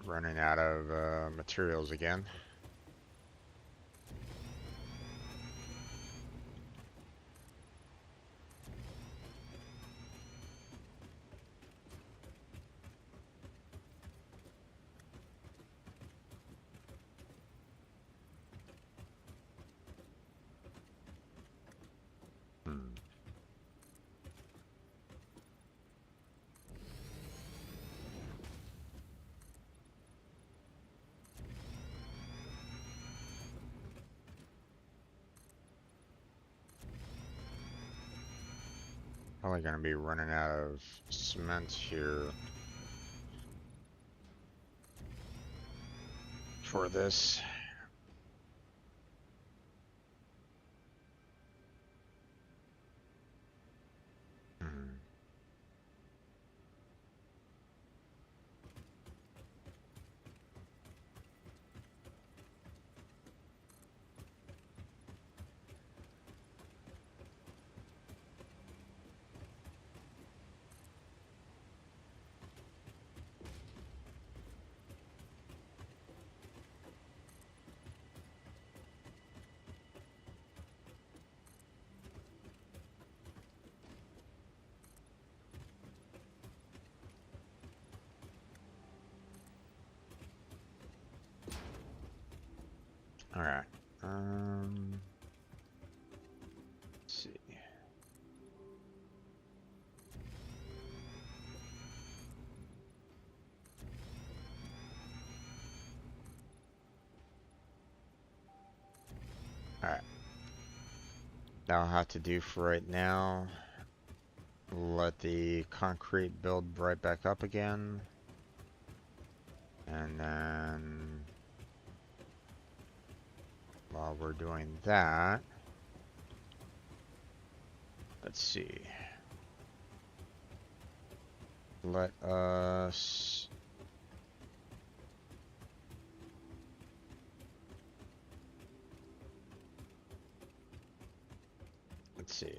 Running out of materials again. Hmm. Probably going to be running out of cement here for this. Hmm. All right. Let's see. All right. Now I'll have to do for right now. Let the concrete build right back up again. And then while we're doing that, let's see. Let us let's see.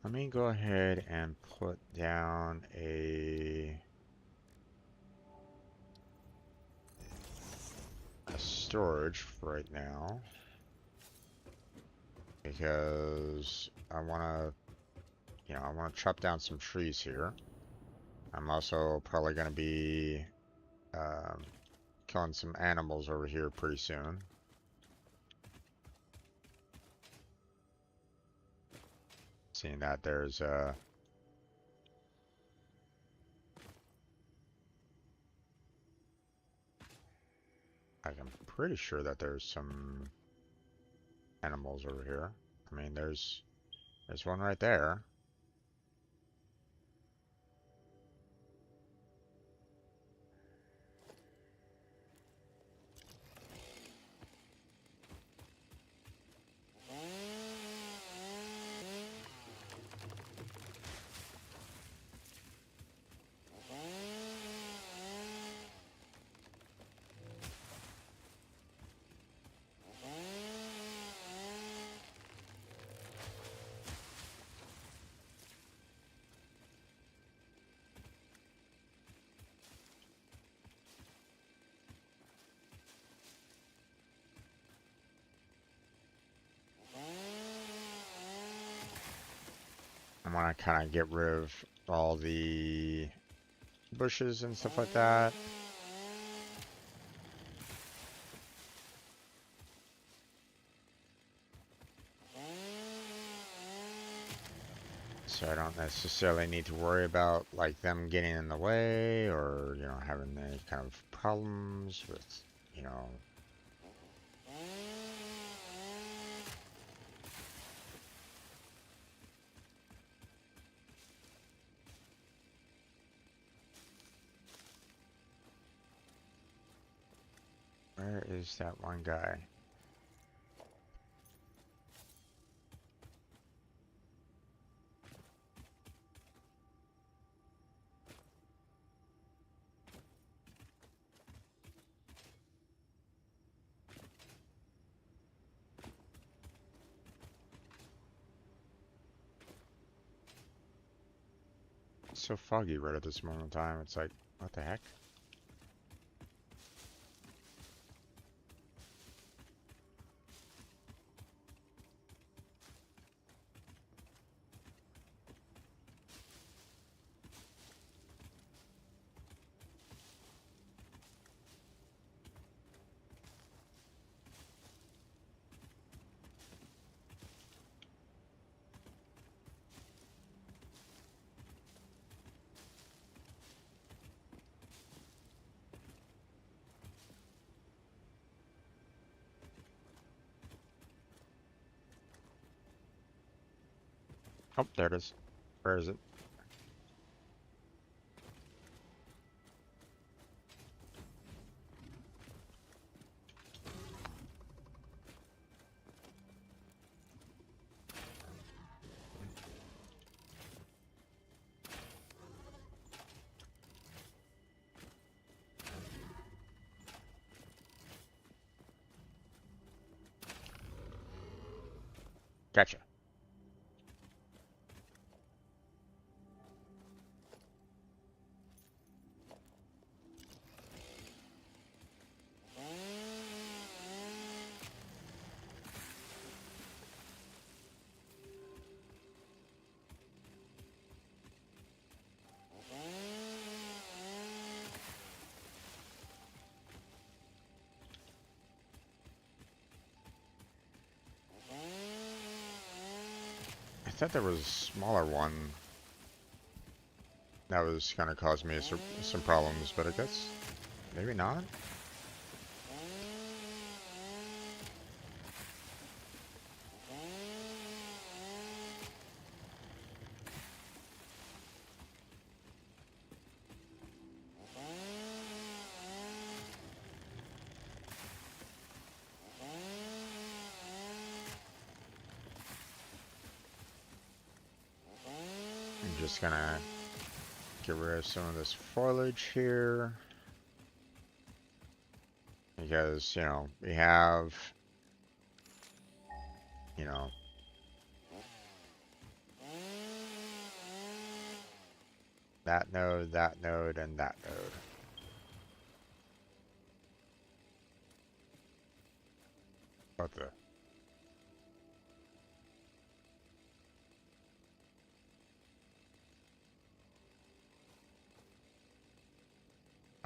Let me go ahead and put down a storage for right now because I want to chop down some trees here. I'm also probably going to be killing some animals over here pretty soon. Seeing that there's Like, I'm pretty sure that there's some animals over here. I mean, there's one right there. I want to kind of get rid of all the bushes and stuff like that. So I don't necessarily need to worry about like them getting in the way or, you know, having any kind of problems with, you know. Where is that one guy? It's so foggy right at this moment in time. It's like, what the heck? Oh, there it is. Where is it? Gotcha. I thought there was a smaller one that was going to cause me some problems, but I guess maybe not. I'm just gonna get rid of some of this foliage here because, you know, we have, you know, that node, and that node. What the?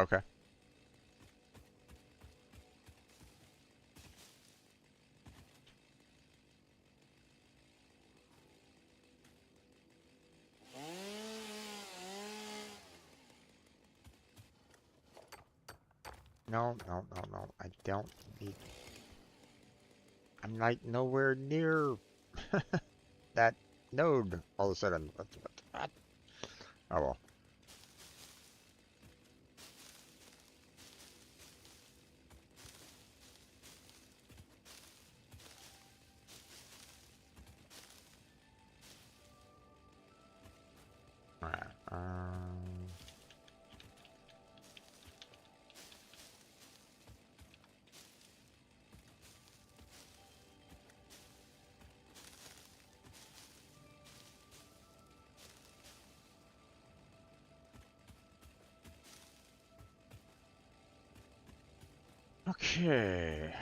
Okay. No, no, no, no. I don't need. I'm like nowhere near that node all of a sudden. What? Oh well. Alright. Okay.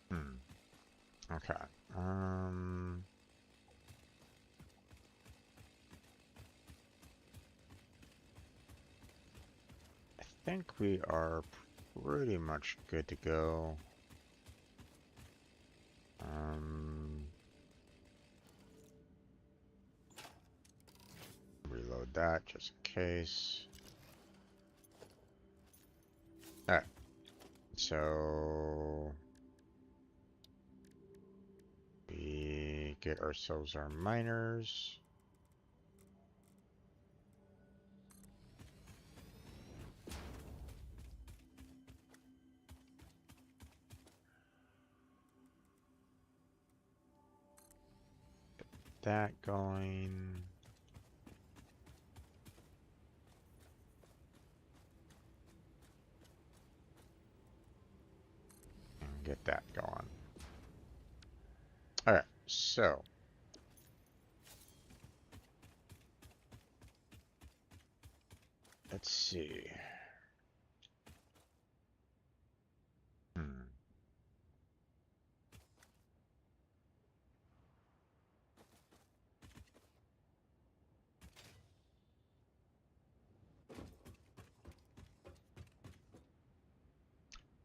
Hmm. Okay. I think we are pretty much good to go. Um, Reload that just in case. Alright. So we get ourselves our miners. That going. And get that going. Alright, so let's see. Hmm.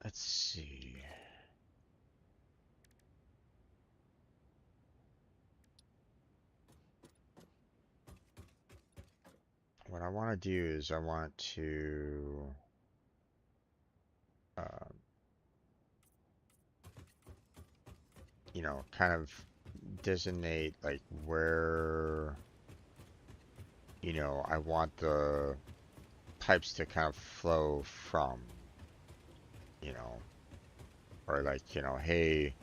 Let's see. What I want to do is I want to um, you know, kind of designate like where, you know, I want the pipes to kind of flow from, you know, or like, you know, hey,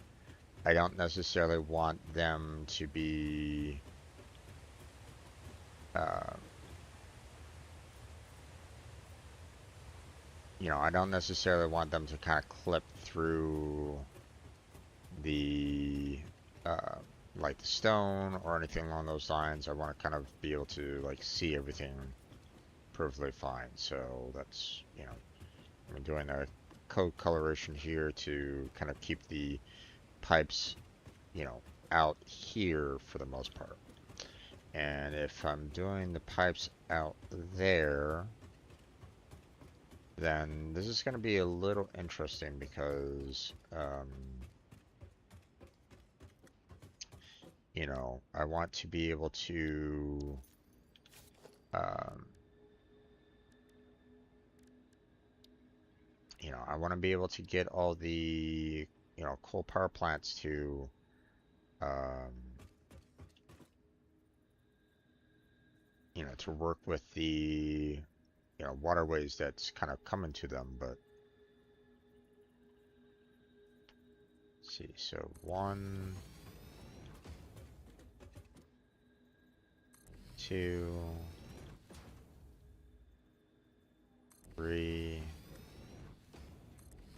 I don't necessarily want them to be, uh, you know, I don't necessarily want them to kind of clip through the, uh, like the stone or anything along those lines. I want to kind of be able to like see everything perfectly fine. So that's, you know, I'm doing a code coloration here to kind of keep the pipes, you know, out here for the most part. And if I'm doing the pipes out there, then this is going to be a little interesting because, you know, I want to be able to, um, you know, I want to be able to get all the, you know, coal power plants to, um, you know, to work with the, you know, waterways that's kind of coming to them. But let's see, so 1, 2, 3,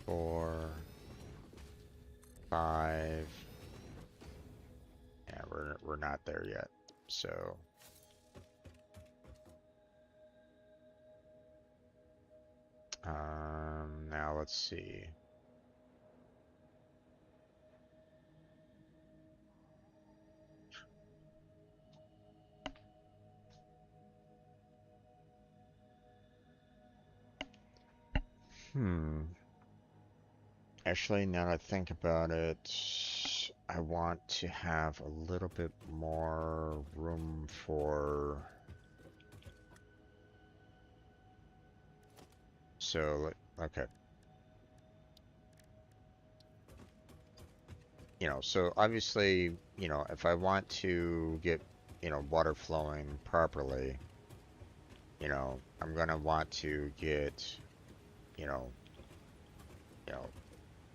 4, 5. Yeah, we're not there yet. So now let's see. Actually, now that I think about it, I want to have a little bit more room for. So, okay. So obviously, if I want to get, water flowing properly, I'm gonna want to get, you know, you know,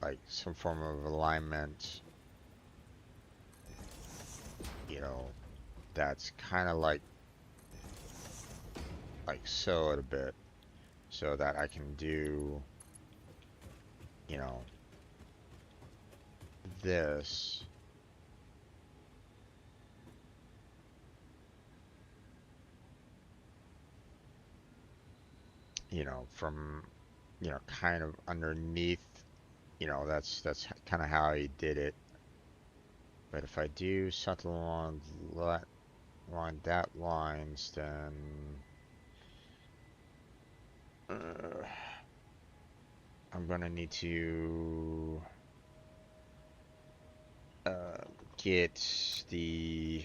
like some form of alignment, you know, that's kind of like so a bit, so that I can do, you know, this, from, kind of underneath, that's kind of how I did it. But if I do something along that lines, then uh, I'm gonna need to get the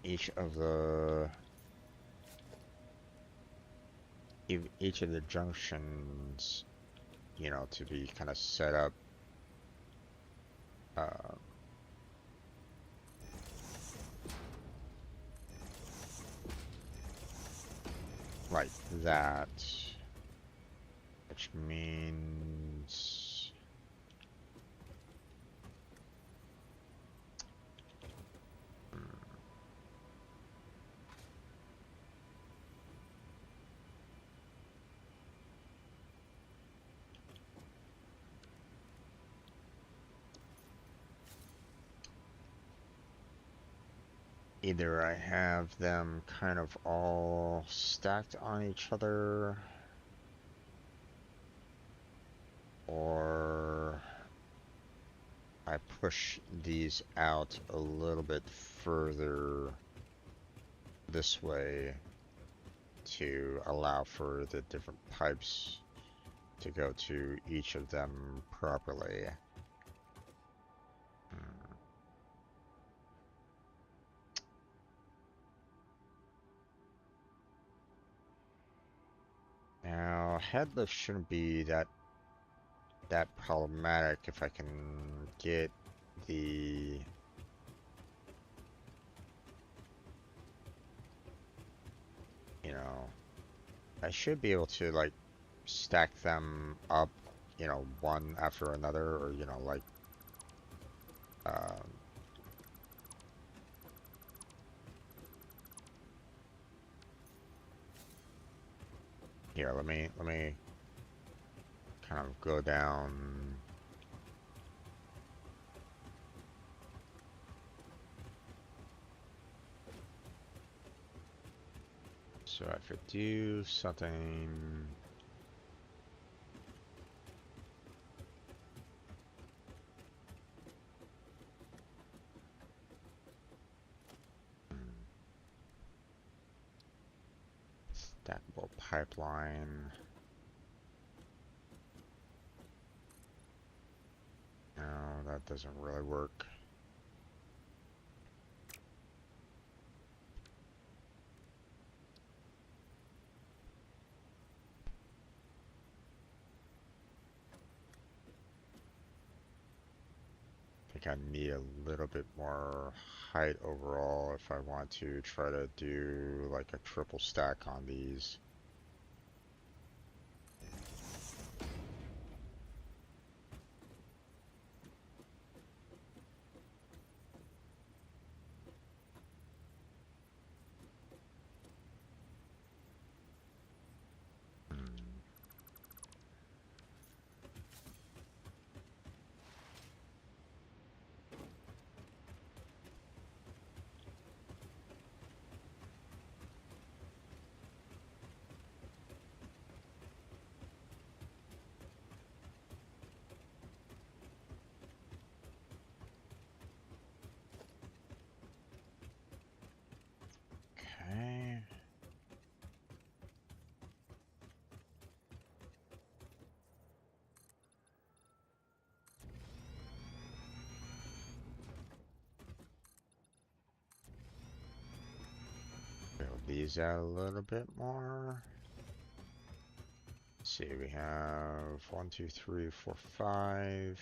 each of the each of the junctions, to be kind of set up uh, like that, which means either I have them kind of all stacked on each other, or I push these out a little bit further this way to allow for the different pipes to go to each of them properly. Now, head lift shouldn't be that problematic if I can get the I should be able to like stack them up, one after another, or like um, here. Let me kind of go down. So if I do something. Stackable pipeline. No, that doesn't really work. I think I need a little bit more height overall if I want to try to do like a triple stack on these. these out a little bit more. Let's see, we have 1, 2, 3, 4, 5.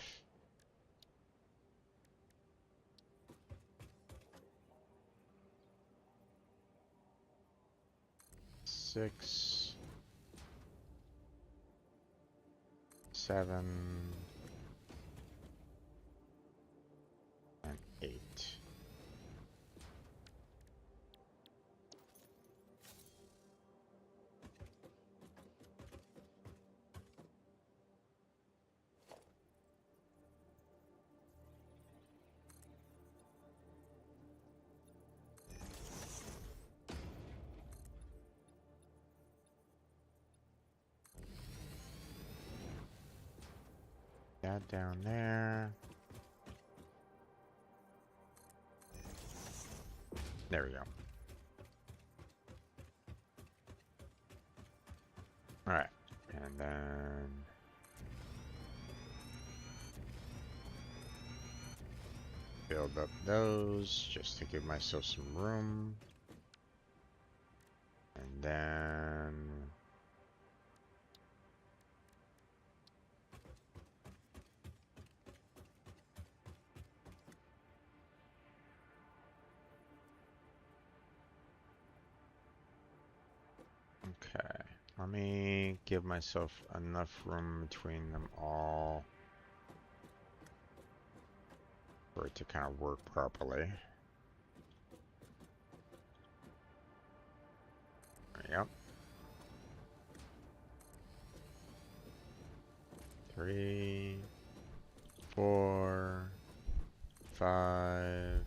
6, 7, and 8. That down there. There we go. All right, and then build up those just to give myself some room. And then okay, let me give myself enough room between them all for it to kind of work properly. Yep. 3, 4, 5,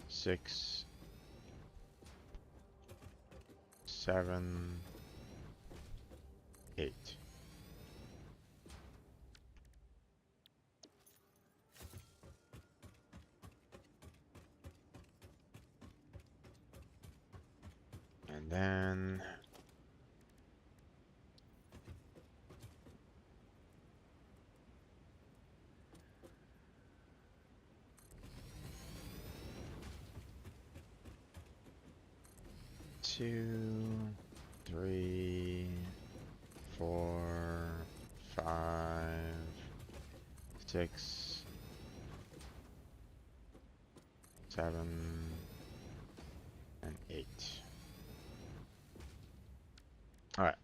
6, 7, 8. And then 2, 3, 4, 5, 6, 7, and 8. All right.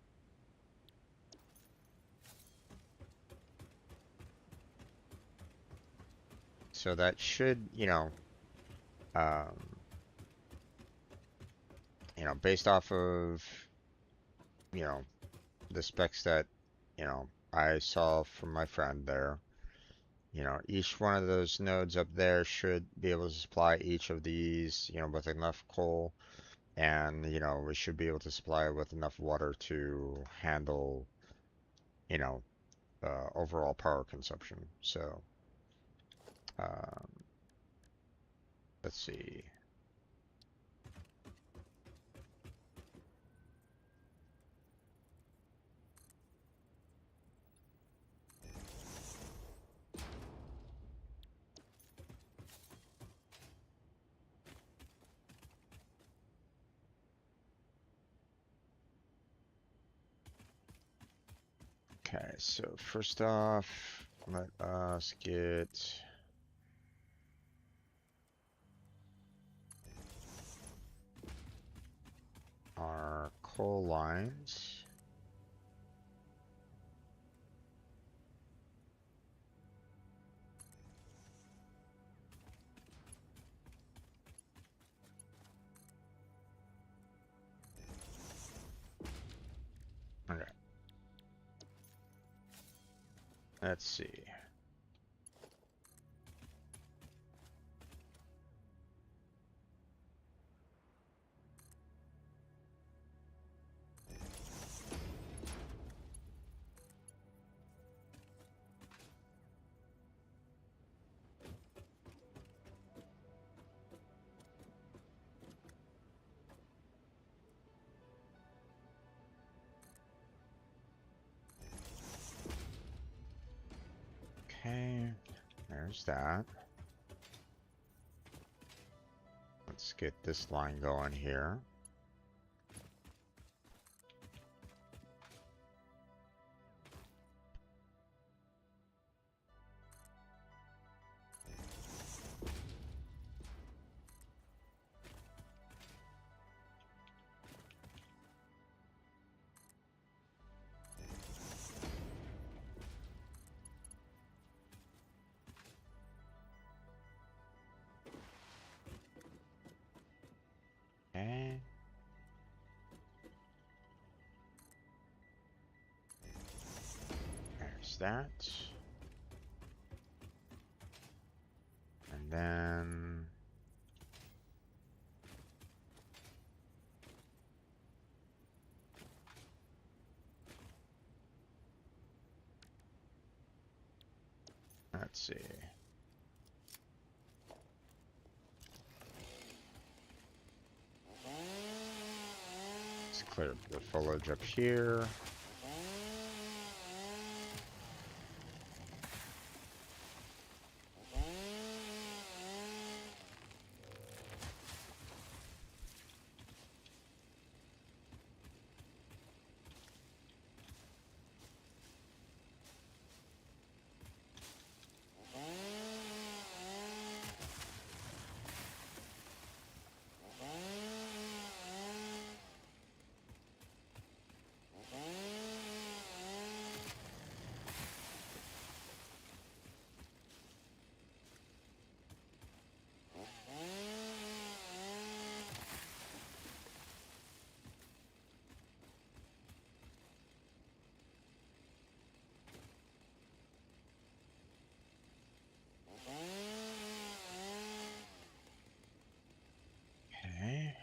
So that should, based off of, the specs that, I saw from my friend there, each one of those nodes up there should be able to supply each of these, with enough coal, and, we should be able to supply it with enough water to handle, overall power consumption. So, um, let's see. Okay, so first off, let us get our coal lines. Okay. Let's see. Okay, there's that. Let's get this line going here. that. And then let's see. Let's clear the foliage up here. Okay.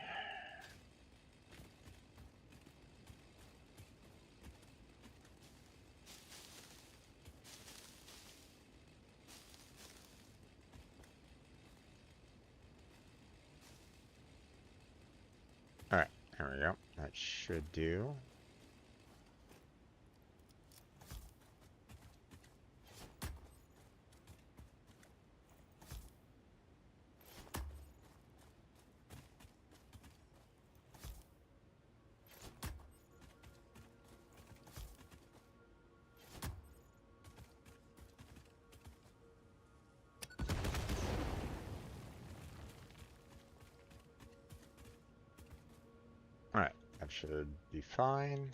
All right, there we go. That should do. All right, that should be fine.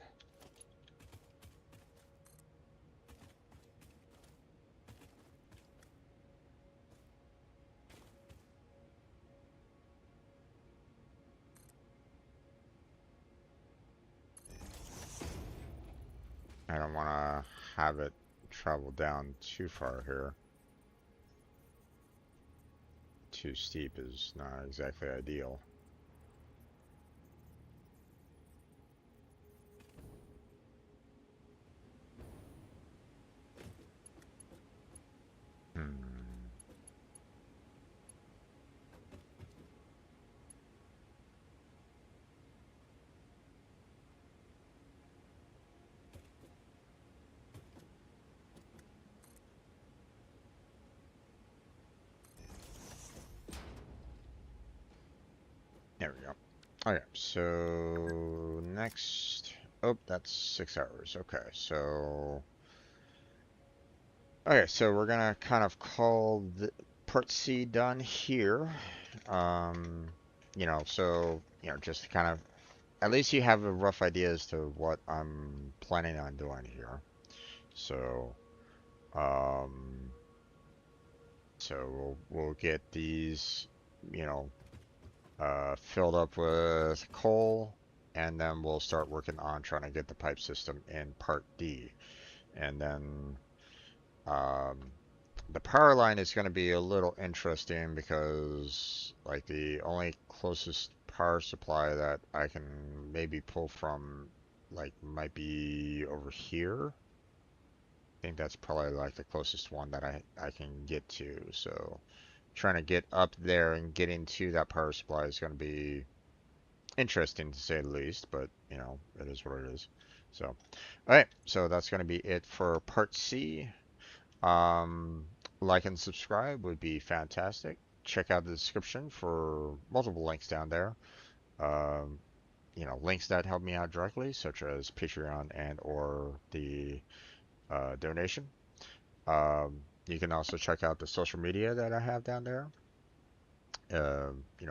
I don't want to have it travel down too far here. Too steep is not exactly ideal. Hmm. There we go. Okay, so next. Oh, that's 6 hours. Okay, so. Okay, so we're gonna kind of call the part C done here. Um, just to kind of, at least you have a rough idea as to what I'm planning on doing here. So, um, we'll get these, you know, filled up with coal, and then we'll start working on trying to get the pipe system in part D. And then um, the power line is going to be a little interesting because, like, the only closest power supply that I can maybe pull from, like, might be over here. I think that's probably like the closest one that I can get to. So trying to get up there and getting to that power supply is going to be interesting to say the least, but it is what it is. So, all right, so that's going to be it for part C. Um, like and subscribe would be fantastic. Check out the description for multiple links down there. Um, links that help me out directly, such as Patreon and or the donation. You can also check out the social media that I have down there.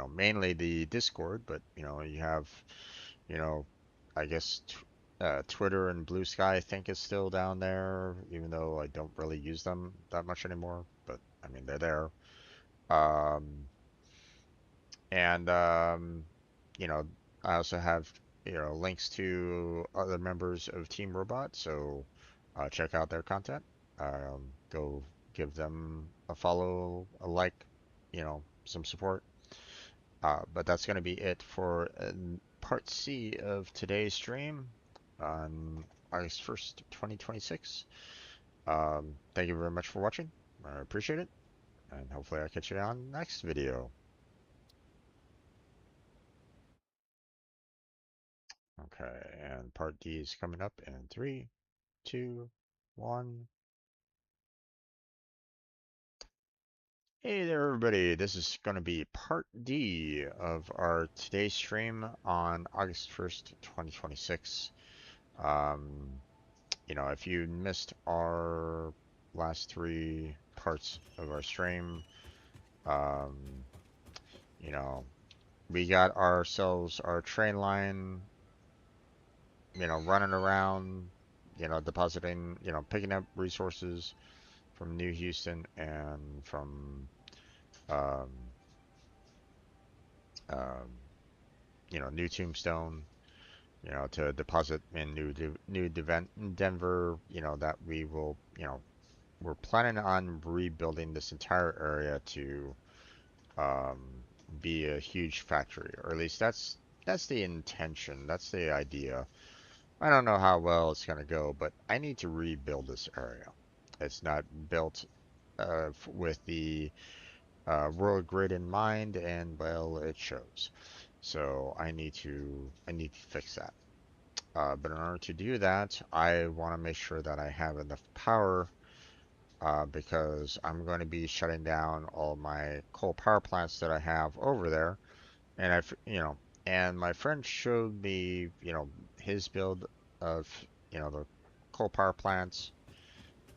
Mainly the Discord, but you have, you know, I guess Twitter and Blue Sky I think is still down there, even though I don't really use them that much anymore. But I mean, they're there. Um, and you know, I also have links to other members of Team Robot, so check out their content. go give them a follow, a like, some support. But that's going to be it for part C of today's stream on August 1st, 2026. Thank you very much for watching. I appreciate it. And hopefully I'll catch you on the next video. Okay, and part D is coming up in 3, 2, 1. Hey there, everybody. This is going to be part D of our today's stream on August 1st, 2026. If you missed our last 3 parts of our stream, um, you know, we got ourselves our train line, running around, depositing, picking up resources from New Houston and from, um, um, New Tombstone, to deposit in Denver, that we will, we're planning on rebuilding this entire area to um, be a huge factory, or at least that's the intention, that's the idea. I don't know how well it's gonna go, but I need to rebuild this area. It's not built with the world grid in mind, and well, it shows. So I need to fix that. But in order to do that, I want to make sure that I have enough power because I'm going to be shutting down all my coal power plants that I have over there. And and my friend showed me, his build of, the coal power plants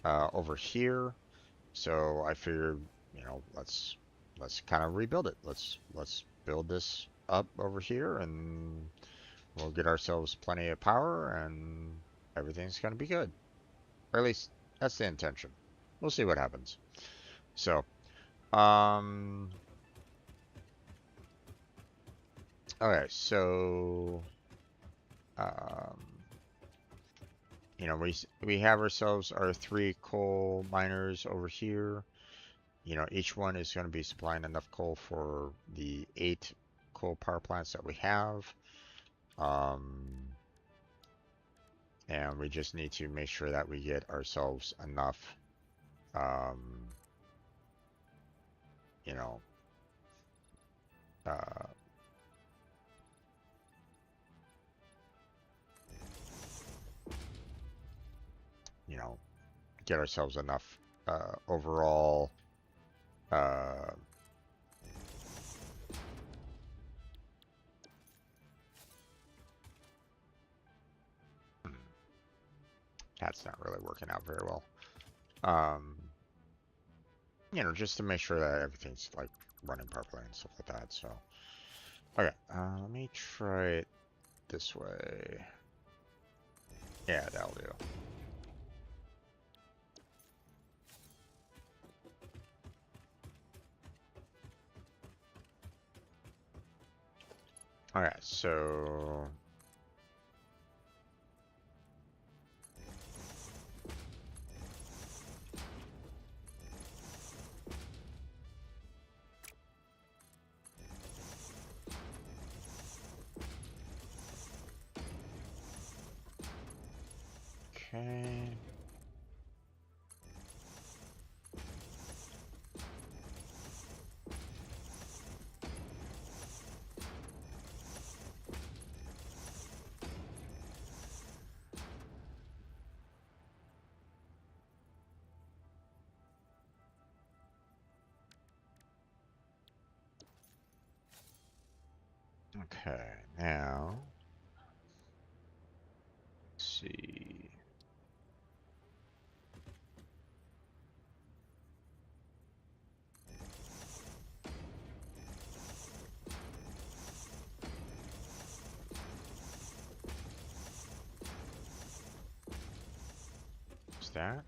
over here. So I figured, let's kind of rebuild it. Let's build this up over here, and we'll get ourselves plenty of power, and everything's going to be good. Or at least that's the intention. We'll see what happens. So, um, okay, so, um, we have ourselves our 3 coal miners over here. Each one is going to be supplying enough coal for the 8 coal power plants that we have. And we just need to make sure that we get ourselves enough, um, you know, uh, you know, get ourselves enough overall. Uh, that's not really working out very well. Um, just to make sure that everything's like running properly and stuff like that. So, okay, let me try it this way. Yeah, that'll do. Alright, so okay. Okay, now let's see. Is that?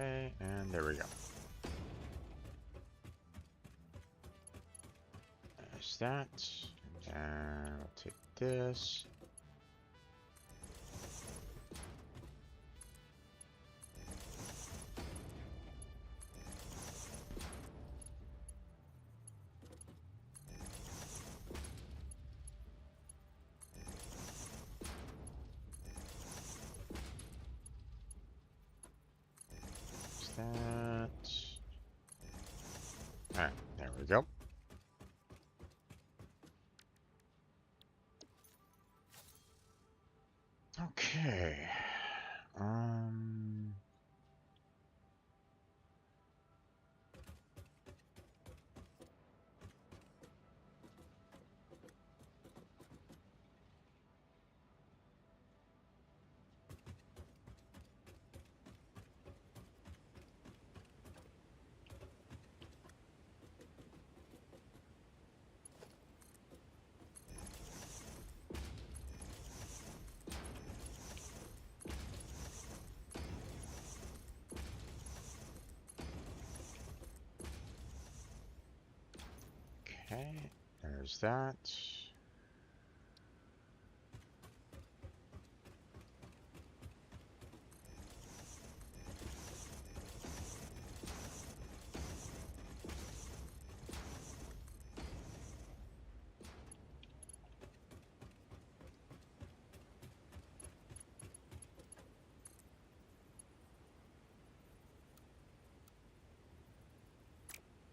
Okay, and there we go. There's that. And I'll take this. That. Alright, there we go. Okay. Um. Okay, there's that.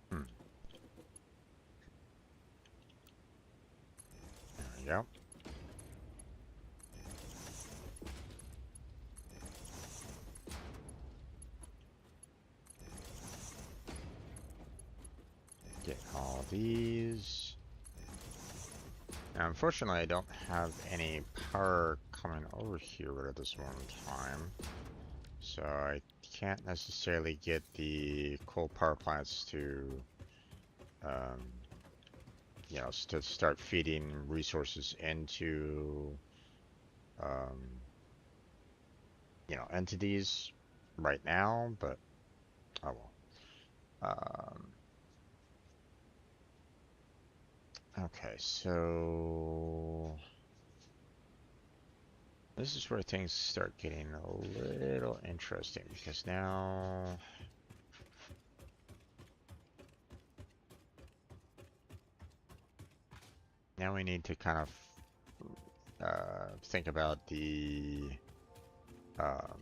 Hmm. There we go. Get all these. Now, unfortunately, I don't have any power coming over here at this moment in time, so I can't necessarily get the coal power plants to, um, to start feeding resources into, um, entities right now. But oh well. Okay, so this is where things start getting a little interesting because now we need to kind of think about um,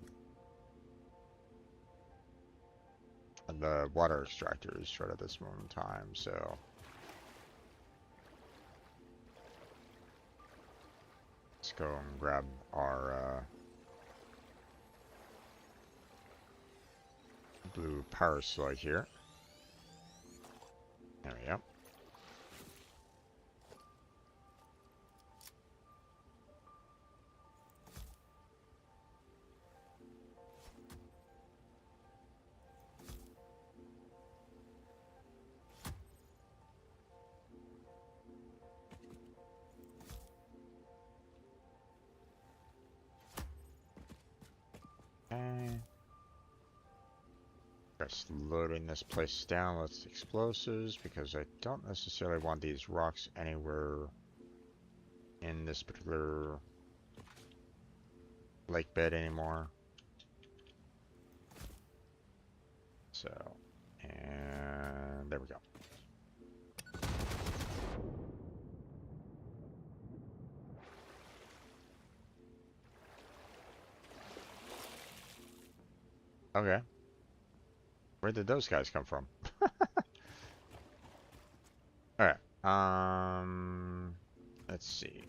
the water extractors right at this moment in time. So let's go and grab our blue power slug here. There we go. Okay. Just loading this place down with explosives because I don't necessarily want these rocks anywhere in this particular lake bed anymore. So, and there we go. Okay. Where did those guys come from? Alright. Let's see.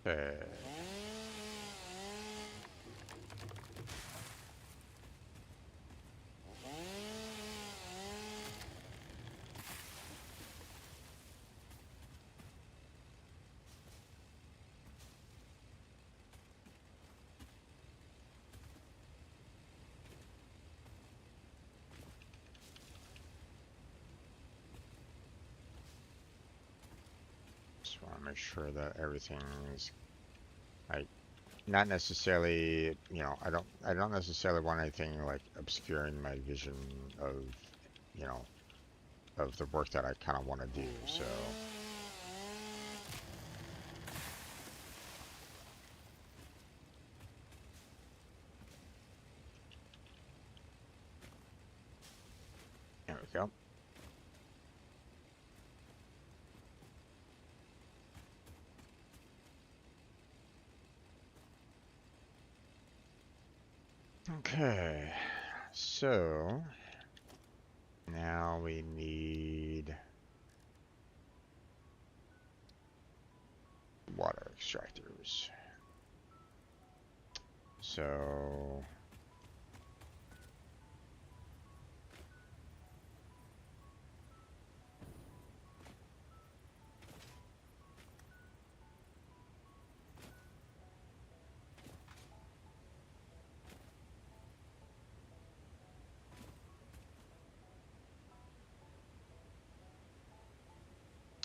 Okay. Just want to make sure that everything is like not necessarily, I don't necessarily want anything like obscuring my vision of, you know, of the work that I kind of want to do. So, there we go. Okay. So, now we need water extractors. So,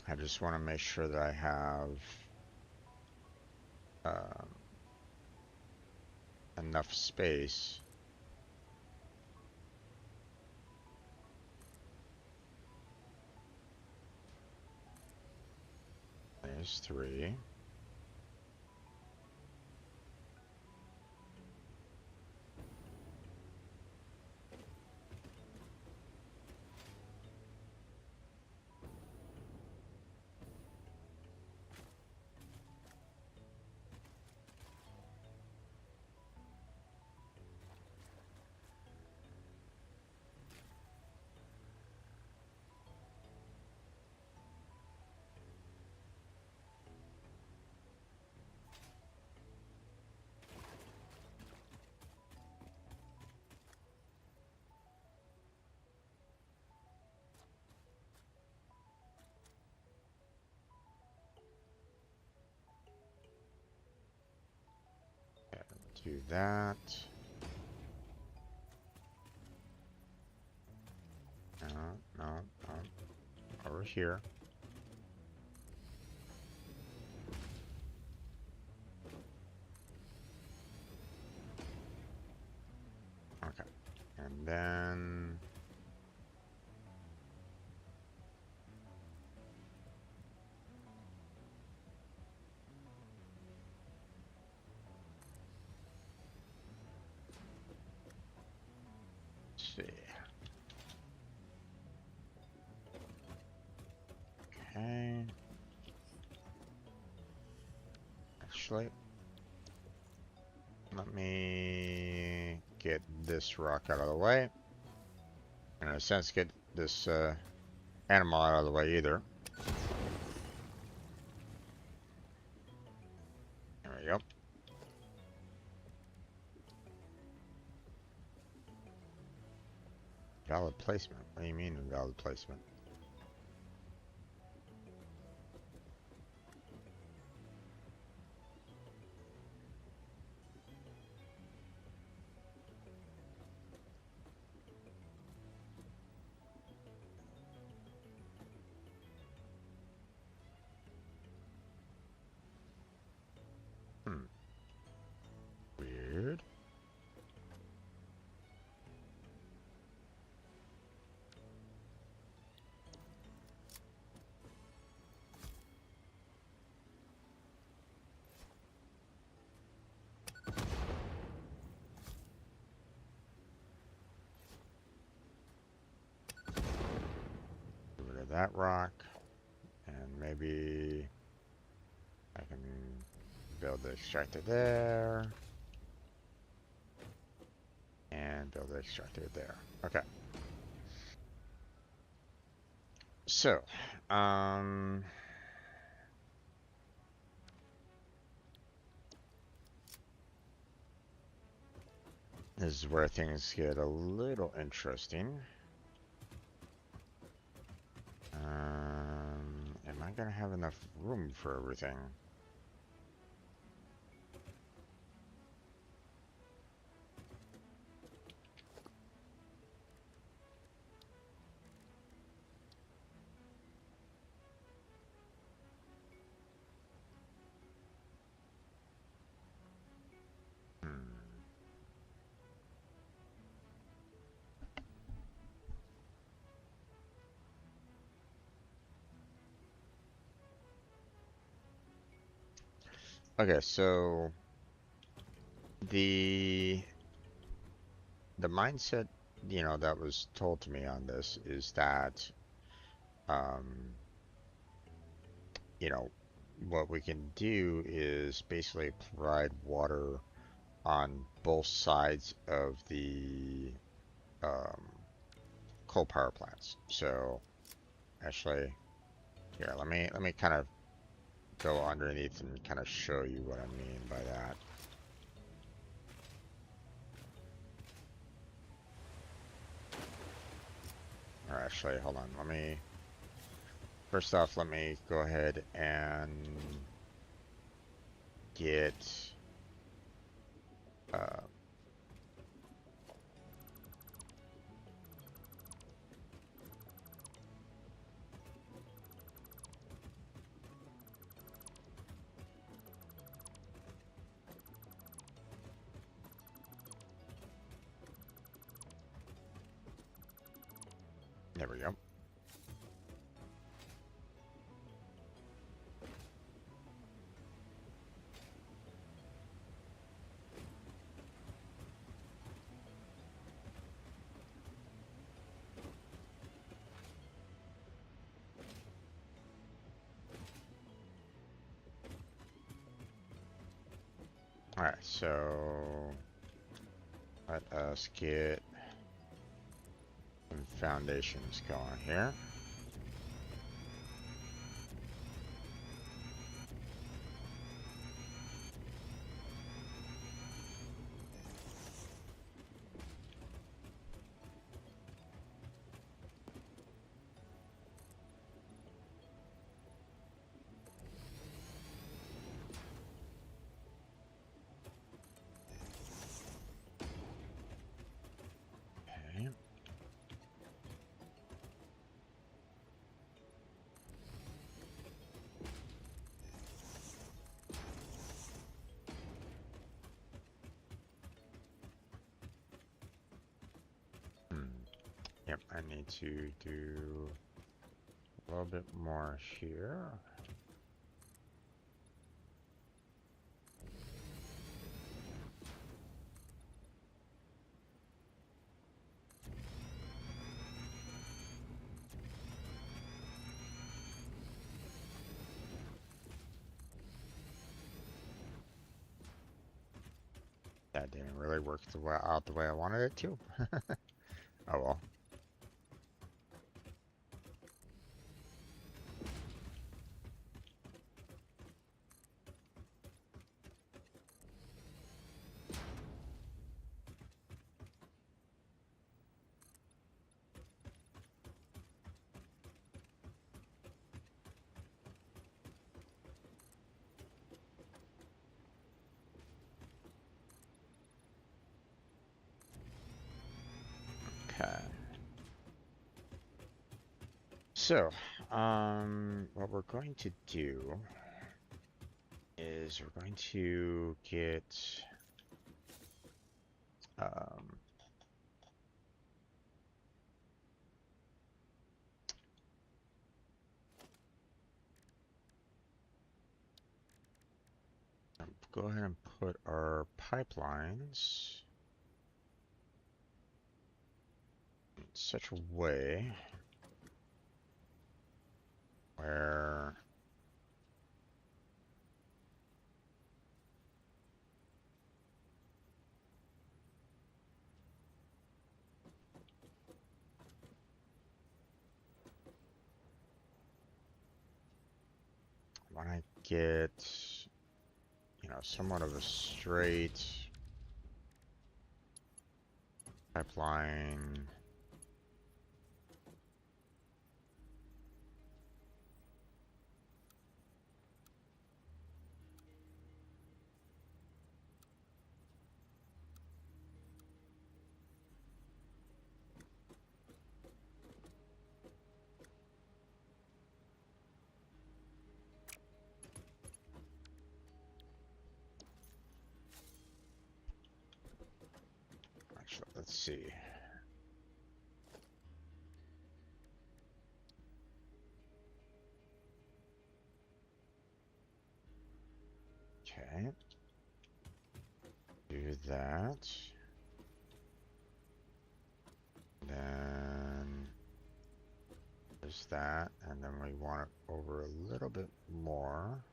I just want to make sure that I have um, enough space. There's 3. Okay, do that. No, no, no. Over here. Okay. And then let's see. Okay. Actually, let me get this rock out of the way. And in a sense, get this animal out of the way either. There we go. Valid placement. What do you mean invalid placement? Hmm. Weird. Get rid of that rock. And maybe I can build the extractor there. And build the extractor there. Okay. So, um, This is where things get a little interesting. Am I gonna have enough room for everything? Hmm. Okay, so the the mindset, that was told to me on this is that, um, you know, what we can do is basically provide water on both sides of the um, coal power plants. So actually, here, let me kind of go underneath and kind of show you what I mean by that. Or actually, hold on. First off, let me go ahead and get, uh, there we go. All right, so let us get some foundations going here. Okay. Hmm. Yep, I need to do a little bit more here. That didn't really work out the way I wanted it to. Oh well. Okay. So, what we're going to do is we're going to get, um, go ahead and put our pipelines in such a way where when I get, somewhat of a straight pipeline. Actually, let's see. Okay. Do that. Then there's that, and then we want it over a little bit more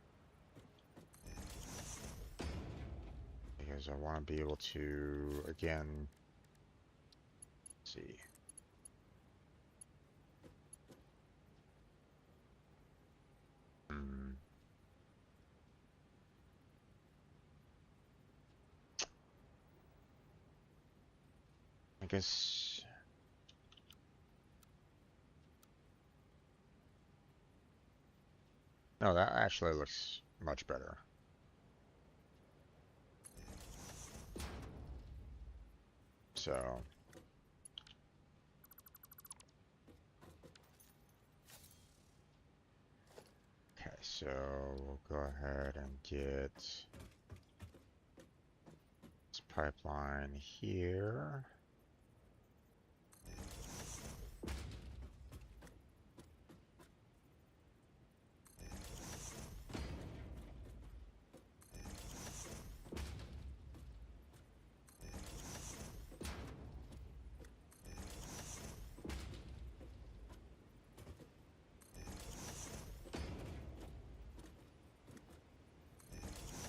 because I want to be able to, again, see. Hmm. I guess. No, that actually looks much better. So. Okay, so we'll go ahead and get this pipeline here.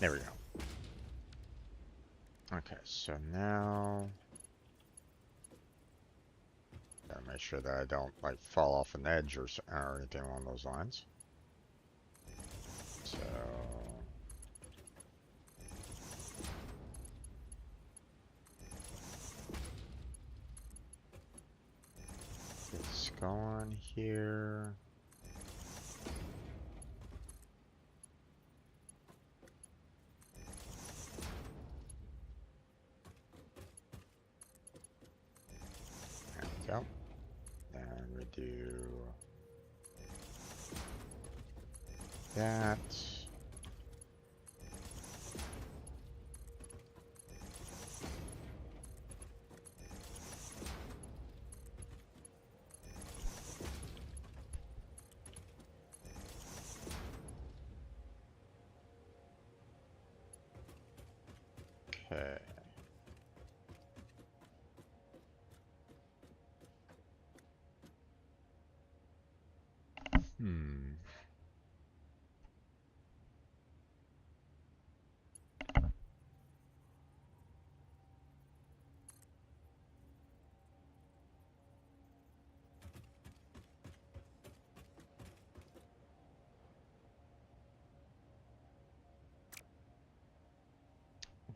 There we go. Okay, so now gotta make sure that I don't like fall off an edge or anything along those lines. So it's going here. There we go. And we do that. Okay. Hmm.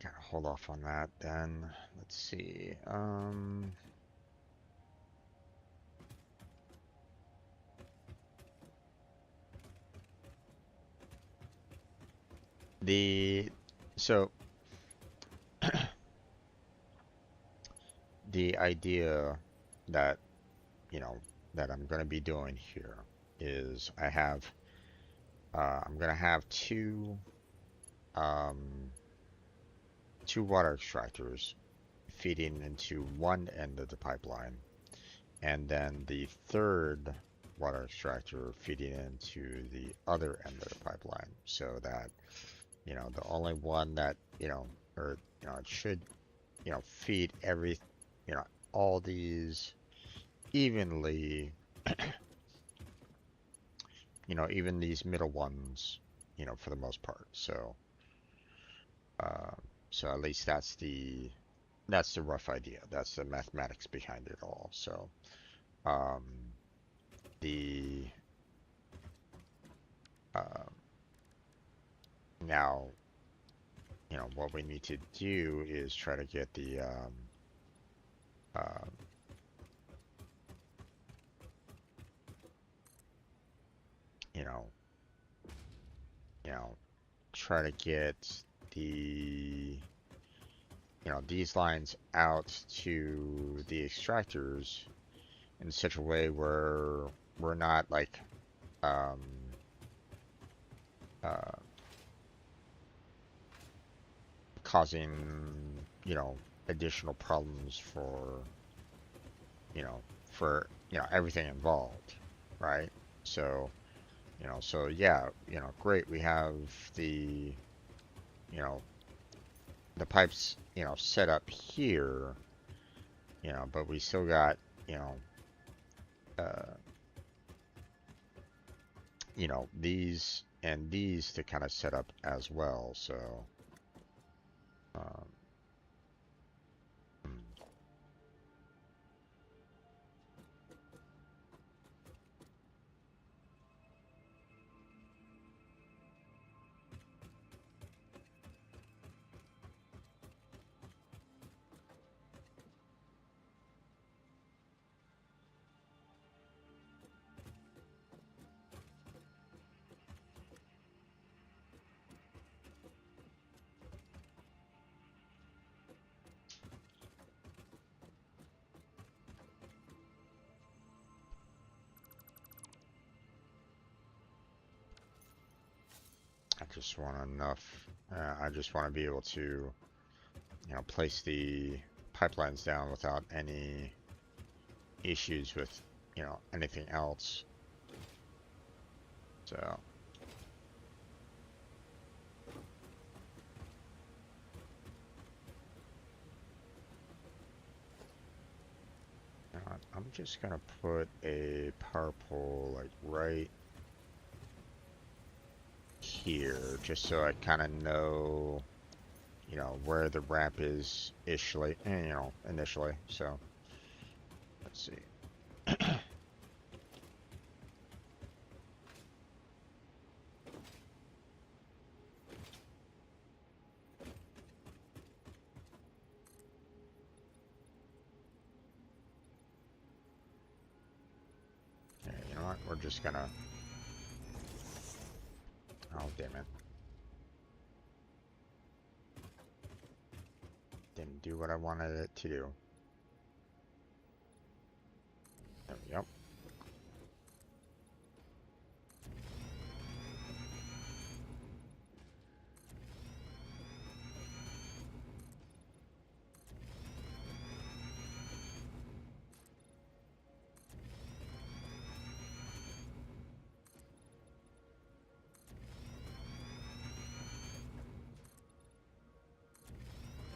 Gotta hold off on that then. Let's see. The so the idea that that I'm going to be doing here is I'm going to have um, two water extractors feeding into one end of the pipeline, and then the third water extractor feeding into the other end of the pipeline, so that the only one that or it should feed all these evenly, even these middle ones, for the most part. Uh, so at least that's the rough idea. That's the mathematics behind it all. So um, the uh, now what we need to do is try to get uh, you know, you know, try to get the, these lines out to the extractors in such a way where we're not like um, uh, causing, additional problems you know, everything involved, right? So, so yeah, great. We have the, you know, the pipes, set up here, but we still got, you know, uh, these and these to kind of set up as well. So, um, hmm. I just want enough. I just want to be able to, place the pipelines down without any issues with, anything else. So, I'm just gonna put a power pole like right here, just so I kind of know, where the ramp is initially. So, let's see. Okay, you know what? We're just gonna. Oh, damn it. Didn't do what I wanted it to do. There we go.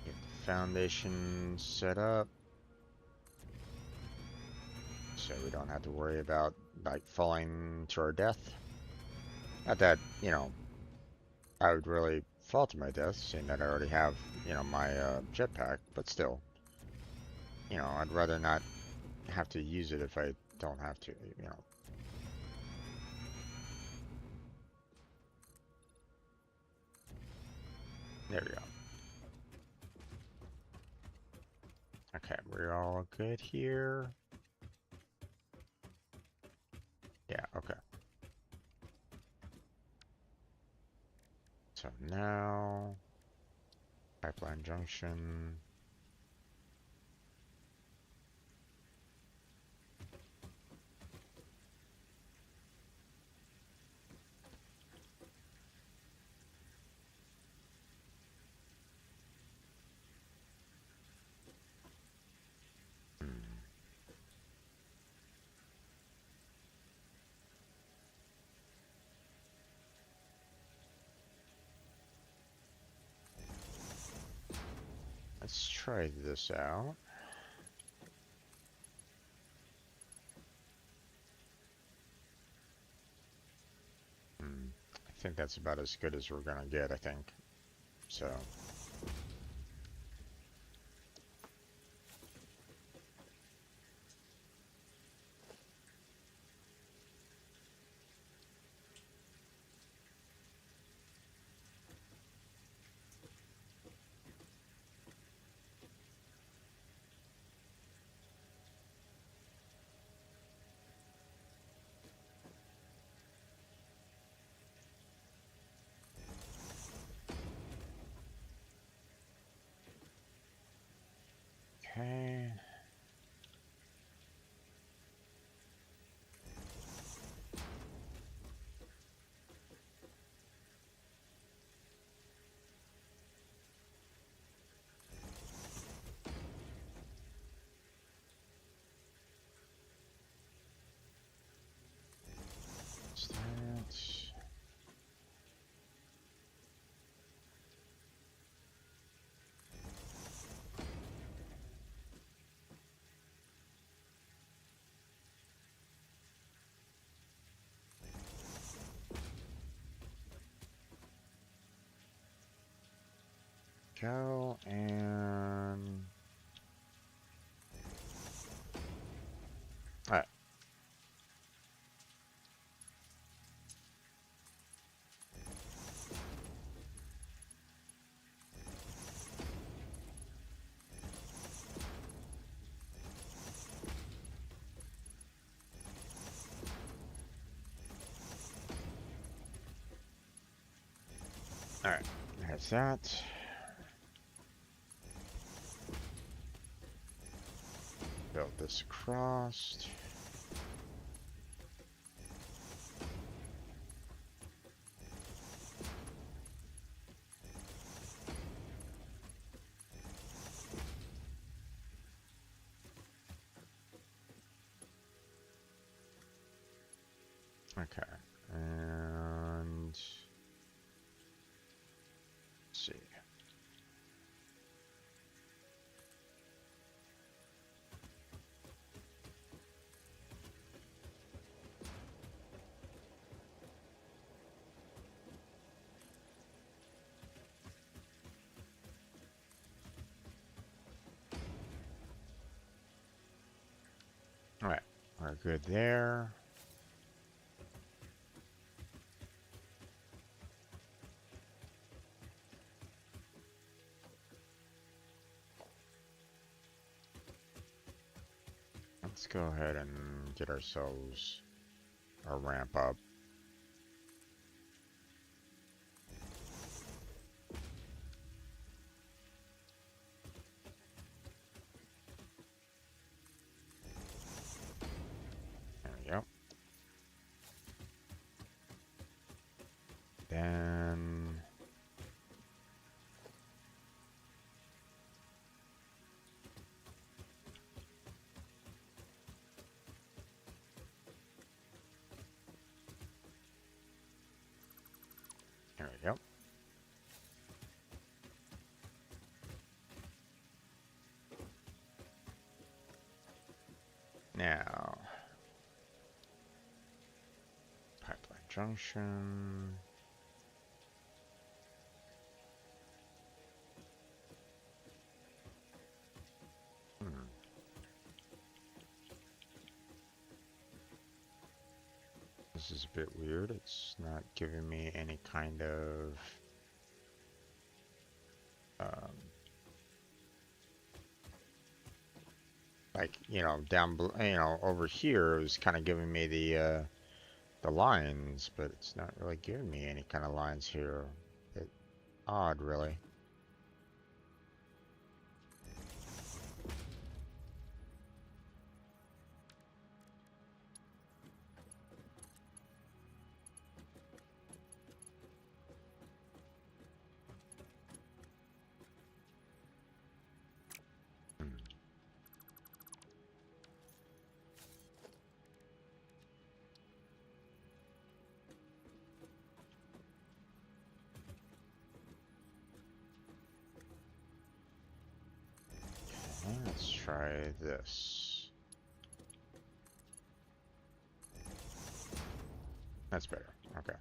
Get the foundation set up so we don't have to worry about like falling to our death. Not that, I would really fall to my death, seeing that I already have, my jetpack, but still, I'd rather not have to use it if I don't have to. There we go. Okay, we're all good here. Yeah, okay. So now, pipeline junction. Hmm. Let's try this out. Hmm. I think that's about as good as we're gonna get, I think. So, go, and all right. All right, there's that. Build this across. Okay, and let's see. All right, we're good there. Let's go ahead and get ourselves a ramp up. There we go. Then there we go. Now, pipeline junction. Hmm. This is a bit weird. It's not giving me any kind of um, like, down below, over here it was kind of giving me the lines, but it's not really giving me any kind of lines here. Bit odd, really. Hmm. Okay, let's try this. That's better. Okay.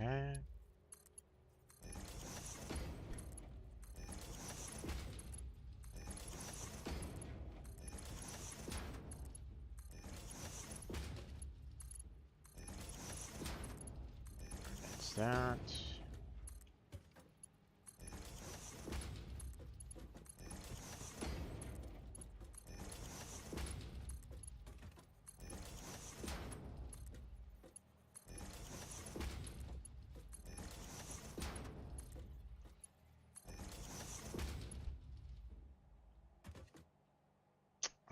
Okay. That's that.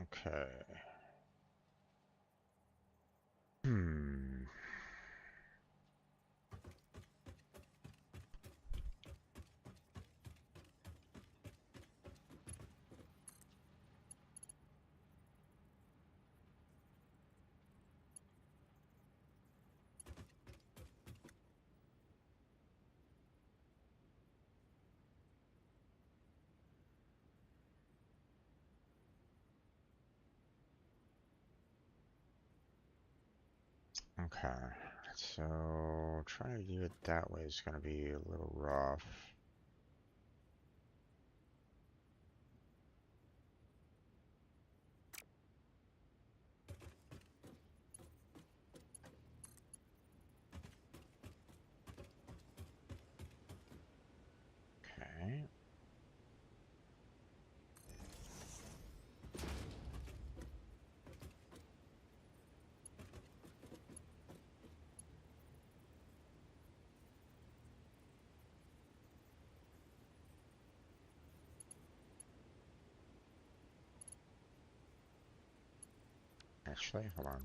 Okay. Hmm. Okay, so trying to do it that way is going to be a little rough. Okay. Actually, hold on.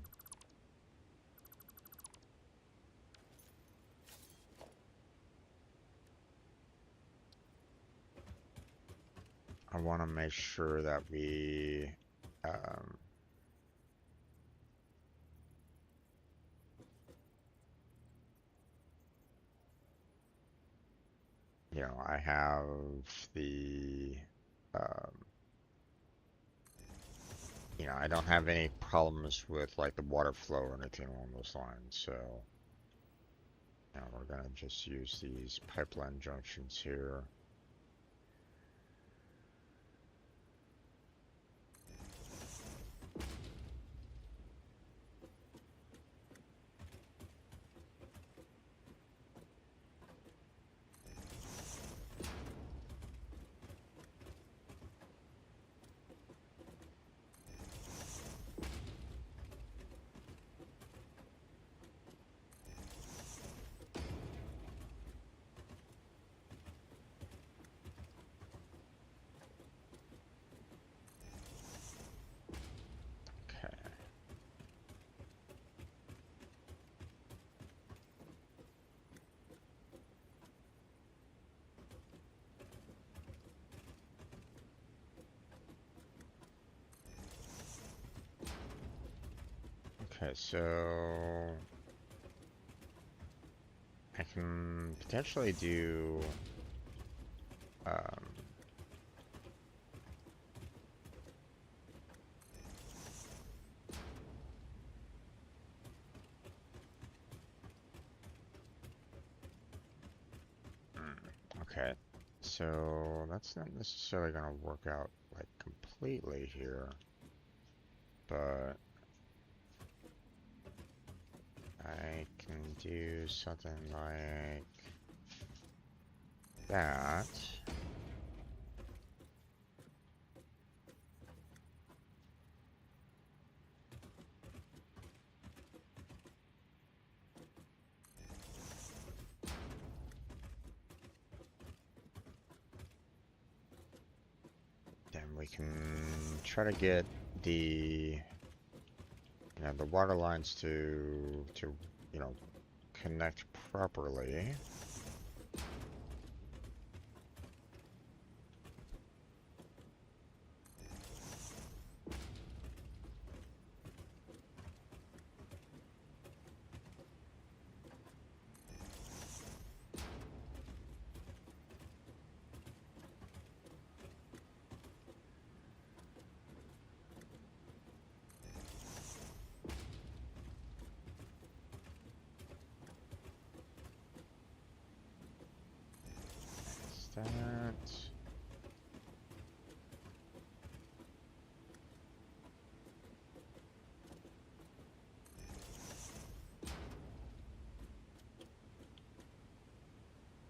I want to make sure that we, um, I have the, um, I don't have any problems with like the water flow or anything along those lines. So, we're gonna just use these pipeline junctions here. Okay. Okay, so I can potentially do, um, okay, so that's not necessarily gonna work out like completely here, but I can do something like that. Then we can try to get the the water lines to connect properly. Is that?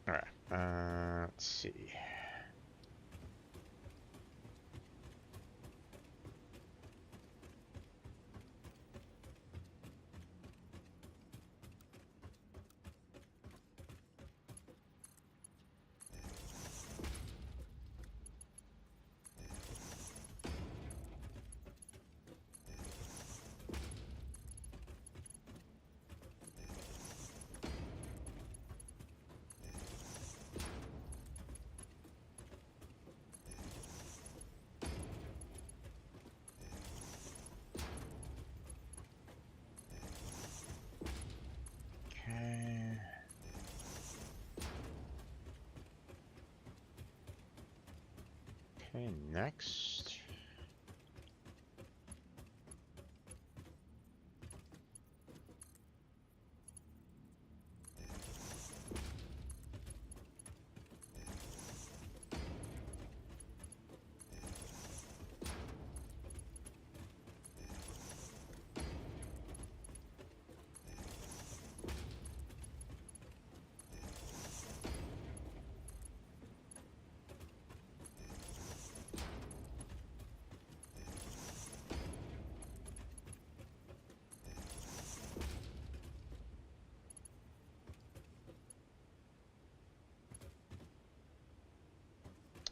All right. Let's see. Okay. Okay, next.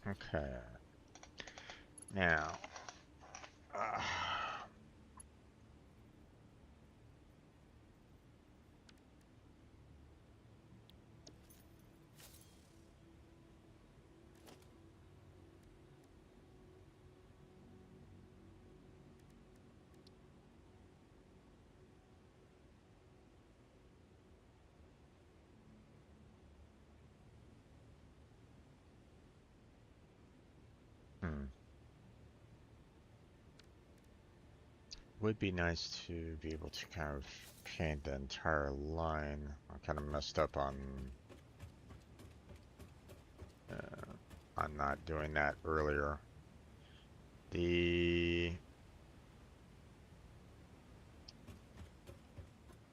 Okay. Now, uh, hmm. Would be nice to be able to kind of paint the entire line. I kind of messed up on not doing that earlier. The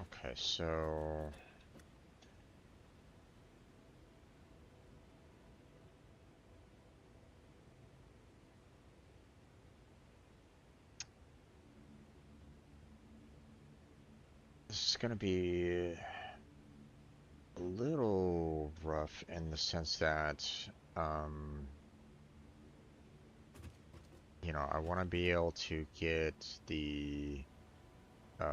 okay, so this is gonna be a little rough in the sense that, um, I want to be able to get the, um,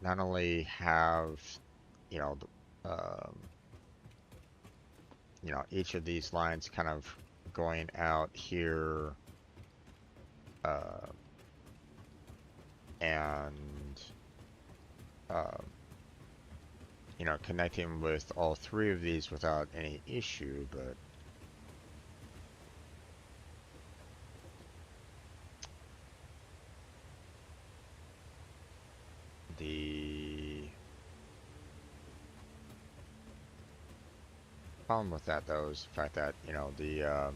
not only have, you know, each of these lines kind of going out here, uh, and, um, connecting with all three of these without any issue, but the problem with that, though, is the fact that, um,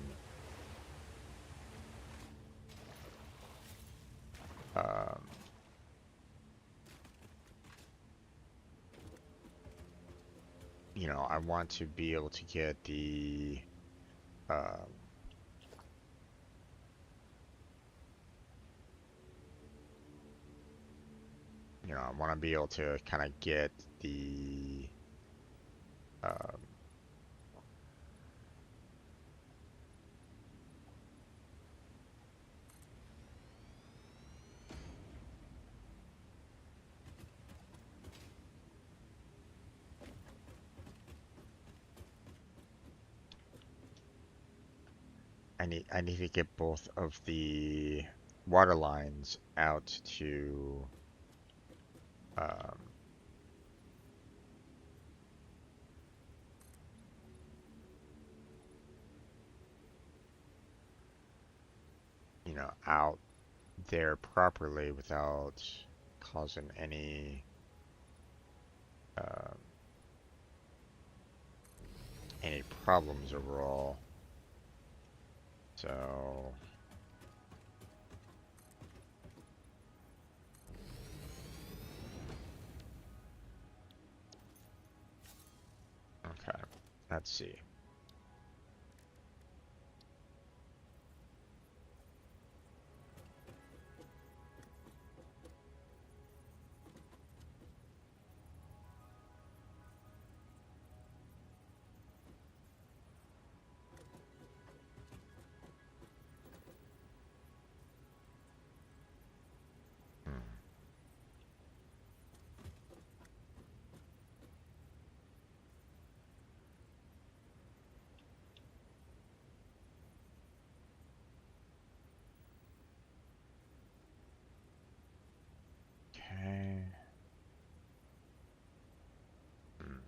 I want to be able to get the, um, I want to be able to kind of get the, um, I need to get both of the water lines out to, um, out there properly without causing um, any problems overall. So, okay, let's see. Hmm. Okay. Hmm.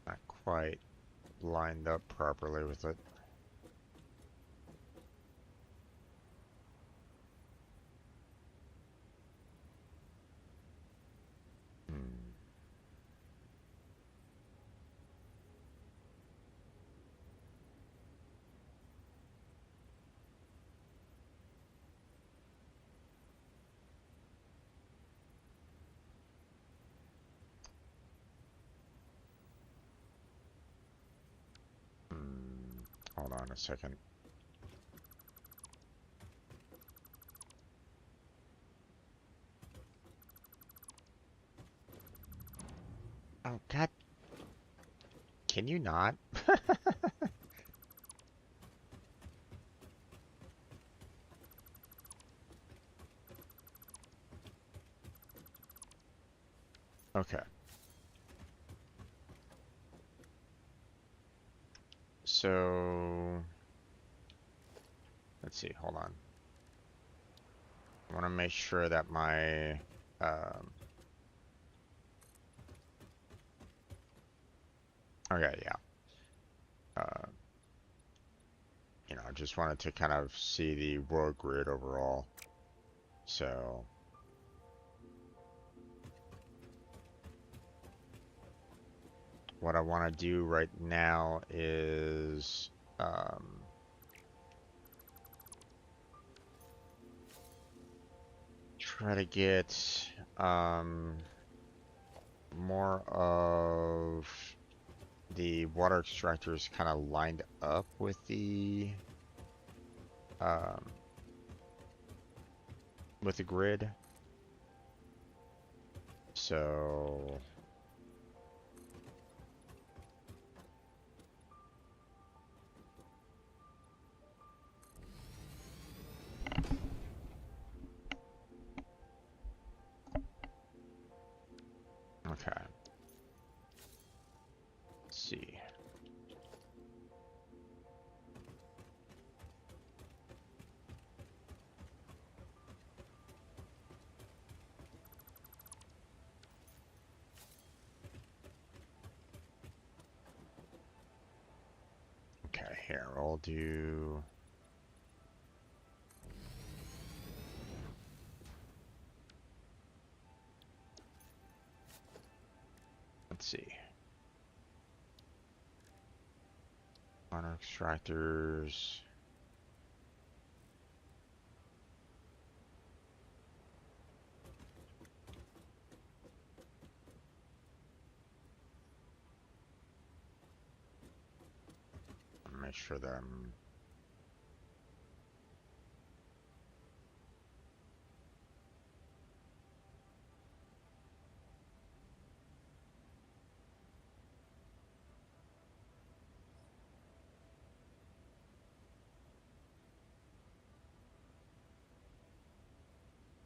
Not quite lined up properly with it. Hmm. Hmm. Hold on a second. Oh, God, can you not? Okay. So, let's see, hold on. I want to make sure that my, okay, yeah. Uh, I just wanted to kind of see the world grid overall. So, what I want to do right now is, try to get, more of the water extractors kind of lined up um, with the grid. So, okay, let's see. Okay, here, we'll do, let's see. Water extractors. Make sure that I'm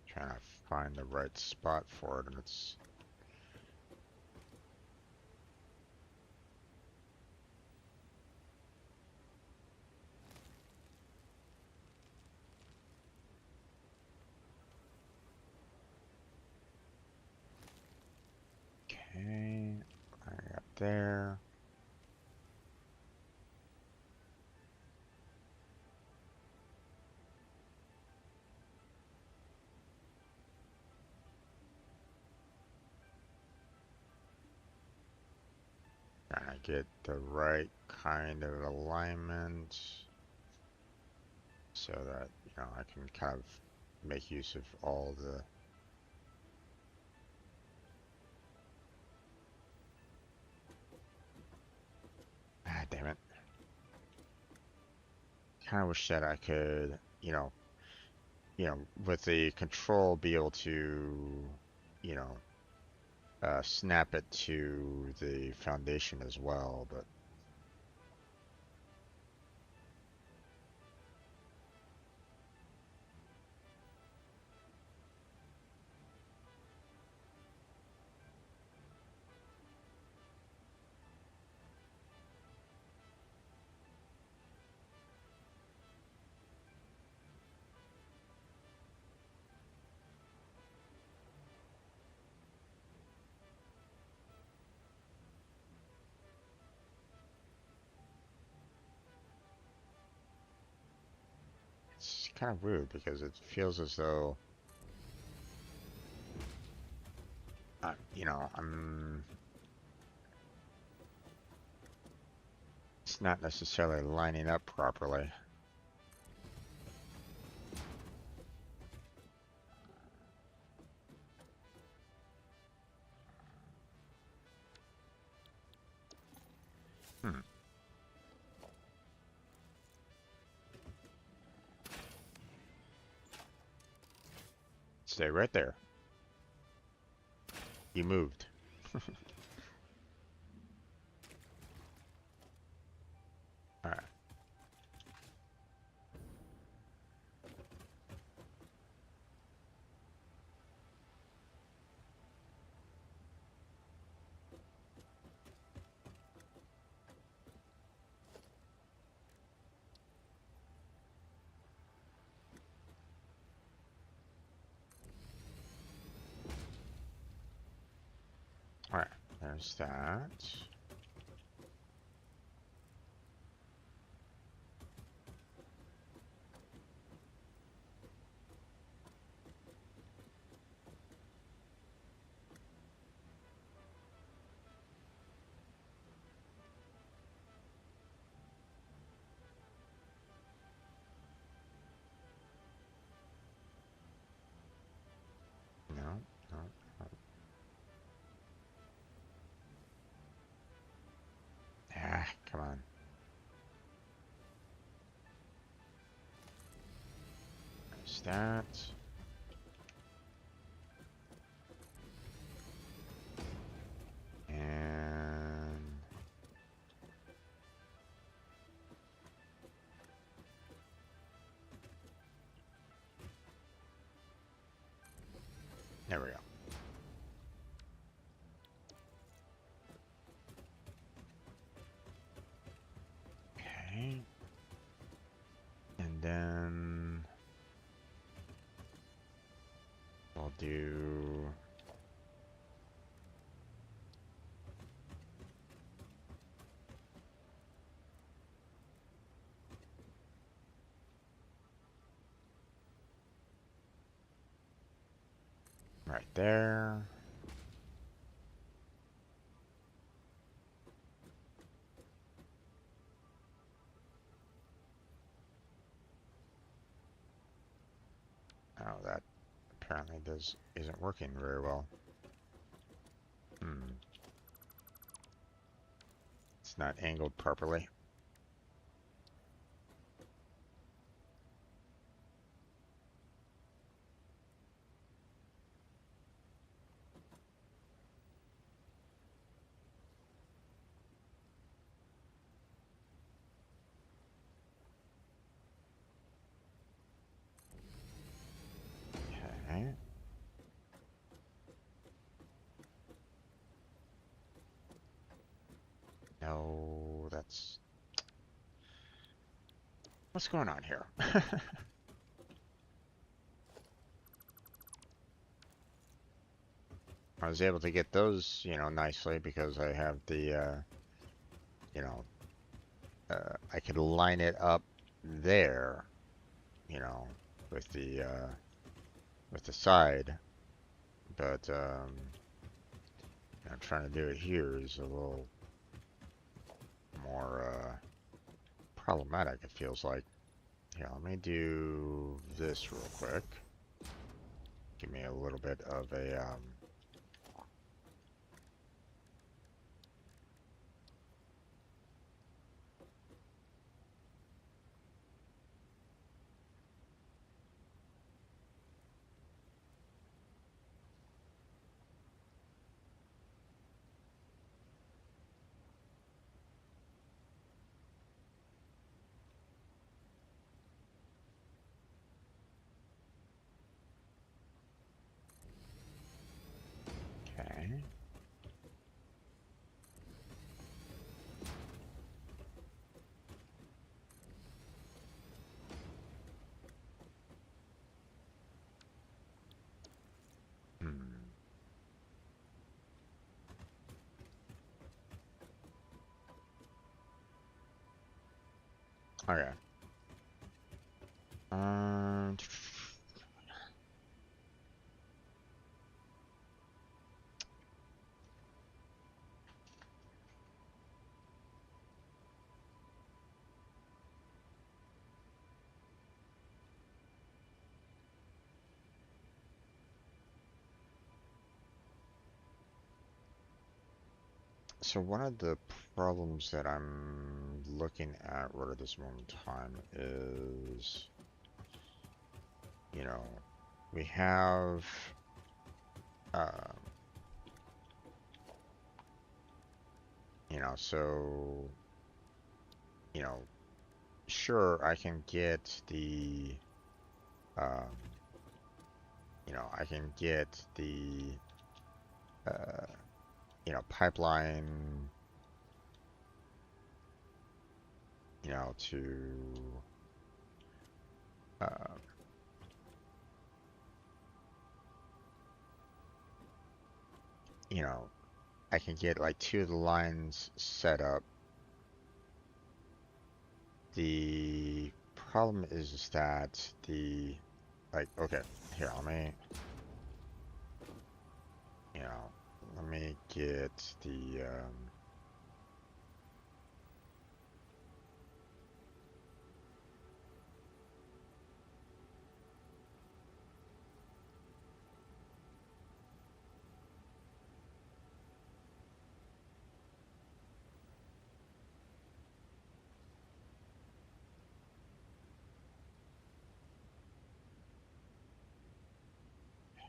trying to find the right spot for it, and it's okay. I got there. Trying to get the right kind of alignment so that, I can kind of make use of all the. Ah, damn it. Kind of wish that I could, with the control be able to, you know, snap it to the foundation as well, but it's kind of weird because it feels as though, it's not necessarily lining up properly. Hmm. Stay right there. You moved. All right, there's that. No, no, no. Ah, come on. There's that. And there we go. Okay. And then we'll do right there. Oh, that apparently isn't working very well. Hmm. It's not angled properly. Okay. No, that's what's going on here. I was able to get those, nicely because I have the, you know, I could line it up there, you know, with the side, but I'm trying to do it here is a little more problematic. It feels like. Yeah, let me do this real quick. Give me a little bit of a okay. Hmm. Okay. Um. So one of the problems that I'm looking at right at this moment in time is, you know, we have, uh, so, you know, sure, I can get the, um, I can get the, uh, pipeline, to, uh, you know, I can get like 2 of the lines set up. The problem is that like, okay, here, you know, let me get the,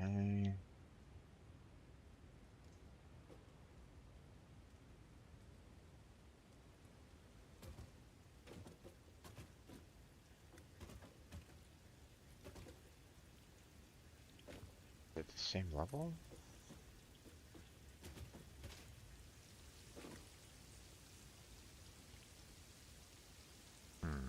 okay. At the same level? Hmm.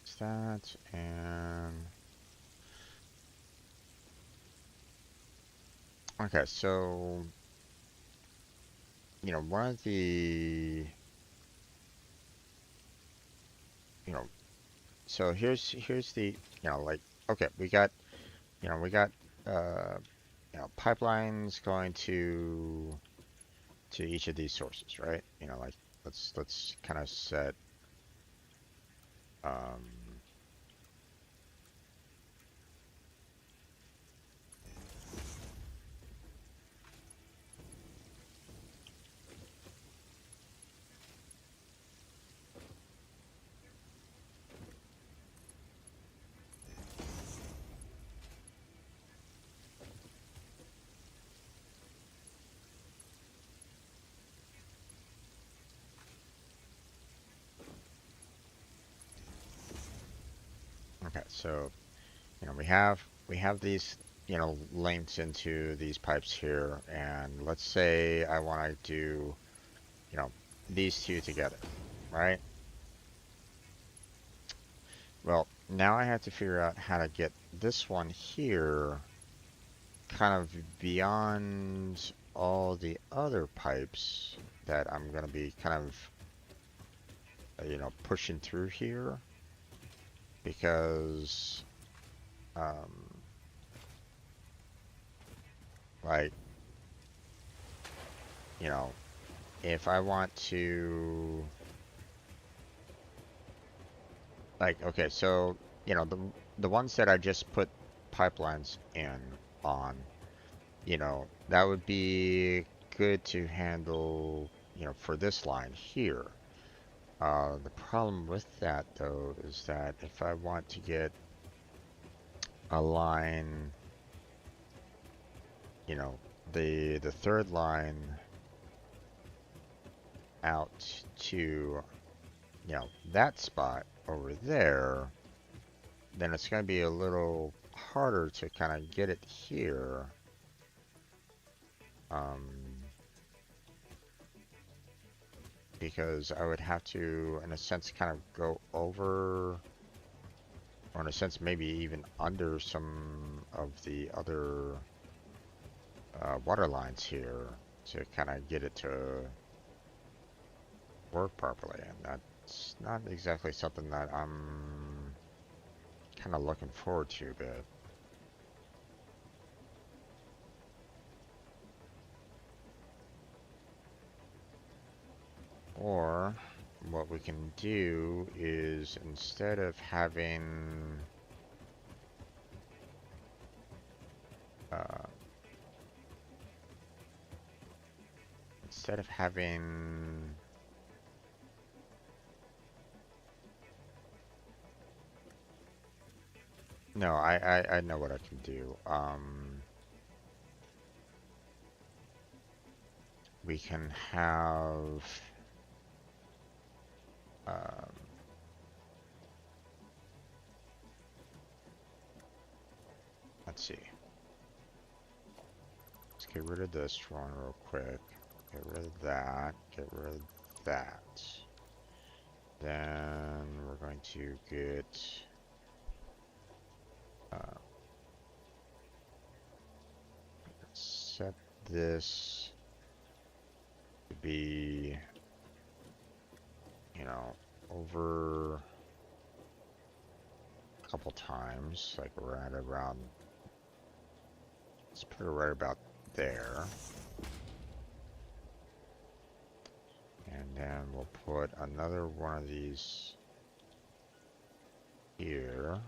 Is that, and, okay, so, one of the, you know, so here's the, like, okay, we got, uh, pipelines going to each of these sources, right? Like, let's kind of set, um, okay, so, we have these, links into these pipes here, and let's say I want to do, you know, these two together, right? Well, now I have to figure out how to get this one here kind of beyond all the other pipes that I'm going to be kind of, pushing through here because, um, like, you know, if I want to, like, okay, so, the ones that I just put pipelines in on, that would be good to handle, for this line here. The problem with that, though, is that if I want to get a line, you know, the third line out to, that spot over there, then it's going to be a little harder to kind of get it here. Um, because I would have to, in a sense, kind of go over, or in a sense, maybe even under some of the other water lines here to kind of get it to work properly. And that's not exactly something that I'm kind of looking forward to, but or what we can do is uh, instead of having no, I know what I can do. we can have um, let's see. Let's get rid of this one real quick. Get rid of that. Get rid of that. Then we're going to get uh, set this to be, you know, over a couple times. Like we're at around, let's put it right about there. And then we'll put another one of these here.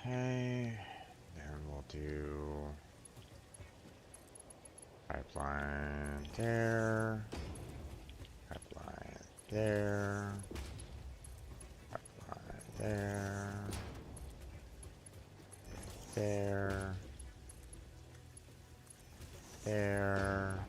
Okay, then we'll do pipeline there, pipeline there, pipeline there, there, there.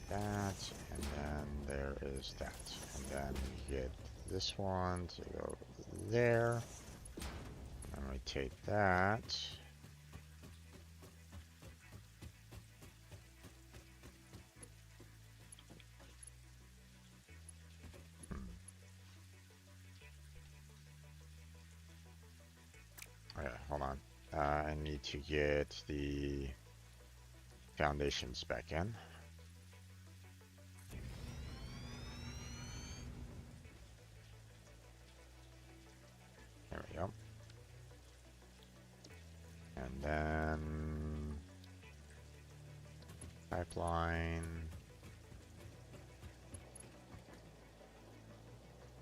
That, and then there is that. And then we get this one to go there. And we take that. Okay, hold on. I need to get the foundations back in. There we go. And then pipeline.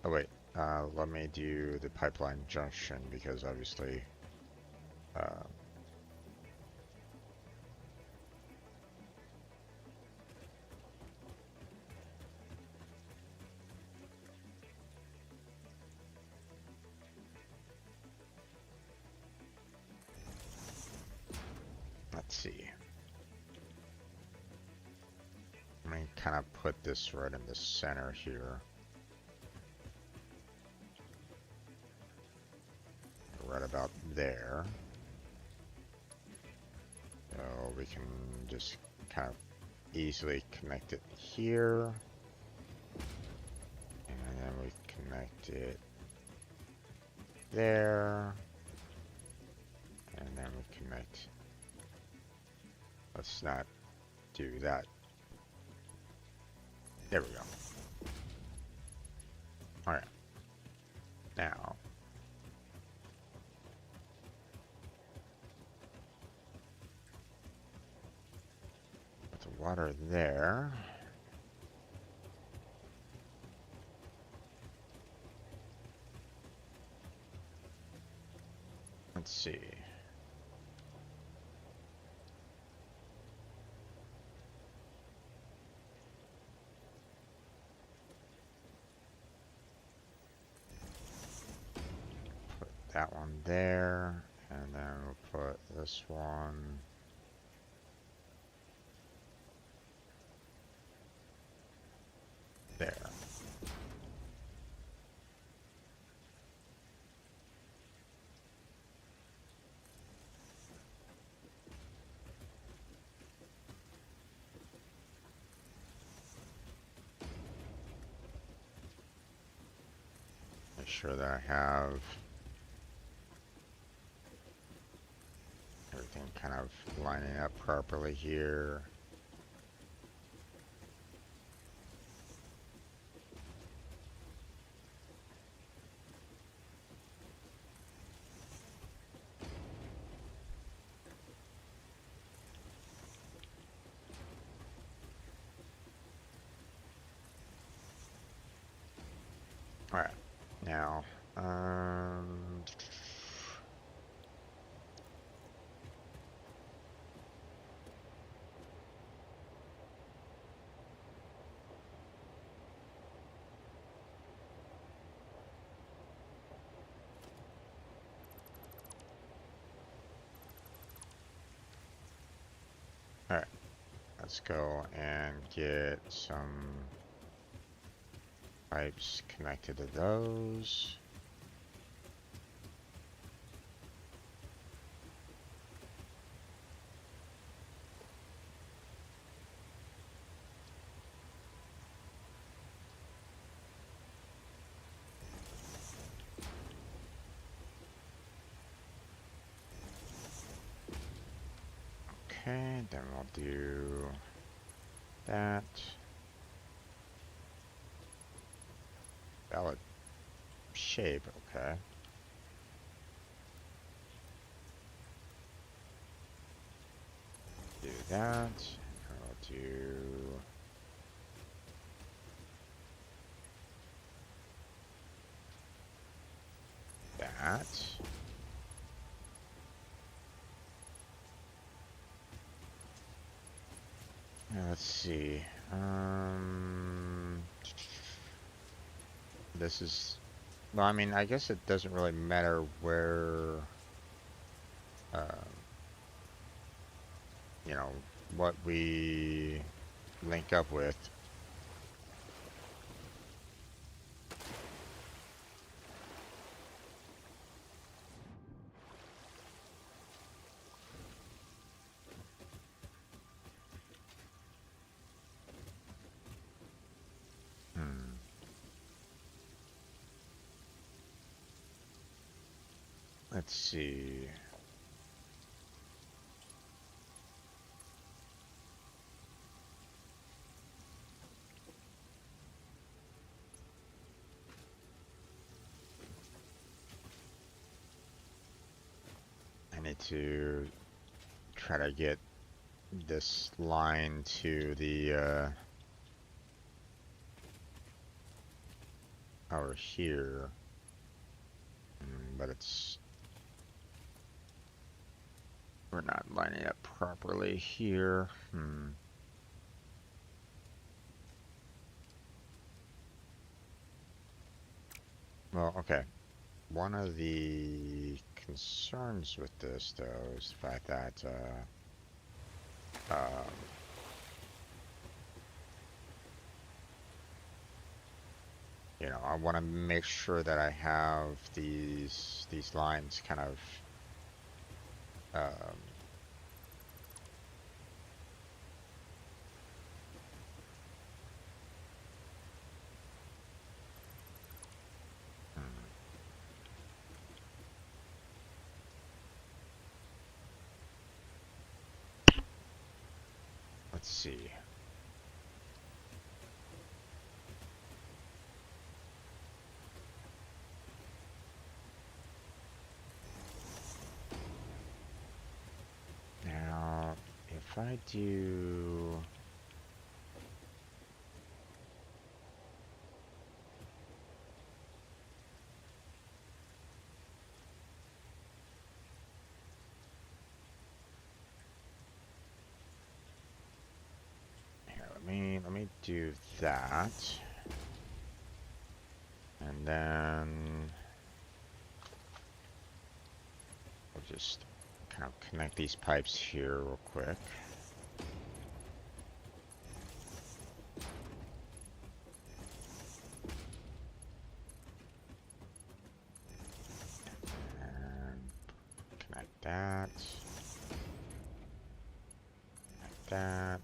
Oh wait, let me do the pipeline junction because obviously let's see. Let me kind of put this right in the center here. Right about there. So we can just kind of easily connect it here. And then we connect it there. And then we connect. Let's not do that. There we go. Alright. Now. Put the water there. Let's see. Put that one there, and then we'll put this one there. sure that I have everything kind of lining up properly here. All right, now, all right, let's go and get some pipes connected to those. Okay, then we'll do that. Valid shape, okay. Do that. I'll do that. Now, let's see. This is, well, I mean, I guess it doesn't really matter where, um, you know, what we link up with. Hmm. Let's see. I need to try to get this line to the, over here. But we're not lining up properly here. Well, okay. One of the concerns with this, though, is the fact that, you know, I want to make sure that I have these lines kind of, um, hmm, let's see. Now, if I do, here, let me do that, and then we'll just kind of connect these pipes here real quick. And connect that. Connect that.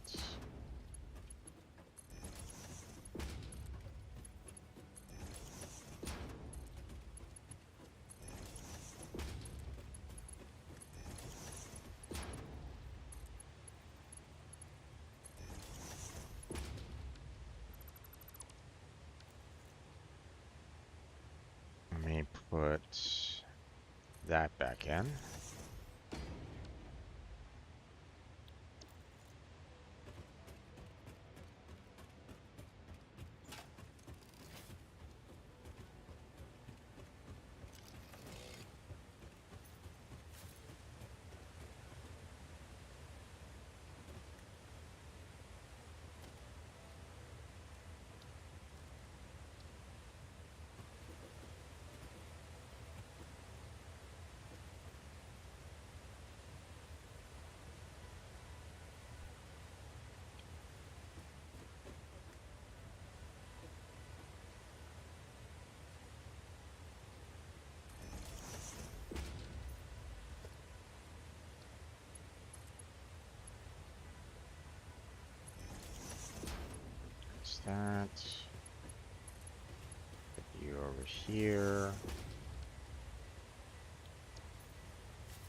put that back in. That. Put you over here.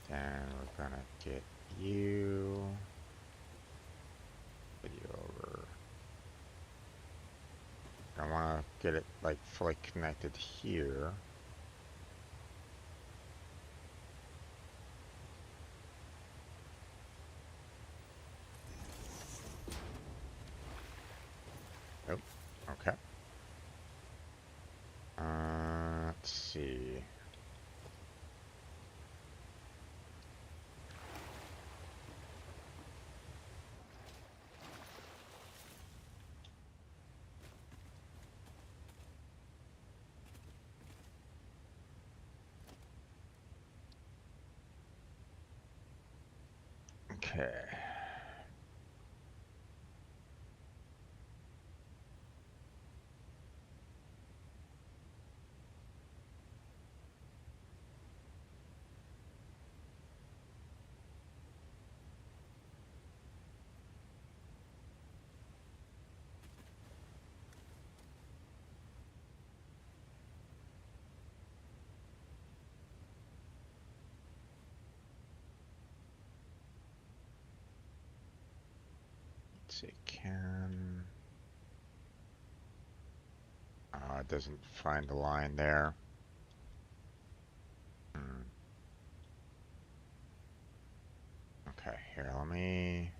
Then we're gonna get you. Put you over. I wanna get it like fully connected here. Oh, okay. Let's see. Okay. Let's see. Can. It doesn't find the line there. Okay, here, let me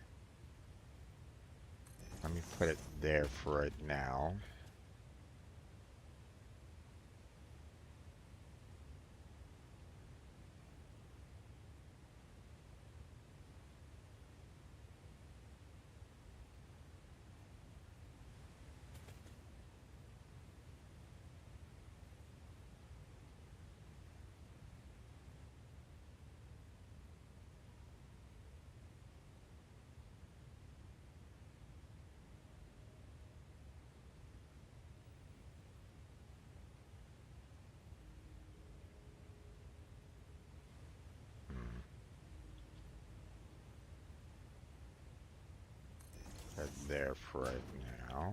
put it there for right now. Put it there for right now.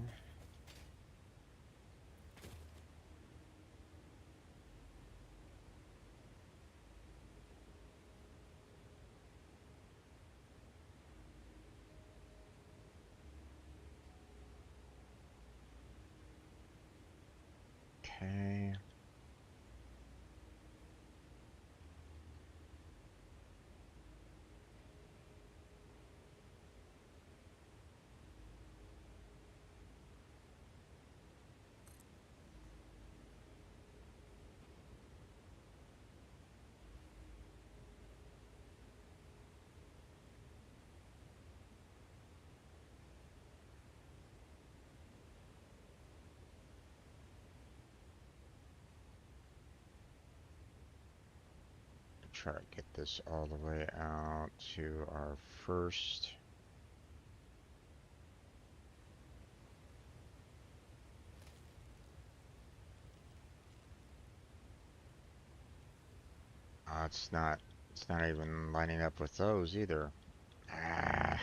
Okay. Try to get this all the way out to our first. It's not. It's not even lining up with those either. Ah.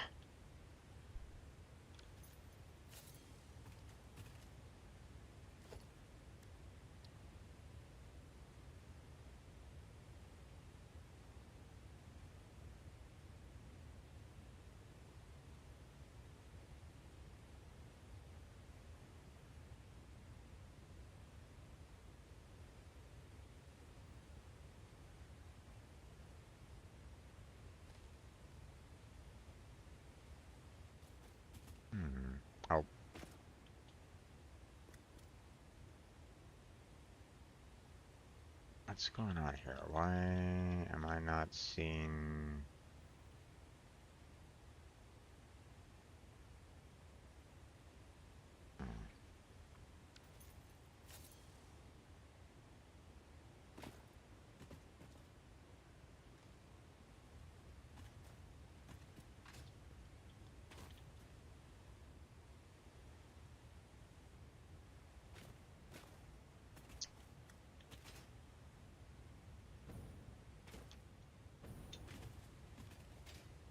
What's going on here? Why am I not seeing...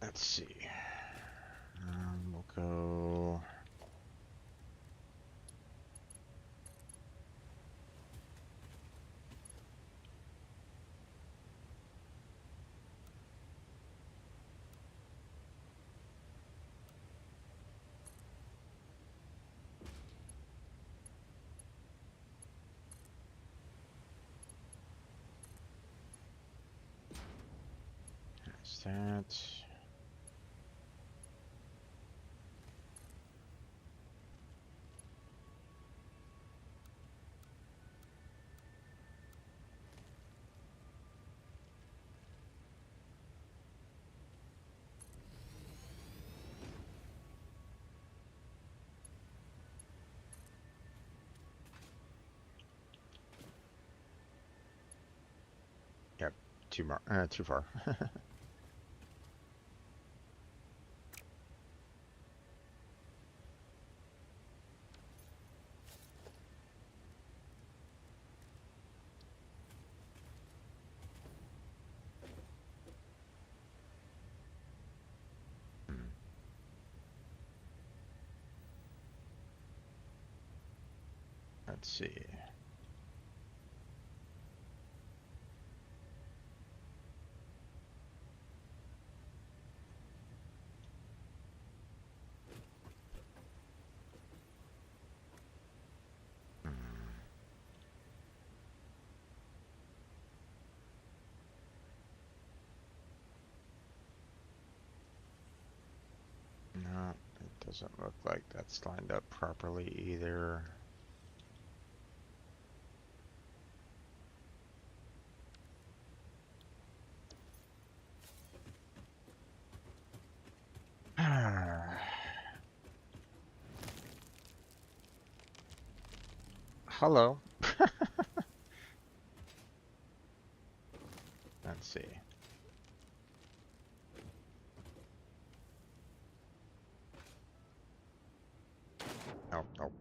Let's see. We'll go... There's that. Yep, too far. Let's see. No, it doesn't look like that's lined up properly either. Hello. Let's see. Nope, nope.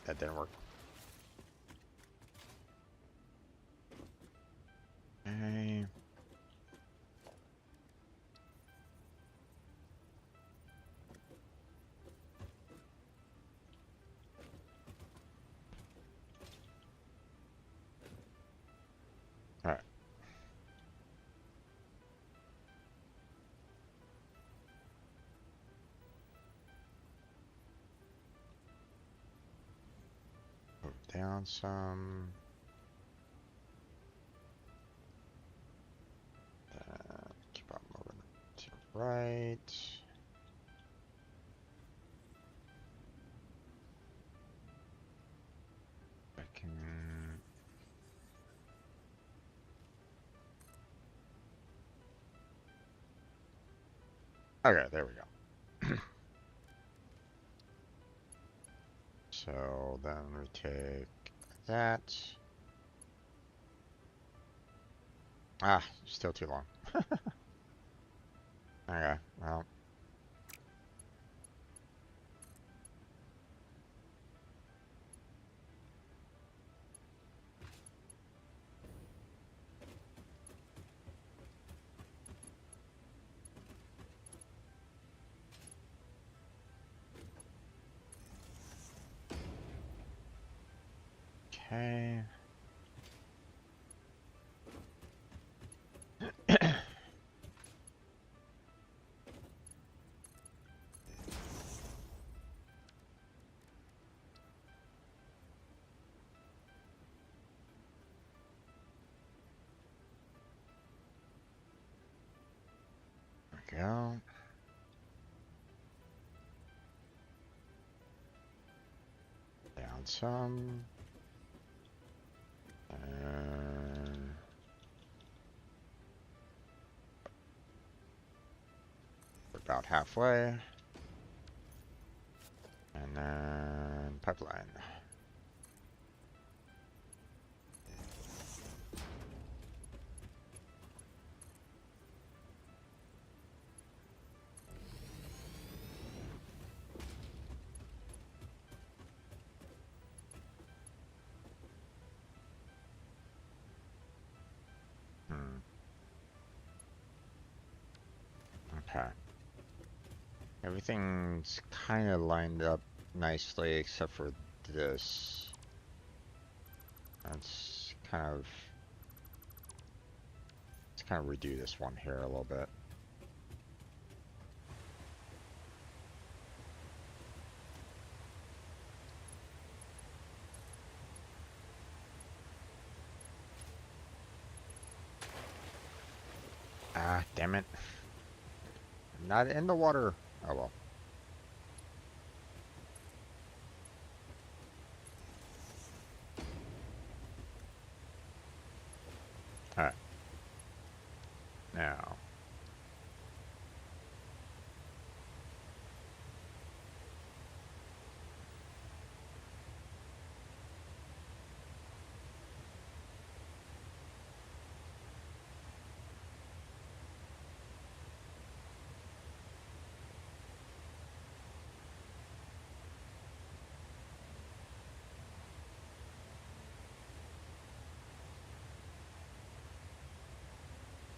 That didn't work. Okay. All right. Move down some. Keep on moving to the right. I can. Okay, there we go. So then we take that. Ah, still too long. Okay, well. Okay. Go. Down some. And halfway. And then pipeline. Okay. Everything's kind of lined up nicely except for this. Let's kind of redo this one here a little bit. Ah, damn it. I'm not in the water. Oh well. Alright. Now.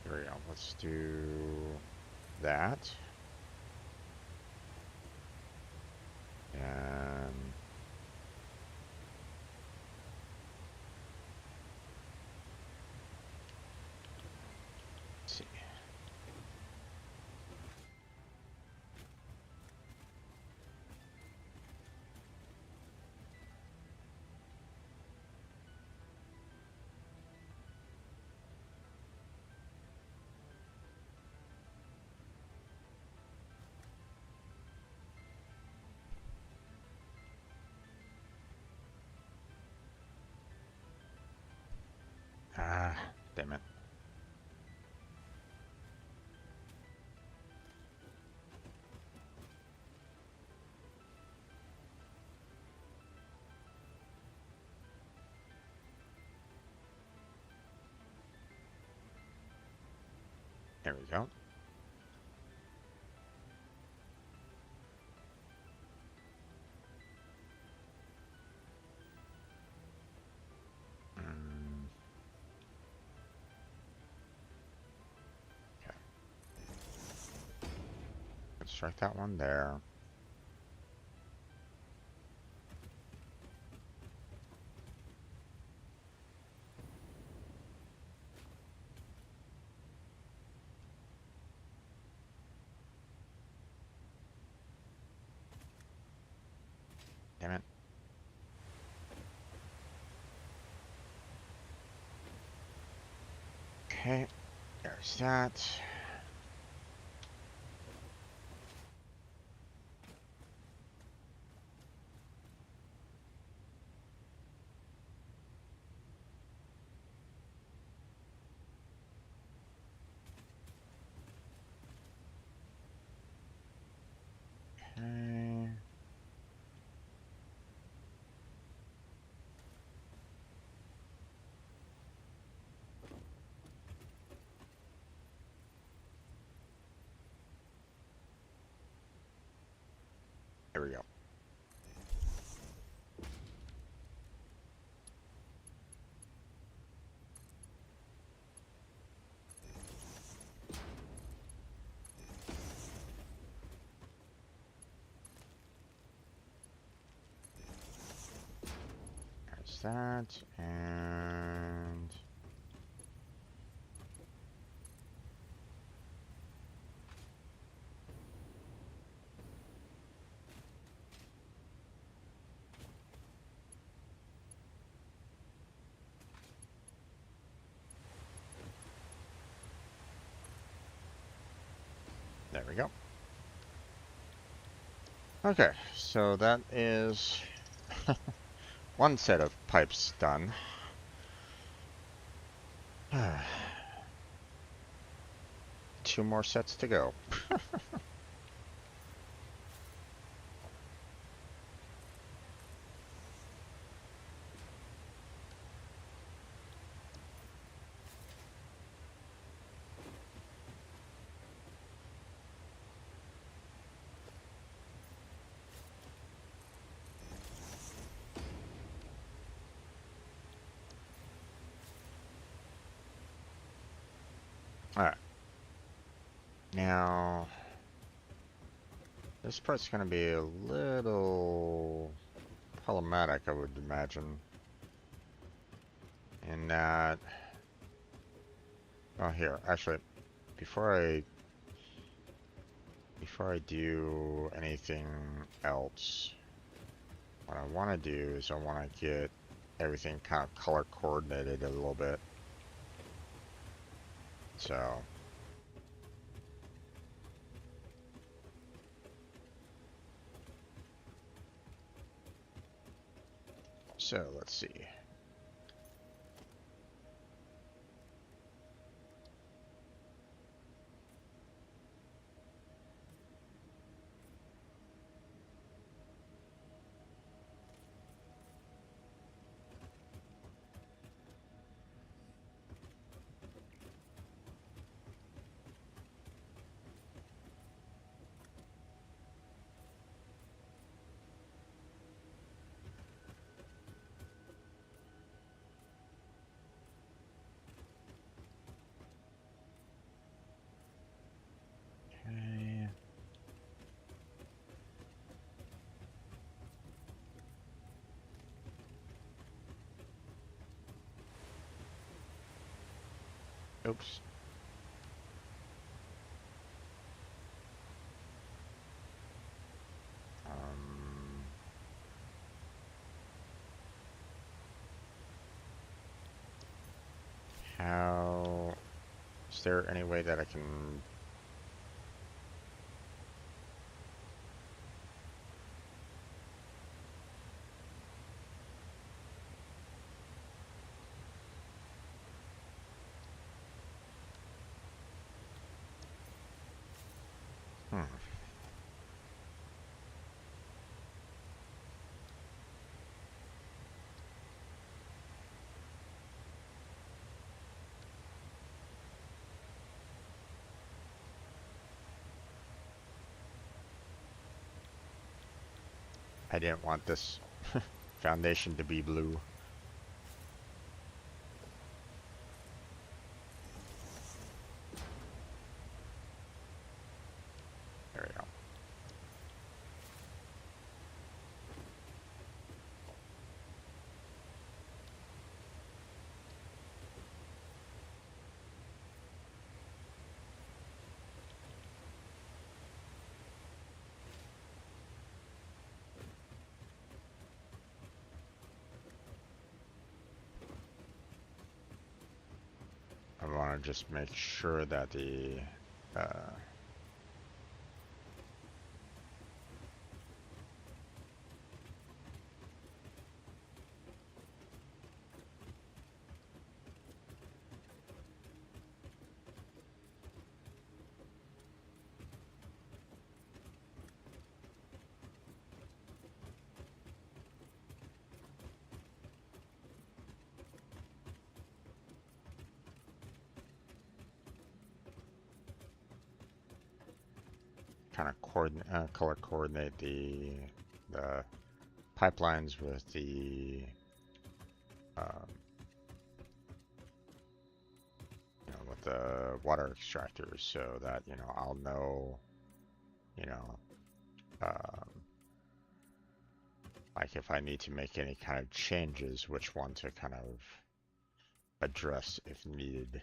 Here we go. Let's do that. And let's see. Ah, damn it. There we go. Okay. Let's strike that one there. Damn it. Okay, there's that. Okay. There we go. There's that, and there we go. Okay, so that is one set of pipes done. Two more sets to go. Alright. Now, this part's going to be a little problematic, I would imagine. In that... Oh, here. Actually, before I do anything else, what I want to do is I want to get everything kind of color coordinated a little bit. So let's see. Okay. Oops. How is there any way that I can... Hmm. I didn't want this foundation to be blue. There we go. I want to just make sure that the kind of color coordinate the pipelines with the um, with the water extractors, so that I'll know you know um, like if I need to make any kind of changes, which one to kind of address if needed.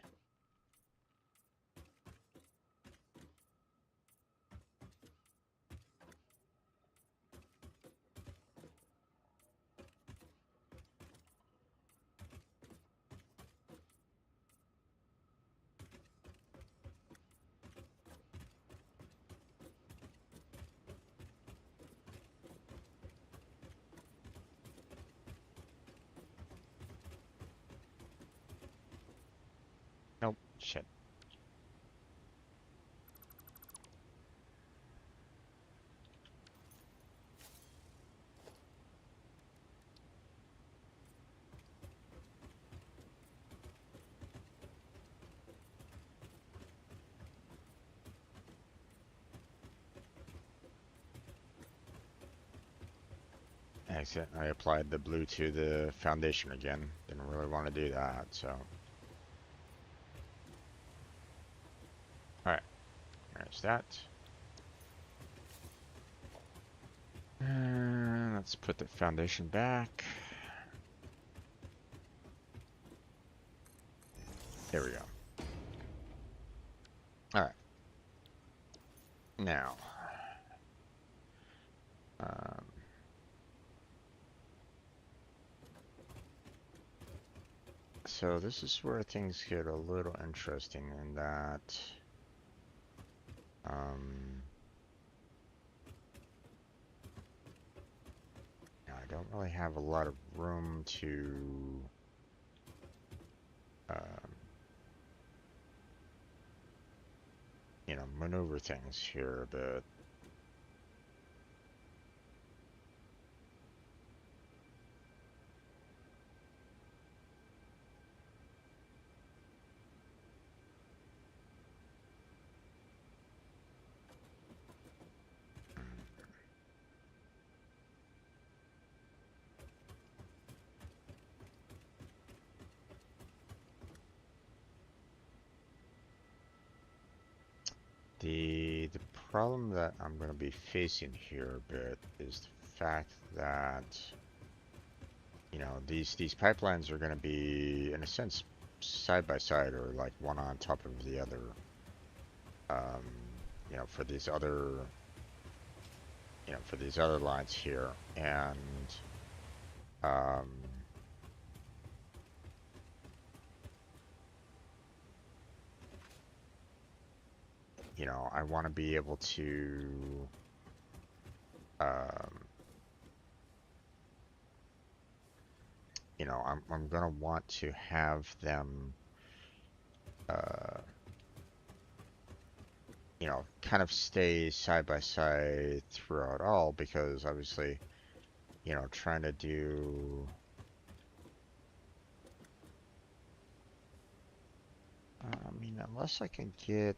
Nope, shit. Exit. I applied the blue to the foundation again. Didn't really want to do that, so. There's that. And let's put the foundation back. There we go. All right. Now, um, so this is where things get a little interesting in that, I don't really have a lot of room to, um, maneuver things here a bit. The problem that I'm going to be facing here a bit is the fact that these pipelines are going to be in a sense side by side or like one on top of the other. Um, for these other lines here, and um, I want to be able to um, I'm gonna want to have them kind of stay side by side throughout all, because obviously trying to do I mean, unless I can get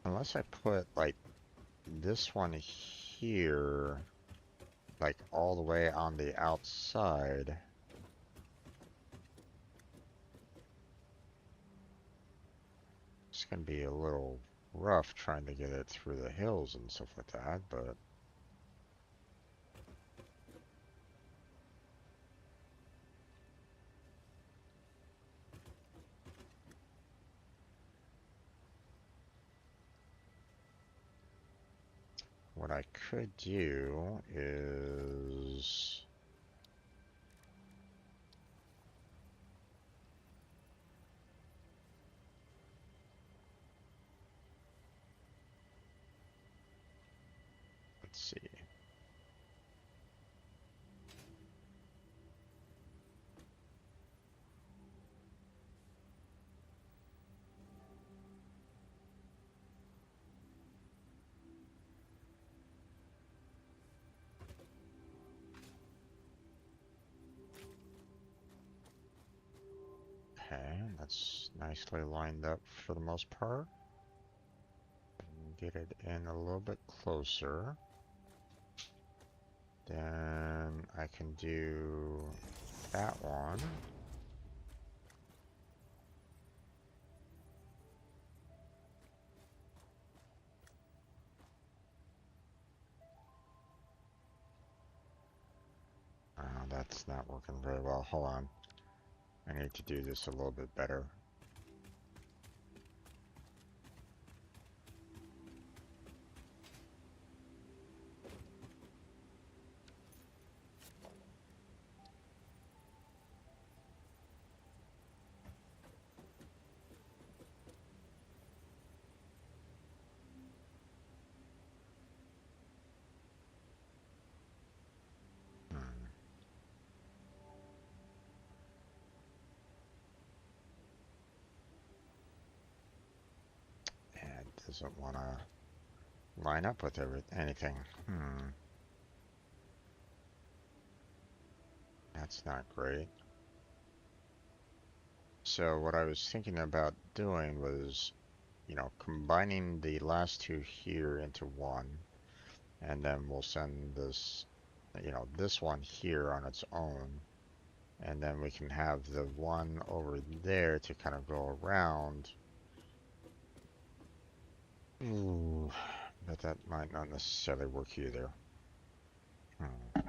unless I put like this one here like all the way on the outside. It's gonna be a little rough trying to get it through the hills and stuff like that, but what I could do is let's see. Okay, that's nicely lined up for the most part. Get it in a little bit closer. Then I can do that one. That's not working very well. Hold on. I need to do this a little bit better. Hmm. It doesn't want to line up with anything. That's not great. So what I was thinking about doing was, combining the last two here into one, and then we'll send this, this one here on its own, And then we can have the one over there to kind of go around. Ooh, but that might not necessarily work either. Hmm.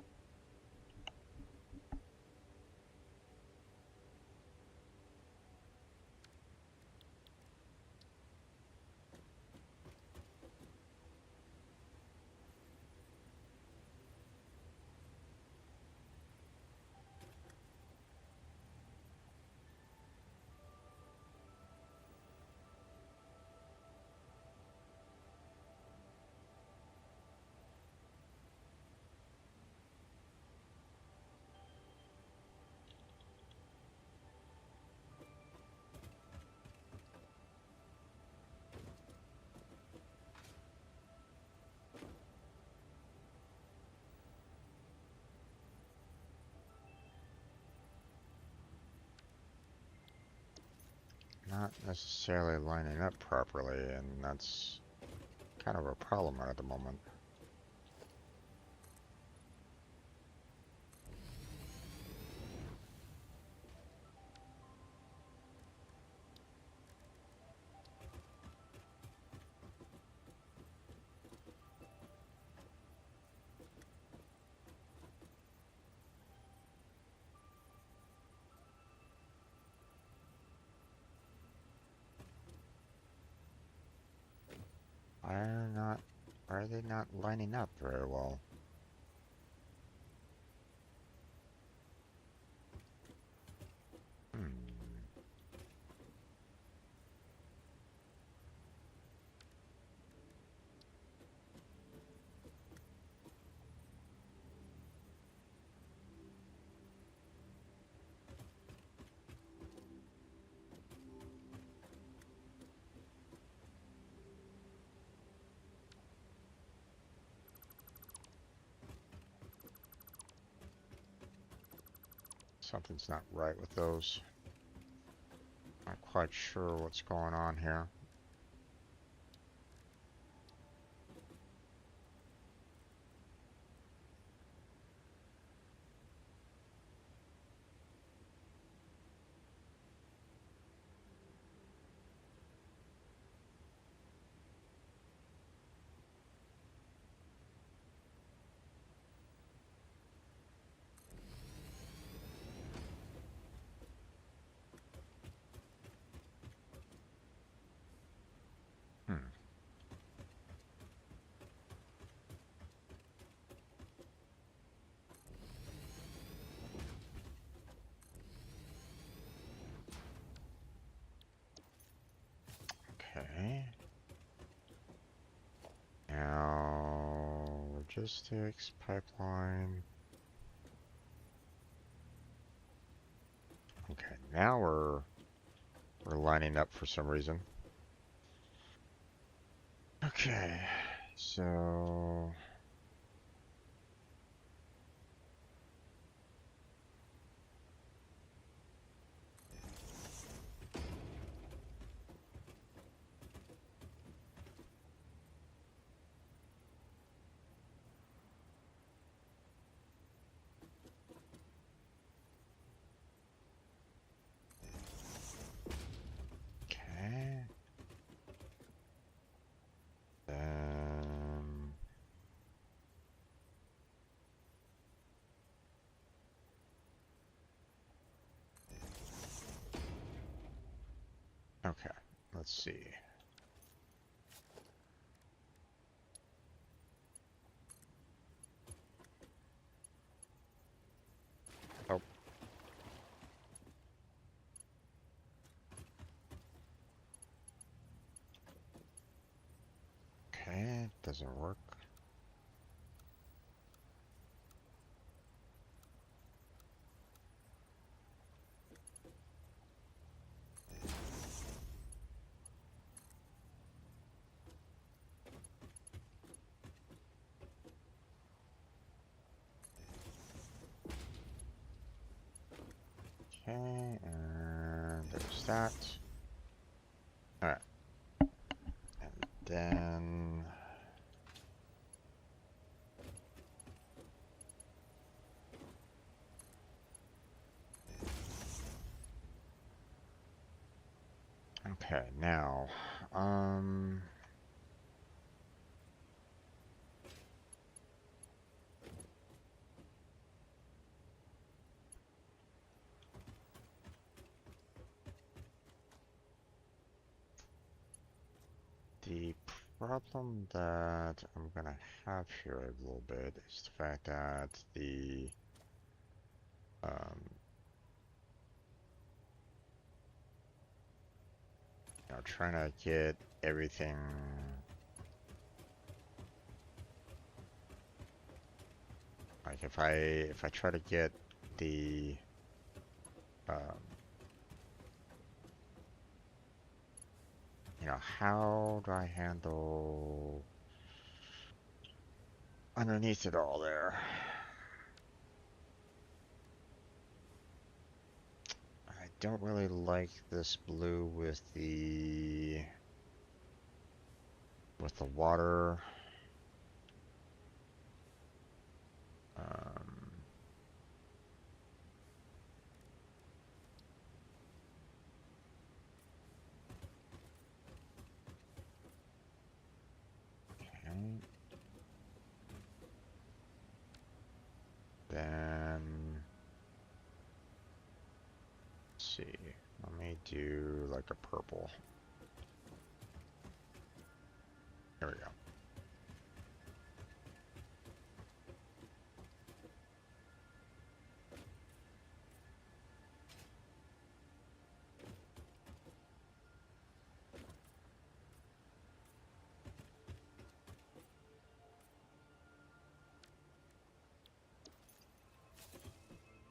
Not necessarily lining up properly, and that's kind of a problem at the moment. Why are they not lining up very well? Hmm. Something's not right with those. Not quite sure what's going on here. Hmm. Okay. Now, logistics, pipeline. Okay, now we're lining up for some reason. Okay, so okay. Then okay, let's see. Oh, okay, doesn't work. Okay, and there's that. All right, and then Okay, now, um, the problem that I'm gonna have here a little bit is the fact that um, trying to get everything, like if I try to get the, um, how do I handle underneath it all there? I don't really like this blue with the water. Um, okay. Then let's see. Let me do like a purple. There we go.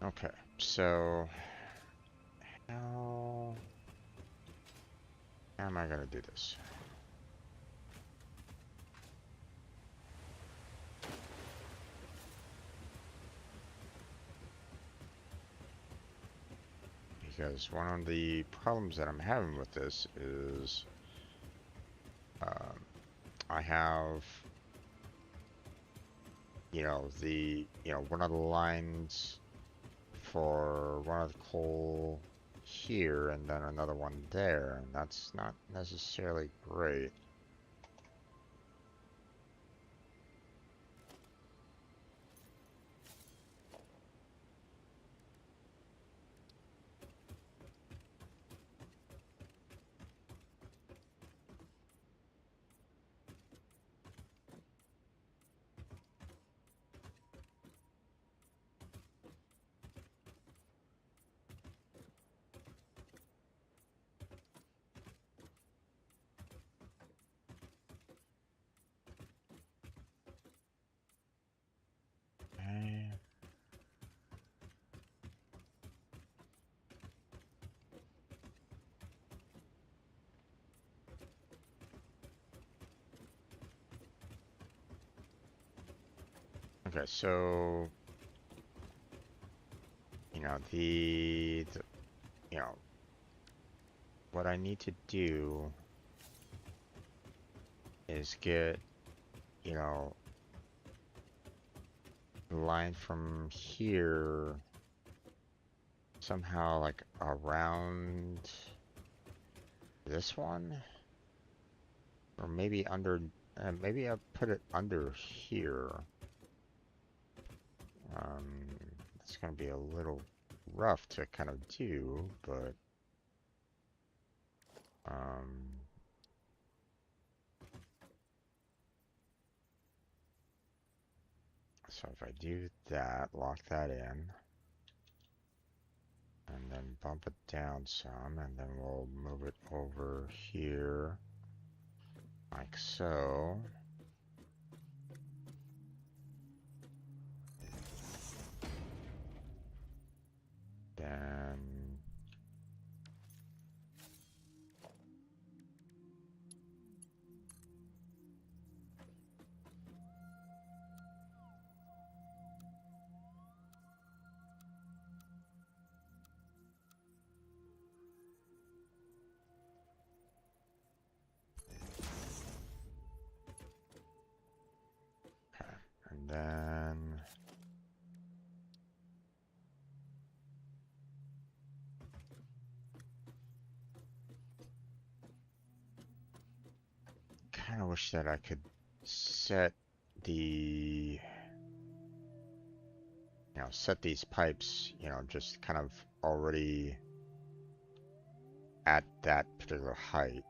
Okay, so how am I gonna do this? Because one of the problems that I'm having with this is um, I have, one of the lines for one of the coal here and then another one there, and that's not necessarily great. Okay. Okay, so the you know what I need to do is get you know the line from here somehow like around this one, or maybe under. Maybe I put it under here. Um, it's gonna be a little rough to kind of do, but um, so if I do that, lock that in, and then bump it down some, and then we'll move it over here, like so. Then, okay, and then, kind of wish that I could set the, set these pipes, just kind of already at that particular height.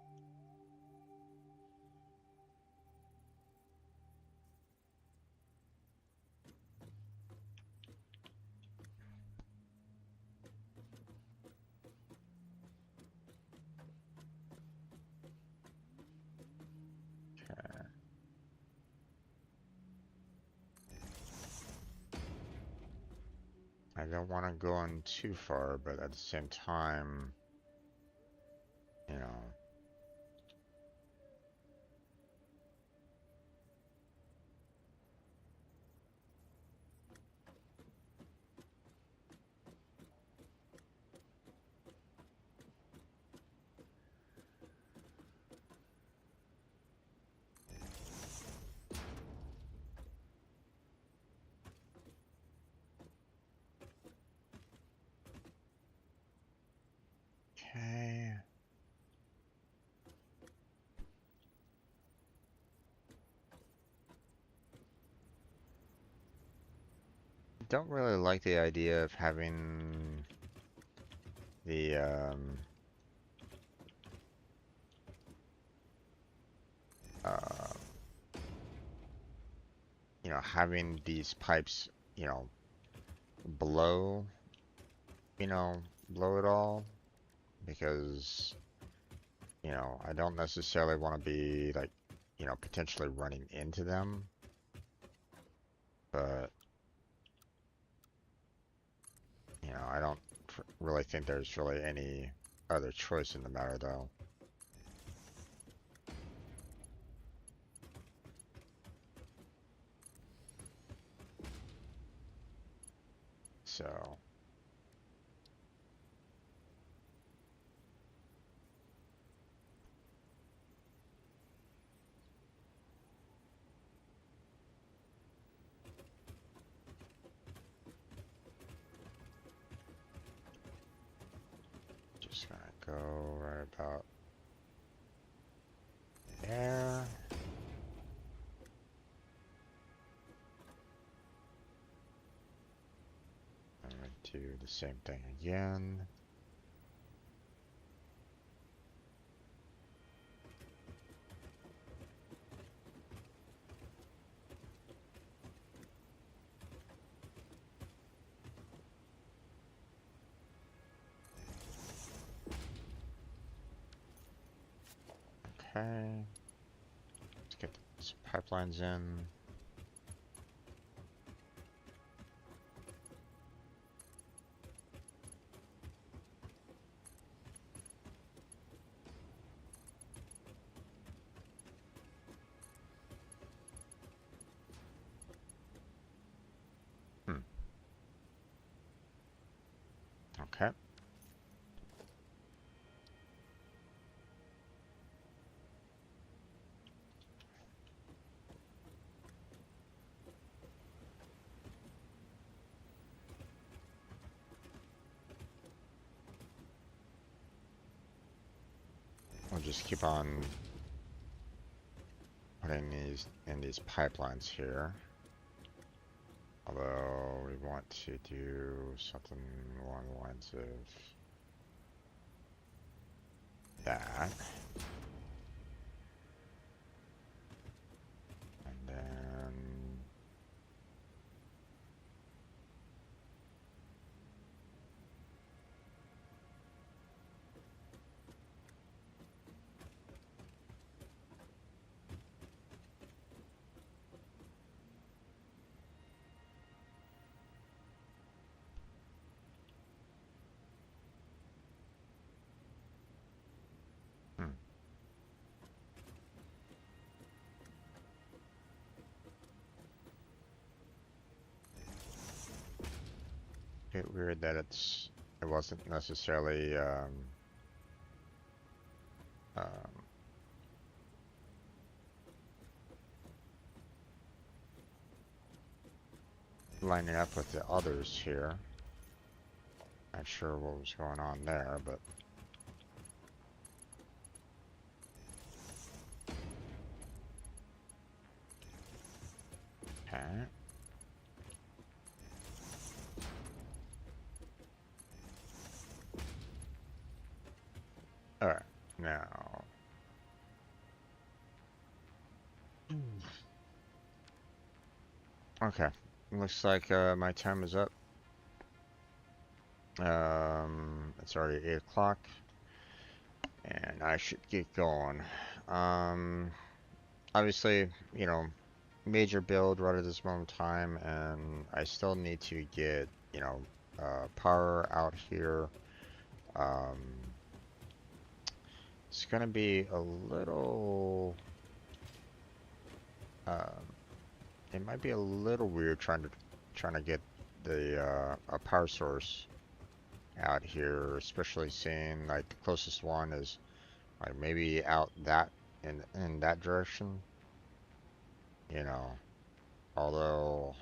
Okay. I don't want to go in too far, but at the same time, you know, okay. Don't really like the idea of having the uh, having these pipes, below, below it all, because, I don't necessarily want to be like, potentially running into them, but, I don't really think there's really any other choice in the matter, though. So, just gonna go right about there. I'm gonna do the same thing again. Okay. Let's get some pipelines in. Hmm. Okay. We'll just keep on putting these in these pipelines here. Although we want to do something along the lines of that. And then hmm. Bit weird that it wasn't necessarily um, lining up with the others here. Not sure what was going on there, but Alright. Alright, now. Okay, looks like my time is up. It's already 8 o'clock, and I should get going. Um, Obviously, you know, major build right at this moment in time, and I still need to get, power out here. Um, it's gonna be a little, um, it might be a little weird trying to get a power source out here, especially seeing like the closest one is like maybe out that in that direction, you know. Although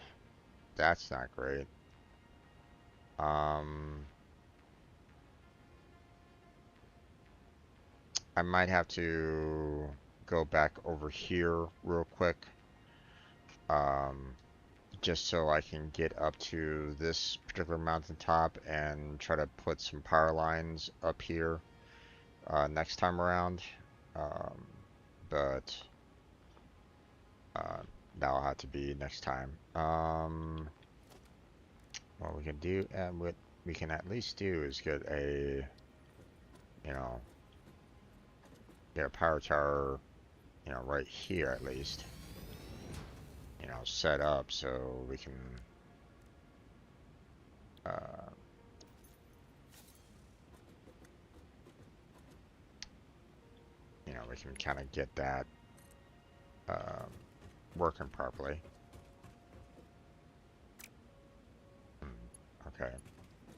that's not great. Um, I might have to go back over here real quick, um, just so I can get up to this particular mountaintop and try to put some power lines up here next time around. Um, but that'll have to be next time. What we can do, and what we can at least do is you know, get a power tower, right here at least, set up so we can, uh, we can kind of get that um, working properly. Okay,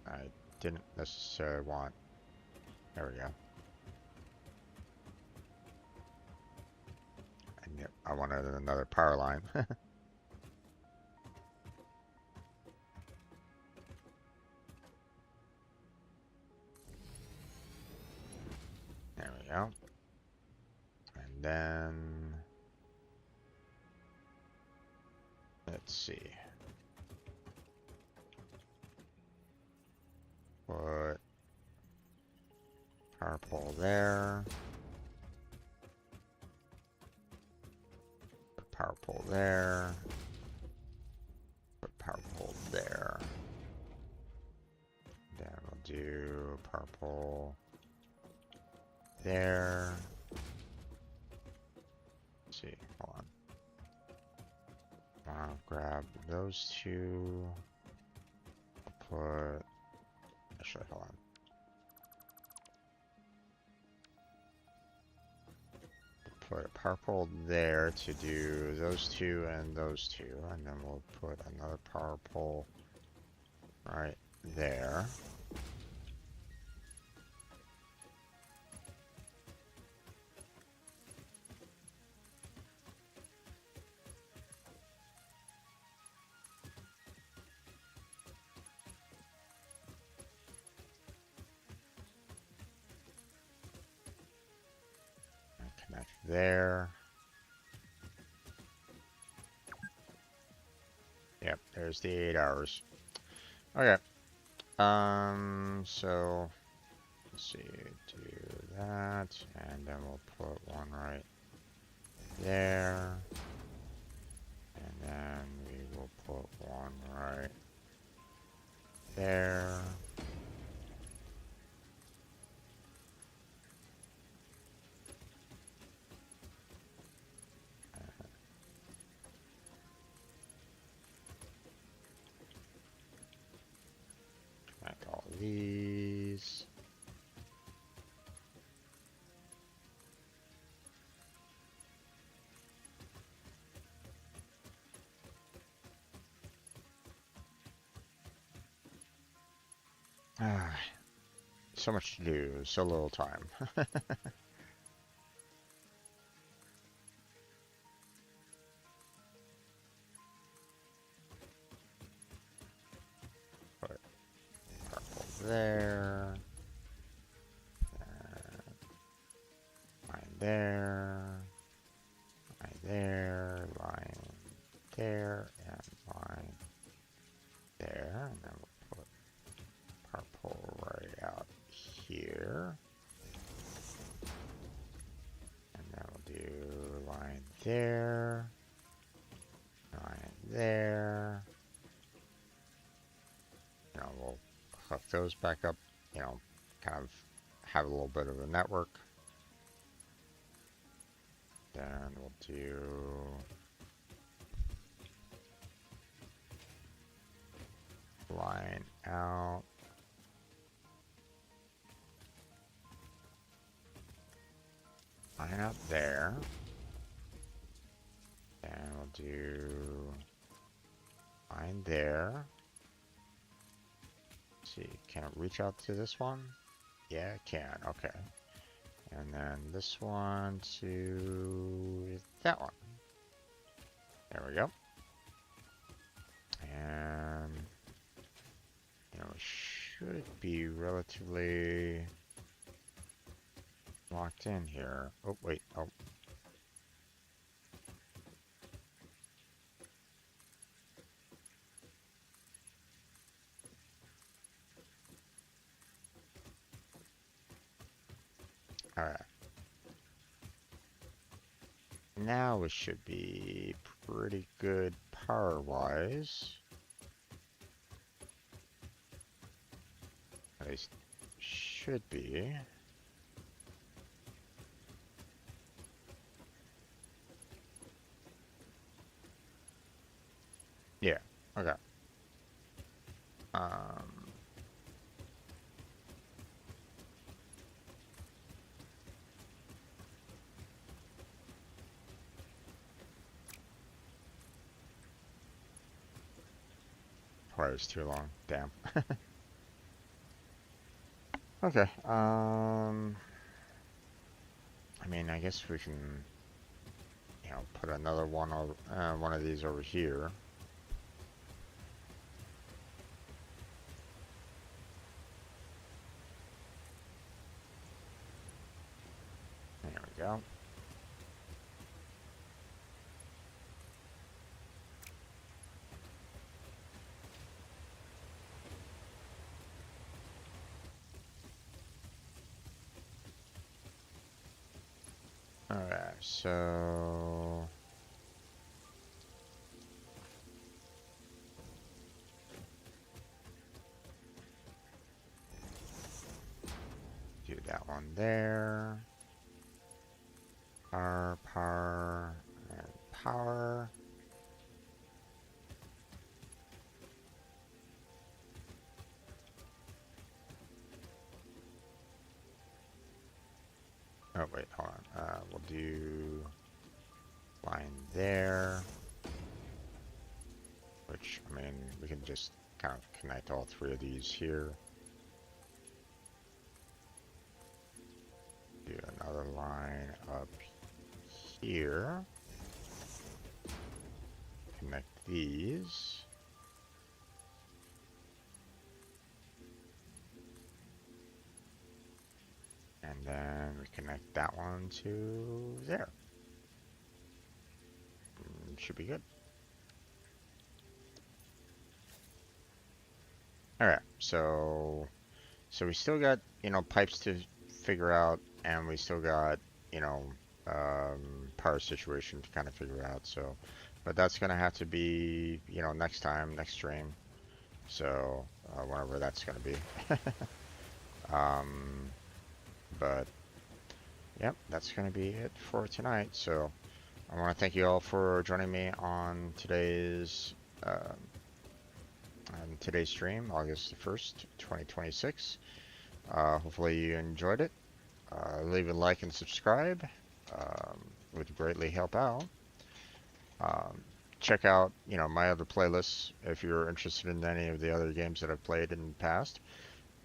I didn't necessarily want. There we go. I wanted another power line. There we go. And then let's see. Put power pole there. Put power pole there. Put power pole there. Then we'll do power pole there. Let's see, hold on. I'll grab those two. I'll actually, hold on. Put a power pole there to do those two and those two, and then we'll put another power pole right there. Connect there. Yep, there's the 8 hours. Okay. So let's see, do that, and then we'll put one right there, and then we will put one right there. Connect all these. Ah, so much to do, so little time. Put purple there. Line there. Line there. Line there. And there. Line there. We'll hook those back up, kind of have a little bit of a network. Then we'll do line out. Line out there. And we'll do line there. Let's see, can it reach out to this one? Yeah, it can. Okay. And then this one to that one. There we go. And it should be relatively locked in here. Oh, wait. Oh. All right. Now it should be pretty good power-wise. At least should be. Yeah, okay. Wire's too long. Damn. Okay. I mean, I guess we can, put another one of these over here. There we go. Alright, so do that one there. Power, power, and power. Oh, wait, hold on. We'll do line there. Which, I mean, we can just kind of connect all three of these here. Do another line up here. Connect these. And then we connect that one to there. Should be good. Alright, so we still got, pipes to figure out, and we still got, power situation to kind of figure out, so, but that's gonna have to be, next time, next stream, so, whenever that's gonna be. But, yep, that's gonna be it for tonight, so, I want to thank you all for joining me on today's stream, August 1st, 2026. Hopefully you enjoyed it. Leave a like and subscribe. Would greatly help out. Check out, my other playlists if you're interested in any of the other games that I've played in the past.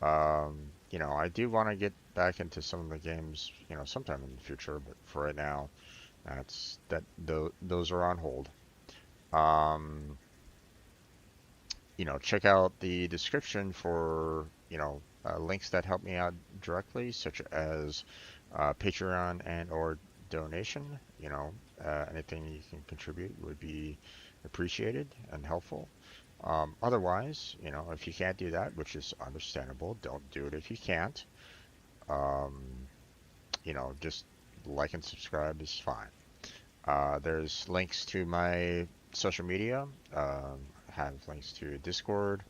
I do want to get back into some of the games, sometime in the future, but for right now, those are on hold. Check out the description for, links that help me out directly, such as Patreon and or donation. Anything you can contribute would be appreciated and helpful. Otherwise, if you can't do that, which is understandable, don't do it if you can't. Just like and subscribe is fine. There's links to my social media. I have links to Discord.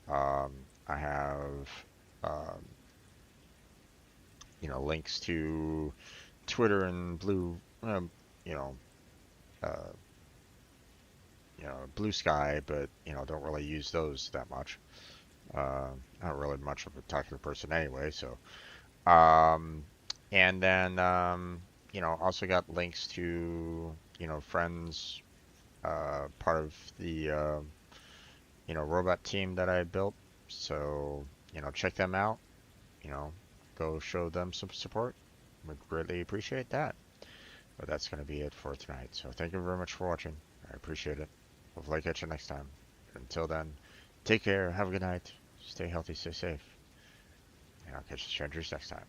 I have, um, links to Twitter and you know, uh, Blue Sky, but don't really use those that much. Not really much of a talkative person anyway. So, um, and then also got links to friends, part of the robot team that I built. So check them out. You know, go show them some support. Would greatly appreciate that. But that's going to be it for tonight. So thank you very much for watching. I appreciate it. Hopefully I catch you next time. Until then, take care. Have a good night. Stay healthy. Stay safe. And I'll catch the strangers next time.